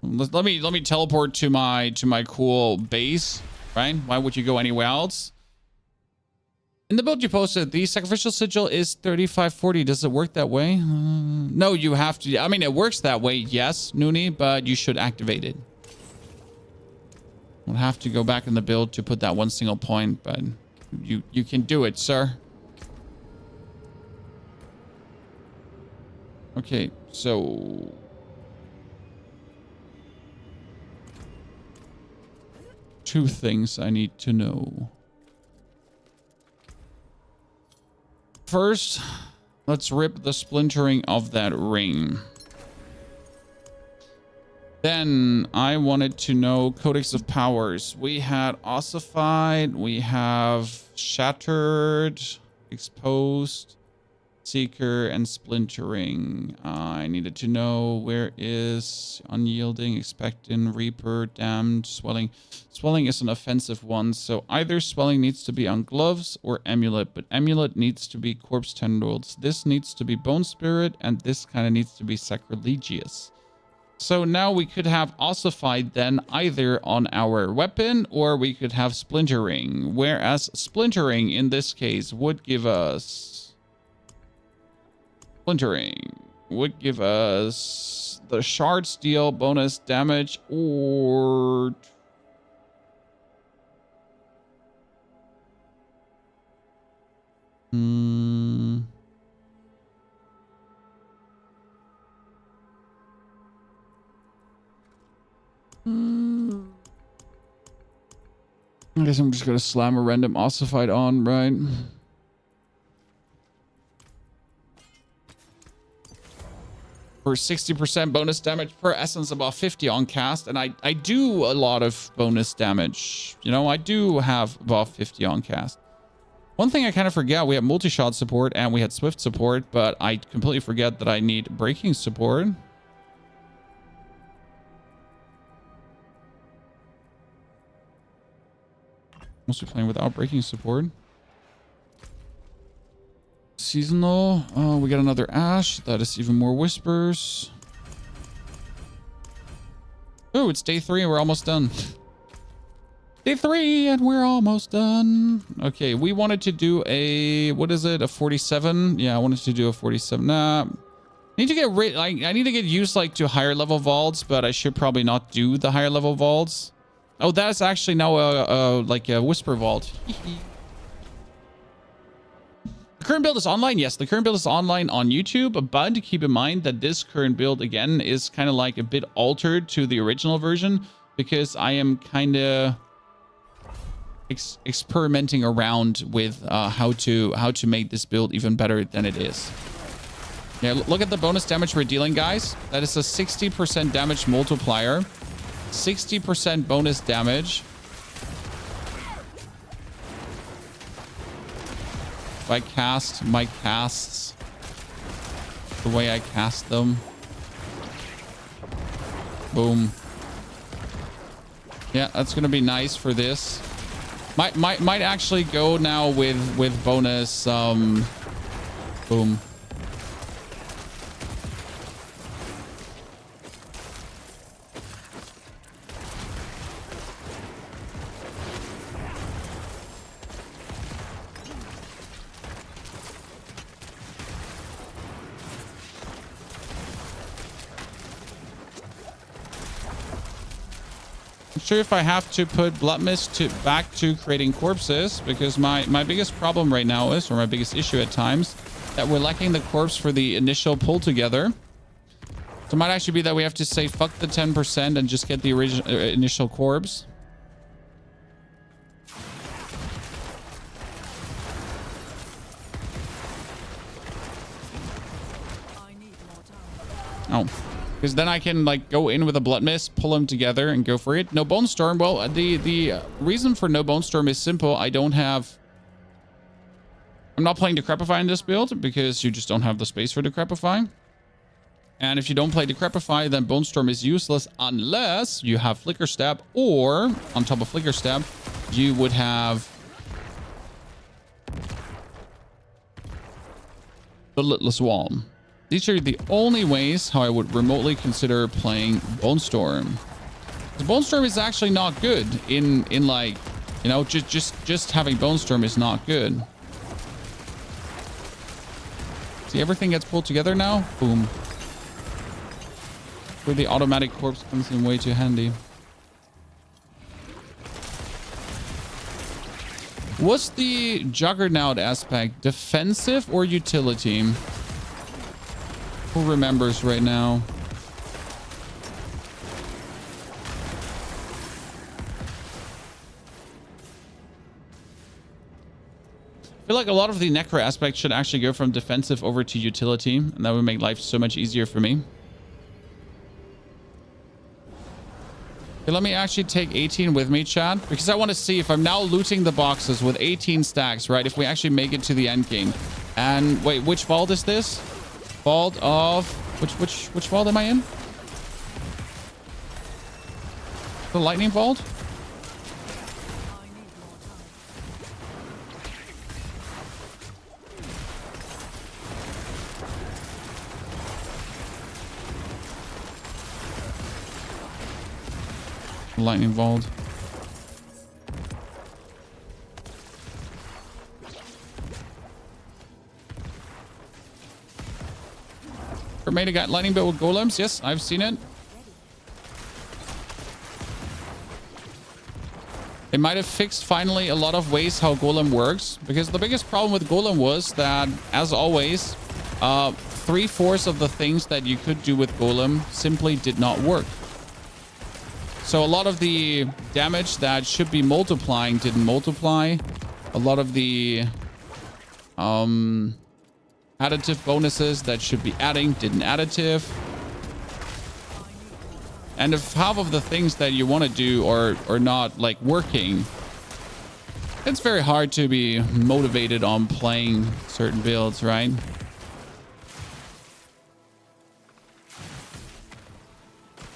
Let me teleport to my cool base, right? Why would you go anywhere else? In the build you posted, the sacrificial sigil is 3540. Does it work that way? No, you have to. I mean, it works that way, yes, Noonie, but you should activate it. We'll have to go back in the build to put that one single point, but you can do it, sir. Okay, so two things I need to know. First, let's rip the splintering of that ring. Then I wanted to know Codex of Powers. We had ossified, we have shattered, exposed, seeker, and splintering. I needed to know where is unyielding, expectant, reaper, damned, swelling. Swelling is an offensive one, so either swelling needs to be on gloves or amulet, but amulet needs to be corpse tendrils. This needs to be bone spirit, and this kind of needs to be sacrilegious. So now we could have ossified then either on our weapon or we could have splintering, whereas splintering in this case would give us the shard steel bonus damage or I guess I'm just gonna slam a random ossified on, right? For 60% bonus damage per essence, about 50 on cast, and I do a lot of bonus damage. You know, I do have about 50 on cast. One thing I kind of forget, we have multi-shot support and we had swift support, but I completely forget that I need breaking support. Mostly playing without breaking support. Seasonal. Oh, we got another ash. That is even more whispers. Oh, it's day 3 and we're almost done. Day 3 and we're almost done. Okay, we wanted to do a, what is it? A 47? Yeah, I wanted to do a 47. Nah. I need to get I need to get used like to higher level vaults, but I should probably not do the higher level vaults. Oh, that's actually now like a whisper vault. The current build is online. Yes, the current build is online on YouTube, but keep in mind that this current build again is kind of like a bit altered to the original version because I am kind of experimenting around with how to make this build even better than it is. Yeah, look at the bonus damage we're dealing, guys. That is a 60% damage multiplier. 60% bonus damage. If I cast my casts the way I cast them. Boom. Yeah, that's gonna be nice for this. Might actually go now with bonus boom. Sure, if I have to put blood mist back to creating corpses, because my biggest problem right now is, or my biggest issue at times, that we're lacking the corpse for the initial pull together. So it might actually be that we have to say fuck the 10% and just get the original initial corpse. Oh. Because then I can like go in with a blood mist, pull them together and go for it. No bone storm. Well, the reason for no bone storm is simple. I'm not playing Decrepify in this build because you just don't have the space for Decrepify. And if you don't play Decrepify, then bone storm is useless unless you have Flicker Stab, or on top of Flicker Stab, you would have the Litless Wall. These are the only ways how I would remotely consider playing Bone Storm. The Bone Storm is actually not good in like, you know, just having Bone Storm is not good. See, everything gets pulled together now. Boom. Where the automatic corpse comes in way too handy. What's the Juggernaut aspect? Defensive or utility? Who remembers right now? I feel like a lot of the Necro aspects should actually go from defensive over to utility, and that would make life so much easier for me. Okay, let me actually take 18 with me, chat, because I want to see if I'm now looting the boxes with 18 stacks, right? If we actually make it to the end game. And wait, which vault is this? Vault of which vault am I in? The lightning vault? Lightning vault. Made got lightning bolt with golems. Yes, I've seen it. It might have fixed finally a lot of ways how golem works, because the biggest problem with golem was that, as always, 3/4 of the things that you could do with golem simply did not work. So a lot of the damage that should be multiplying didn't multiply. A lot of the additive bonuses that should be adding didn't additive. And if half of the things that you want to do are not like working, it's very hard to be motivated on playing certain builds, right?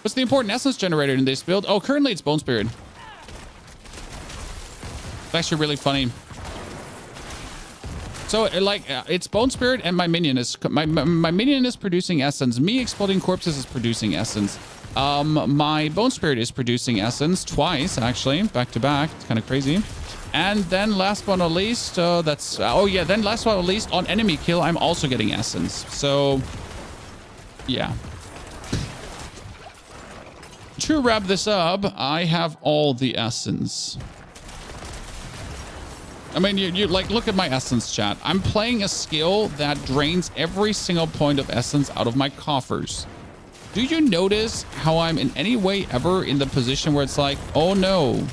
What's the important essence generator in this build? Oh, currently it's Bone Spirit. It's actually really funny. So like it's Bone Spirit and my minion is my minion is producing essence. Me exploding corpses is producing essence. My Bone Spirit is producing essence twice, actually, back to back. It's kind of crazy. And then last but not least, then last but not least, on enemy kill, I'm also getting essence. So yeah. To wrap this up, I have all the essence. I mean, you like, look at my essence, chat. I'm playing a skill that drains every single point of essence out of my coffers. Do you notice how I'm in any way ever in the position where it's like, oh no,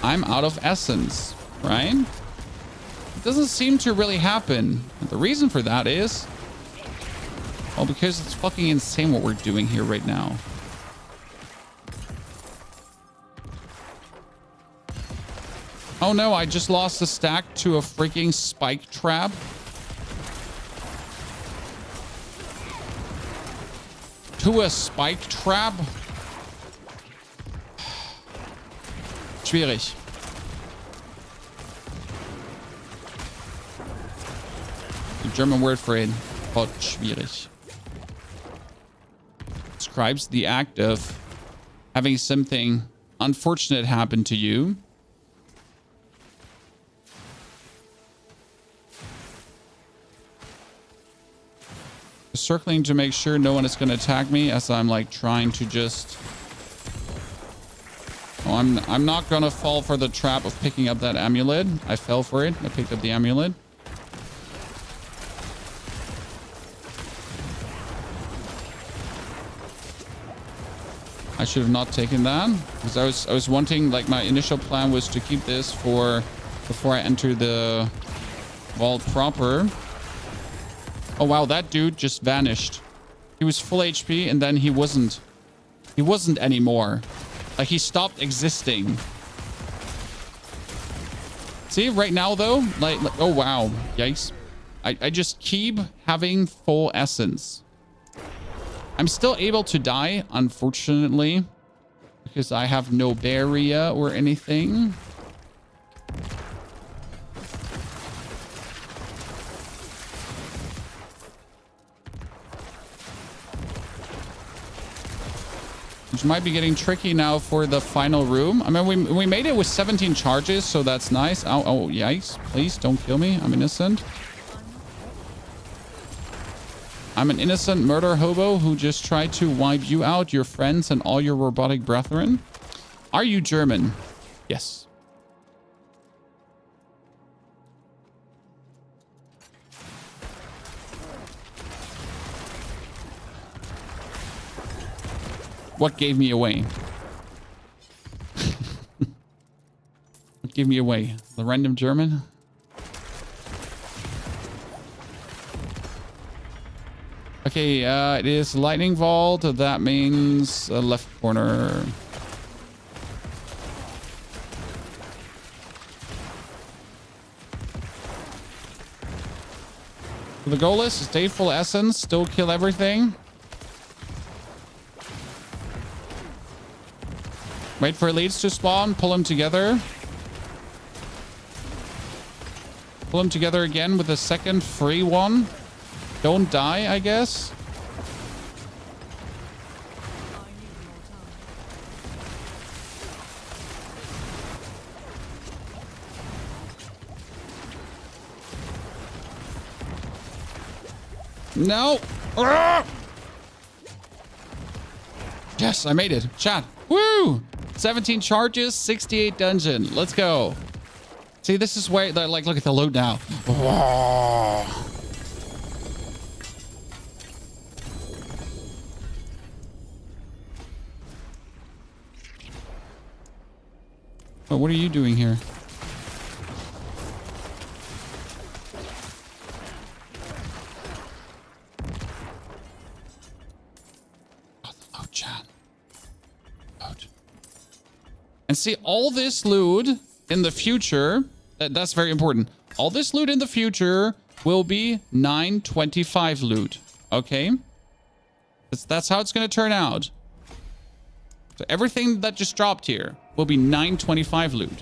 I'm out of essence, right? It doesn't seem to really happen. And the reason for that is, well, because it's fucking insane what we're doing here right now. Oh no, I just lost a stack to a freaking spike trap. To a spike trap? Schwierig. The German word for it, called schwierig. Describes the act of having something unfortunate happen to you. Circling to make sure no one is going to attack me as I'm like trying to just... Oh, I'm not going to fall for the trap of picking up that amulet. I fell for it. I picked up the amulet. I should have not taken that because I was wanting, like, my initial plan was to keep this for before I enter the vault proper. Oh wow, that dude just vanished. He was full HP and then he wasn't anymore. Like, he stopped existing. See, right now though, like oh wow, yikes. I just keep having full essence. I'm still able to die, unfortunately, because I have no barrier or anything. which might be getting tricky now for the final room. I mean, we made it with 17 charges, so that's nice. Oh, yikes. Please don't kill me. I'm innocent. I'm an innocent murder hobo who just tried to wipe you out, your friends, and all your robotic brethren. Are you German? Yes. What gave me away? What gave me away? The random German? Okay, it is lightning vault. That means left corner. The goal is stay full essence, still kill everything. Wait for elites to spawn, pull them together. Pull them together again with a second free one. Don't die, I guess. No. Ah! Yes, I made it. Chat. Woo! 17 charges, 68 dungeon. Let's go. See, this is where, like, look at the loot now. Oh. Oh, what are you doing here? Oh, the loot, chat. Loot. And see, all this loot in the future, that's very important. All this loot in the future will be 925 loot. Okay? That's how it's going to turn out. So everything that just dropped here will be 925 loot.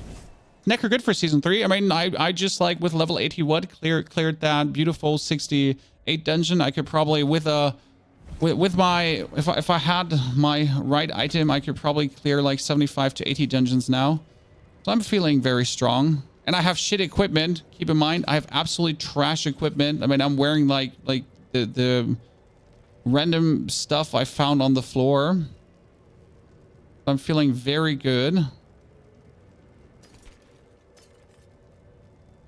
Necro good for season 3. I mean, I just like with level 81 cleared that beautiful 68 dungeon. I could probably with my if I had my right item, I could probably clear like 75 to 80 dungeons now. So I'm feeling very strong. And I have shit equipment. Keep in mind, I have absolutely trash equipment. I mean, I'm wearing like the random stuff I found on the floor. I'm feeling very good.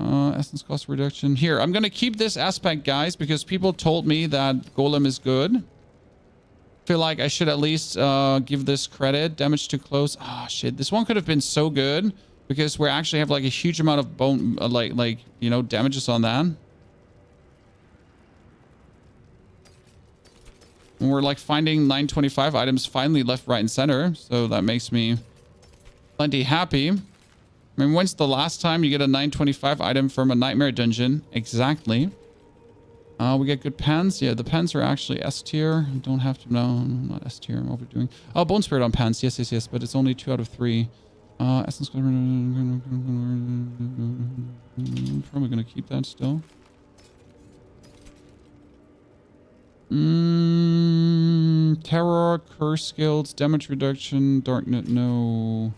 Essence cost reduction. Here, I'm going to keep this aspect, guys, because people told me that Golem is good. Feel like I should at least give this credit. Damage to close. Ah, shit. This one could have been so good because we actually have like a huge amount of bone, like you know, damages on that. And we're like finding 925 items finally left, right, and center. So that makes me plenty happy. I mean, when's the last time you get a 925 item from a nightmare dungeon? Exactly. We get good pens. Yeah, the pens are actually S tier. You don't have to know. Not S tier. I'm overdoing. Oh, Bone Spirit on pens. Yes, yes, yes. But it's only 2 out of 3. Essence. Probably going to keep that still. Terror, curse skills, damage reduction, darknet, no.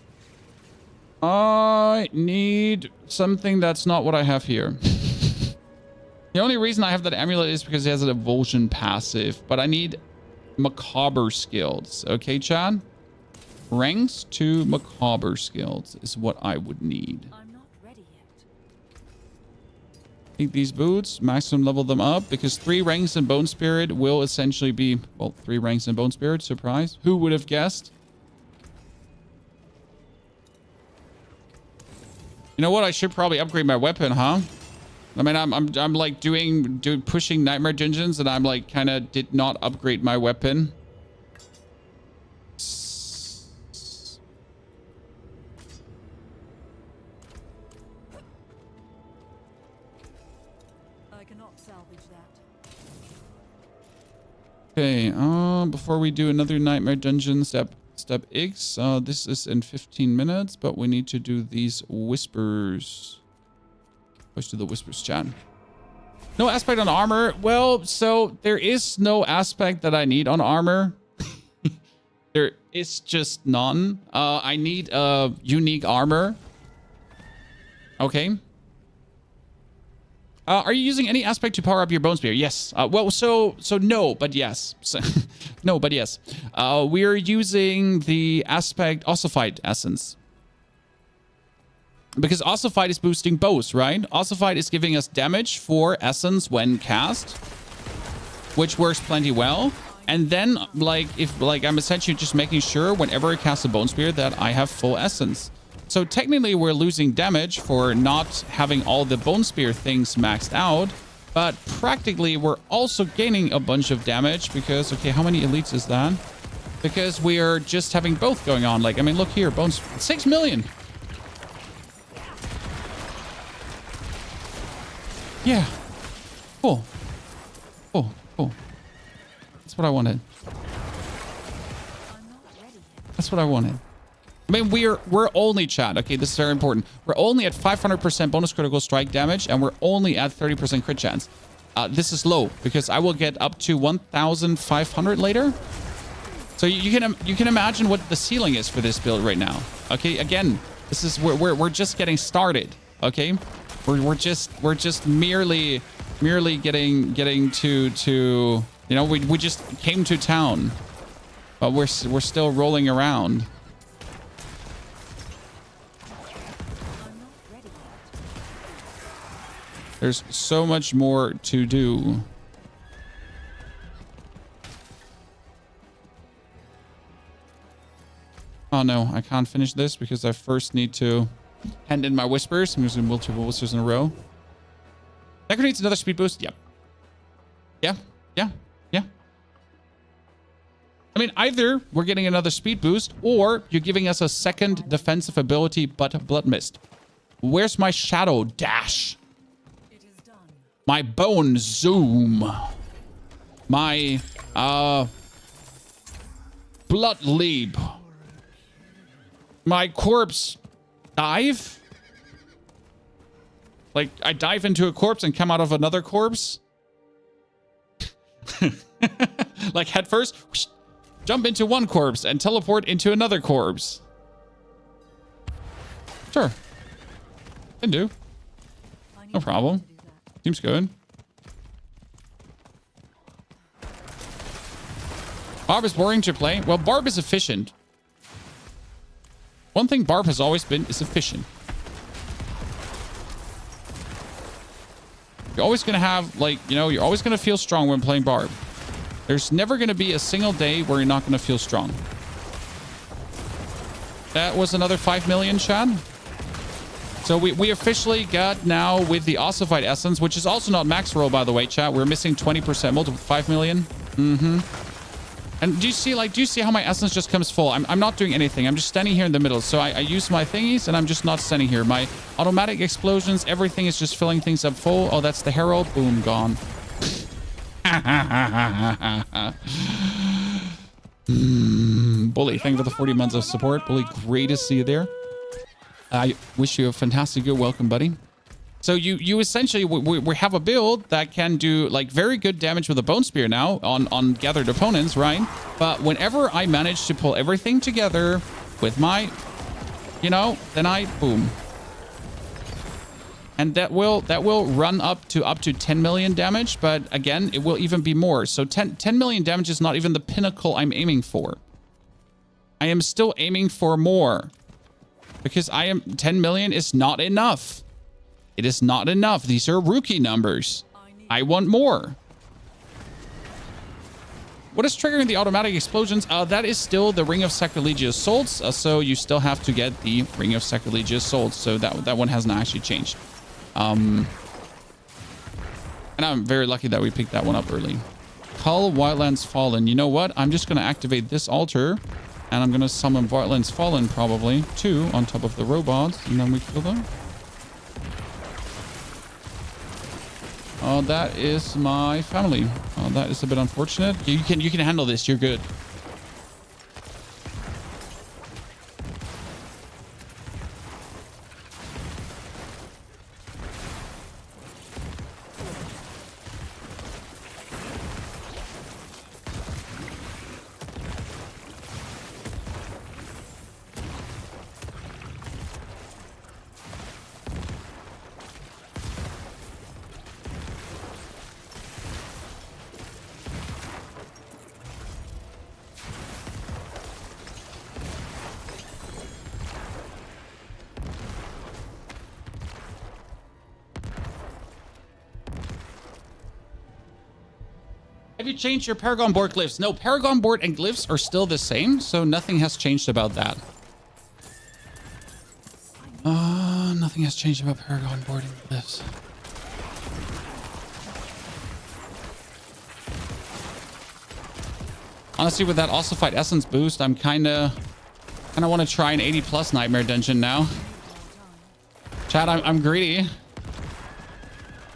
I need something that's not what I have here. The only reason I have that amulet is because it has an Evulsion passive, but I need macabre skills. Okay, Chad? Ranks to macabre skills is what I would need. I'm not ready yet. Take these boots, maximum level them up, because 3 ranks in Bone Spirit will essentially be, well, 3 ranks in Bone Spirit, surprise. Who would have guessed? You know what? I should probably upgrade my weapon, huh? I mean, I'm like pushing nightmare dungeons, and I'm like kind of did not upgrade my weapon. I cannot salvage that. Okay, before we do another nightmare dungeon, step X. This is in 15 minutes, but we need to do these whispers. Let's do the whispers, chat. No aspect on armor. Well, so there is no aspect that I need on armor. It's just none. I need unique armor. Okay. Are you using any aspect to power up your bone spear? Yes. Well, so no, but yes. No, but yes. We're using the aspect ossified essence. Because ossified is boosting both, right? Ossified is giving us damage for essence when cast, which works plenty well. And then, I'm essentially just making sure whenever I cast a bone spear that I have full essence. So technically, we're losing damage for not having all the bone spear things maxed out. But practically, we're also gaining a bunch of damage because, okay, how many elites is that? Because we are just having both going on. Like, I mean, look here, bones, 6 million. Yeah. Cool. Cool. Cool. That's what I wanted. That's what I wanted. I mean, we're only, chat. Okay, this is very important. We're only at 500% bonus critical strike damage, and we're only at 30% crit chance. This is low because I will get up to 1,500 later. So you can imagine what the ceiling is for this build right now. Okay, again, this is we're just getting started. Okay, we're just merely getting to you know, we just came to town, but we're still rolling around. There's so much more to do. Oh no, I can't finish this because I first need to hand in my whispers. I'm using multiple whispers in a row. Necro needs another speed boost. Yep. Yeah. Yeah. Yeah. I mean, either we're getting another speed boost or you're giving us a second defensive ability, but blood mist. Where's my shadow dash? My bone zoom. My blood leap. My corpse dive. Like I dive into a corpse and come out of another corpse. Like head first, whoosh, jump into one corpse and teleport into another corpse. Sure. Can do. No problem. Seems good. Barb is boring to play. Well, Barb is efficient. One thing Barb has always been is efficient. You're always going to have, like, you know, you're always going to feel strong when playing Barb. There's never going to be a single day where you're not going to feel strong. That was another 5 million, Chad. So we officially got now with the ossified essence, which is also not max roll, by the way, chat. We're missing 20% multiple 5 million. Mm-hmm. And do you see how my essence just comes full? I'm not doing anything. I'm just standing here in the middle. So I use my thingies and I'm just not standing here. My automatic explosions, everything is just filling things up full. Oh, that's the herald. Boom, gone. Bully, thank you for the 40 months of support. Bully, great to see you there. I wish you a fantastic good welcome, buddy. So you essentially, we have a build that can do like very good damage with a bone spear now on gathered opponents, right? But whenever I manage to pull everything together with my, you know, then I boom. And that will run up to 10 million damage, but again, it will even be more. So 10 million damage is not even the pinnacle I'm aiming for. I am still aiming for more. Because 10 million is not enough. It is not enough. These are rookie numbers. I want more. What is triggering the automatic explosions? That is still the Ring of Sacrilegious Souls. So you still have to get the Ring of Sacrilegious Souls. So that one hasn't actually changed. And I'm very lucky that we picked that one up early. Cull Wildlands Fallen. You know what? I'm just going to activate this altar. And I'm going to summon Wildlands Fallen probably, too, on top of the robots. And then we kill them. Oh, that is my family. Oh, that is a bit unfortunate. You can handle this. You're good. Have you changed your Paragon board glyphs? No, Paragon board and glyphs are still the same, so nothing has changed about that. Nothing has changed about Paragon board and glyphs. Honestly, with that ossified essence boost, I'm kind of want to try an 80 plus nightmare dungeon now. Chat, I'm greedy.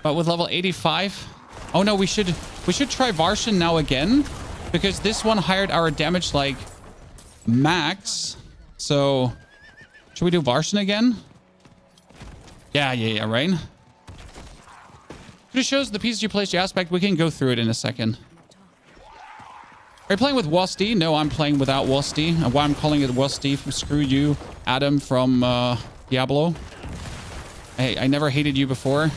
But with level 85, oh no, we should try Varshan now again, because this one hired our damage like max. So should we do Varshan again? Yeah, right. It shows the pieces you placed your aspect. We can go through it in a second. Are you playing with WASD? No, I'm playing without WASD. And why I'm calling it WASD? Screw you, Adam from Diablo. Hey, I never hated you before.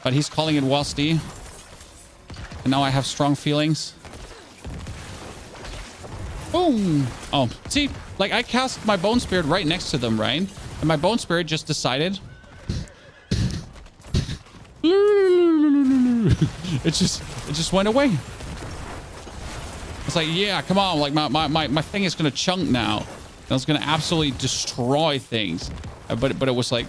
But he's calling it WASD. And now I have strong feelings. Boom! Oh, see, like I cast my Bone Spirit right next to them, right? And my Bone Spirit just decided... it just went away. It's like, yeah, come on. Like my thing is gonna chunk now. And it's gonna absolutely destroy things. But it was like.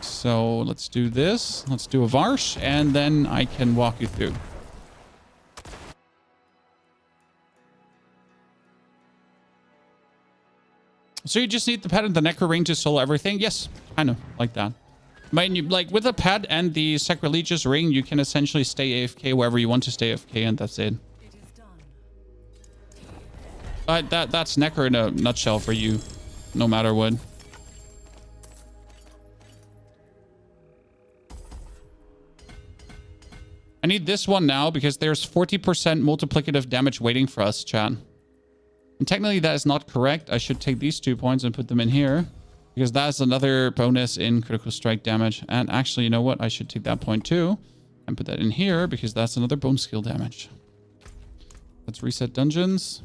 So let's do this. Let's do a Varsh, and then I can walk you through. So you just need the pet and the Necro ring to solo everything? Yes, kind of like that. I mean, you, like with the pet and the sacrilegious ring, you can essentially stay AFK wherever you want to stay AFK, and that's it. But that's Necro in a nutshell for you, no matter what. I need this one now because there's 40% multiplicative damage waiting for us, chat. And technically that is not correct. I should take these 2 points and put them in here, because that's another bonus in critical strike damage. And actually, you know what? I should take that point too and put that in here, because that's another bone skill damage. Let's reset dungeons.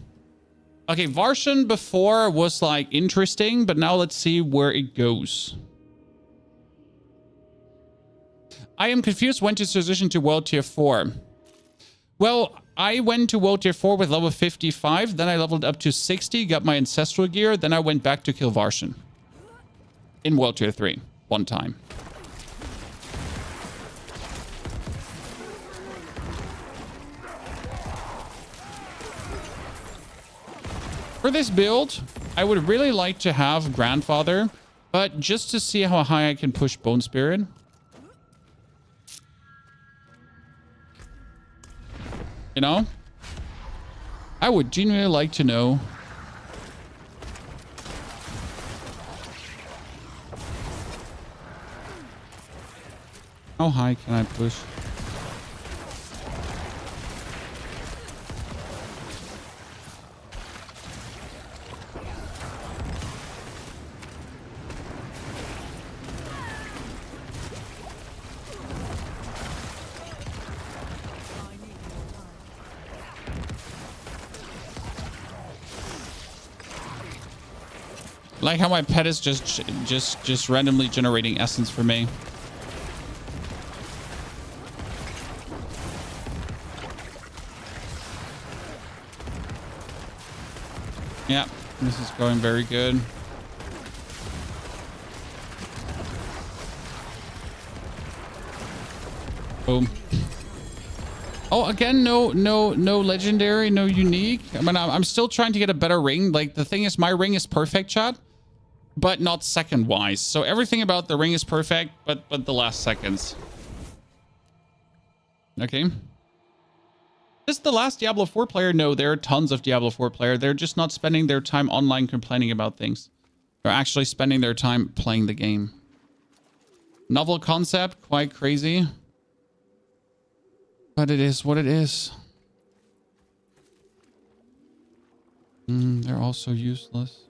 Okay, Varshan before was like interesting, but now let's see where it goes. I am confused when to transition to World Tier 4. Well, I went to World Tier 4 with level 55, then I leveled up to 60, got my Ancestral Gear, then I went back to kill Varshan. In World Tier 3, one time. For this build, I would really like to have Grandfather, but just to see how high I can push Bone Spirit. You know? I would genuinely like to know. How high can I push? Like how my pet is just randomly generating essence for me. Yeah, this is going very good. Boom. Oh, again, no legendary, no unique. I mean, I'm still trying to get a better ring. Like, the thing is, my ring is perfect, chat, but not second wise. So everything about the ring is perfect, but the last seconds. Okay. Is the last Diablo 4 player? No, there are tons of Diablo 4 player. They're just not spending their time online complaining about things. They're actually spending their time playing the game. Novel concept, quite crazy. But it is what it is. They're also useless.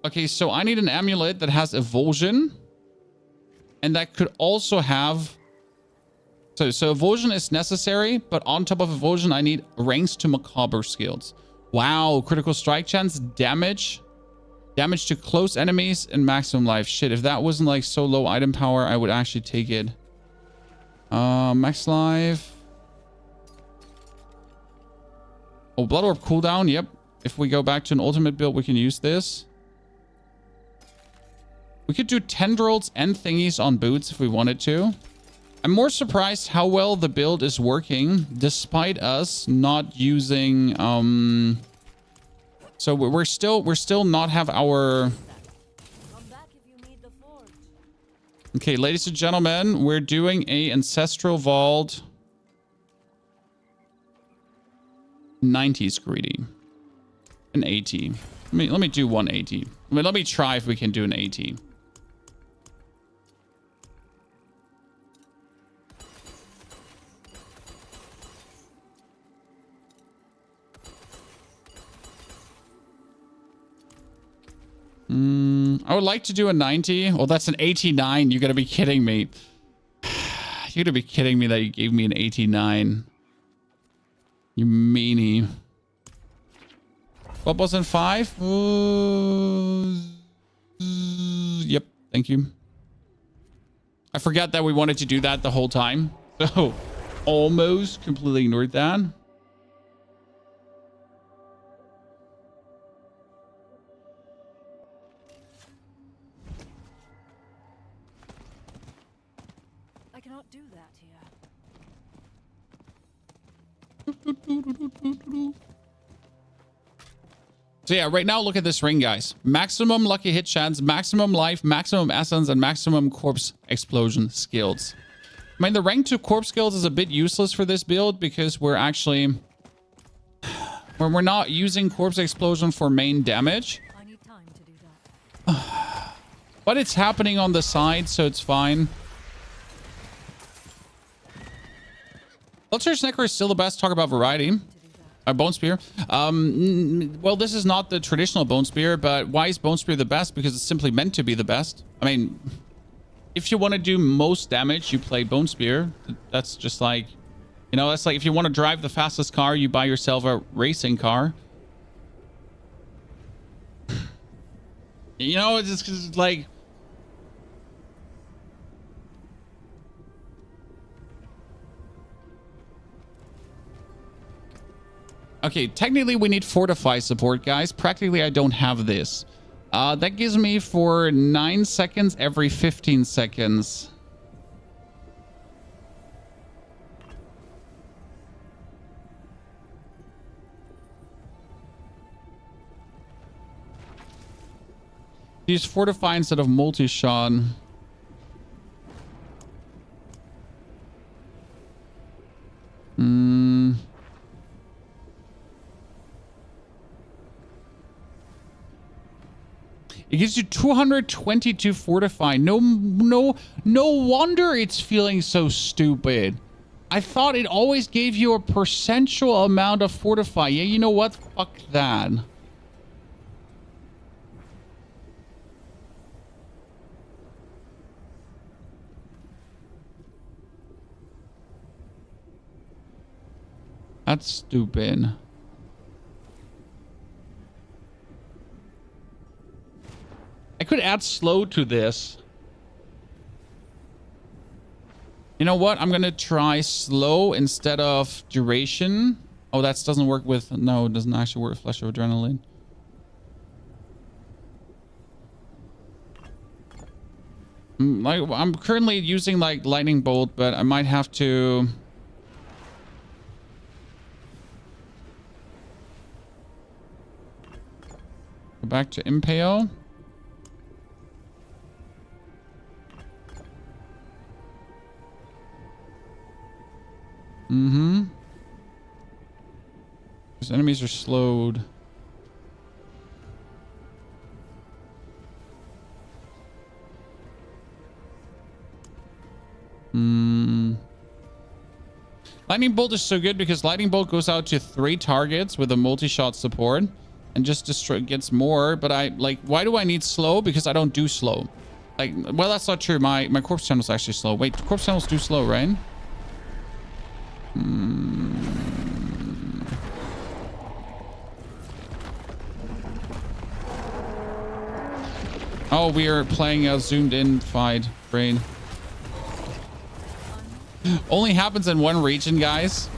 Okay, so I need an amulet that has Evulsion. And that could also have... So Evulsion is necessary, but on top of Evulsion, I need ranks to Macabre skills. Wow, critical strike chance, damage. Damage to close enemies and maximum life. Shit, if that wasn't like so low item power, I would actually take it. Max life. Oh, Blood Orb cooldown. Yep. If we go back to an ultimate build, we can use this. We could do tendrils and thingies on boots if we wanted to. I'm more surprised how well the build is working despite us not using so we're still not have our Come back if you need the forge. Okay, ladies and gentlemen, we're doing a ancestral vault 90s greedy. An 80. Let me do 180. Let me try if we can do an 80. I would like to do a 90. Oh, that's an 89. You gotta be kidding me. You gotta be kidding me that you gave me an 89. You meanie. What was in 5? Yep, thank you. I forgot that we wanted to do that the whole time. So, almost completely ignored that. I cannot do that here. So yeah, right now, look at this ring, guys. Maximum lucky hit chance, maximum life, maximum essence, and maximum corpse explosion skills. I mean, the rank 2 corpse skills is a bit useless for this build because we're actually... we're not using corpse explosion for main damage. I need time to do that. But it's happening on the side, so it's fine. Bloodsearch Necro is still the best. Talk about variety. Bone Spear. Well, this is not the traditional Bone Spear, but why is Bone Spear the best? Because it's simply meant to be the best. I mean, if you want to do most damage, you play Bone Spear. That's just like, you know, that's like if you want to drive the fastest car, you buy yourself a racing car. You know, it's just like... Okay, technically we need fortify support, guys. Practically, I don't have this. That gives me for 9 seconds every 15 seconds. Use fortify instead of multi-shot. It gives you 222 fortify. No wonder it's feeling so stupid. I thought it always gave you a percentual amount of fortify. Yeah, you know what? Fuck that. That's stupid. I could add slow to this. You know what? I'm going to try slow instead of duration. Oh, that doesn't work with... No, it doesn't actually work with Flash of Adrenaline. Like, I'm currently using like Lightning Bolt, but I might have to... Go back to Impale. Because enemies are slowed. Lightning Bolt is so good because Lightning Bolt goes out to 3 targets with a multi-shot support and just gets more. But I like, why do I need slow? Because I don't do slow. Like, well, that's not true. My corpse channel is actually slow. Wait, corpse channels do slow, right? Oh, we are playing a zoomed in fight. Brain. Only happens in one region, guys.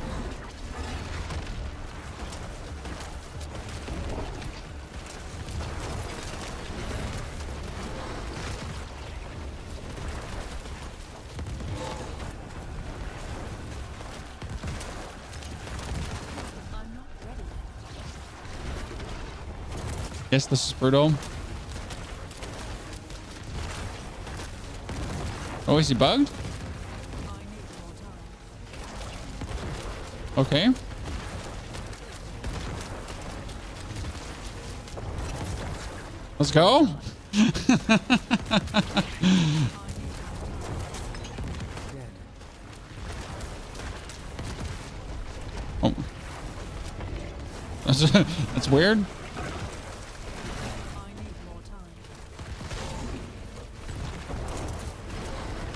Yes, this is Brutal. Oh, is he bugged? Okay. Let's go. Oh. That's weird.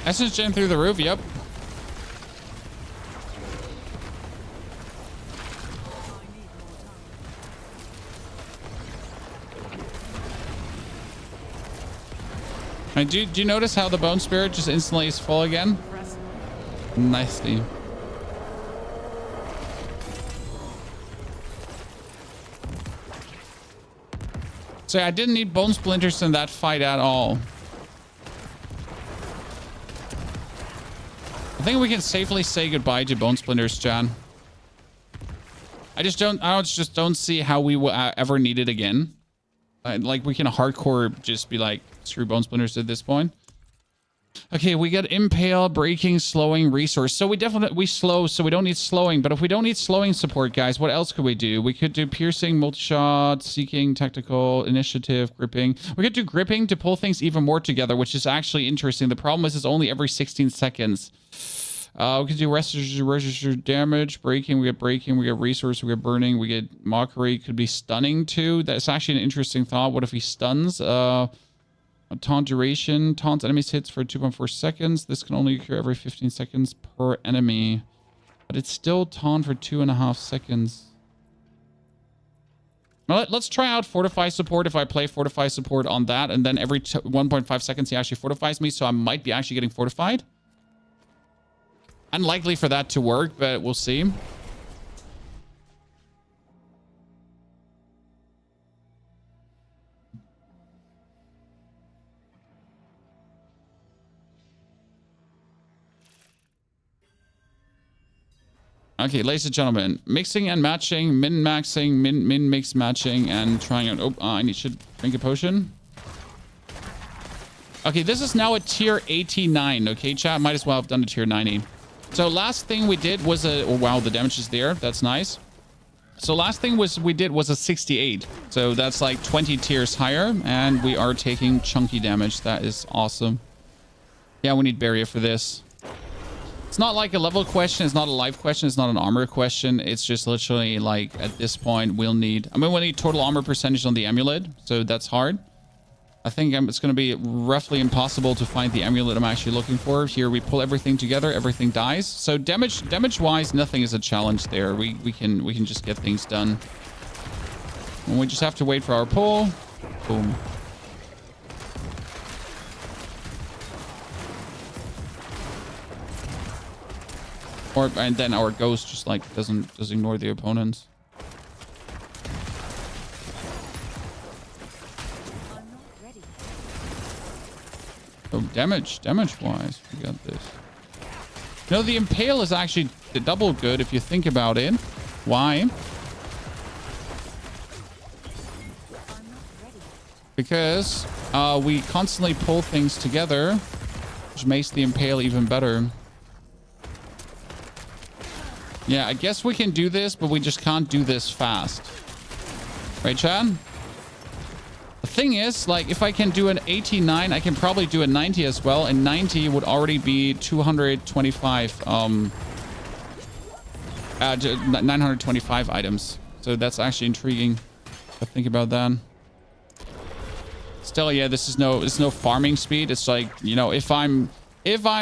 Essence gen through the roof, yep. And do you notice how the Bone Spirit just instantly is full again? Nicely. So I didn't need Bone Splinters in that fight at all. I think we can safely say goodbye to Bone Splinters, John. I just don't see how we will ever need it again. Like we can hardcore just be like, screw Bone Splinters at this point. Okay, we got Impale, Breaking, Slowing, Resource. So we slow, so we don't need slowing. But if we don't need slowing support, guys, what else could we do? We could do Piercing, Multi-Shot, Seeking, Tactical, Initiative, Gripping. We could do Gripping to pull things even more together, which is actually interesting. The problem is it's only every 16 seconds. We could do register damage, breaking, we get resource, we get burning, we get mockery, could be stunning too. That's actually an interesting thought. What if he stuns? Taunt duration, taunts enemies hits for 2.4 seconds. This can only occur every 15 seconds per enemy. But it's still taunt for 2.5 seconds. Now let's try out Fortify support. If I play Fortify support on that, and then every 1.5 seconds he actually fortifies me, so I might be actually getting fortified. Unlikely for that to work, but we'll see. Okay, ladies and gentlemen, mixing and matching, min-maxing, min-mix matching, and trying out... Oh, I should drink a potion. Okay, this is now a tier 89, okay, chat? Might as well have done a tier 90. So last thing we did was a... Oh, wow, the damage is there. That's nice. So last thing we did was a 68. So that's like 20 tiers higher, and we are taking chunky damage. That is awesome. Yeah, we need barrier for this. It's not like a level question. It's not a life question. It's not an armor question. It's just literally like at this point we'll need... I mean, we'll need total armor percentage on the amulet. So that's hard. I think it's going to be roughly impossible to find the amulet I'm actually looking for. Here we pull everything together, everything dies. So damage-wise, nothing is a challenge there. We can just get things done. And we just have to wait for our pull. Boom. And then our ghost just like doesn't ignore the opponents. So damage-wise, we got this. You know, the Impale is actually double good if you think about it. Why? Because we constantly pull things together, which makes the Impale even better. Yeah, I guess we can do this, but we just can't do this fast. Right, Chad? The thing is, like, if I can do an 89, I can probably do a 90 as well, and 90 would already be 225, 925 items. So that's actually intriguing. I think about that. Still, yeah, it's no farming speed. It's like, you know, if I'm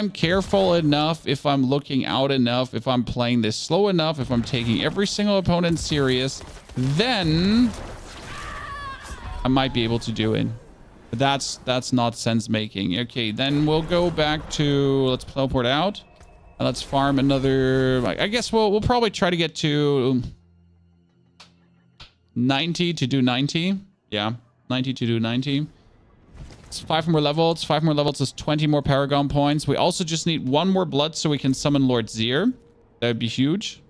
careful enough, if I'm looking out enough, if I'm playing this slow enough, if I'm taking every single opponent serious, then I might be able to do it. But that's not sense making. Okay, then we'll go back to, let's teleport out. And let's farm another, I guess we'll probably try to get to 90 to do 90. Yeah, 90 to do 90. It's 5 more levels. 5 more levels is 20 more Paragon points. We also just need 1 more blood so we can summon Lord Zir. That would be huge.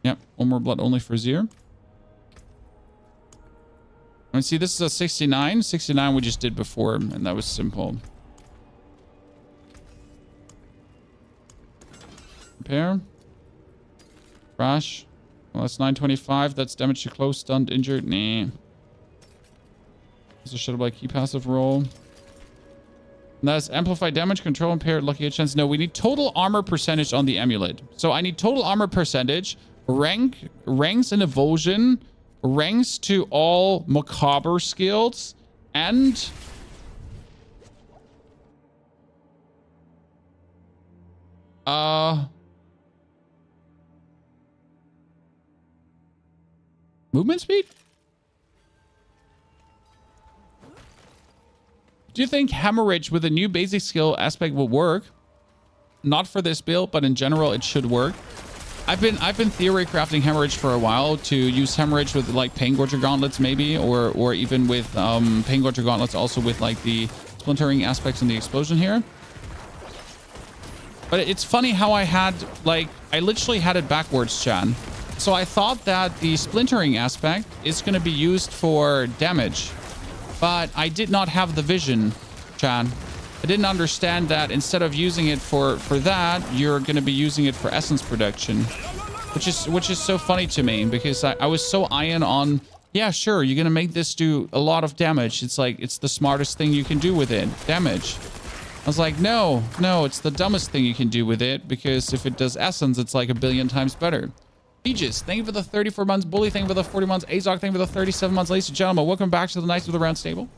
Yep, 1 more blood only for Zir. And see, this is a 69. 69 we just did before, and that was simple. Repair. Crash. Well, that's 925. That's damage to close, stunned, injured. Nah. So should I like key passive roll? And that's amplified damage, control impaired, lucky hit chance. No, we need total armor percentage on the amulet. So I need total armor percentage, ranks in evasion, ranks to all macabre skills, and movement speed? Do you think hemorrhage with a new basic skill aspect will work? Not for this build, but in general it should work. I've been theory crafting hemorrhage for a while to use hemorrhage with like Pain Gorger gauntlets maybe, or even with Pain Gorger gauntlets also with like the splintering aspects and the explosion here. But it's funny how I literally had it backwards, Chan. So I thought that the splintering aspect is going to be used for damage, but I did not have the vision, Chan. I didn't understand that instead of using it for that, you're going to be using it for essence production, which is so funny to me because I was so iron on, yeah, sure, you're going to make this do a lot of damage. It's like, it's the smartest thing you can do with it, damage. I was like, no, it's the dumbest thing you can do with it because if it does essence, it's like a billion times better. Aegis, thank you for the 34 months. Bully, thank you for the 40 months. Azog, thank you for the 37 months. Ladies and gentlemen, welcome back to the Knights of the Round Table.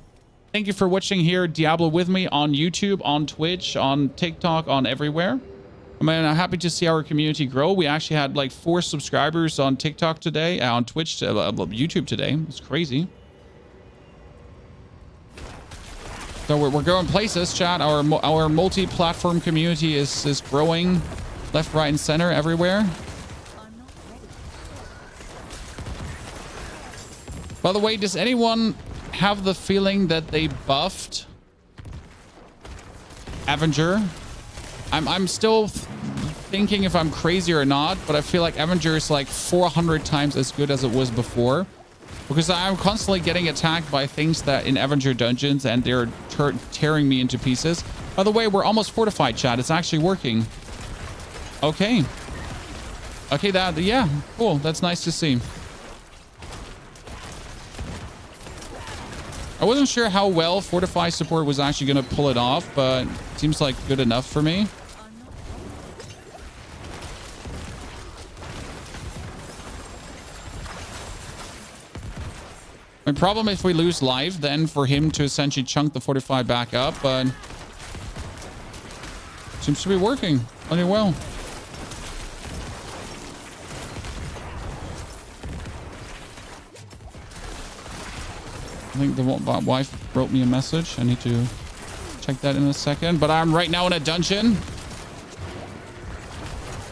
Thank you for watching here Diablo with me on YouTube, on Twitch, on TikTok, on everywhere. I mean, I'm happy to see our community grow. We actually had like 4 subscribers on TikTok today, on Twitch, YouTube today. It's crazy. So we're going places, chat. Our multi-platform community is growing left, right, and center everywhere. By the way, does anyone have the feeling that they buffed Avenger? I'm still thinking if I'm crazy or not, but I feel like Avenger is like 400 times as good as it was before, because I'm constantly getting attacked by things that in Avenger dungeons and they're tearing me into pieces. By the way, we're almost fortified, chat. It's actually working. Okay, yeah, cool. That's nice to see. I wasn't sure how well Fortify support was actually going to pull it off, but it seems like good enough for me. My problem if we lose life, then for him to essentially chunk the Fortify back up, but seems to be working plenty well. I think the wife wrote me a message. I need to check that in a second. But I'm right now in a dungeon.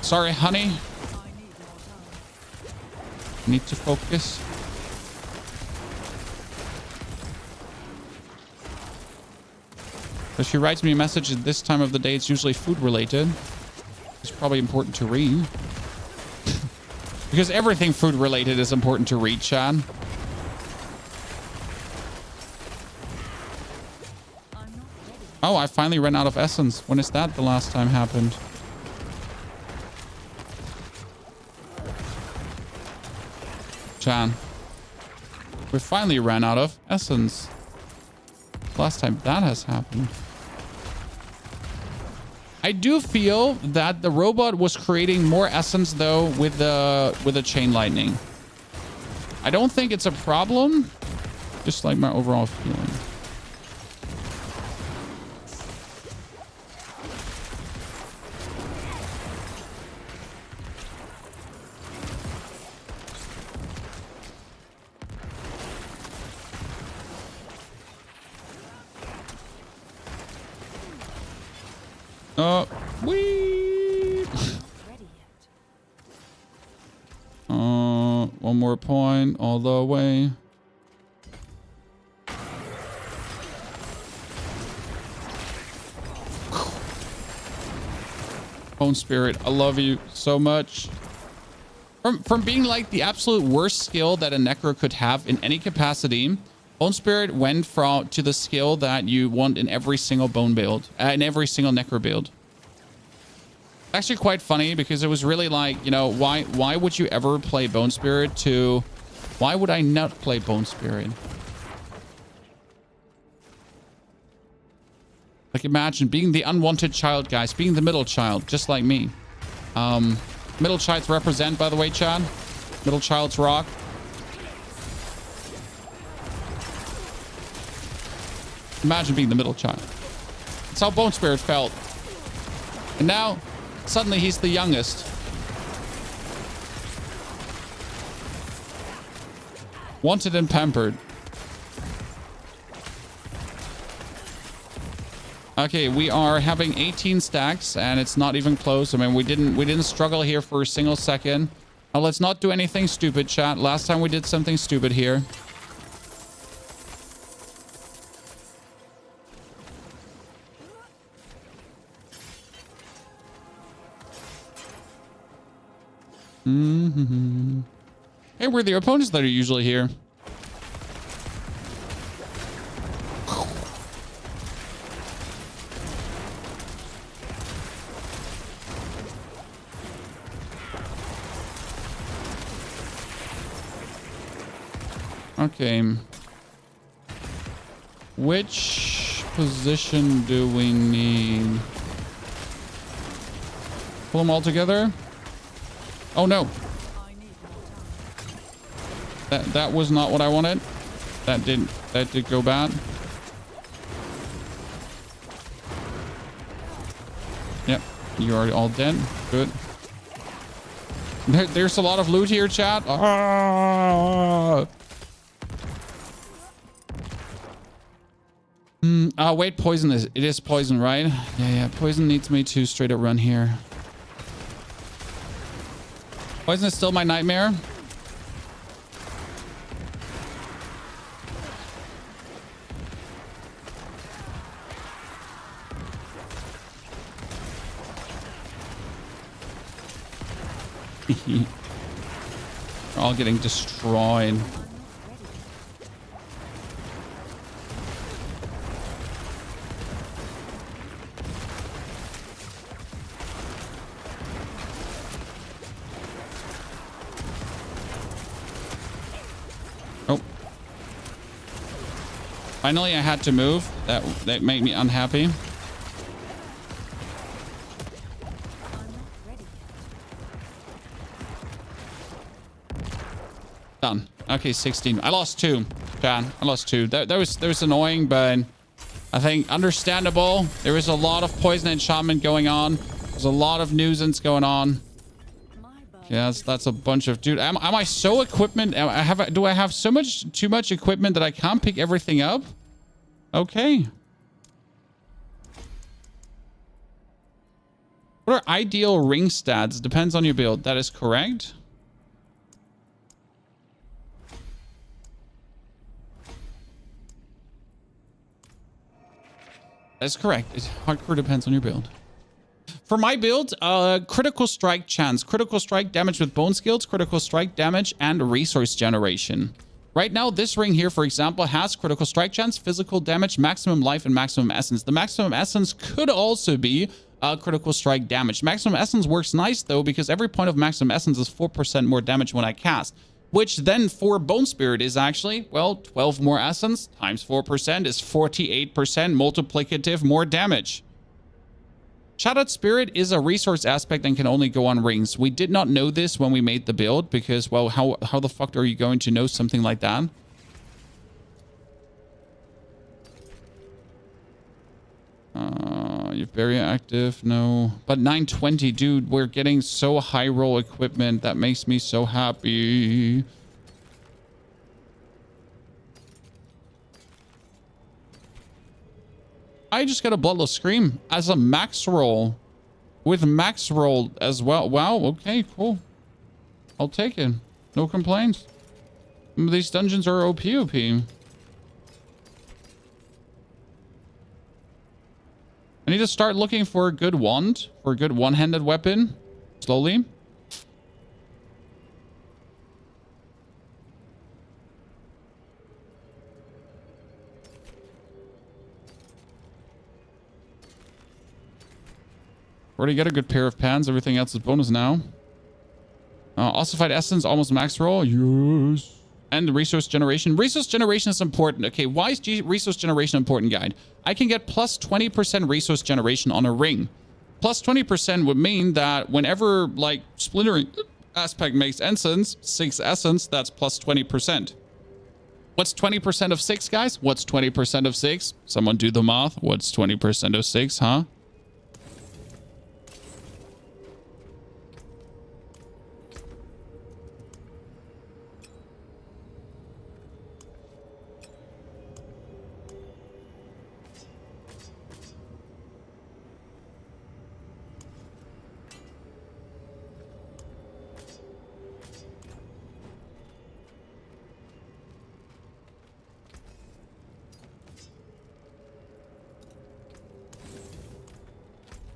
Sorry, honey. Need to focus. So she writes me a message at this time of the day. It's usually food related. It's probably important to read. Because everything food related is important to read, Chad. Oh, I finally ran out of essence. When is that the last time happened? Chan. We finally ran out of essence. Last time that has happened. I do feel that the robot was creating more essence though with the chain lightning. I don't think it's a problem. Just like my overall feeling. Whee! Ready yet. One more point all the way. Bone Spirit, I love you so much. From being like the absolute worst skill that a Necro could have in any capacity, Bone Spirit went to the skill that you want in every single Bone build, in every single Necro build. Actually quite funny because it was really like, you know, why would you ever play Bone Spirit to... Why would I not play Bone Spirit? Like imagine being the unwanted child, guys, being the middle child, just like me. Middle childs represent, by the way, Chad. Middle childs rock. Imagine being the middle child. That's how Bone Spirit felt. And now, suddenly he's the youngest. Wanted and pampered. Okay, we are having 18 stacks, and it's not even close. I mean, we didn't struggle here for a single second. Now, let's not do anything stupid, chat. Last time we did something stupid here. Hey, we're the opponents that are usually here. Okay. Which position do we need? Pull them all together? Oh no. That was not what I wanted. That did go bad. Yep. You are all dead. Good. There's a lot of loot here, chat. Ah! Wait, poison is... It is poison, right? Yeah. Poison needs me to straight up run here. Poison is still my nightmare. We're all getting destroyed. Oh. Finally, I had to move. That made me unhappy. Done. Okay, 16. I lost 2, Chan. I lost 2. That was annoying, but I think understandable. There is a lot of poison enchantment going on. There's a lot of nuisance going on. Yes, that's a bunch of... Dude, am I so equipment? Do I have too much equipment that I can't pick everything up? Okay. What are ideal ring stats? Depends on your build. That is correct. That's correct. Hardcore depends on your build. For my build, critical strike chance, critical strike damage with bone skills, critical strike damage, and resource generation. Right now, this ring here, for example, has critical strike chance, physical damage, maximum life, and maximum essence. The maximum essence could also be critical strike damage. Maximum essence works nice, though, because every point of maximum essence is 4% more damage when I cast. Which then for Bone Spirit is actually, well, 12 more essence times 4% is 48% multiplicative more damage. Shoutout Spirit is a resource aspect and can only go on rings. We did not know this when we made the build because, well, how the fuck are you going to know something like that? You're very active. No. But 920, dude, we're getting so high roll equipment. That makes me so happy. I just got a Bloodless Scream as a max roll. With max roll as well. Wow, okay, cool. I'll take it. No complaints. These dungeons are OP. I need to start looking for a good wand, for a good one-handed weapon. Slowly. Already got a good pair of pants. Everything else is bonus now. Ossified Essence, almost max roll. Yes. And resource generation. Resource generation is important. Okay, why is resource generation important, guide? I can get plus 20% resource generation on a ring. Plus 20% would mean that whenever, like, splintering aspect makes essence, 6 essence, that's plus 20%. What's 20% of 6, guys? What's 20% of 6? Someone do the math. What's 20% of 6, huh?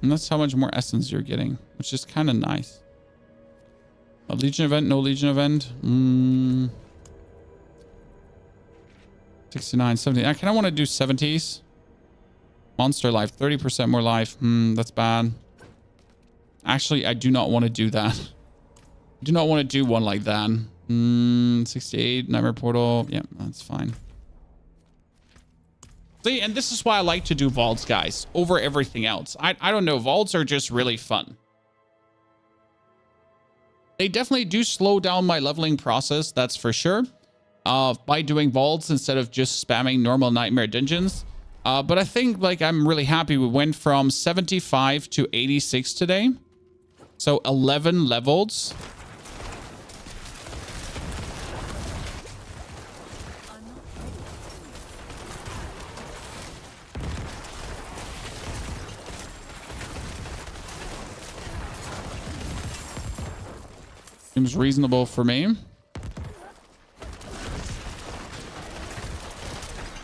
And that's how much more essence you're getting, which is kind of nice. A Legion event, no Legion event. 69, 70. I kind of want to do 70s. Monster life, 30% more life. That's bad. Actually, I do not want to do that. I do not want to do one like that. 68, Nightmare Portal. Yeah, that's fine. See, and this is why I like to do vaults, guys, over everything else. I don't know. Vaults are just really fun. They definitely do slow down my leveling process, that's for sure. By doing vaults instead of just spamming normal nightmare dungeons. But I think, like, I'm really happy we went from 75 to 86 today. So 11 levels. Seems reasonable for me.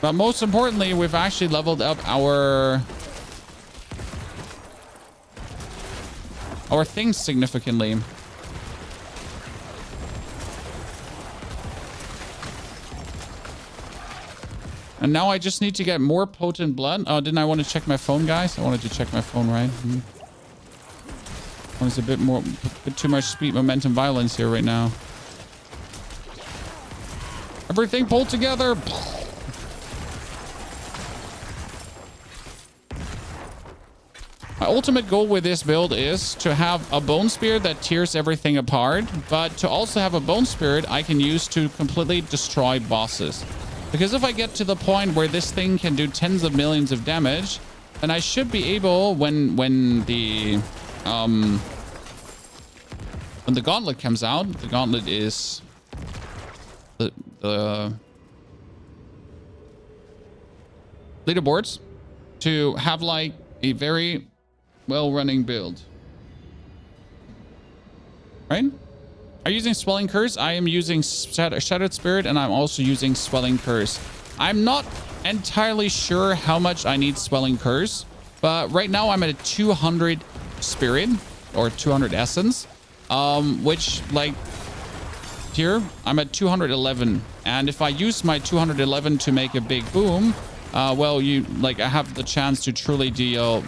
But most importantly, we've actually leveled up our things significantly. And now I just need to get more potent blood. Oh, didn't I want to check my phone, guys? I wanted to check my phone, right? There's a bit too much speed, momentum, violence here right now. Everything pulled together. My ultimate goal with this build is to have a bone spear that tears everything apart, but to also have a bone spirit I can use to completely destroy bosses. Because if I get to the point where this thing can do tens of millions of damage, then I should be able, when the gauntlet comes out, the gauntlet is the leaderboards, to have like a very well-running build. Right? Are you using Swelling Curse? I am using Shattered Spirit, and I'm also using Swelling Curse. I'm not entirely sure how much I need Swelling Curse, but right now I'm at a 200 Spirit, or 200 Essence, which, like, here, I'm at 211. And if I use my 211 to make a big boom, well, I have the chance to truly deal,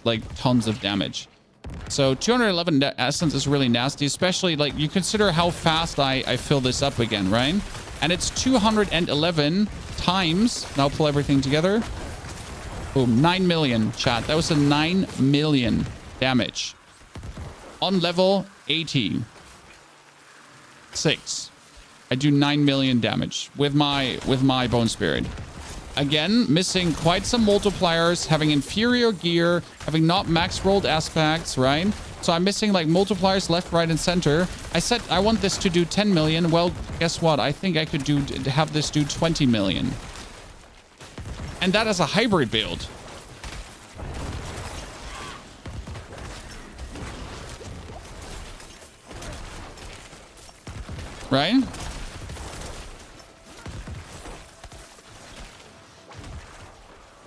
like tons of damage. So 211 essence is really nasty, especially, like, you consider how fast I fill this up again, right? And it's 211 times, now pull everything together. Boom, 9 million, chat. That was a 9 million damage. On level 86. I do 9 million damage with my Bone Spirit. Again, missing quite some multipliers, having inferior gear, having not max rolled aspects, right? So I'm missing like multipliers left, right, and center. I said I want this to do 10 million. Well, guess what? I think I could have this do 20 million. And that is a hybrid build. right?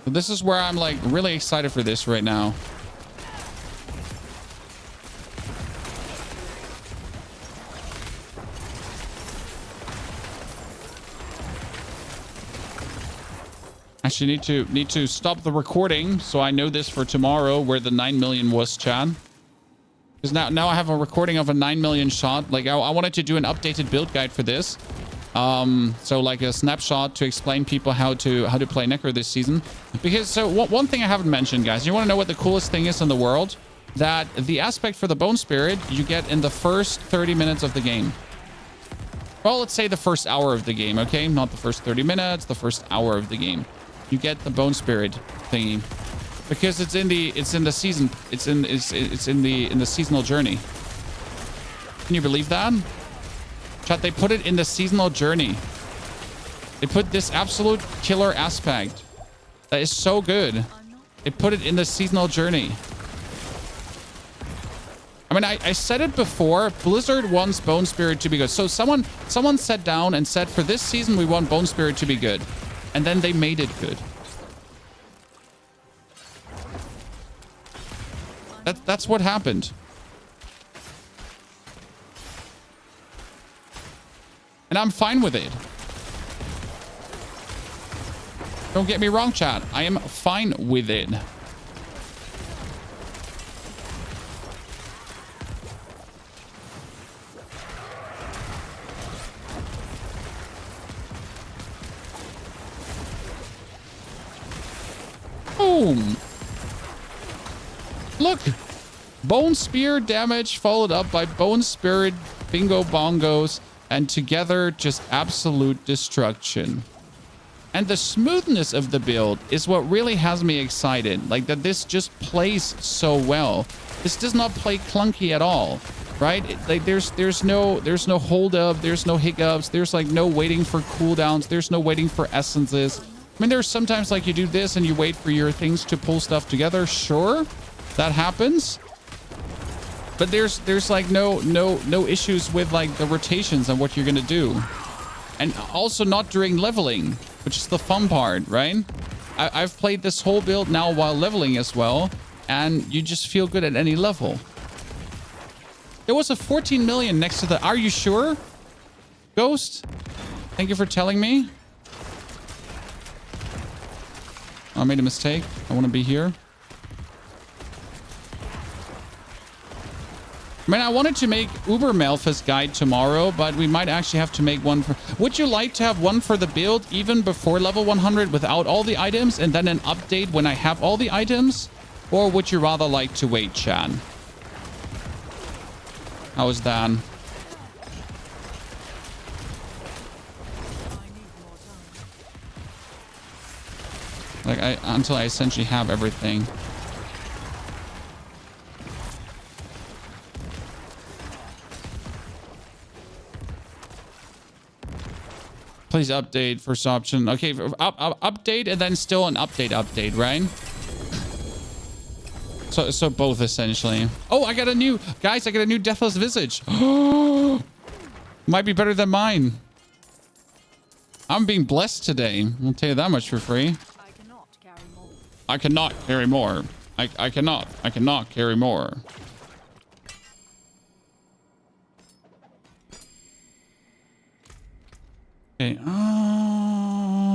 So this is where I'm like really excited for this right now. Actually need to stop the recording so I know this for tomorrow where the 9 million was, Chad. Because now I have a recording of a 9 million shot. Like I wanted to do an updated build guide for this. So like a snapshot to explain people how to play Necro this season. Because so one thing I haven't mentioned, guys, you want to know what the coolest thing is in the world? That the aspect for the Bone Spirit you get in the first 30 minutes of the game. Well, let's say the first hour of the game, okay? Not the first 30 minutes, the first hour of the game. You get the Bone Spirit thingy because it's in the season. It's in the seasonal journey. Can you believe that? Chat, they put it in the seasonal journey. They put this absolute killer aspect that is so good. They put it in the seasonal journey. I mean, I said it before. Blizzard wants Bone Spirit to be good. So someone sat down and said, for this season, we want Bone Spirit to be good. And then they made it good. That's what happened. And I'm fine with it. Don't get me wrong, chat. I am fine with it. Boom. Look. Bone Spear damage followed up by Bone Spirit bingo bongos, and together just absolute destruction. And the smoothness of the build is what really has me excited. Like that this just plays so well. This does not play clunky at all, right? Like there's no hold up, there's no hiccups, there's like no waiting for cooldowns, there's no waiting for essences. I mean, there's sometimes like you do this and you wait for your things to pull stuff together. Sure, that happens. But there's like no issues with like the rotations and what you're gonna do, and also not during leveling, which is the fun part, right? I've played this whole build now while leveling as well, and you just feel good at any level. There was a 14 million next to the. Are you sure, Ghost? Thank you for telling me. I made a mistake. I want to be here. I mean, I wanted to make Uber Malphas guide tomorrow, but we might actually have to make one for... Would you like to have one for the build even before level 100 without all the items and then an update when I have all the items? Or would you rather like to wait, Chan? How is that? Like, until I essentially have everything. Please update first option. Okay, update and then still an update, right? So both essentially. Oh, I got a new Deathless Visage. Might be better than mine. I'm being blessed today. I'll tell you that much for free. I cannot carry more. I cannot carry more. Okay,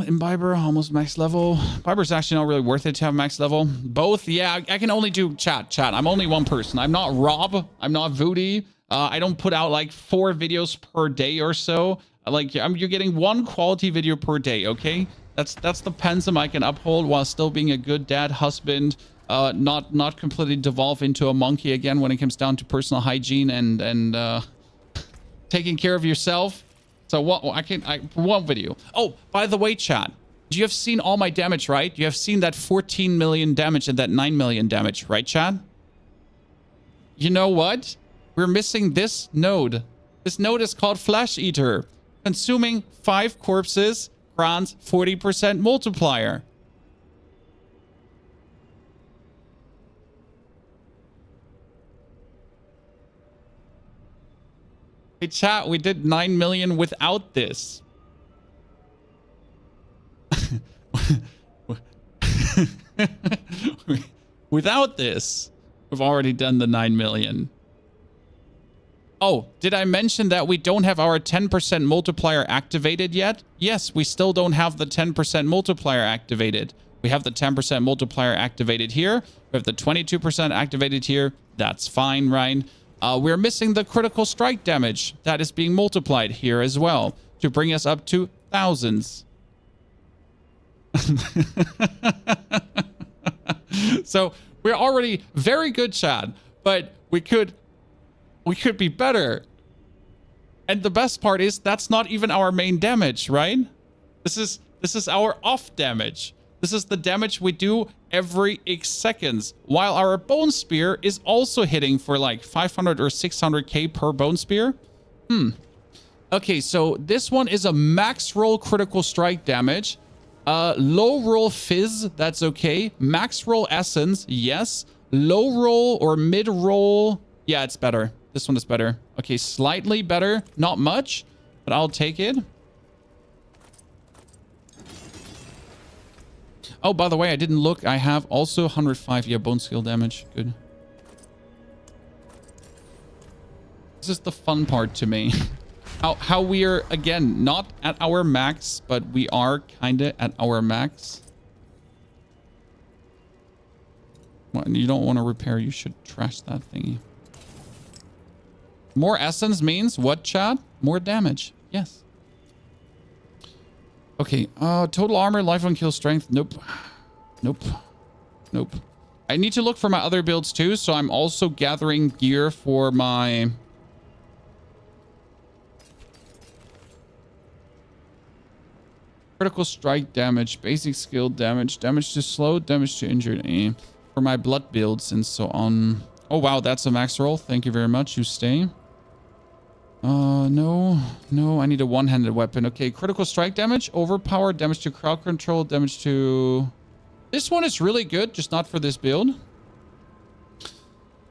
Imbiber, almost max level. Imbiber's actually not really worth it to have max level. Both, yeah, I can only do chat. I'm only one person. I'm not Rob. I'm not Voody. I don't put out like 4 videos per day or so. Like, you're getting 1 quality video per day, okay? That's the pensum I can uphold while still being a good dad, husband, not completely devolve into a monkey again when it comes down to personal hygiene and taking care of yourself. So what for one video. Oh, by the way, chat, you have seen all my damage, right? You have seen that 14 million damage and that 9 million damage, right, chat? You know what? We're missing this node. This node is called Flesh Eater. Consuming 5 corpses grants 40% multiplier. Hey, chat, we did 9 million without this. Without this, we've already done the 9 million. Oh, did I mention that we don't have our 10% multiplier activated yet? Yes, we still don't have the 10% multiplier activated. We have the 10% multiplier activated here. We have the 22% activated here. That's fine, Ryan. We're missing the critical strike damage that is being multiplied here as well to bring us up to thousands. So we're already very good, Chad, but we could be better. And the best part is that's not even our main damage, right? This is our off damage. This is the damage we do every X seconds, while our bone spear is also hitting for like 500 or 600k per bone spear. Okay, so this one is a max roll critical strike damage. Low roll fizz, that's okay. Max roll essence, yes. Low roll or mid roll, yeah, it's better. This one is better. Okay, slightly better. Not much, but I'll take it. Oh, by the way, I didn't look. I have also 105, yeah, bone skill damage. Good. This is the fun part to me. How we are, again, not at our max, but we are kind of at our max. Well, you don't want to repair. You should trash that thingy. More essence means what, Chad? More damage. Yes. Okay. Total armor, life on kill strength. Nope. Nope. Nope. I need to look for my other builds too, so I'm also gathering gear for my... critical strike damage, basic skill damage, damage to slow, damage to injured aim. For my blood builds and so on. Oh, wow, that's a max roll. Thank you very much. You stay. No, I need a one-handed weapon. Okay, critical strike damage, overpowered, damage to crowd control, damage to... This one is really good, just not for this build.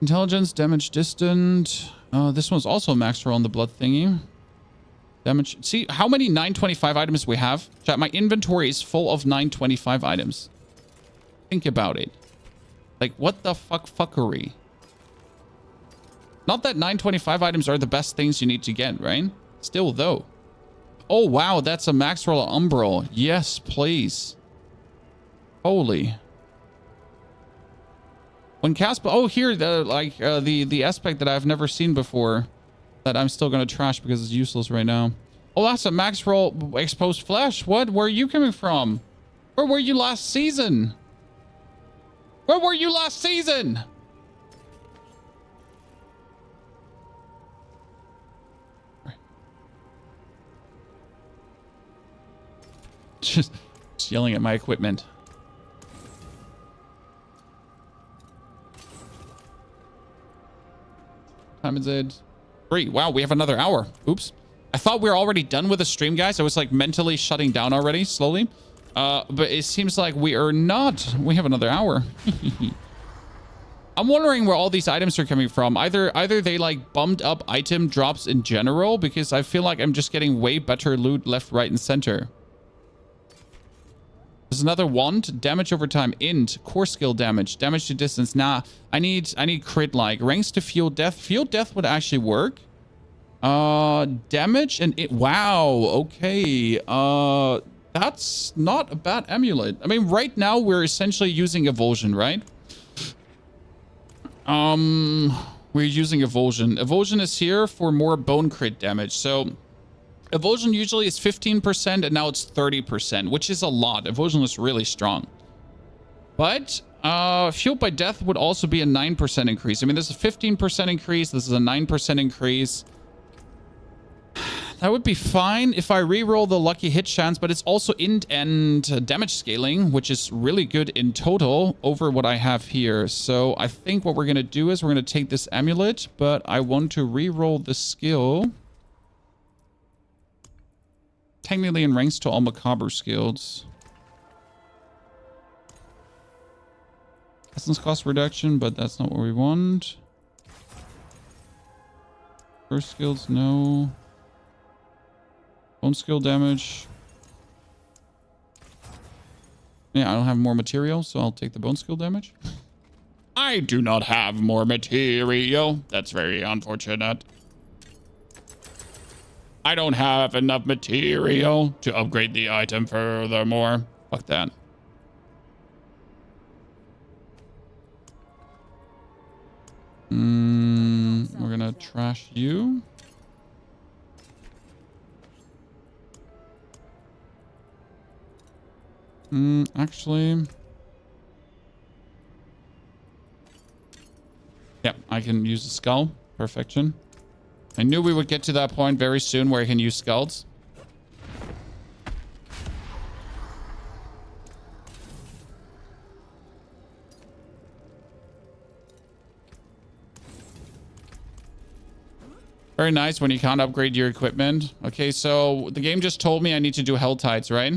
Intelligence, damage distant. This one's also max roll on the blood thingy. Damage. See how many 925 items we have? Chat, my inventory is full of 925 items. Think about it. Like, what the fuckery? Not that 925 items are the best things you need to get, right? Still, though. Oh, wow, that's a max roll of Umbral. Yes, please. Holy. When Casper... Oh, here, the aspect that I've never seen before that I'm still going to trash because it's useless right now. Oh, that's a max roll exposed flesh. What? Where are you coming from? Where were you last season? Where were you last season? Just yelling at my equipment. Time is it? 3. Wow, we have another hour. Oops. I thought we were already done with the stream, guys. I was like mentally shutting down already, slowly. But it seems like we are not. We have another hour. I'm wondering where all these items are coming from. Either they like bumped up item drops in general, because I feel like I'm just getting way better loot left, right, and center. There's another wand. Damage over time. Int. Core skill damage. Damage to distance. Nah. I need crit like. Ranks to fuel death. Fuel death would actually work. Damage and it. Wow. Okay. That's not a bad amulet. I mean, right now we're essentially using Evulsion, right? We're using Evulsion. Evulsion is here for more bone crit damage. So Evulsion usually is 15% and now it's 30%, which is a lot. Evulsion is really strong. But fueled by death would also be a 9% increase. I mean, this is a 15% increase. This is a 9% increase. That would be fine if I reroll the lucky hit chance, but it's also int and damage scaling, which is really good in total over what I have here. So I think what we're going to do is we're going to take this amulet, but I want to reroll the skill. Technically in ranks to all macabre skills. Essence cost reduction, but that's not what we want. First skills, no. Bone skill damage. Yeah, I don't have more material, so I'll take the bone skill damage. I do not have more material. That's very unfortunate. I don't have enough material to upgrade the item furthermore. Fuck that. We're gonna trash you. Actually... Yep, I can use a skull. Perfection. I knew we would get to that point very soon where I can use skulls. Very nice when you can't upgrade your equipment. Okay, so the game just told me I need to do Hell Tides, right?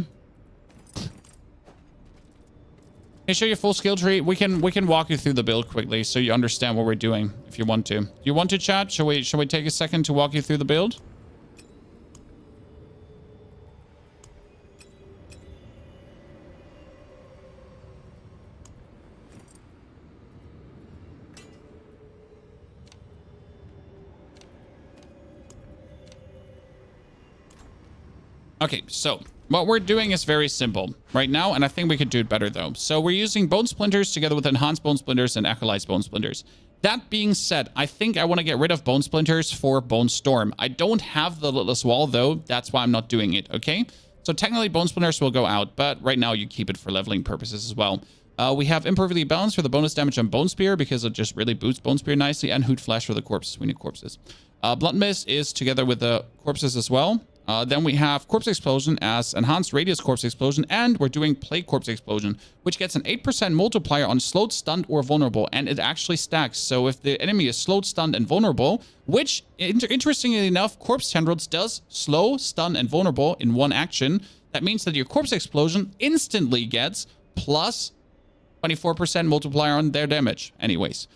Can you show your full skill tree? We can walk you through the build quickly so you understand what we're doing if you want to. Do you want to chat? Shall we take a second to walk you through the build? Okay, so what we're doing is very simple right now, and I think we could do it better though. So we're using bone splinters together with enhanced bone splinters and acolyte bone splinters. That being said, I think I want to get rid of bone splinters for bone storm. I don't have the limitless wall though. That's why I'm not doing it. Okay. So technically bone splinters will go out, but right now you keep it for leveling purposes as well. We have imperfectly balanced for the bonus damage on bone spear because it just really boosts bone spear nicely, and hoot flash for the corpses. We need corpses. Blunt mist is together with the corpses as well. Then we have Corpse Explosion as Enhanced Radius Corpse Explosion, and we're doing Plague Corpse Explosion, which gets an 8% multiplier on slowed, stunned, or vulnerable, and it actually stacks. So if the enemy is slowed, stunned, and vulnerable, which, interestingly enough, Corpse Tendrils does slow, stun, and vulnerable in one action, that means that your Corpse Explosion instantly gets plus 24% multiplier on their damage. Anyways.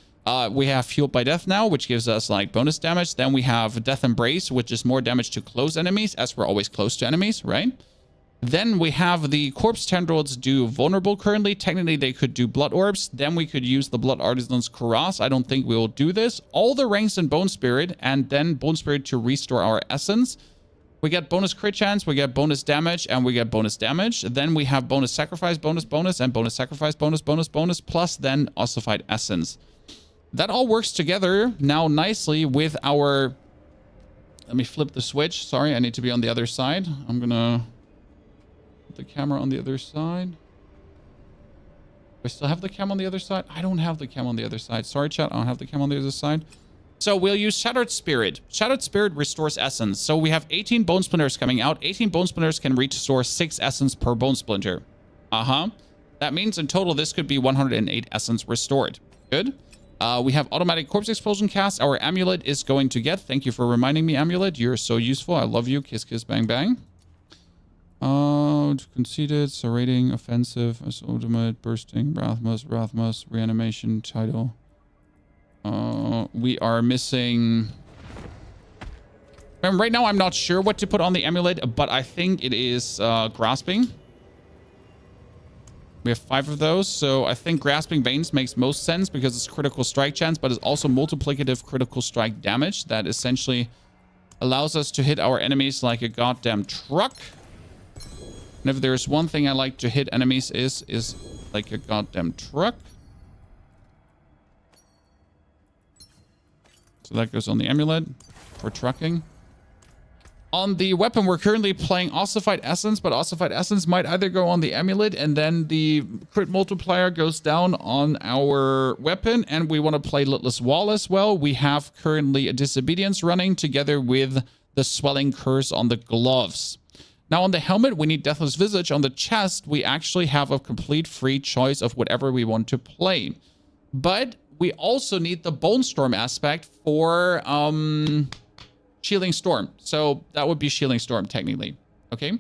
We have Fueled by Death now, which gives us like bonus damage. Then we have Death Embrace, which is more damage to close enemies, as we're always close to enemies, right? Then we have the Corpse Tendrils do vulnerable currently. Technically, they could do Blood Orbs. Then we could use the Blood Artisan's Cuirass. I don't think we will do this. All the ranks in Bone Spirit, and then Bone Spirit to restore our essence. We get bonus crit chance, we get bonus damage, and we get bonus damage. Then we have bonus sacrifice, bonus, and bonus sacrifice, bonus, plus then ossified essence. That all works together now nicely with our... Let me flip the switch. Sorry, I need to be on the other side. I'm gonna put the camera on the other side. Do I still have the cam on the other side? I don't have the cam on the other side. Sorry, chat. I don't have the cam on the other side. So we'll use Shattered Spirit. Shattered Spirit restores essence. So we have 18 Bone Splinters coming out. 18 Bone Splinters can restore 6 essence per Bone Splinter. That means in total, this could be 108 essence restored. Good. We have automatic corpse explosion cast. Our amulet is going to get. Thank you for reminding me, amulet. You're so useful. I love you. Kiss, kiss, bang, bang. Conceded. Serrating. Offensive. As ultimate. Bursting. Rathmus. Reanimation. Title. We are missing... And right now, I'm not sure what to put on the amulet, but I think it is grasping. We have 5 of those, so I think Grasping Veins makes most sense because it's critical strike chance, but it's also multiplicative critical strike damage that essentially allows us to hit our enemies like a goddamn truck. And if there's one thing I like to hit enemies is like a goddamn truck. So that goes on the amulet for trucking. On the weapon, we're currently playing Ossified Essence, but Ossified Essence might either go on the amulet and then the crit multiplier goes down on our weapon, and we want to play Lidless Wall as well. We have currently a Disobedience running together with the Swelling Curse on the gloves. Now on the helmet, we need Deathless Visage. On the chest, we actually have a complete free choice of whatever we want to play. But we also need the Bone Storm aspect for... Shielding Storm. So that would be Shielding Storm, technically. Okay.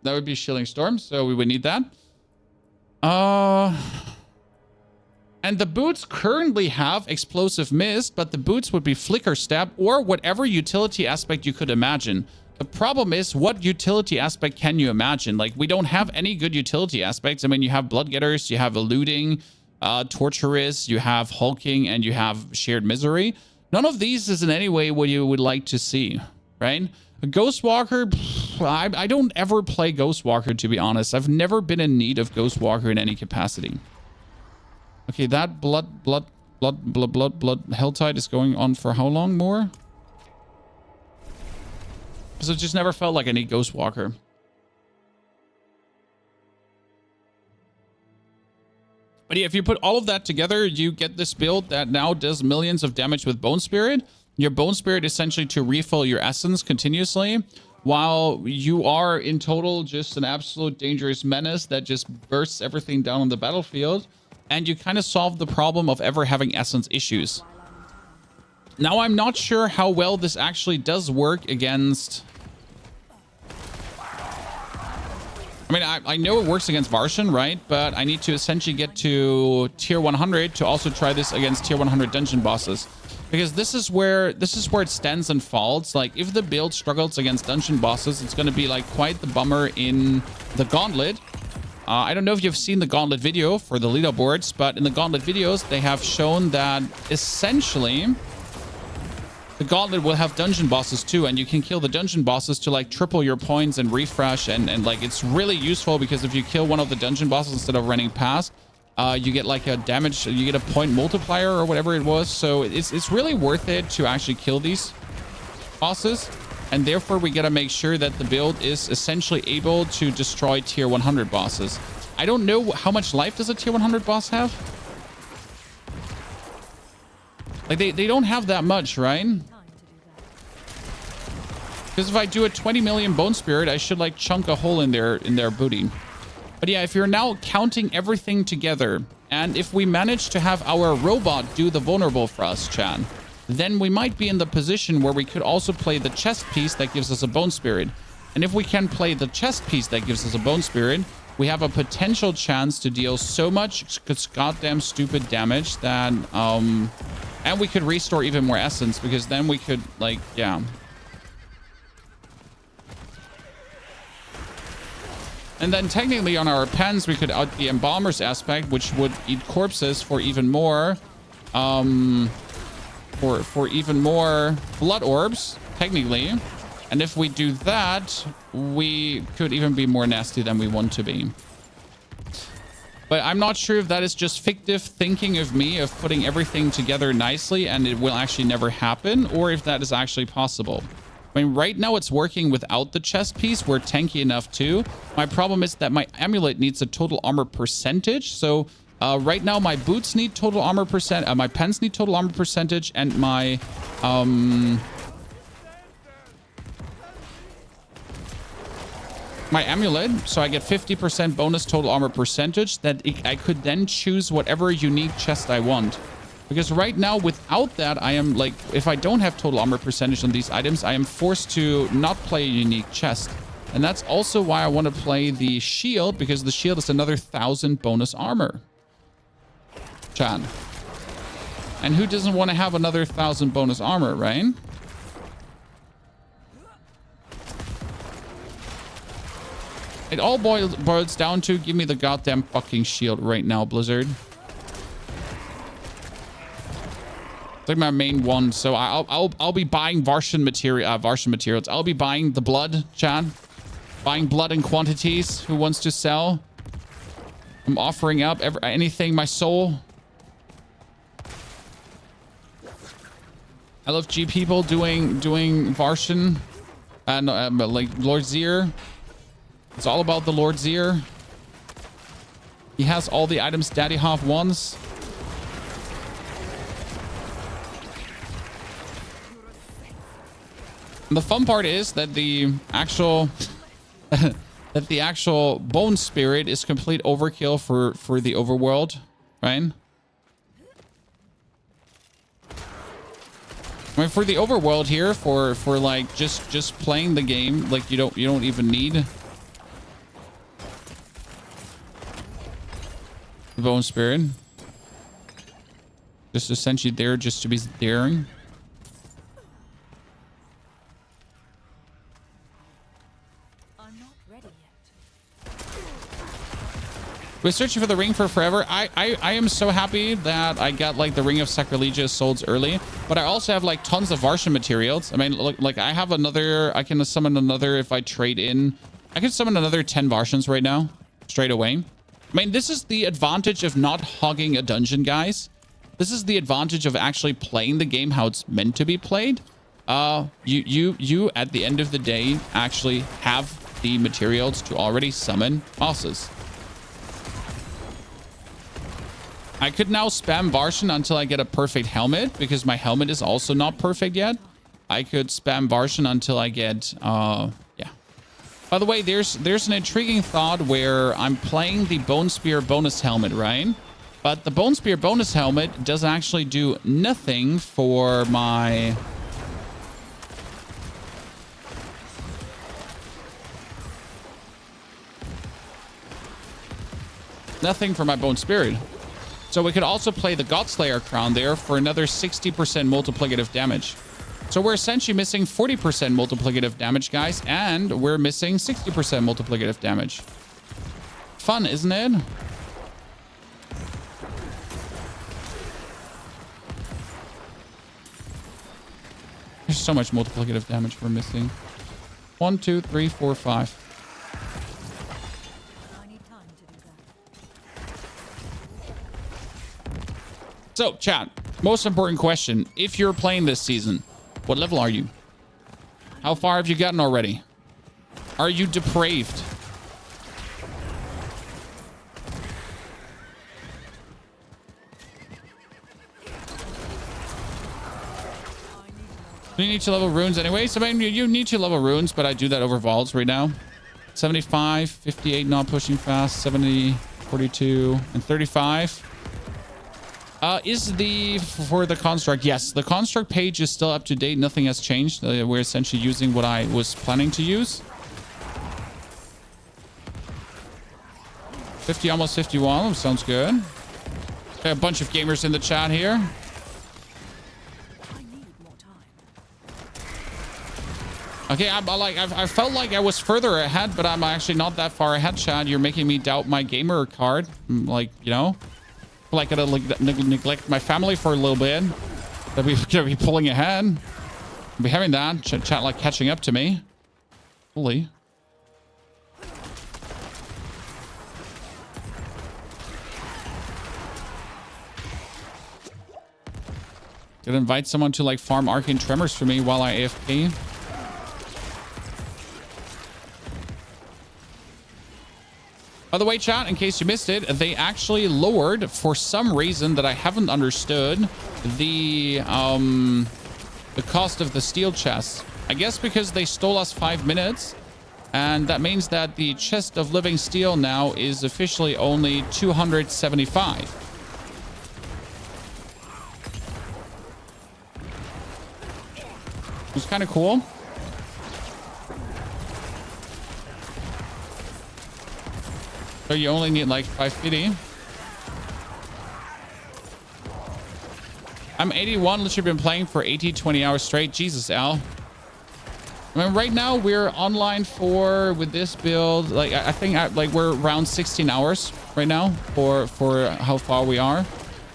That would be Shielding Storm, so we would need that. And the boots currently have Explosive Mist, but the boots would be Flicker Step or whatever utility aspect you could imagine. The problem is, what utility aspect can you imagine? Like, we don't have any good utility aspects. I mean, you have Bloodgetters, you have Eluding, Torturous, you have Hulking, and you have Shared Misery. None of these is in any way what you would like to see, right? A Ghostwalker, I don't ever play Ghostwalker, to be honest. I've never been in need of Ghostwalker in any capacity. Okay, that blood Helltide is going on for how long more? Because it just never felt like I need Ghostwalker. But yeah, if you put all of that together, you get this build that now does millions of damage with Bone Spirit. Your Bone Spirit essentially to refill your essence continuously, while you are in total just an absolute dangerous menace that just bursts everything down on the battlefield. And you kind of solve the problem of ever having essence issues. Now, I'm not sure how well this actually does work against... I mean, I know it works against Varshan, right? But I need to essentially get to tier 100 to also try this against tier 100 dungeon bosses. Because this is where it stands and falls. Like, if the build struggles against dungeon bosses, it's going to be like quite the bummer in the Gauntlet. I don't know if you've seen the Gauntlet video for the leaderboards, but in the Gauntlet videos, they have shown that essentially the Gauntlet will have dungeon bosses too, and you can kill the dungeon bosses to like triple your points and refresh, and like it's really useful because if you kill one of the dungeon bosses instead of running past, you get like a damage, you get a point multiplier or whatever it was. So it's really worth it to actually kill these bosses. And therefore, we got to make sure that the build is essentially able to destroy tier 100 bosses. I don't know how much life does a tier 100 boss have? Like, they don't have that much, right? Because if I do a 20 million Bone Spirit, I should, like, chunk a hole in their booty. But yeah, if you're now counting everything together, and if we manage to have our robot do the vulnerable for us, Chan, then we might be in the position where we could also play the chest piece that gives us a Bone Spirit. And if we can play the chest piece that gives us a Bone Spirit, we have a potential chance to deal so much goddamn stupid damage that, and we could restore even more essence, because then we could, like, yeah. And then technically on our pens, we could out the Embalmer's aspect, which would eat corpses for even more, for even more blood orbs, technically. And if we do that, we could even be more nasty than we want to be. But I'm not sure if that is just fictive thinking of me of putting everything together nicely and it will actually never happen, or if that is actually possible. I mean, right now it's working without the chest piece. We're tanky enough too. My problem is that my amulet needs a total armor percentage. So right now my boots need total armor percent. My pens need total armor percentage, and my amulet. So I get 50% bonus total armor percentage that I could then choose whatever unique chest I want. Because right now, without that, I am like, if I don't have total armor percentage on these items, I am forced to not play a unique chest. And that's also why I want to play the shield, because the shield is another 1,000 bonus armor. Chan. And who doesn't want to have another 1,000 bonus armor, right? It all boils down to give me the goddamn fucking shield right now, Blizzard. It's like my main one, so I'll be buying Varshan materials. I'll be buying the blood, Chad. Buying blood in quantities. Who wants to sell? I'm offering up anything, my soul. LFG people doing Varshan and like Lord Zir. It's all about the Lord Zir. He has all the items Daddy Hoff wants. And the fun part is that the actual Bone Spirit is complete overkill for the overworld, right? I mean, for the overworld here, for like just playing the game, like you don't even need Bone Spirit. Just essentially there just to be daring. I'm not ready yet. We're searching for the ring for forever. I am so happy that I got like the Ring of Sacrilegia souls early, but I also have like tons of Varshan materials. I mean, look, like I have another, I can summon another if I trade in. I can summon another 10 Varshans right now, straight away. I mean, this is the advantage of not hogging a dungeon, guys. This is the advantage of actually playing the game how it's meant to be played. You at the end of the day actually have the materials to already summon bosses. I could now spam Varshan until I get a perfect helmet, because my helmet is also not perfect yet. I could spam Varshan until I get yeah. By the way, there's an intriguing thought where I'm playing the Bone Spear bonus helmet, right? But the Bone Spear bonus helmet doesn't actually do nothing for my... Nothing for my Bone Spirit. So we could also play the Godslayer crown there for another 60% multiplicative damage. So we're essentially missing 40% multiplicative damage, guys, and we're missing 60% multiplicative damage. Fun, isn't it? There's so much multiplicative damage we're missing. 1, 2, 3, 4, 5. I need time to do that. So, chat, most important question. If you're playing this season, what level are you? How far have you gotten already? Are you depraved? Do you need to level runes anyways? I mean, you need to level runes, but I do that over vaults right now. 75, 58 not pushing fast, 70, 42, and 35. Is the for the construct? Yes, the construct page is still up to date. Nothing has changed. We're essentially using what I was planning to use. 50, almost 51. Sounds good. Got a bunch of gamers in the chat here. I need more time. Okay, I felt like I was further ahead, but I'm actually not that far ahead, Chad. You're making me doubt my gamer card. Like, you know. Like I gotta neglect my family for a little bit. That we're gonna be pulling ahead. I'll be having that chat like catching up to me. Holy. Gonna invite someone to like farm Arcane Tremors for me while I AFK. By the way, chat, in case you missed it, they actually lowered, for some reason that I haven't understood, the cost of the steel chest. I guess because they stole us 5 minutes, and that means that the chest of living steel now is officially only 275. It's kind of cool. So you only need like 550. I'm 81. Literally been playing for 20 hours straight. Jesus, Al. I mean, right now we're online for, with this build, like I think like we're around 16 hours right now for how far we are.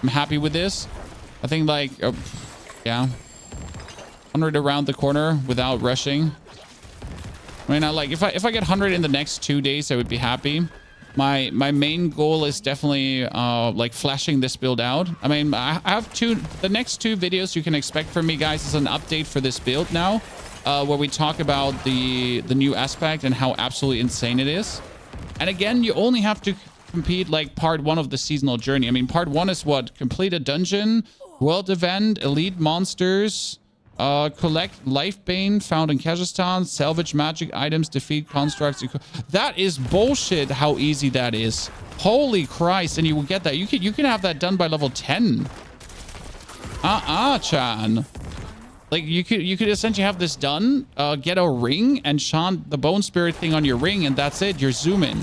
I'm happy with this. I think like, yeah, 100 around the corner without rushing. I mean, like if I get 100 in the next 2 days, I would be happy. My main goal is definitely like flashing this build out. I mean, I have the next 2 videos you can expect from me, guys, is an update for this build now, where we talk about the new aspect and how absolutely insane it is. And again, you only have to compete like part 1 of the seasonal journey. I mean, part 1 is what? Complete a dungeon, world event, elite monsters, collect life bane found in Kazakhstan, salvage magic items, defeat constructs. That is bullshit how easy that is. Holy Christ. And you will get that. You can have that done by level 10. Chan. Like you could essentially have this done, get a ring and chant the bone spirit thing on your ring, and that's it. You're zooming.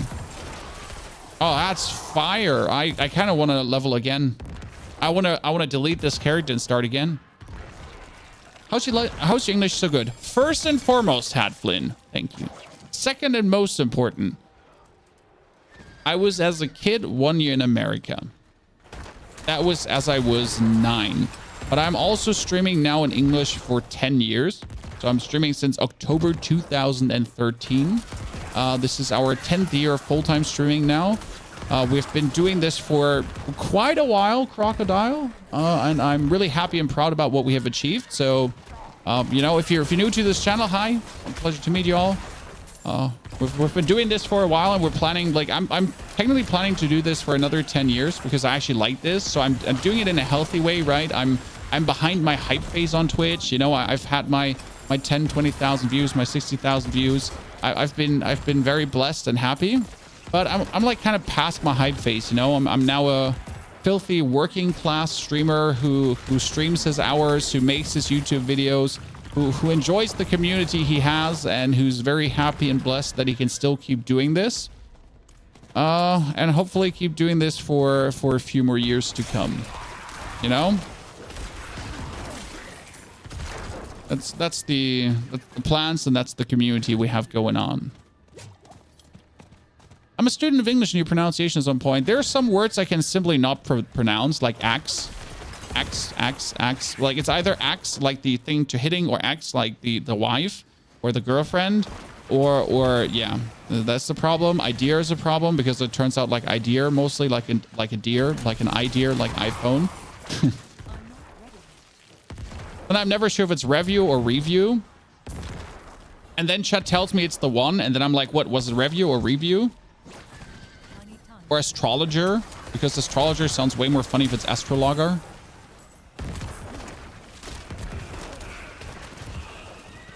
Oh, that's fire. I kind of want to level again. I want to delete this character and start again. How's your English so good? First and foremost, Hat Flynn. Thank you. Second and most important, I was as a kid 1 year in America. That was as I was 9. But I'm also streaming now in English for 10 years. So I'm streaming since October 2013. This is our 10th year of full-time streaming now. We've been doing this for quite a while, Crocodile. And I'm really happy and proud about what we have achieved. So, you know, if you're new to this channel, hi. Pleasure to meet you all. We've been doing this for a while, and we're planning, like, I'm technically planning to do this for another 10 years because I actually like this. So I'm doing it in a healthy way, right? I'm behind my hype phase on Twitch. You know, I've had my 10, 20,000 views, my 60,000 views. I've been very blessed and happy, but I'm like kind of past my hype phase. You know, I'm now a filthy working class streamer who streams his hours, who makes his YouTube videos, who enjoys the community he has, and who's very happy and blessed that he can still keep doing this. And hopefully keep doing this for a few more years to come. You know? That's the plans, and that's the community we have going on. I'm a student of English, and your pronunciation is on point. There are some words I can simply not pronounce, like axe. Axe. Like, it's either axe, like the thing to hitting, or axe, like the wife or the girlfriend, or yeah, that's the problem. Idea is a problem because it turns out like idea mostly like a deer, like an idea, like iPhone. And I'm never sure if it's review or review. And then chat tells me it's the one, and then I'm like, what was it, review or review? Or astrologer, because astrologer sounds way more funny if it's astrologer.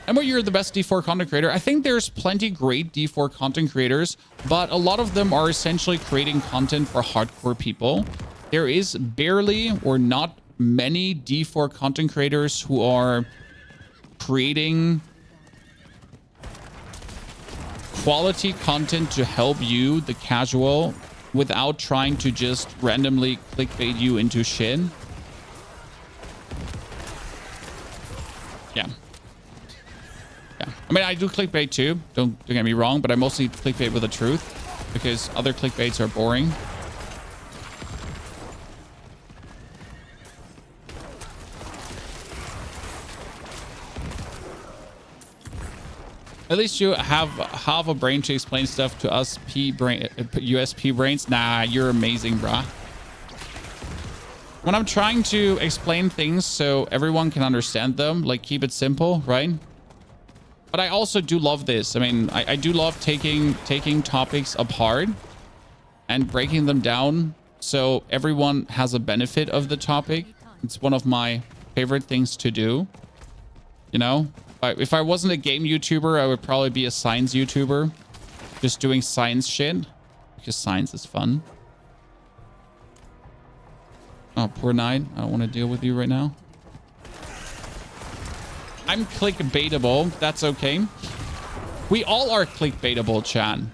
Emma, you're the best D4 content creator. I think there's plenty great D4 content creators, but a lot of them are essentially creating content for hardcore people. There is barely or not many D4 content creators who are creating quality content to help you, the casual, without trying to just randomly clickbait you into shit. Yeah. I mean, I do clickbait too. Don't get me wrong, but I mostly clickbait with the truth because other clickbaits are boring. At least you have a brain to explain stuff to us USP brains. Nah, you're amazing, brah. When I'm trying to explain things so everyone can understand them, like keep it simple, right? But I also do love this. I mean, I do love taking topics apart and breaking them down so everyone has a benefit of the topic. It's one of my favorite things to do, you know? If I wasn't a game YouTuber, I would probably be a science YouTuber. Just doing science shit. Because science is fun. Oh, poor Knight. I don't want to deal with you right now. I'm clickbaitable. That's okay. We all are clickbaitable, Chan.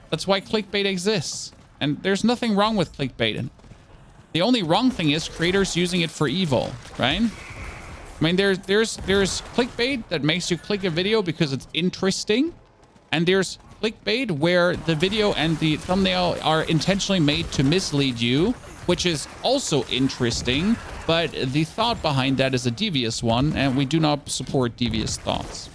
That's why clickbait exists. And there's nothing wrong with clickbait. The only wrong thing is creators using it for evil, right? I mean, there's clickbait that makes you click a video because it's interesting. And there's clickbait where the video and the thumbnail are intentionally made to mislead you, which is also interesting. But the thought behind that is a devious one, and we do not support devious thoughts.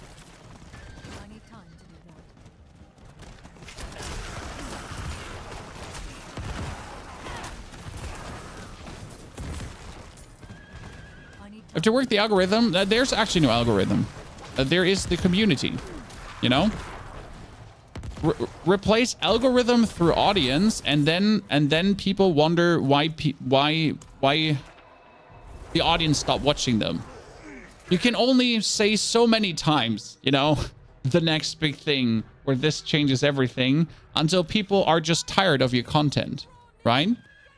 Have to work the algorithm. There's actually no algorithm. There is the community, you know? Replace algorithm through audience, and then people wonder why the audience stopped watching them. You can only say so many times, you know, the next big thing where this changes everything until people are just tired of your content, right?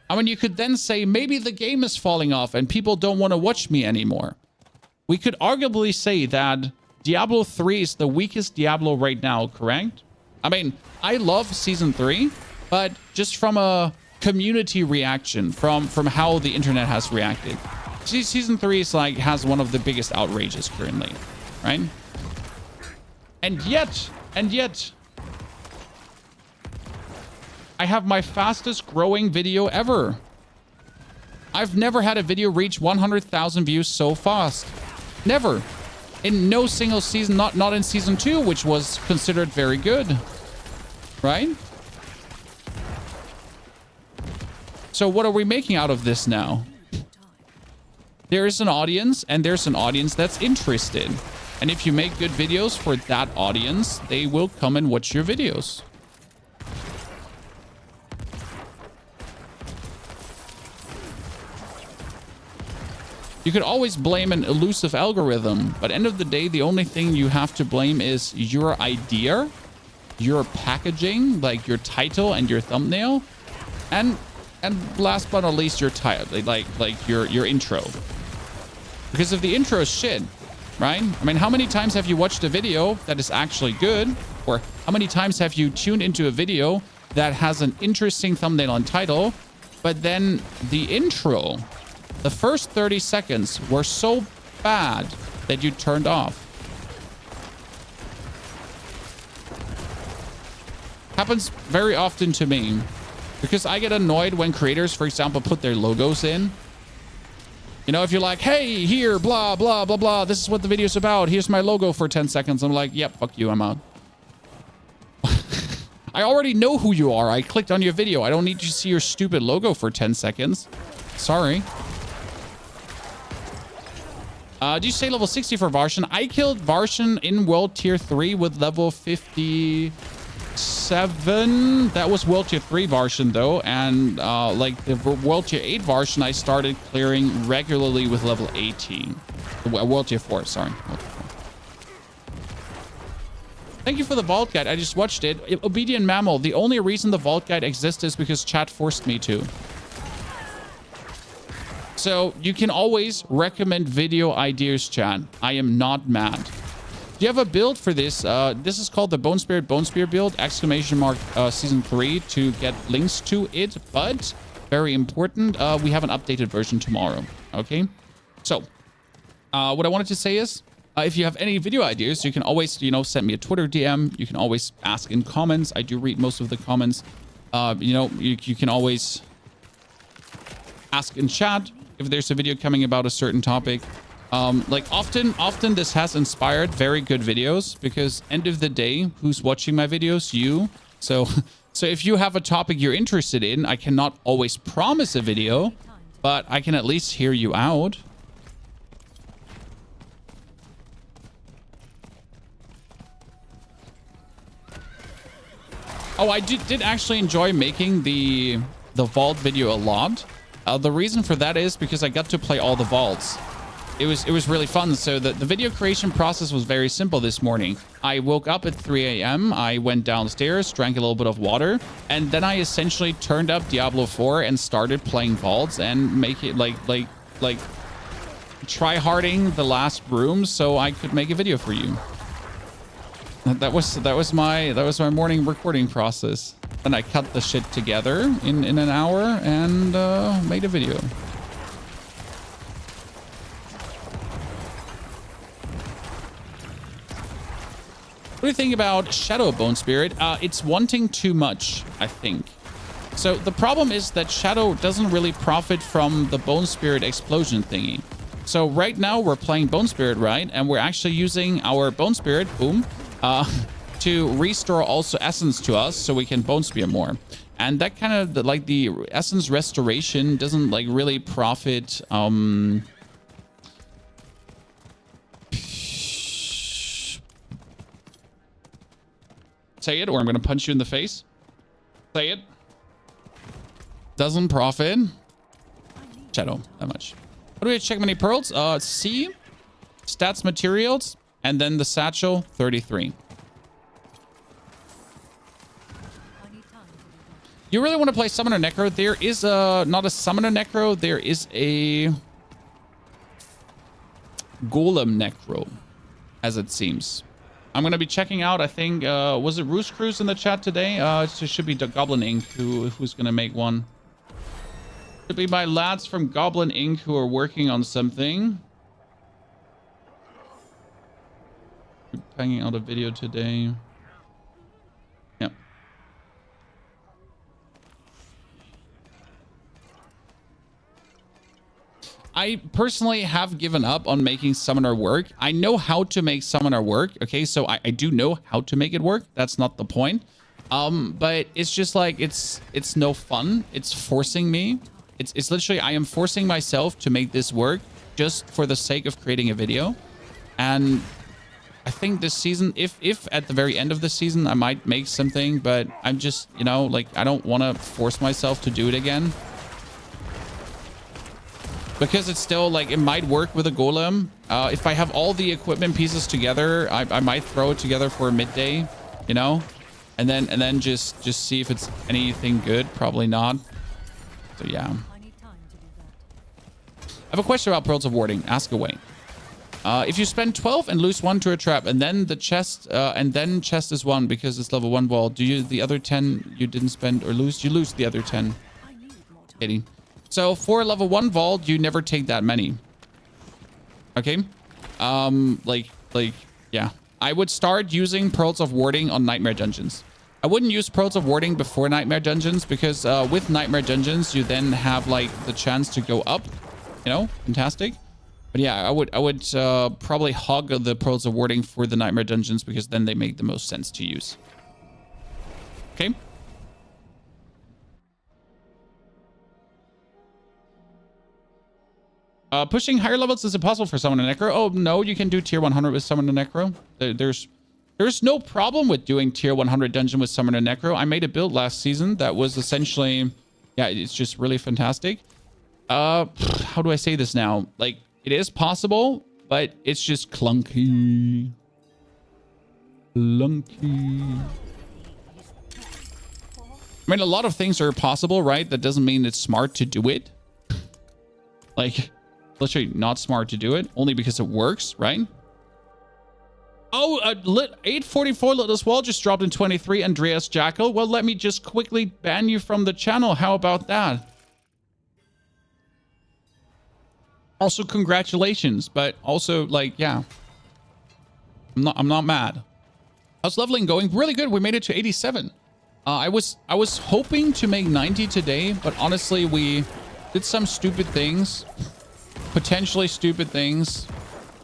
I mean, you could then say maybe the game is falling off and people don't want to watch me anymore. We could arguably say that Diablo 3 is the weakest Diablo right now, correct? I mean, I love season 3, but just from a community reaction, from how the internet has reacted. Season 3 is like, has one of the biggest outrages currently, right? And yet, I have my fastest growing video ever. I've never had a video reach 100,000 views so fast. Never. In no single season, not in season 2, which was considered very good. Right? So what are we making out of this now? There is an audience, and there's an audience that's interested. And if you make good videos for that audience, they will come and watch your videos. You could always blame an elusive algorithm, but end of the day, the only thing you have to blame is your idea, your packaging, like your title and your thumbnail, and last but not least, your title, like your intro. Because if the intro is shit, right? I mean, how many times have you watched a video that is actually good, or how many times have you tuned into a video that has an interesting thumbnail and title, but then the intro, the first 30 seconds were so bad that you turned off? Happens very often to me because I get annoyed when creators, for example, put their logos in. You know, if you're like, hey, here, blah, blah, blah, blah, this is what the video's about. Here's my logo for 10 seconds. I'm like, yep, fuck you, I'm out. I already know who you are. I clicked on your video. I don't need to see your stupid logo for 10 seconds. Sorry. Do you say level 60 for Varshan? I killed Varshan in World Tier 3 with level 57. That was World Tier 3 Varshan, though. And like the World Tier 8 Varshan, I started clearing regularly with level 18. World Tier 4, sorry. World Tier 4. Thank you for the Vault Guide. I just watched it. Obedient Mammal. The only reason the Vault Guide exists is because chat forced me to. So you can always recommend video ideas, chat. I am not mad. Do you have a build for this? This is called the Bone Spirit build, ! Season 3 to get links to it. But very important, we have an updated version tomorrow. Okay. So what I wanted to say is, if you have any video ideas, you can always, you know, send me a Twitter DM. You can always ask in comments. I do read most of the comments. You know, you can always ask in chat if there's a video coming about a certain topic. Like often this has inspired very good videos, because end of the day, who's watching my videos? You. So if you have a topic you're interested in, I cannot always promise a video, but I can at least hear you out. Oh, I did actually enjoy making the vault video a lot. The reason for that is because I got to play all the vaults. It was really fun. So the video creation process was very simple this morning. I woke up at 3 a.m. I went downstairs, drank a little bit of water, and then I essentially turned up Diablo 4 and started playing vaults and make it like try-harding the last room so I could make a video for you. That was my morning recording process. Then I cut the shit together in an hour and made a video. What do you think about Shadow Bone Spirit? It's wanting too much, I think. So the problem is that Shadow doesn't really profit from the Bone Spirit explosion thingy. So right now we're playing Bone Spirit, right? And we're actually using our Bone Spirit, boom, to restore also essence to us so we can Bone Spear more. And that kind of, like, the essence restoration doesn't like really profit. Say it, or I'm gonna punch you in the face. Say it. Doesn't profit Shadow that much. What do we check? Many pearls? C, stats, materials, and then the satchel 33. You really want to play Summoner Necro? There is not a Summoner Necro. There is a Golem Necro, as it seems. I'm going to be checking out, I think, was it Roost Cruise in the chat today? It should be Goblin Inc. who's going to make one. Should be my lads from Goblin Inc. who are working on something. Banging out a video today. Yep. I personally have given up on making Summoner work. I know how to make Summoner work. Okay, so I do know how to make it work. That's not the point. But it's just like it's no fun. It's forcing me. It's literally I am forcing myself to make this work just for the sake of creating a video. And I think this season, if at the very end of the season, I might make something, but I'm just, you know, like, I don't want to force myself to do it again. Because it's still, like, it might work with a golem. If I have all the equipment pieces together, I might throw it together for a midday, you know? And then just see if it's anything good. Probably not. So, yeah. I need time to do that. I have a question about Pearls of Warding. Ask away. If you spend 12 and lose 1 to a trap, and then the chest, chest is 1 because it's level 1 wall, do you the other 10 you didn't spend or lose? You lose the other 10. I need more time. Kidding. So for level 1 vault, you never take that many. Okay. Yeah. I would start using Pearls of Warding on Nightmare Dungeons. I wouldn't use Pearls of Warding before Nightmare Dungeons because with Nightmare Dungeons, you then have like the chance to go up. You know, fantastic. But yeah, I would probably hog the Pearls of Warding for the Nightmare Dungeons because then they make the most sense to use. Okay. Pushing higher levels is impossible for Summon a Necro. Oh, no, you can do tier 100 with Summon a Necro. There's no problem with doing tier 100 dungeon with Summon a Necro. I made a build last season that was essentially... Yeah, it's just really fantastic. How do I say this now? Like, it is possible, but it's just clunky. Clunky. I mean, a lot of things are possible, right? That doesn't mean it's smart to do it. Like... Literally not smart to do it, only because it works, right? Oh, 844 Littlest Wall just dropped in 23, Andreas Jackal. Well, let me just quickly ban you from the channel. How about that? Also, congratulations, but also, like, yeah. I'm not mad. How's leveling going? Really good. We made it to 87. I was hoping to make 90 today, but honestly, we did some stupid things. Potentially stupid things,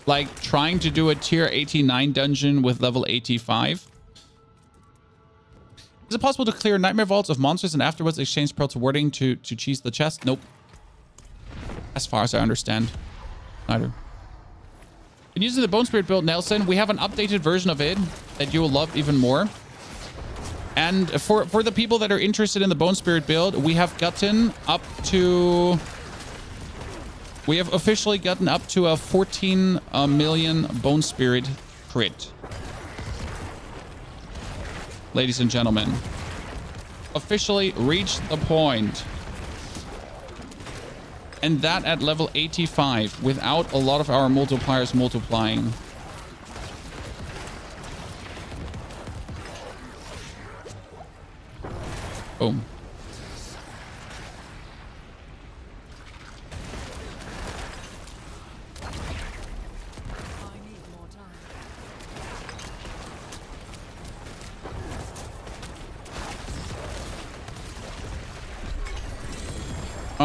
like trying to do a tier 89 dungeon with level 85. Is it possible to clear nightmare vaults of monsters and afterwards exchange Pearls of Warding to cheese the chest? Nope. As far as I understand. Neither. And using the Bone Spirit build, Nelson, we have an updated version of it that you will love even more. And for the people that are interested in the Bone Spirit build, we have gotten up to... We have officially gotten up to a 14 million Bone Spirit crit. Ladies and gentlemen. Officially reached the point. And that at level 85 without a lot of our multipliers multiplying. Boom.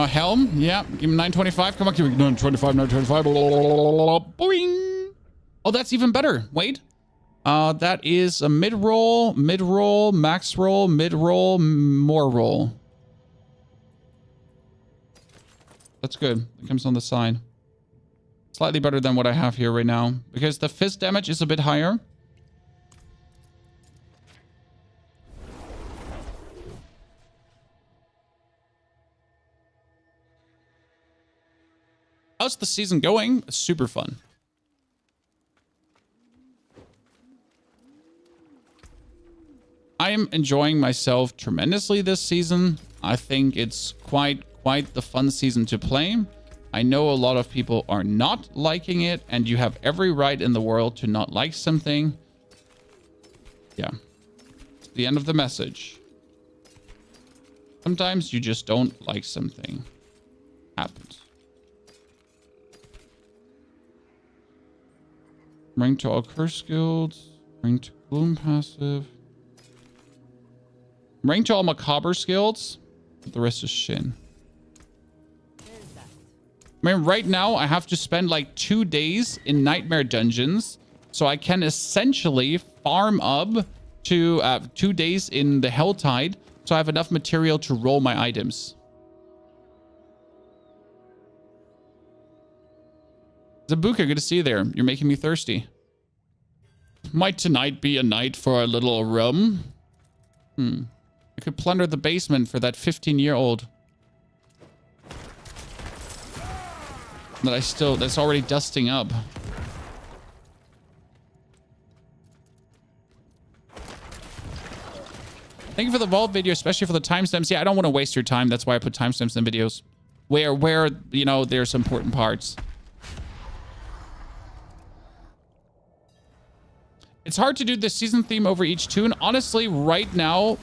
Helm, yeah, give him 925. Come on, give me 925, 925. Boing. Oh, that's even better. Wait. That is a mid-roll, max roll, mid-roll, more roll. That's good. It comes on the side. Slightly better than what I have here right now. Because the fist damage is a bit higher. How's the season going? Super fun. I am enjoying myself tremendously this season. I think it's quite the fun season to play. I know a lot of people are not liking it, and you have every right in the world to not like something. Yeah. It's the end of the message. Sometimes you just don't like something. Happens. Rank to all curse guilds. Rank to gloom passive. Rank to all macabre guilds. But the rest is shin. I mean, right now I have to spend like 2 days in nightmare dungeons, so I can essentially farm up to 2 days in the Helltide, so I have enough material to roll my items. Zabuka, good to see you there. You're making me thirsty. Might tonight be a night for a little rum? I could plunder the basement for that 15-year-old. That's already dusting up. Thank you for the vault video, especially for the timestamps. Yeah, I don't want to waste your time. That's why I put timestamps in videos where you know, there's important parts. It's hard to do the season theme over each tune. Honestly, right now,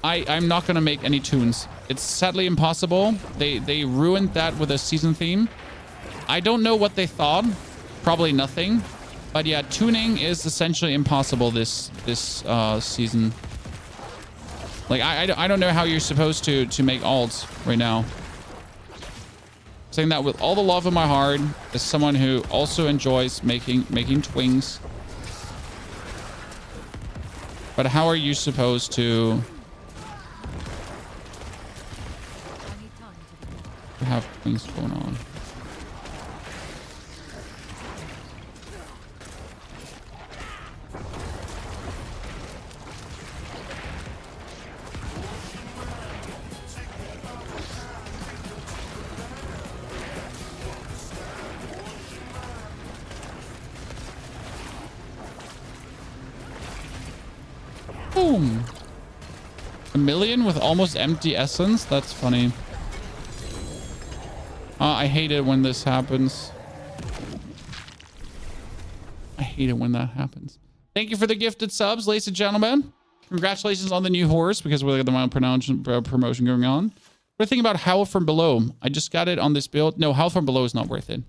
I'm not going to make any tunes. It's sadly impossible. They ruined that with a season theme. I don't know what they thought. Probably nothing. But yeah, tuning is essentially impossible this season. Like, I don't know how you're supposed to make alts right now. Saying that with all the love in my heart, as someone who also enjoys making twings. But how are you supposed to have things going on? Boom. 1 million with almost empty essence? That's funny. I hate it when this happens. I hate it when that happens. Thank you for the gifted subs, ladies and gentlemen. Congratulations on the new horse, because we're the promotion going on. What do you think about Howl from Below? I just got it on this build. No, Howl from Below is not worth it.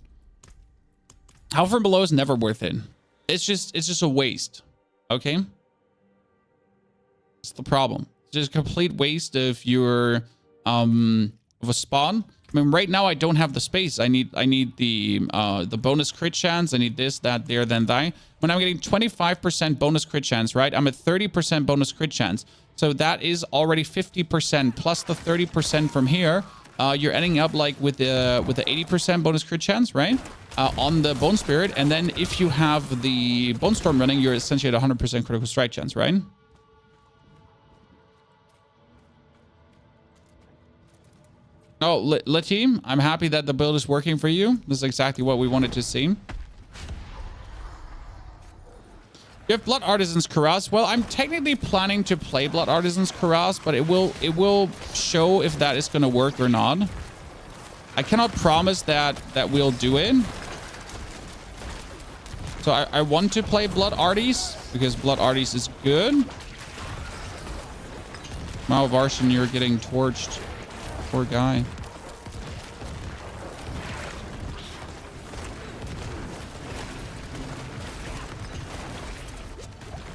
Howl from Below is never worth it. It's just a waste. Okay? That's the problem. It's just a complete waste of your of a spawn. I mean, right now I don't have the space. I need the bonus crit chance. I need this, that, there, then that. When I'm getting 25% bonus crit chance, right? I'm at 30% bonus crit chance. So that is already 50% plus the 30% from here. You're ending up like with the 80% bonus crit chance, right? On the Bone Spirit. And then if you have the Bone Storm running, you're essentially at 100% critical strike chance, right? Oh, Letty, I'm happy that the build is working for you. This is exactly what we wanted to see. You have Blood Artisans Kuras. Well, I'm technically planning to play Blood Artisans Kuras, but it will show if that is going to work or not. I cannot promise that we'll do it. So I want to play Blood Arties because Blood Arties is good. Wow, Varshan, you're getting torched. Poor guy.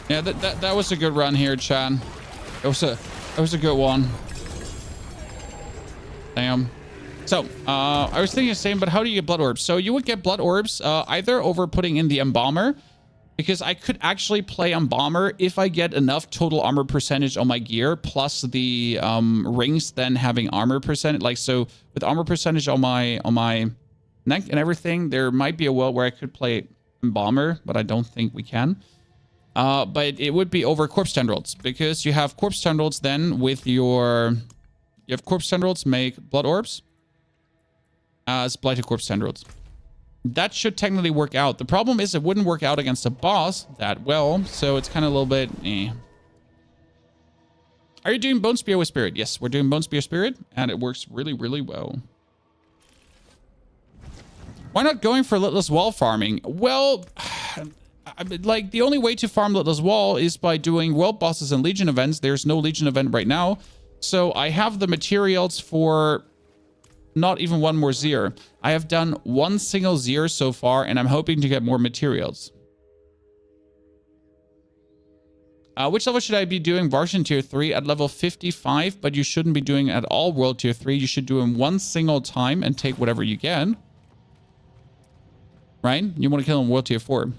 Yeah, that was a good run here, Chan. It was a good one. Damn. So, I was thinking the same, but how do you get blood orbs? So you would get blood orbs either over putting in the Embomber, because I could actually play Embomber if I get enough total armor percentage on my gear, plus the rings then having armor percentage. Like, so with armor percentage on my neck and everything, there might be a world where I could play Embomber, but I don't think we can. But it would be over Corpse Tendrils, because you have Corpse Tendrils then with your... You have Corpse Tendrils make blood orbs as Blighted Corpse Tendrils. That should technically work out. The problem is it wouldn't work out against a boss that well, so it's kind of a little bit eh. Are you doing Bone Spear with Spirit? Yes, we're doing Bone Spear Spirit, and it works really, really well. Why not going for Litless Wall farming? Well, like the only way to farm Littlest Wall is by doing world bosses and Legion events. There's no Legion event right now. So I have the materials for not even one more Zier. I have done one single Zier so far, and I'm hoping to get more materials. Which level should I be doing Varshan tier 3? At level 55, but you shouldn't be doing at all world tier 3. You should do them one single time and take whatever you get. Right? You want to kill him world tier 4.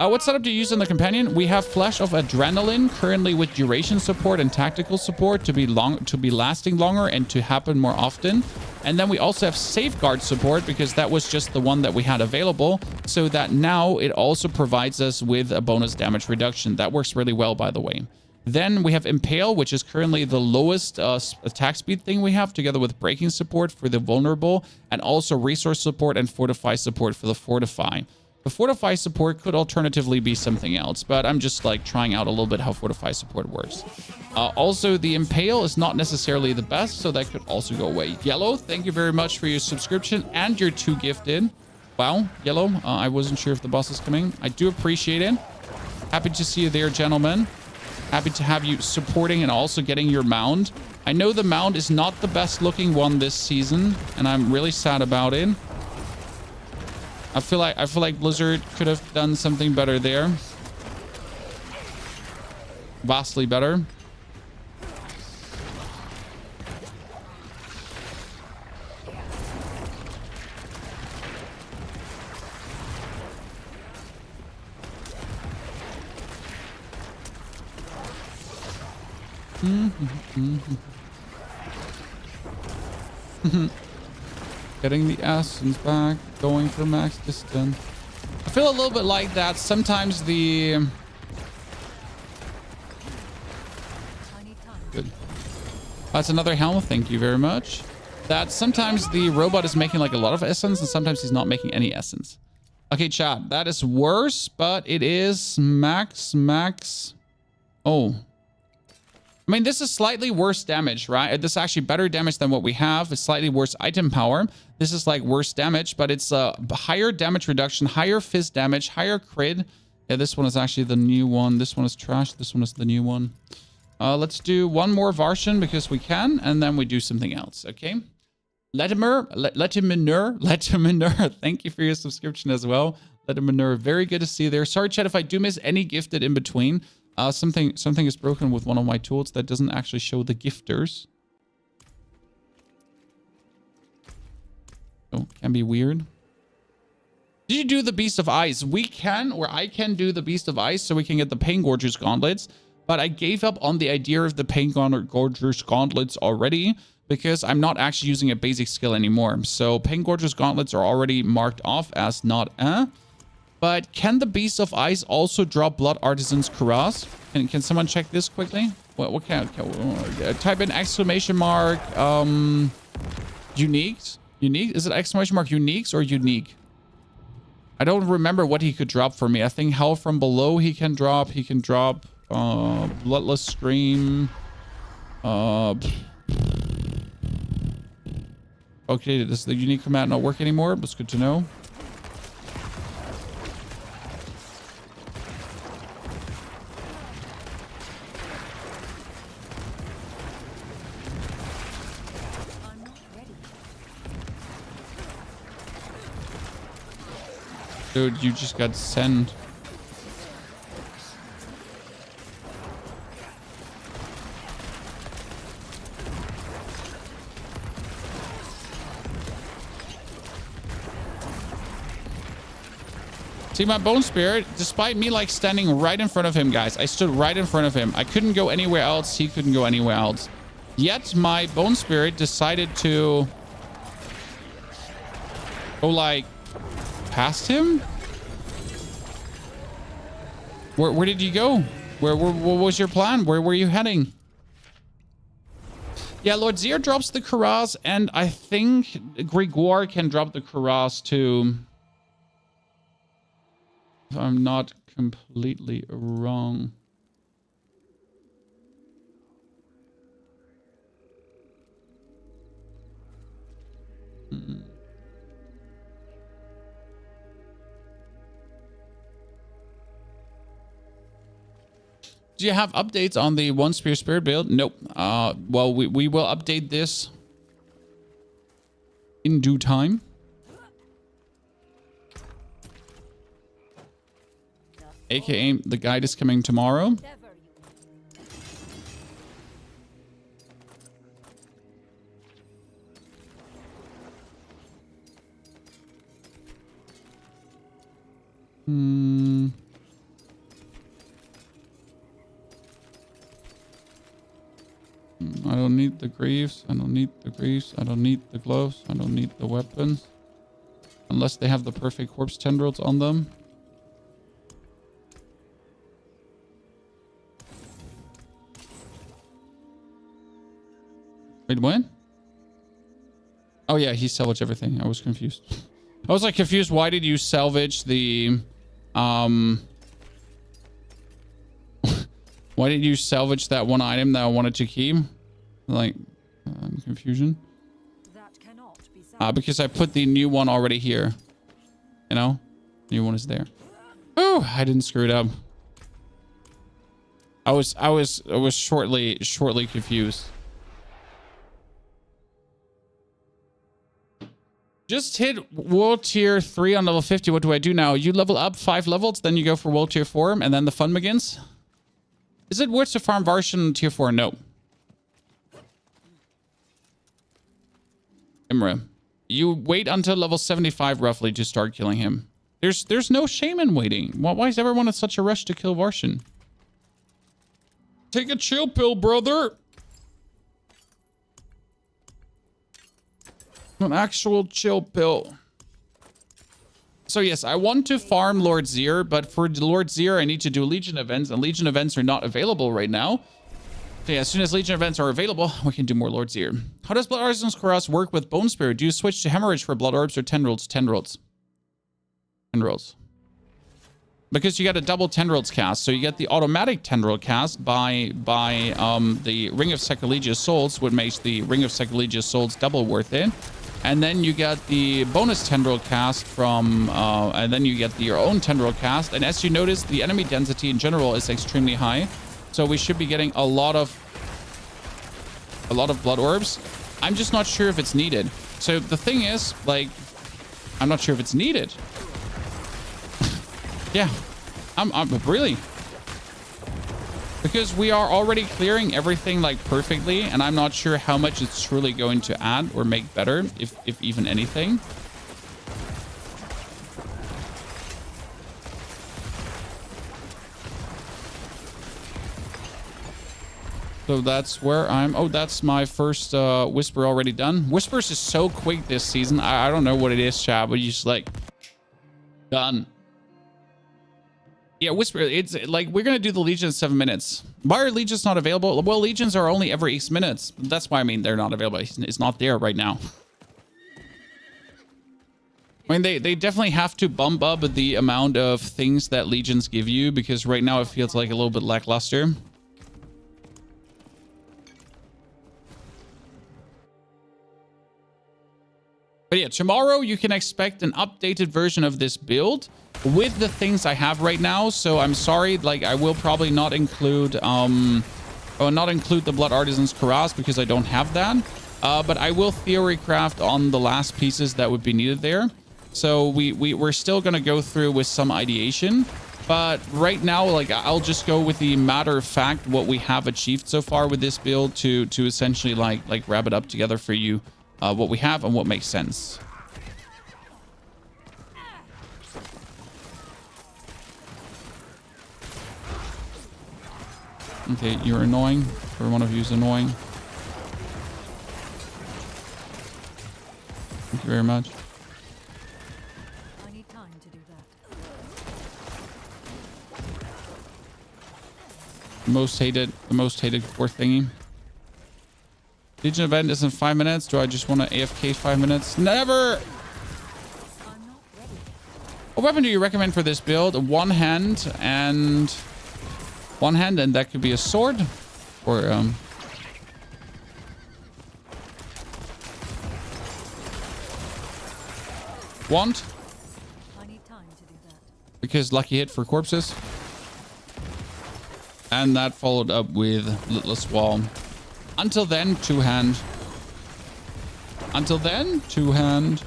What setup do you use in the companion? We have Flash of Adrenaline currently with duration support and tactical support to be lasting longer and to happen more often. And then we also have Safeguard support because that was just the one that we had available, so that now it also provides us with a bonus damage reduction. That works really well, by the way. Then we have Impale, which is currently the lowest attack speed thing we have, together with breaking support for the vulnerable, and also resource support and fortify support for the fortify. The fortify support could alternatively be something else, but I'm just like trying out a little bit how fortify support works. Also, the Impale is not necessarily the best, so that could also go away. Yellow, thank you very much for your subscription and your 2 gifted. Wow, Yellow, I wasn't sure if the boss is coming. I do appreciate it. Happy to see you there, gentlemen. Happy to have you supporting and also getting your mount. I know the mount is not the best looking one this season, and I'm really sad about it. I feel like Blizzard could have done something better there. Vastly better. Getting the essence back, going for max distance. I feel a little bit like that. Sometimes the... Good. That's another helm. Thank you very much. That sometimes the robot is making like a lot of essence and sometimes he's not making any essence. Okay, chat. That is worse, but it is max. Oh. I mean, this is slightly worse damage, right? This is actually better damage than what we have. It's slightly worse item power. This is like worse damage, but it's a higher damage reduction, higher fizz damage, higher crit. Yeah, this one is actually the new one. This one is trash. This one is the new one. Let's do one more Varshan because we can, and then we do something else, okay? Latimer, thank you for your subscription as well. Latimer, very good to see you there. Sorry, chat, if I do miss any gifted in between. Something is broken with one of my tools that doesn't actually show the gifters. Oh, can be weird. Did you do the Beast of Ice? We can, or I can do the Beast of Ice so we can get the Pain Gorger's Gauntlets. But I gave up on the idea of the Pain Gorger's Gauntlets already because I'm not actually using a basic skill anymore. So Pain Gorger's Gauntlets are already marked off as not But can the Beast of Ice also drop Blood Artisan's Cuirass? Can someone check this quickly? What can type in exclamation mark uniques? Unique? Is it exclamation mark uniques or unique? I don't remember what he could drop for me. I think Hell from Below he can drop. He can drop Bloodless Scream. Okay, does the unique command not work anymore? But it's good to know. Dude, you just got sent. See, my Bone Spirit, despite me like standing right in front of him, guys, I stood right in front of him. I couldn't go anywhere else. He couldn't go anywhere else. Yet my Bone Spirit decided to go like past him. Where did you go? What was your plan? Where were you heading? Yeah, Lord Zier drops the Cuirass, and I think Gregorio can drop the Cuirass too. If I'm not completely wrong. Do you have updates on the one spear spirit build? Nope. Well, we will update this in due time. AKA the guide is coming tomorrow. I don't need the greaves. I don't need the greaves. I don't need the gloves. I don't need the weapons. Unless they have the perfect corpse tendrils on them. Wait, when? Oh yeah, he salvaged everything. I was confused. I was like confused. Why did you salvage the why did you salvage that one item that I wanted to keep? Like, confusion. That cannot be because I put the new one already here. You know? New one is there. Oh, I didn't screw it up. I was shortly confused. Just hit world tier 3 on level 50. What do I do now? You level up 5 levels, then you go for world tier 4, and then the fun begins. Is it worth to farm Varshan tier 4? No. Imra, you wait until level 75 roughly to start killing him. There's no shame in waiting. Why is everyone in such a rush to kill Varshan? Take a chill pill, brother. An actual chill pill. So yes, I want to farm Lord Zir, but for Lord Zir, I need to do Legion events, and Legion events are not available right now. So yeah, as soon as Legion events are available, we can do more Lord Zir. How does Blood Artisan's Cuirass work with Bone Spirit? Do you switch to Hemorrhage for Blood Orbs or Tendrils? Tendrils. Tendrils. Because you get a double Tendrils cast, so you get the automatic Tendril cast by the Ring of Sacrilegious Souls, which makes the Ring of Sacrilegious Souls double worth it. And then you get the bonus Tendril cast from, and then you get your own Tendril cast. And as you notice, the enemy density in general is extremely high. So we should be getting a lot of blood orbs. I'm just not sure if it's needed. So the thing is, like, I'm not sure if it's needed. Yeah, I'm really, because we are already clearing everything like perfectly, and I'm not sure how much it's truly going to add or make better, if even anything. So that's where I'm. Oh, that's my first whisper already done. Whispers is so quick this season. I don't know what it is, chat, but you just like done. Yeah, whisper. It's like we're gonna do the Legion in 7 minutes. Why are Legions not available? Well, Legions are only every 8 minutes. That's why I mean they're not available. It's not there right now. I mean, they definitely have to bump up the amount of things that Legions give you, because right now it feels like a little bit lackluster. But yeah, tomorrow you can expect an updated version of this build with the things I have right now. So I'm sorry, like I will probably not include the Blood Artisan's Cuirass because I don't have that. But I will theory craft on the last pieces that would be needed there. So we're still gonna go through with some ideation. But right now, like I'll just go with the matter of fact what we have achieved so far with this build to essentially like wrap it up together for you. What we have and what makes sense. Okay, you're annoying. Every one of you is annoying. Thank you very much. I need time to do that. The most hated core thingy. Legion event is in 5 minutes. Do I just want to AFK 5 minutes? Never! I'm not ready. What weapon do you recommend for this build? One hand, and that could be a sword, or wand. I need time to do that. Because lucky hit for corpses. And that followed up with Littlest Wall. Until then, two-hand. Until then, two-hand.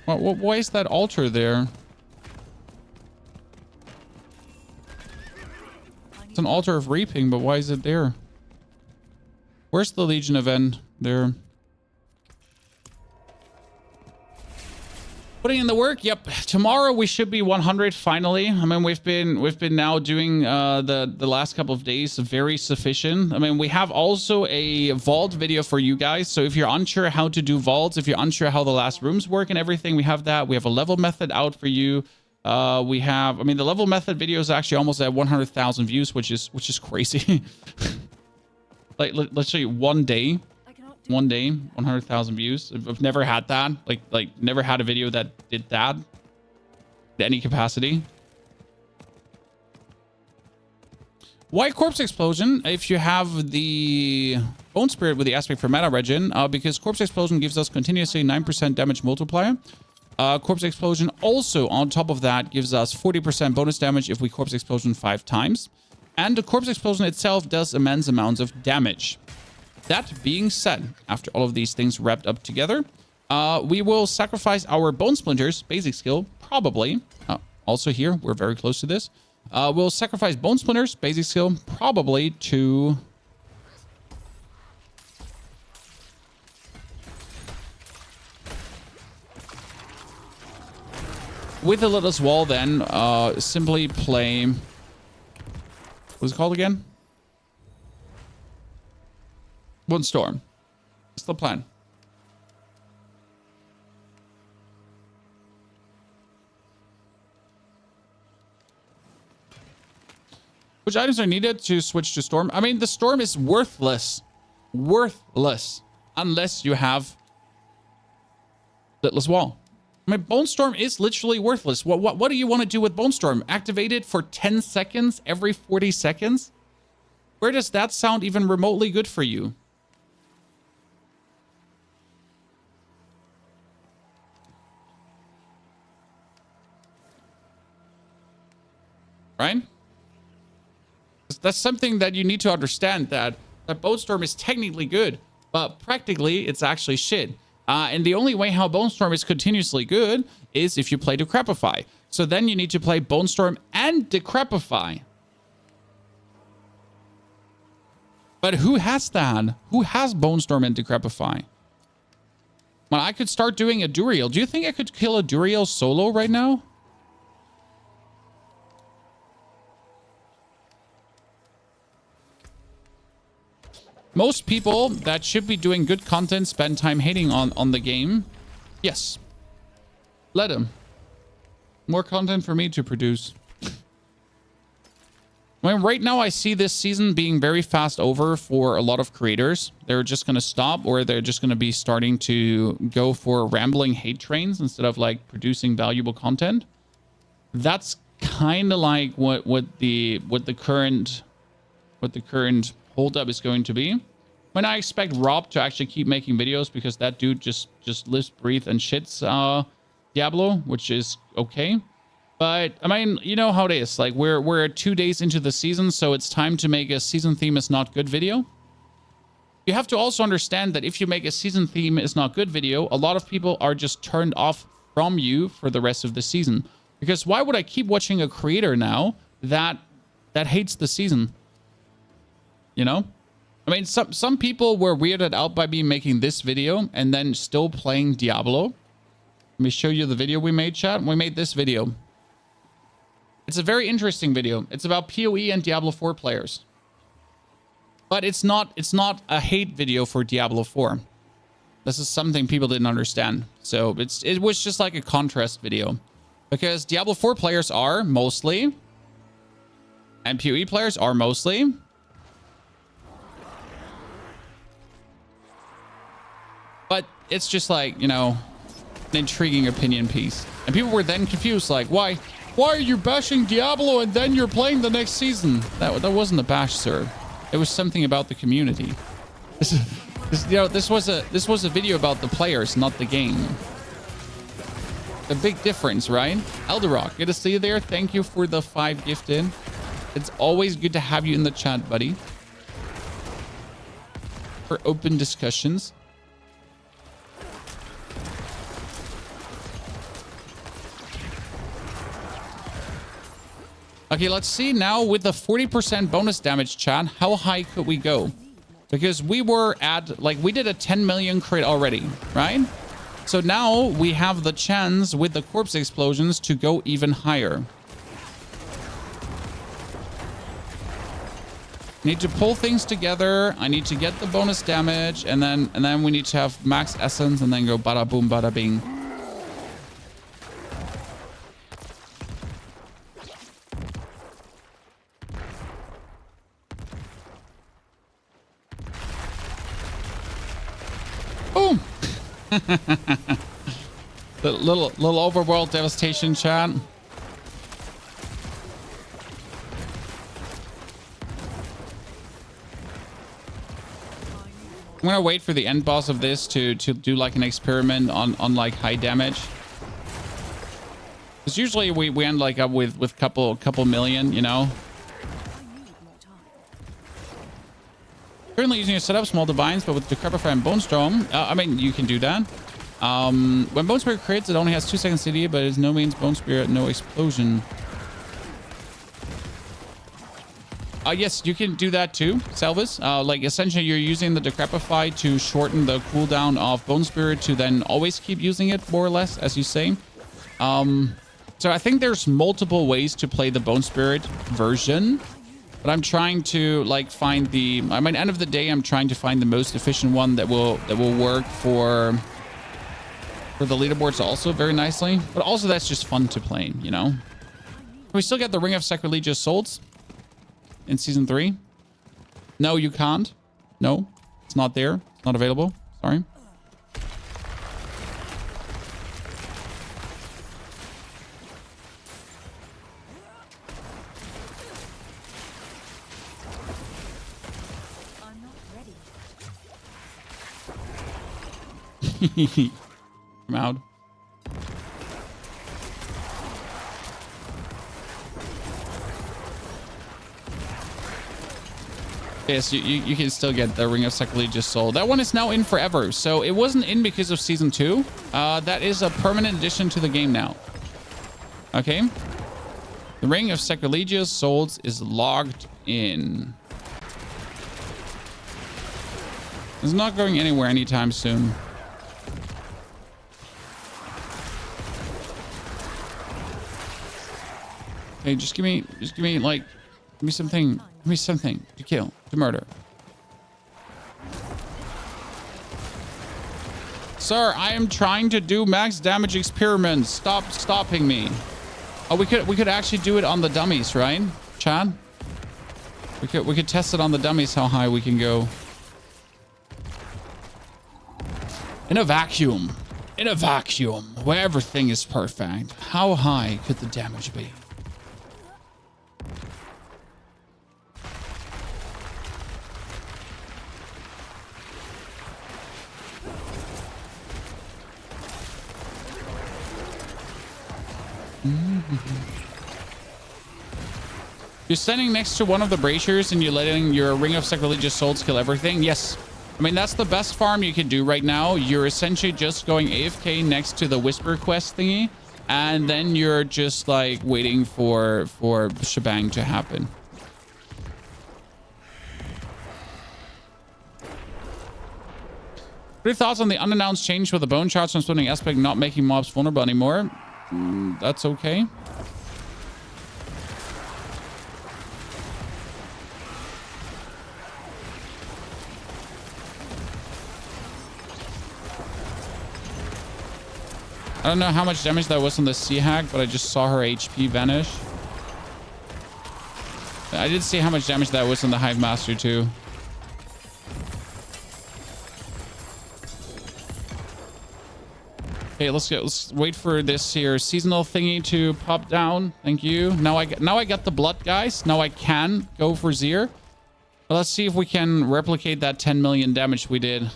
Why is that altar there? It's an altar of reaping, but why is it there? Where's the Legion event? There. Putting in the work. Yep. Tomorrow we should be 100 finally. I mean, we've been now doing the last couple of days very sufficient. I mean, we have also a vault video for you guys. So if you're unsure how to do vaults, if you're unsure how the last rooms work and everything, we have that. We have a level method out for you. We have, I mean, the level method video is actually almost at 100,000 views, which is crazy. Like, let's show you one day. 100,000 views. I've never had that. Like never had a video that did that to any capacity. Why Corpse Explosion? If you have the Bone Spirit with the Aspect for Mana Regen, because Corpse Explosion gives us continuously 9% damage multiplier. Corpse Explosion also on top of that gives us 40% bonus damage if we Corpse Explosion 5 times. And the Corpse Explosion itself does immense amounts of damage. That being said, after all of these things wrapped up together, we will sacrifice our Bone Splinters, basic skill, probably. Also here, we're very close to this. We'll sacrifice Bone Splinters, basic skill, probably to... With the Littlest Wall, then, simply play... What's it called again? One Storm. That's the plan. Which items are needed to switch to Storm? I mean, the Storm is worthless. Worthless. Unless you have Littlest Wall. I mean, Bone Storm is literally worthless. What do you want to do with Bone Storm? Activate it for 10 seconds every 40 seconds? Where does that sound even remotely good for you? Right? That's something that you need to understand, that Bone Storm is technically good, but practically it's actually shit. And the only way how Bone Storm is continuously good is if you play Decrepify. So then you need to play Bone Storm and Decrepify. But who has that? Who has Bone Storm and Decrepify? Well, I could start doing a Duriel. Do you think I could kill a Duriel solo right now? Most people that should be doing good content spend time hating on the game. Yes. Let them. More content for me to produce. I mean, right now I see this season being very fast over for a lot of creators. They're just going to stop, or they're just going to be starting to go for rambling hate trains instead of like producing valuable content. That's kind of like what the current holdup is going to be. When I expect Rob to actually keep making videos, because that dude just lives, breathes, and shits Diablo, which is okay. But I mean, you know how it is. Like we're 2 days into the season, so it's time to make a season theme is not good video. You have to also understand that if you make a season theme is not good video, a lot of people are just turned off from you for the rest of the season. Because why would I keep watching a creator now that hates the season? You know? I mean, some people were weirded out by me making this video and then still playing Diablo. Let me show you the video we made, chat. We made this video. It's a very interesting video. It's about PoE and Diablo 4 players. But it's not a hate video for Diablo 4. This is something people didn't understand. So it was just like a contrast video. Because Diablo 4 players are mostly, and PoE players are mostly, but it's just like, you know, an intriguing opinion piece. And people were then confused, like, why are you bashing Diablo and then you're playing the next season? That wasn't a bash, sir. It was something about the community. You know, this was a video about the players, not the game. A big difference, right? Elderock, good to see you there. Thank you for the 5 gifted. It's always good to have you in the chat, buddy. For open discussions. Okay, let's see now with the 40% bonus damage, chat. How high could we go? Because we were at, like, we did a 10 million crit already, right? So now we have the chance with the corpse explosions to go even higher. Need to pull things together. I need to get the bonus damage, and then we need to have max essence, and then go bada boom, bada bing. Boom. The little overworld devastation, chat. I'm gonna wait for the end boss of this to do like an experiment on like high damage. Because usually we end like up with couple million, you know. Currently using a setup small divines, but with Decrepify and Bone Storm, I mean you can do that. When Bone Spirit crits, it only has 2 seconds CD, but it's no means Bone Spirit, no explosion. Yes, you can do that too, Salvis. Like essentially you're using the Decrepify to shorten the cooldown of Bone Spirit to then always keep using it, more or less, as you say. So I think there's multiple ways to play the Bone Spirit version, but I'm trying to like find the, I mean, end of the day, I'm trying to find the most efficient one that will work for the leaderboards also very nicely. But also that's just fun to play, you know. We still get the Ring of Sacrilegious Souls in season 3. No, you can't. No, it's not there. It's not available. Sorry. I'm not ready. I'm out. Yes, you can still get the Ring of Sacrilegious Soul. That one is now in forever. So it wasn't in because of season 2. That is a permanent addition to the game now. Okay. The Ring of Sacrilegious Souls is logged in. It's not going anywhere anytime soon. Okay, just give me something to kill, to murder. Sir, I am trying to do max damage experiments. Stop stopping me. Oh, we could actually do it on the dummies, right, Chad? We could test it on the dummies how high we can go. In a vacuum, where everything is perfect, how high could the damage be? You're standing next to one of the braziers and you're letting your Ring of Sacrilegious Souls kill everything? Yes. I mean, that's the best farm you can do right now. You're essentially just going AFK next to the Whisper quest thingy, and then you're just like waiting for shebang to happen. What are your thoughts on the unannounced change with the bone charge from splitting aspect not making mobs vulnerable anymore? That's okay. I don't know how much damage that was on the Sea Hack, but I just saw her HP vanish. I did see how much damage that was on the Hive Master too. Okay, let's wait for this here seasonal thingy to pop down. Thank you. Now I got the blood, guys. Now I can go for Zir. But let's see if we can replicate that 10 million damage we did.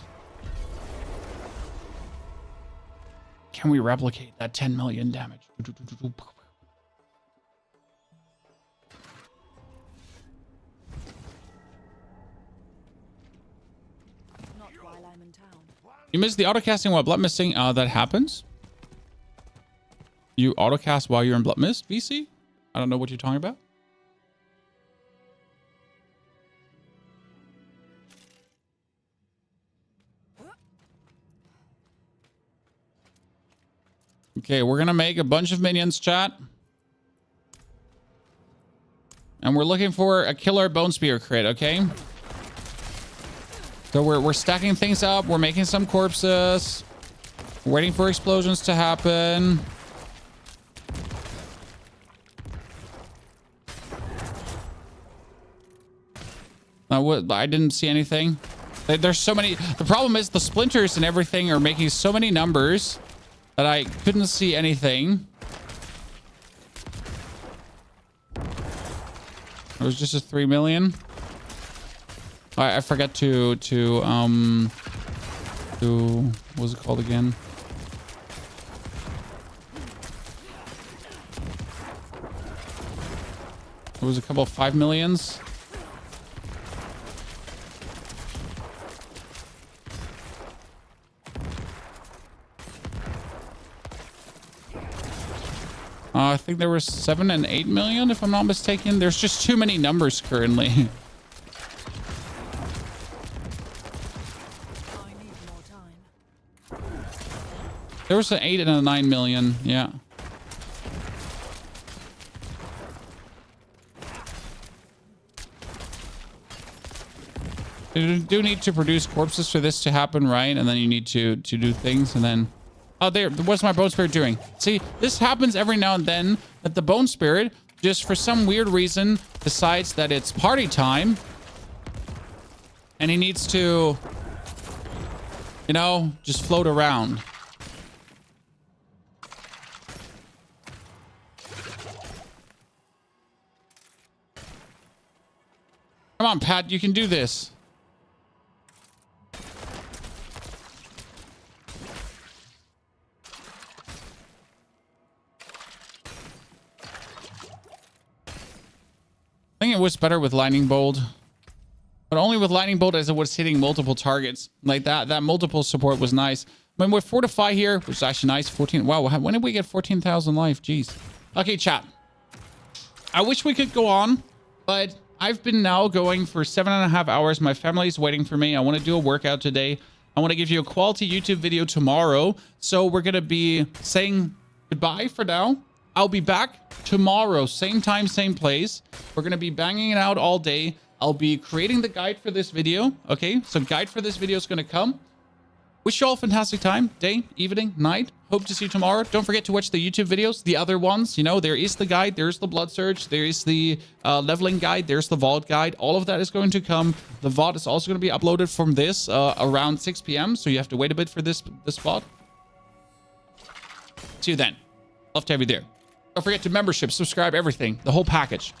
Can we replicate that 10 million damage? Not while I'm in town. You missed the autocasting while blood misting. That happens. You autocast while you're in blood mist, VC? I don't know what you're talking about. Okay, we're gonna make a bunch of minions, chat. And we're looking for a killer bone spear crit, okay? So we're stacking things up, we're making some corpses, waiting for explosions to happen. I didn't see anything. There's so many. The problem is the splinters and everything are making so many numbers that I couldn't see anything. It was just a 3 million. I forgot to what was it called again? It was a couple of 5 millions. I think there were 7 and 8 million, if I'm not mistaken. There's just too many numbers currently. I need more time. There was an 8 and a 9 million. Yeah. You do need to produce corpses for this to happen, right? And then you need to do things, and then... Oh, there. What's my bone spirit doing? See, this happens every now and then, that the bone spirit, just for some weird reason, decides that it's party time. And he needs to, you know, just float around. Come on, Pat, you can do this. I think it was better with lightning bolt, but only with lightning bolt as it was hitting multiple targets like that. That multiple support was nice. When we fortify here, which is actually nice. 14. Wow. When did we get 14,000 life? Jeez. Okay, chat. I wish we could go on, but I've been now going for 7.5 hours. My family's waiting for me. I want to do a workout today. I want to give you a quality YouTube video tomorrow. So we're going to be saying goodbye for now. I'll be back tomorrow, same time, same place. We're going to be banging it out all day. I'll be creating the guide for this video. Okay, so guide for this video is going to come. Wish you all a fantastic time, day, evening, night. Hope to see you tomorrow. Don't forget to watch the YouTube videos, the other ones. You know, there is the guide, there's the blood surge, there is the leveling guide, there's the vault guide. All of that is going to come. The VOD is also going to be uploaded from this around 6 p.m. So you have to wait a bit for this VOD. See you then. Love to have you there. Don't forget to membership, subscribe, everything. The whole package.